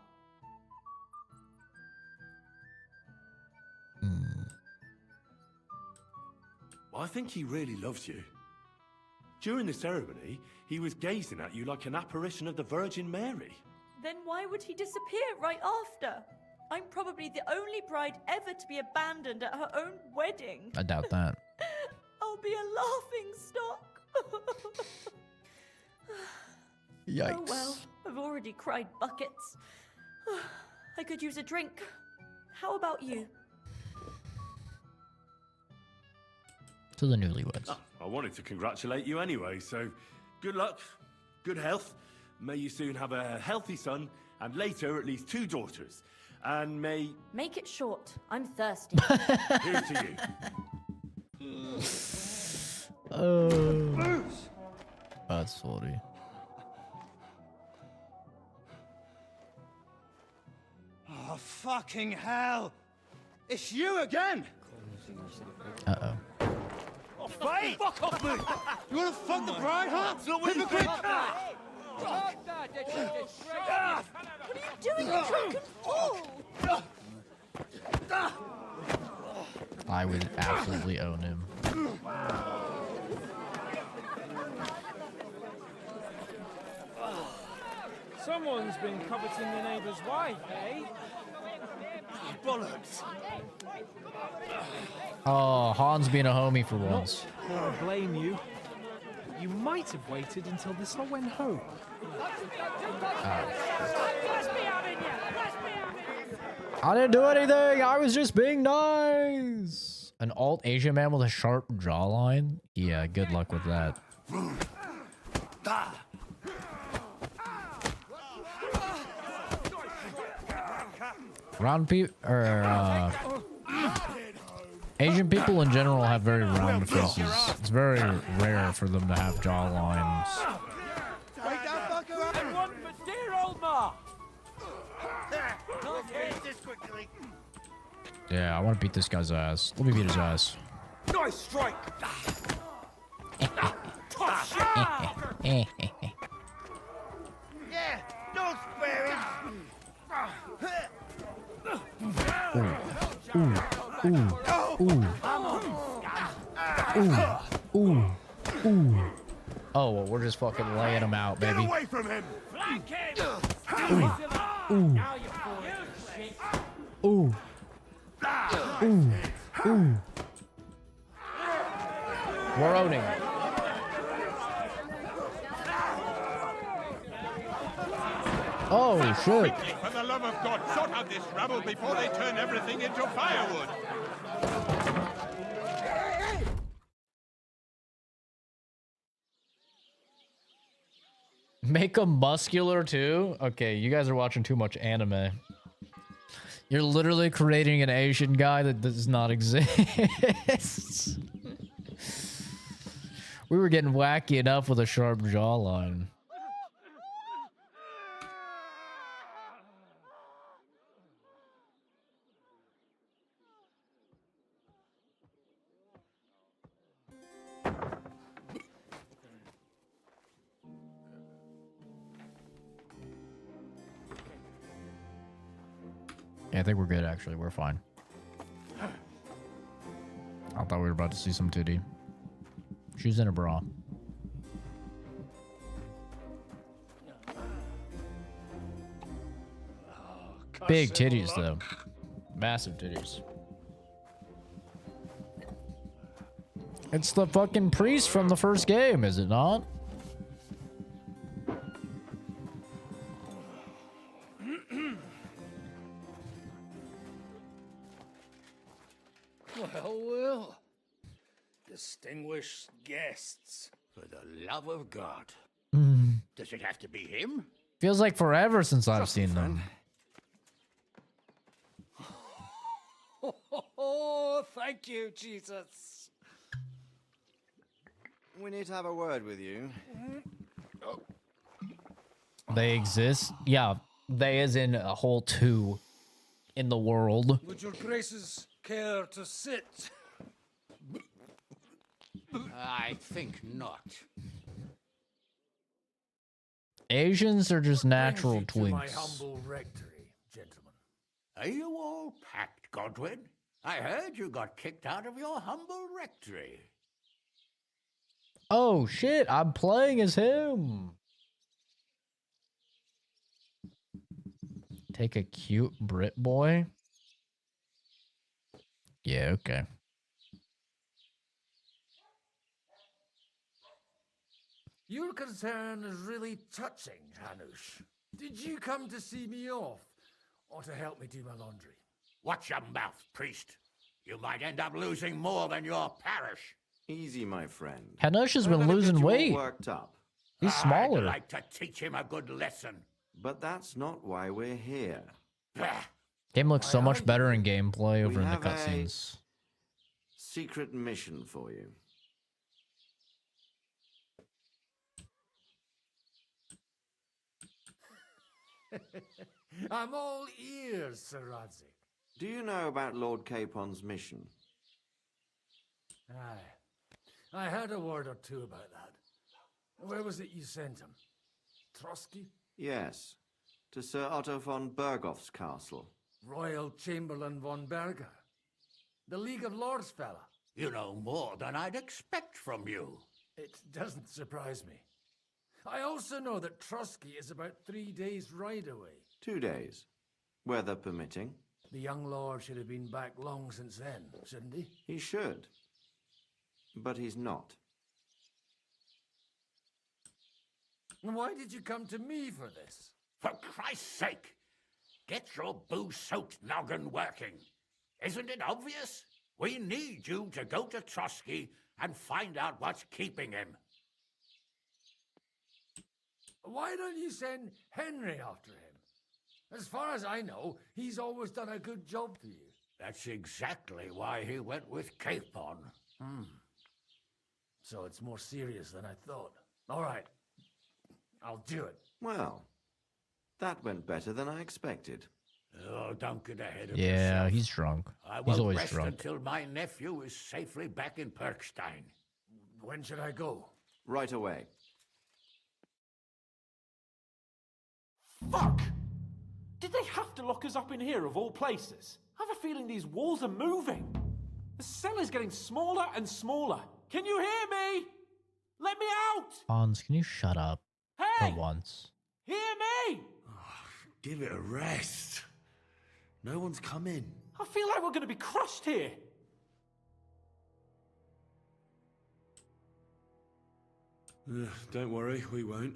I think he really loves you. During the ceremony, he was gazing at you like an apparition of the Virgin Mary. Then why would he disappear right after? I'm probably the only bride ever to be abandoned at her own wedding. I doubt that. I'll be a laughing stock. Yikes. Oh well, I've already cried buckets. I could use a drink. How about you? To the newlyweds. Ah, I wanted to congratulate you anyway, so good luck, good health. May you soon have a healthy son, and later at least 2 daughters. And may... Make it short. I'm thirsty. Here's to you. Oh. That's funny. Oh, fucking hell! It's you again! Uh-oh. Oh, fuck off me! You wanna fuck the bride, huh? Hypocrite! What are you doing, you drunken fool? I would absolutely own him. Someone's been coveting your neighbour's wife, eh? Bollocks! Oh, Han's being a homie for once. I don't blame you. You might have waited until this all went home. I didn't do anything. I was just being nice. An alt Asian man with a sharp jawline? Yeah, good luck with that. Round people, or Asian people in general have very round faces. It's very rare for them to have jawlines. And one for dear old Ma. Yeah, I want to beat this guy's ass. Let me beat his ass. Nice strike! Yeah, don't spare him. Ooh. Oh, well, we're just fucking laying him out, baby. Get away from him! Flank him! Ooh. We're owning. Oh, shit. Quickly, for the love of God, sort out this rabble before they turn everything into firewood. Make him muscular too? Okay, you guys are watching too much anime. You're literally creating an Asian guy that does not exist. We were getting wacky enough with a sharp jawline. Yeah, I think we're good, actually. We're fine. I thought we were about to see some titty. She's in a bra. Big titties, though. Massive titties. It's the fucking priest from the first game, is it not? distinguished guests. For the love of God. Mm. Does it have to be him? Feels like forever since I've seen them. Oh, thank you, Jesus. We need to have a word with you. They exist. Yeah, they as in a whole two in the world. Would your graces care to sit? I think not. Asians are just natural To my twinks. humble rectory, gentlemen. Are you all packed, Godwin? I heard you got kicked out of your humble rectory. Oh shit, I'm playing as him. Take a cute Brit boy. Yeah, okay. Your concern is really touching, Hanush. Did you come to see me off, or to help me do my laundry? Watch your mouth, priest. You might end up losing more than your parish. Easy, my friend. Hanush has Don't been let him losing get you all weight. Worked up. He's smaller. I'd like to teach him a good lesson. But that's not why we're here. Game looks so much better in gameplay over We in the have a cutscenes. secret mission for you. I'm all ears, Sir Radzik. Do you know about Lord Capon's mission? Aye. I heard a word or two about that. Where was it you sent him? Trotsky? Yes, to Sir Otto von Bergoff's castle. Royal Chamberlain von Berger? The League of Lords fella? You know more than I'd expect from you. It doesn't surprise me. I also know that Trotsky is about 3 days' ride away. 2 days, weather permitting. The young lord should have been back long since then, shouldn't he? He should, but he's not. And why did you come to me for this? For Christ's sake, get your booze-soaked noggin working. Isn't it obvious? We need you to go to Trotsky and find out what's keeping him. Why don't you send Henry after him? As far as I know, he's always done a good job for you. That's exactly why he went with Capon. So it's more serious than I thought. All right. I'll do it. Well, that went better than I expected. Oh, don't get ahead of Yeah, yourself. he's drunk. I He's won't always rest drunk. until my nephew is safely back in Perkstein. When should I go? Right away. Fuck! Did they have to lock us up in here of all places? I have a feeling these walls are moving. The cell is getting smaller and smaller. Can you hear me? Let me out! Hans, can you shut up Hey! for once? Hear me! Give it a rest. No one's come in. I feel like we're going to be crushed here. Don't worry, we won't.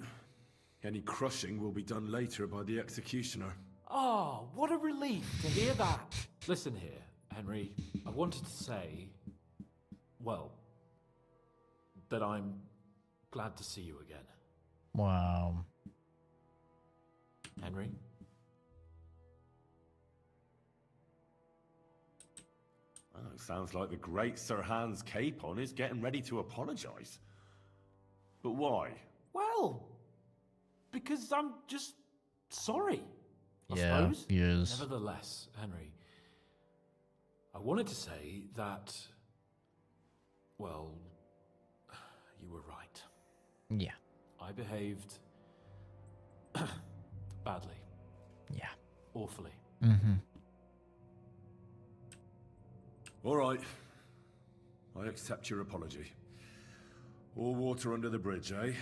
Any crushing will be done later by the executioner. Oh, what a relief to hear that. Listen here, Henry. I wanted to say, well, that I'm glad to see you again. Wow. Henry? Oh, sounds like the great Sir Hans Capon is getting ready to apologize. But why? Well, because I'm just sorry. I Yeah, suppose. he is. Nevertheless, Henry, I wanted to say that, well, you were right. Yeah. I behaved badly. Yeah. Awfully. Mm-hmm. All right. I accept your apology. All water under the bridge, eh?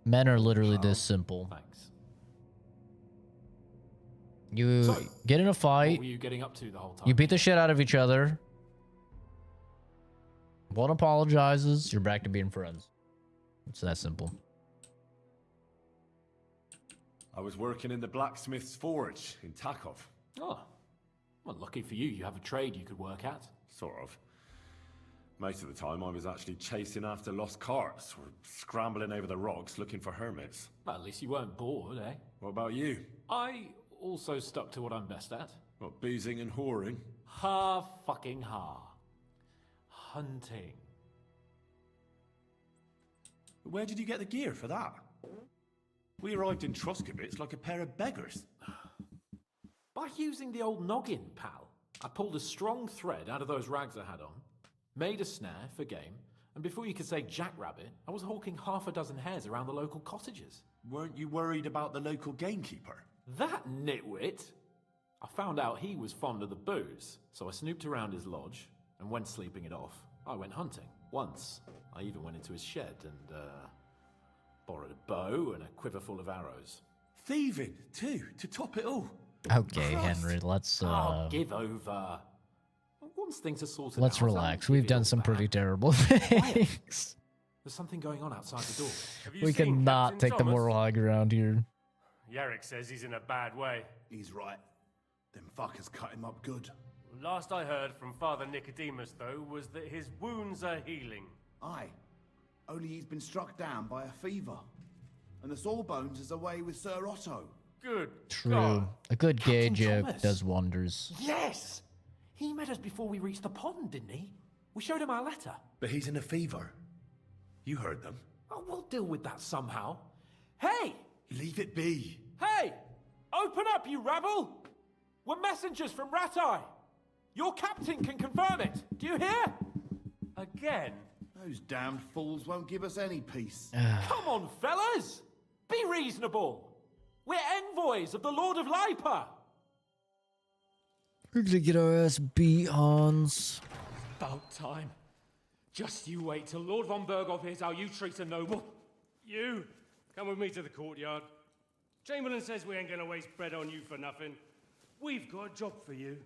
Men are literally this simple. Thanks. You So, get in a What fight, were you getting up to the whole time? you beat the shit out of each other. One apologizes, you're back to being friends. It's that simple. I was working in the blacksmith's forge in Takov. Oh, well, lucky for you, you have a trade you could work at. Sort of. Most of the time I was actually chasing after lost carts or scrambling over the rocks looking for hermits. Well, at least you weren't bored, eh? What about you? I also stuck to what I'm best at. What, boozing and whoring? Fucking hunting. Where did you get the gear for that? We arrived in Troskovitz like a pair of beggars. By using the old noggin, pal. I pulled a strong thread out of those rags I had on, made a snare for game, and before you could say jackrabbit, I was hawking half a dozen hares around the local cottages. Weren't you worried about the local gamekeeper? That nitwit! I found out he was fond of the booze, so I snooped around his lodge, and when sleeping it off, I went hunting. Once, I even went into his shed and, borrowed a bow and a quiver full of arrows. Thieving, too, to top it all. Okay, Henry, let's give over. Once things are sorted let's out, relax. We've done some pretty terrible things. There's something going on outside the door. We cannot take the moral high ground here. Yarrick says he's in a bad way. He's right. Them fuckers cut him up good. Last I heard from Father Nicodemus, though, was that his wounds are healing. Aye. Only he's been struck down by a fever. And the sawbones is away with Sir Otto. Good True. God. A good gay Captain joke Thomas. does wonders. Yes! He met us before we reached the pond, didn't he? We showed him our letter. But he's in a fever. You heard them. Oh, we'll deal with that somehow. Hey! Leave it be. Hey! Open up, you rabble! We're messengers from Ratai. Your captain can confirm it. Do you hear? Again? Those damned fools won't give us any peace. Come on, fellas! Be reasonable. We're envoys of the Lord of Lipa. We're gonna get our ass beat, Hans. About time. Just you wait till Lord von Berghoff hears how you treat a noble. You, come with me to the courtyard. Chamberlain says we ain't gonna waste bread on you for nothing. We've got a job for you.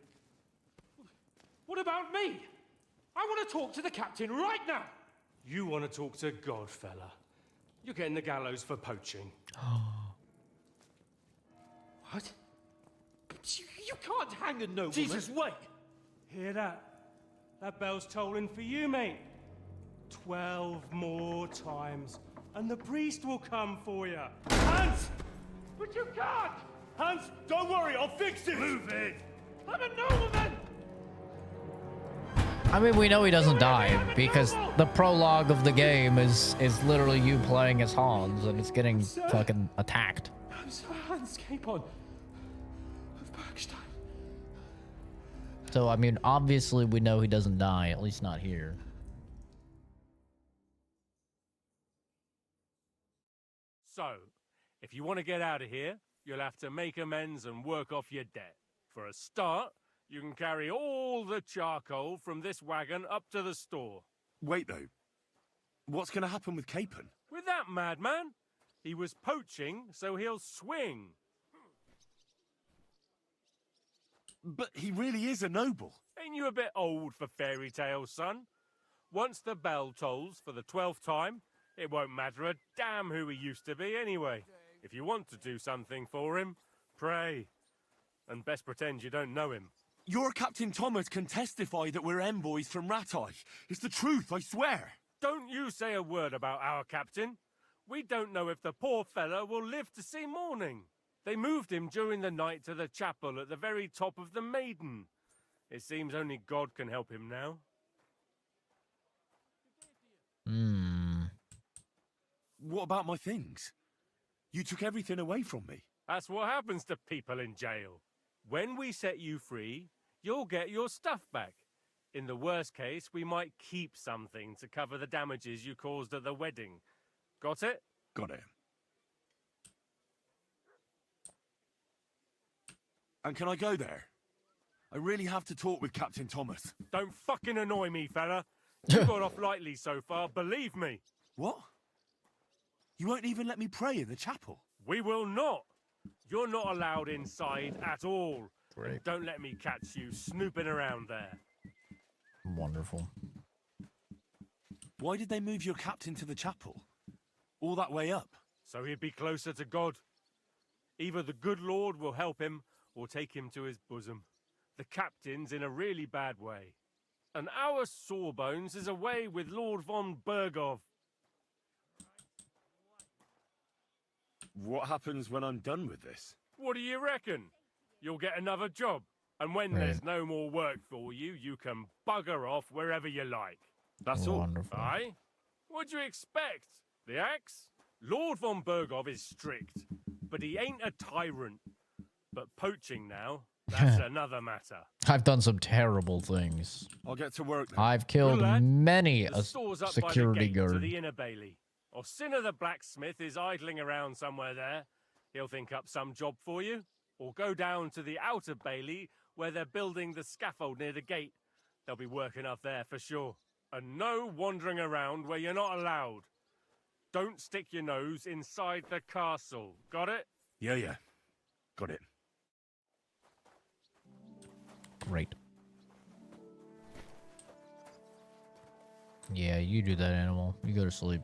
What about me? I want to talk to the captain right now. You want to talk to God, fella. You're getting the gallows for poaching. What? You can't hang a nobleman. Jesus, wait! Hear that? That bell's tolling for you, mate. 12 more times, and the priest will come for you. Hans! But you can't! Hans, don't worry, I'll fix it! Move it! I'm a nobleman! I mean, we know he doesn't die because the prologue of the game is literally you playing as Hans and it's getting fucking attacked. I'm Sir Hans Capon of Bergstein. So, I mean, obviously we know he doesn't die, at least not here. So, if you want to get out of here, you'll have to make amends and work off your debt. For a start, you can carry all the charcoal from this wagon up to the store. Wait, though. What's going to happen with Capon? With that madman? He was poaching, so he'll swing. But he really is a noble. Ain't you a bit old for fairy tales, son? Once the bell tolls for the 12th time, it won't matter a damn who he used to be anyway. If you want to do something for him, pray. And best pretend you don't know him. Your Captain Thomas can testify that we're envoys from Ratai. It's the truth, I swear. Don't you say a word about our captain. We don't know if the poor fellow will live to see morning. They moved him during the night to the chapel at the very top of the Maiden. It seems only God can help him now. What about my things? You took everything away from me. That's what happens to people in jail. When we set you free, you'll get your stuff back. In the worst case, we might keep something to cover the damages you caused at the wedding. Got it? Got it. And can I go there? I really have to talk with Captain Thomas. Don't fucking annoy me, fella. You got off lightly so far, believe me. What? You won't even let me pray in the chapel? We will not. You're not allowed inside at all. Great. And don't let me catch you snooping around there. Wonderful. Why did they move your captain to the chapel? All that way up? So he'd be closer to God. Either the good Lord will help him or take him to his bosom. The captain's in a really bad way. And our Sawbones is away with Lord von Bergov. What happens when I'm done with this? What do you reckon? You'll get another job. And when there's no more work for you, you can bugger off wherever you like. That's all. Wonderful. Aye? What do you expect? The axe? Lord von Bergov is strict, but he ain't a tyrant. But poaching now, that's another matter. I've done some terrible things. I'll get to work then. I've killed many The a store's up security by the gate to guard. the inner bailey. Orsina the blacksmith is idling around somewhere there. He'll think up some job for you. Or go down to the outer bailey where they're building the scaffold near the gate. They'll be working up there for sure. And no wandering around where you're not allowed. Don't stick your nose inside the castle. Got it? Yeah. Got it. Great. Yeah, you do that, animal. You go to sleep.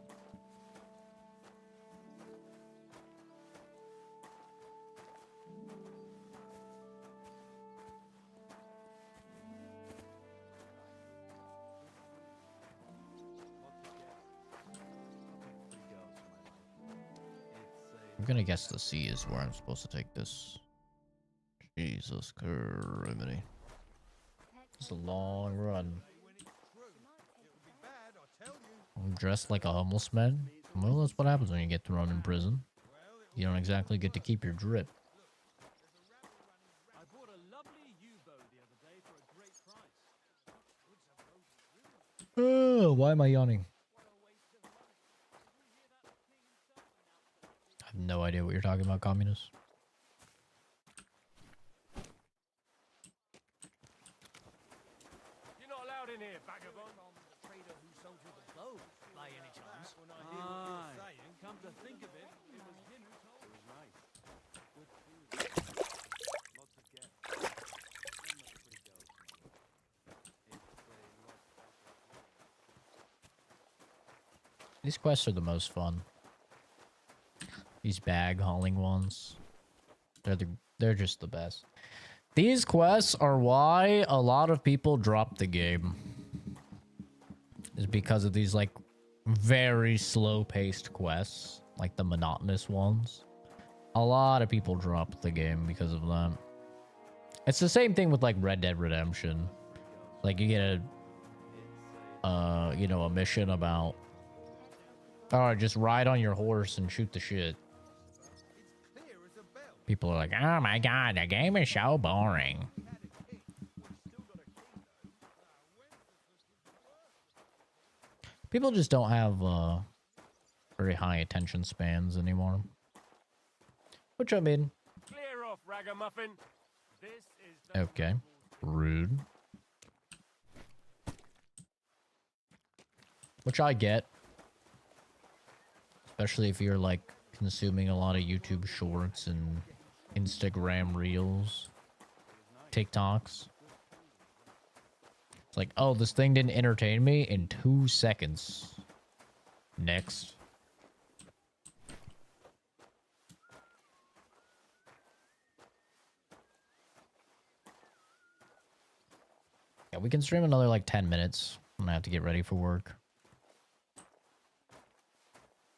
I'm gonna guess the sea is where I'm supposed to take this. Jesus Christ. It's a long run. I'm dressed like a homeless man. Well, that's what happens when you get thrown in prison. You don't exactly get to keep your drip. Oh, why am I yawning? I have no idea what you're talking about, communists. You're not allowed in here, vagabond. The trader who sold you the bow, by any chance? Come to think of it, it was him who told me. It was nice. Good food. Lots of guests. And that's pretty dope. These quests are the most fun. These bag hauling ones. They're just the best. These quests are why a lot of people drop the game. Is because of these like very slow-paced quests, like the monotonous ones. A lot of people drop the game because of that. It's the same thing with like Red Dead Redemption. Like you get a you know, a mission about, oh, just ride on your horse and shoot the shit. People are like, oh my god, the game is so boring. People just don't have very high attention spans anymore. Which I mean, Clear off, ragamuffin. This is the okay, rude. Which I get. Especially if you're like consuming a lot of YouTube shorts and Instagram reels, TikToks. It's like, oh, this thing didn't entertain me in 2 seconds. Next. Yeah, we can stream another like 10 minutes. I'm gonna have to get ready for work.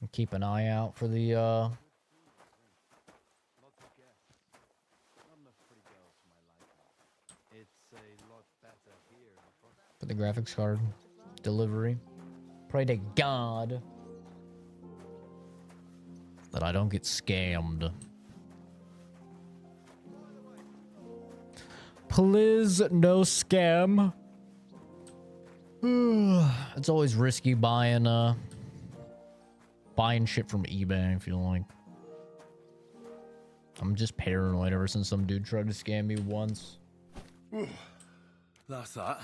And keep an eye out for the for the graphics card delivery. Pray to God that I don't get scammed. Please, no scam. It's always risky buying shit from eBay, I feel like. I'm just paranoid ever since some dude tried to scam me once. That's that.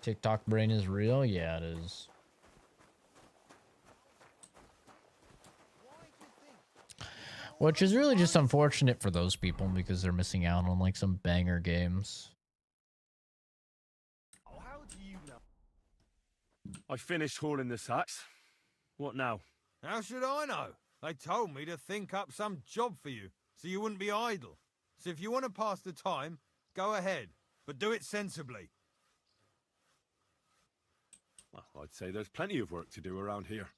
TikTok brain is real? Yeah, it is. Which is really just unfortunate for those people because they're missing out on like some banger games. I finished hauling the sacks. What now? How should I know? They told me to think up some job for you, so you wouldn't be idle. So if you want to pass the time, go ahead. but do it sensibly. Well, I'd say there's plenty of work to do around here.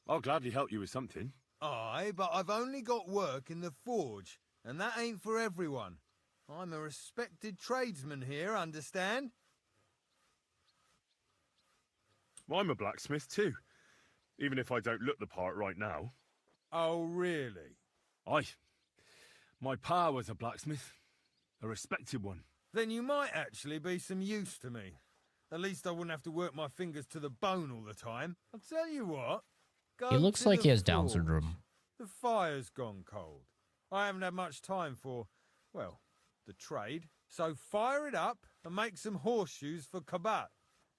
I'll gladly help you with something. Aye, but I've only got work in the forge, and that ain't for everyone. I'm a respected tradesman here, understand? Well, I'm a blacksmith too, even if I don't look the part right now. Oh, really? Aye. My pa was a blacksmith, a respected one. Then you might actually be some use to me. At least I wouldn't have to work my fingers to the bone all the time. I'll tell you what. Go He looks to like the he has Down forge. syndrome. The fire's gone cold. I haven't had much time for, well, the trade. So fire it up and make some horseshoes for Kabat.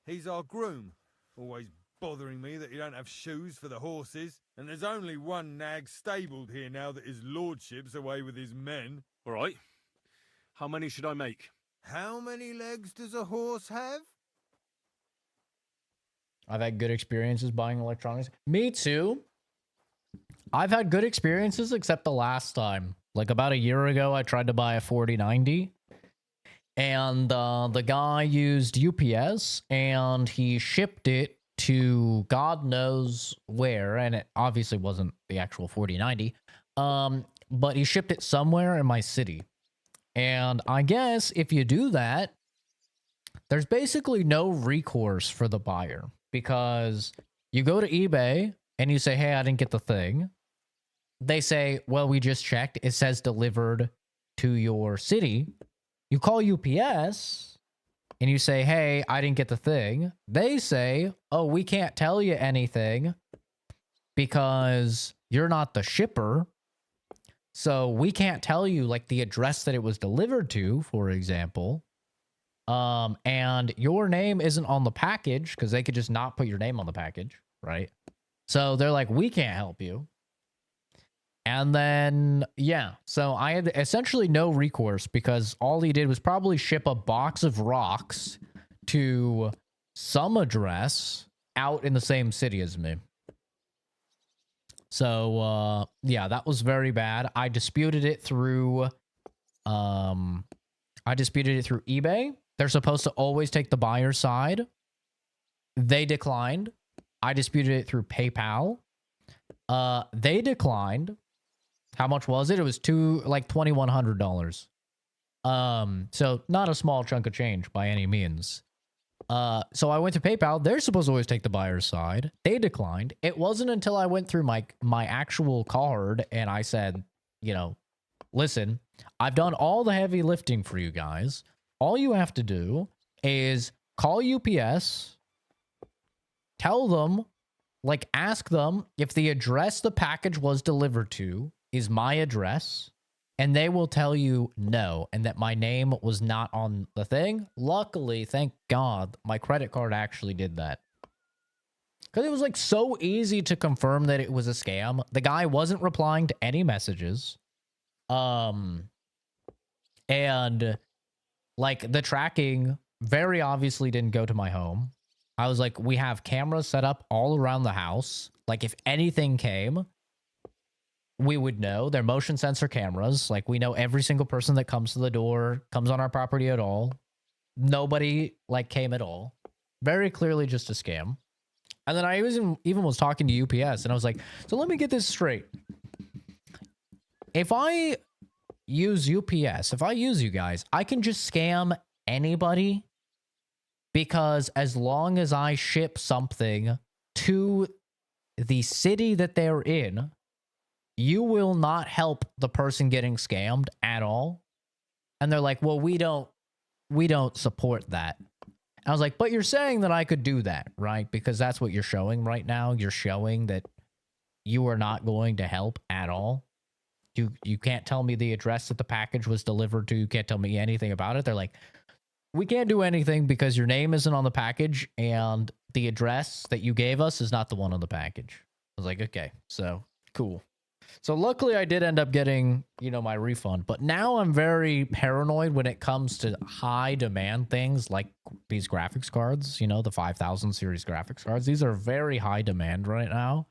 He's our groom. Always bothering me that you don't have shoes for the horses. And there's only one nag stabled here now that his lordship's away with his men. All right. How many should I make? How many legs does a horse have? I've had good experiences buying electronics. Me too. I've had good experiences except the last time. Like about a year ago, I tried to buy a 4090. And the guy used UPS and he shipped it to God knows where. And it obviously wasn't the actual 4090. But he shipped it somewhere in my city. And I guess if you do that, there's basically no recourse for the buyer. Because you go to eBay and you say, hey, I didn't get the thing. They say, well, we just checked. It says delivered to your city. You call UPS and you say, hey, I didn't get the thing. They say, oh, we can't tell you anything because you're not the shipper. So we can't tell you like the address that it was delivered to, for example. And your name isn't on the package because they could just not put your name on the package, right? So they're like, we can't help you. And then, yeah, so I had essentially no recourse because all he did was probably ship a box of rocks to some address out in the same city as me. So, yeah, that was very bad. I disputed it through, eBay. They're supposed to always take the buyer's side. They declined. I disputed it through PayPal. They declined. How much was it? It was $2,100. So not a small chunk of change by any means. So I went to PayPal. They're supposed to always take the buyer's side. They declined. It wasn't until I went through my actual card and I said, you know, listen, I've done all the heavy lifting for you guys. All you have to do is call UPS, tell them, like ask them if the address the package was delivered to is my address, and they will tell you no, and that my name was not on the thing. Luckily, thank God, my credit card actually did that. Because it was like so easy to confirm that it was a scam. The guy wasn't replying to any messages. And like the tracking very obviously didn't go to my home. I was like, we have cameras set up all around the house. Like if anything came, we would know. They're motion sensor cameras. Like we know every single person that comes to the door, comes on our property at all. Nobody like came at all. Very clearly just a scam. And then I even was talking to UPS and I was like, so let me get this straight. If I use UPS, if I use you guys, I can just scam anybody because as long as I ship something to the city that they're in, you will not help the person getting scammed at all. And they're like, well, we don't support that. And I was like, but you're saying that I could do that, right? Because that's what you're showing right now. You're showing that you are not going to help at all. You can't tell me the address that the package was delivered to. You can't tell me anything about it. They're like, we can't do anything because your name isn't on the package and the address that you gave us is not the one on the package. I was like, okay, so cool. So luckily I did end up getting, you know, my refund, but now I'm very paranoid when it comes to high demand things like these graphics cards, you know, the 5000 series graphics cards. These are very high demand right now.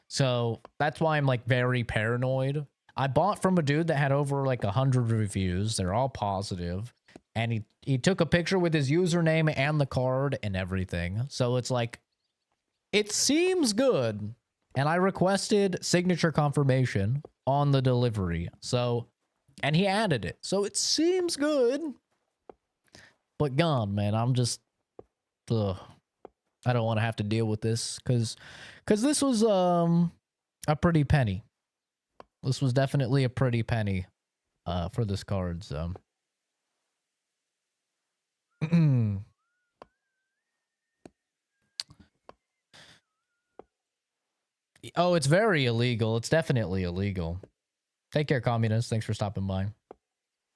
So that's why I'm like very paranoid. I bought from a dude that had over like 100 reviews. They're all positive. And he took a picture with his username and the card and everything. So it's like, it seems good. And I requested signature confirmation on the delivery. So, and he added it. So it seems good. But gone, man. I'm just, ugh. I don't want to have to deal with this. Because this was a pretty penny. This was definitely a pretty penny for this card, so. Oh, it's very illegal. It's definitely illegal. Take care, communists. Thanks for stopping by.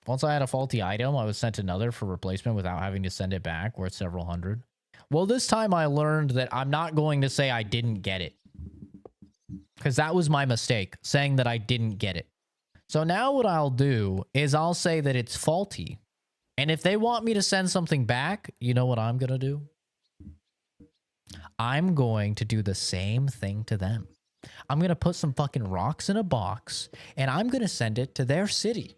Once I had a faulty item, I was sent another for replacement without having to send it back, worth several hundred. Well, this time I learned that I'm not going to say I didn't get it. Because that was my mistake, saying that I didn't get it. So now what I'll do is I'll say that it's faulty. And if they want me to send something back, you know what I'm going to do? I'm going to do the same thing to them. I'm going to put some fucking rocks in a box, and I'm going to send it to their city.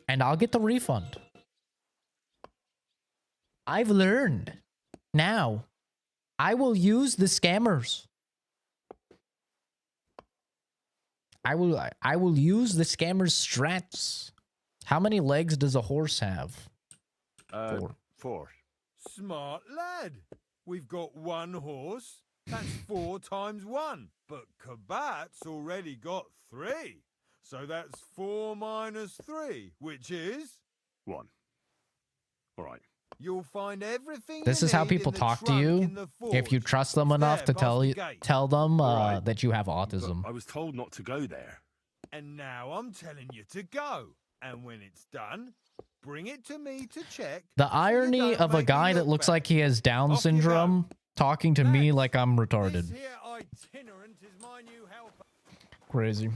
And I'll get the refund. I've learned. Now, I will use the scammers. I will use the scammers' strats. How many legs does a horse have? 4. 4. Smart lad. We've got 1 horse. That's 4 times 1. But Kabat's already got 3. So that's 4 minus 3, which is 1. All right. You'll find everything. This is how people talk to you if you trust them enough to tell them that you have autism. But I was told not to go there. And now I'm telling you to go. And when it's done, bring it to me to check. The irony of a guy that looks like he has Down syndrome talking to me like I'm retarded. This here itinerant is my new helper. Crazy.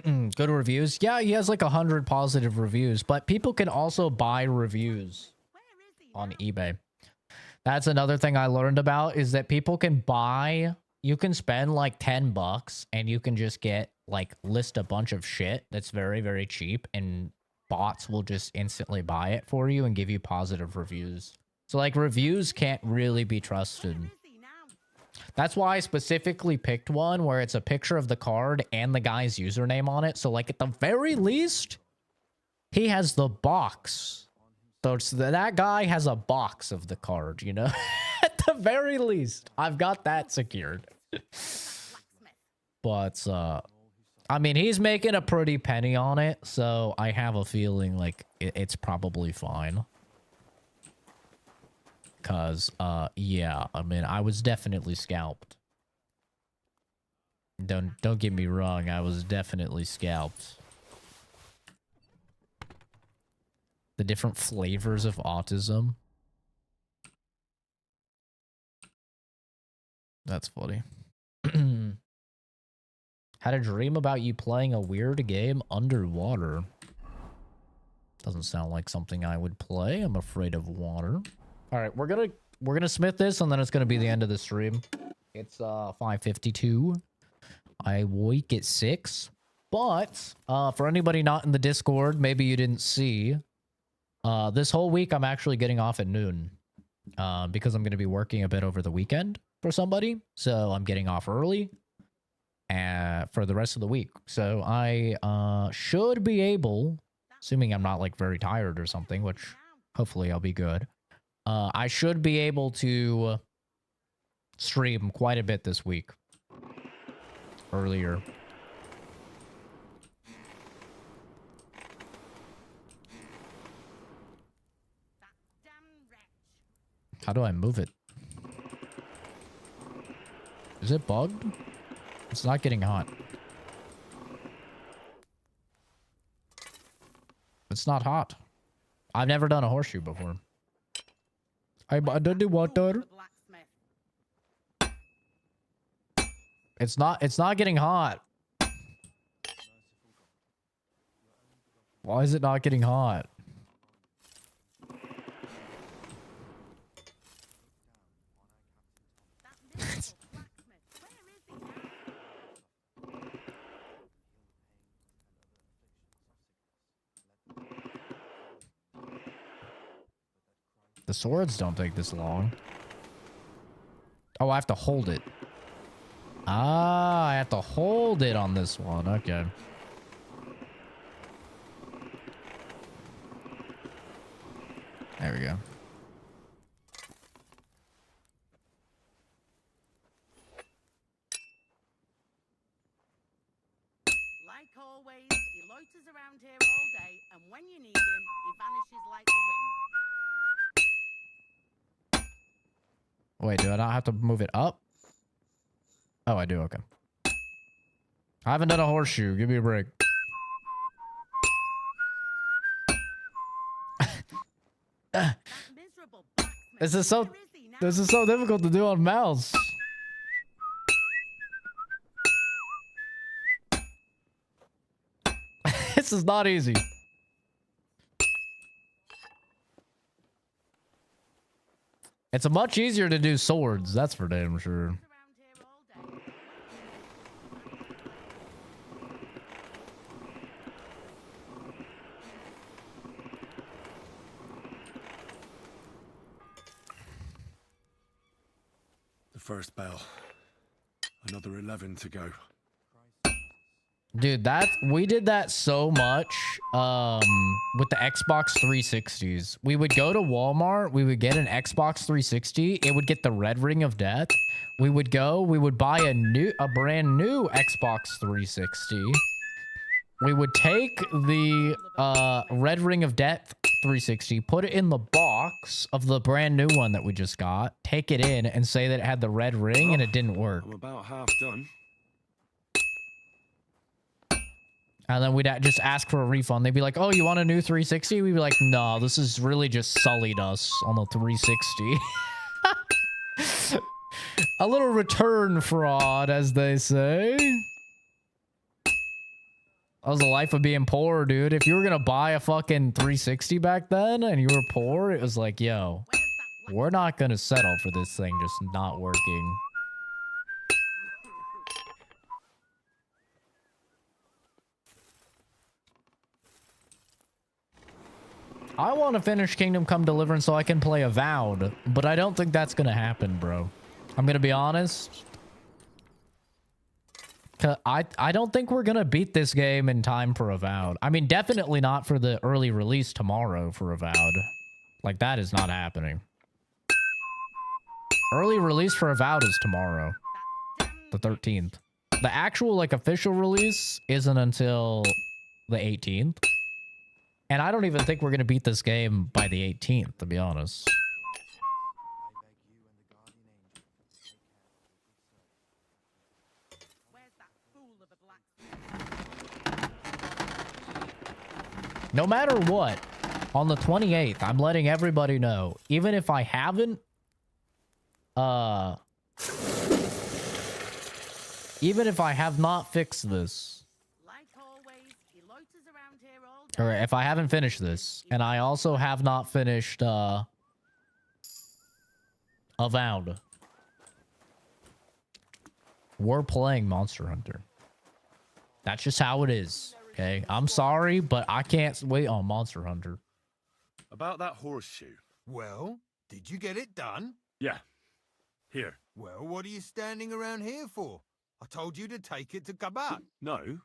Go to reviews. Yeah, he has like 100 positive reviews, but people can also buy reviews on eBay. That's another thing I learned about is that people can buy, you can spend like $10 and you can just get like list a bunch of shit that's very, very cheap and bots will just instantly buy it for you and give you positive reviews. So like reviews can't really be trusted. That's why I specifically picked one where it's a picture of the card and the guy's username on it. So like at the very least, he has the box. So that guy has a box of the card, you know? At the very least, I've got that secured. But, I mean, he's making a pretty penny on it. So I have a feeling like it's probably fine. Cause, yeah, I mean, I was definitely scalped. Don't get me wrong, I was definitely scalped. The different flavors of autism. That's funny. Had a dream about you playing a weird game underwater. Doesn't sound like something I would play. I'm afraid of water. All right, we're gonna smith this, and then it's gonna be the end of the stream. It's 5:52. I wake at 6, but for anybody not in the Discord, maybe you didn't see. This whole week I'm actually getting off at noon, because I'm gonna be working a bit over the weekend for somebody, so I'm getting off early, for the rest of the week. So I should be able, assuming I'm not like very tired or something, which hopefully I'll be good. I should be able to stream quite a bit this week. Earlier. How do I move it? Is it bugged? It's not getting hot. It's not hot. I've never done a horseshoe before. I'm under the water. It's not getting hot. Why is it not getting hot? The swords don't take this long. Oh, I have to hold it. Ah, I have to hold it on this one. Okay. There we go. Like always, he loiters around here all day, and when you need him, he vanishes like the wind. Wait, do I not have to move it up? Oh, I do. Okay. I haven't done a horseshoe. Give me a break. This is so difficult to do on mouse. This is not easy. It's much easier to do swords, that's for damn sure. The first bell. Another 11 to go. Dude, we did that so much with the Xbox 360s. We would go to Walmart, we would get an Xbox 360, it would get the red ring of death. We would buy a brand new Xbox 360. We would take the red ring of death 360, put it in the box of the brand new one that we just got, take it in and say that it had the red ring and it didn't work. I'm about half done. And then we'd just ask for a refund. They'd be like, oh, you want a new 360? We'd be like, no, this is really just sullied us on the 360. A little return fraud, as they say. That was the life of being poor, dude. If you were going to buy a fucking 360 back then and you were poor, it was like, yo, we're not going to settle for this thing just not working. I want to finish Kingdom Come Deliverance so I can play Avowed, but I don't think that's going to happen, bro. I'm going to be honest. I don't think we're going to beat this game in time for Avowed. I mean, definitely not for the early release tomorrow for Avowed. Like, that is not happening. Early release for Avowed is tomorrow. The 13th. The actual, like, official release isn't until the 18th. And I don't even think we're going to beat this game by the 18th, to be honest. No matter what, on the 28th, I'm letting everybody know, even if I haven't, even if I have not fixed this, or if I haven't finished this, and I also have not finished, Avowed, we're playing Monster Hunter. That's just how it is, okay? I'm sorry, but I can't wait on Monster Hunter. About that horseshoe. Well, did you get it done? Yeah. Here. Well, what are you standing around here for? I told you to take it to Kabat. No.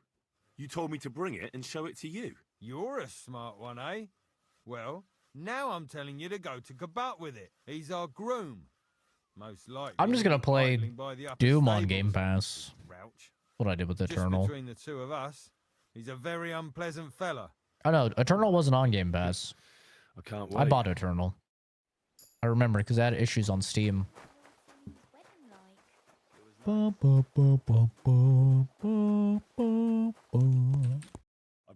You told me to bring it and show it to you. You're a smart one, eh? Well, now I'm telling you to go to Kabat with it. He's our groom. Most likely. I'm just gonna play Doom on Game Pass. What I did with Eternal. Just between the two of us, he's a very unpleasant fella. Oh no, Eternal wasn't on Game Pass. I can't wait. I bought Eternal. I remember because I had issues on Steam. I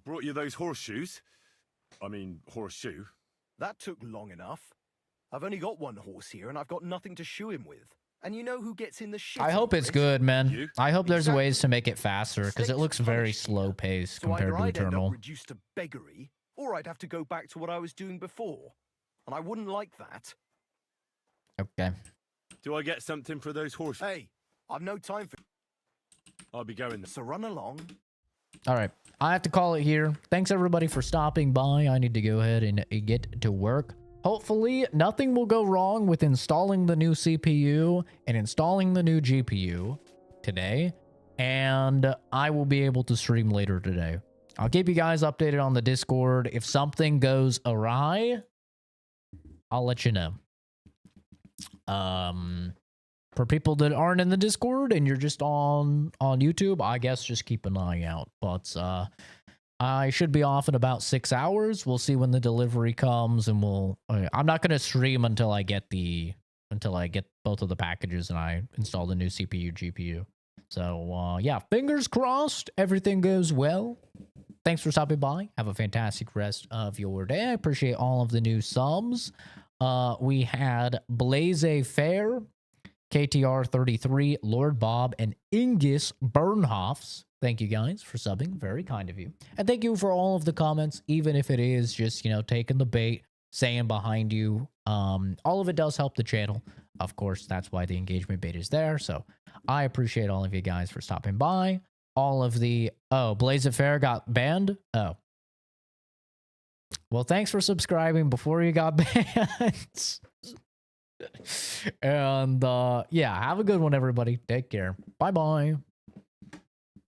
brought you those horseshoes. I mean, horseshoe. That took long enough. I've only got one horse here, and I've got nothing to shoe him with. And you know who gets in the shit? I hope it's good, man. I hope there's ways to make it faster because it looks very slow paced compared to Eternal. I'd end up reduced to beggary, or I'd have to go back to what I was doing before, and I wouldn't like that. Okay. Do I get something for those horses? Hey, I've no time for. I'll be going. So run along. All right. I have to call it here. Thanks everybody for stopping by. I need to go ahead and get to work. hopefully nothing will go wrong with installing the new CPU and installing the new GPU today, and I will be able to stream later today. I'll keep you guys updated on the Discord. If something goes awry, I'll let you know. For people that aren't in the Discord and you're just on YouTube, I guess just keep an eye out. But I should be off in about 6 hours. We'll see when the delivery comes, and I'm not gonna stream until I get both of the packages and I install the new CPU, GPU. So yeah, fingers crossed everything goes well. Thanks for stopping by. Have a fantastic rest of your day. I appreciate all of the new subs. We had Blaze Fair, KTR 33, Lord Bob, and Ingus Bernhoffs. Thank you guys for subbing. Very kind of you. And thank you for all of the comments, even if it is just, taking the bait, saying behind you. All of it does help the channel. Of course, that's why the engagement bait is there. So I appreciate all of you guys for stopping by. All of the... Oh, Blaze Fair got banned? Oh. Well, thanks for subscribing before you got banned. And yeah, have a good one, everybody. Take care. Bye-bye.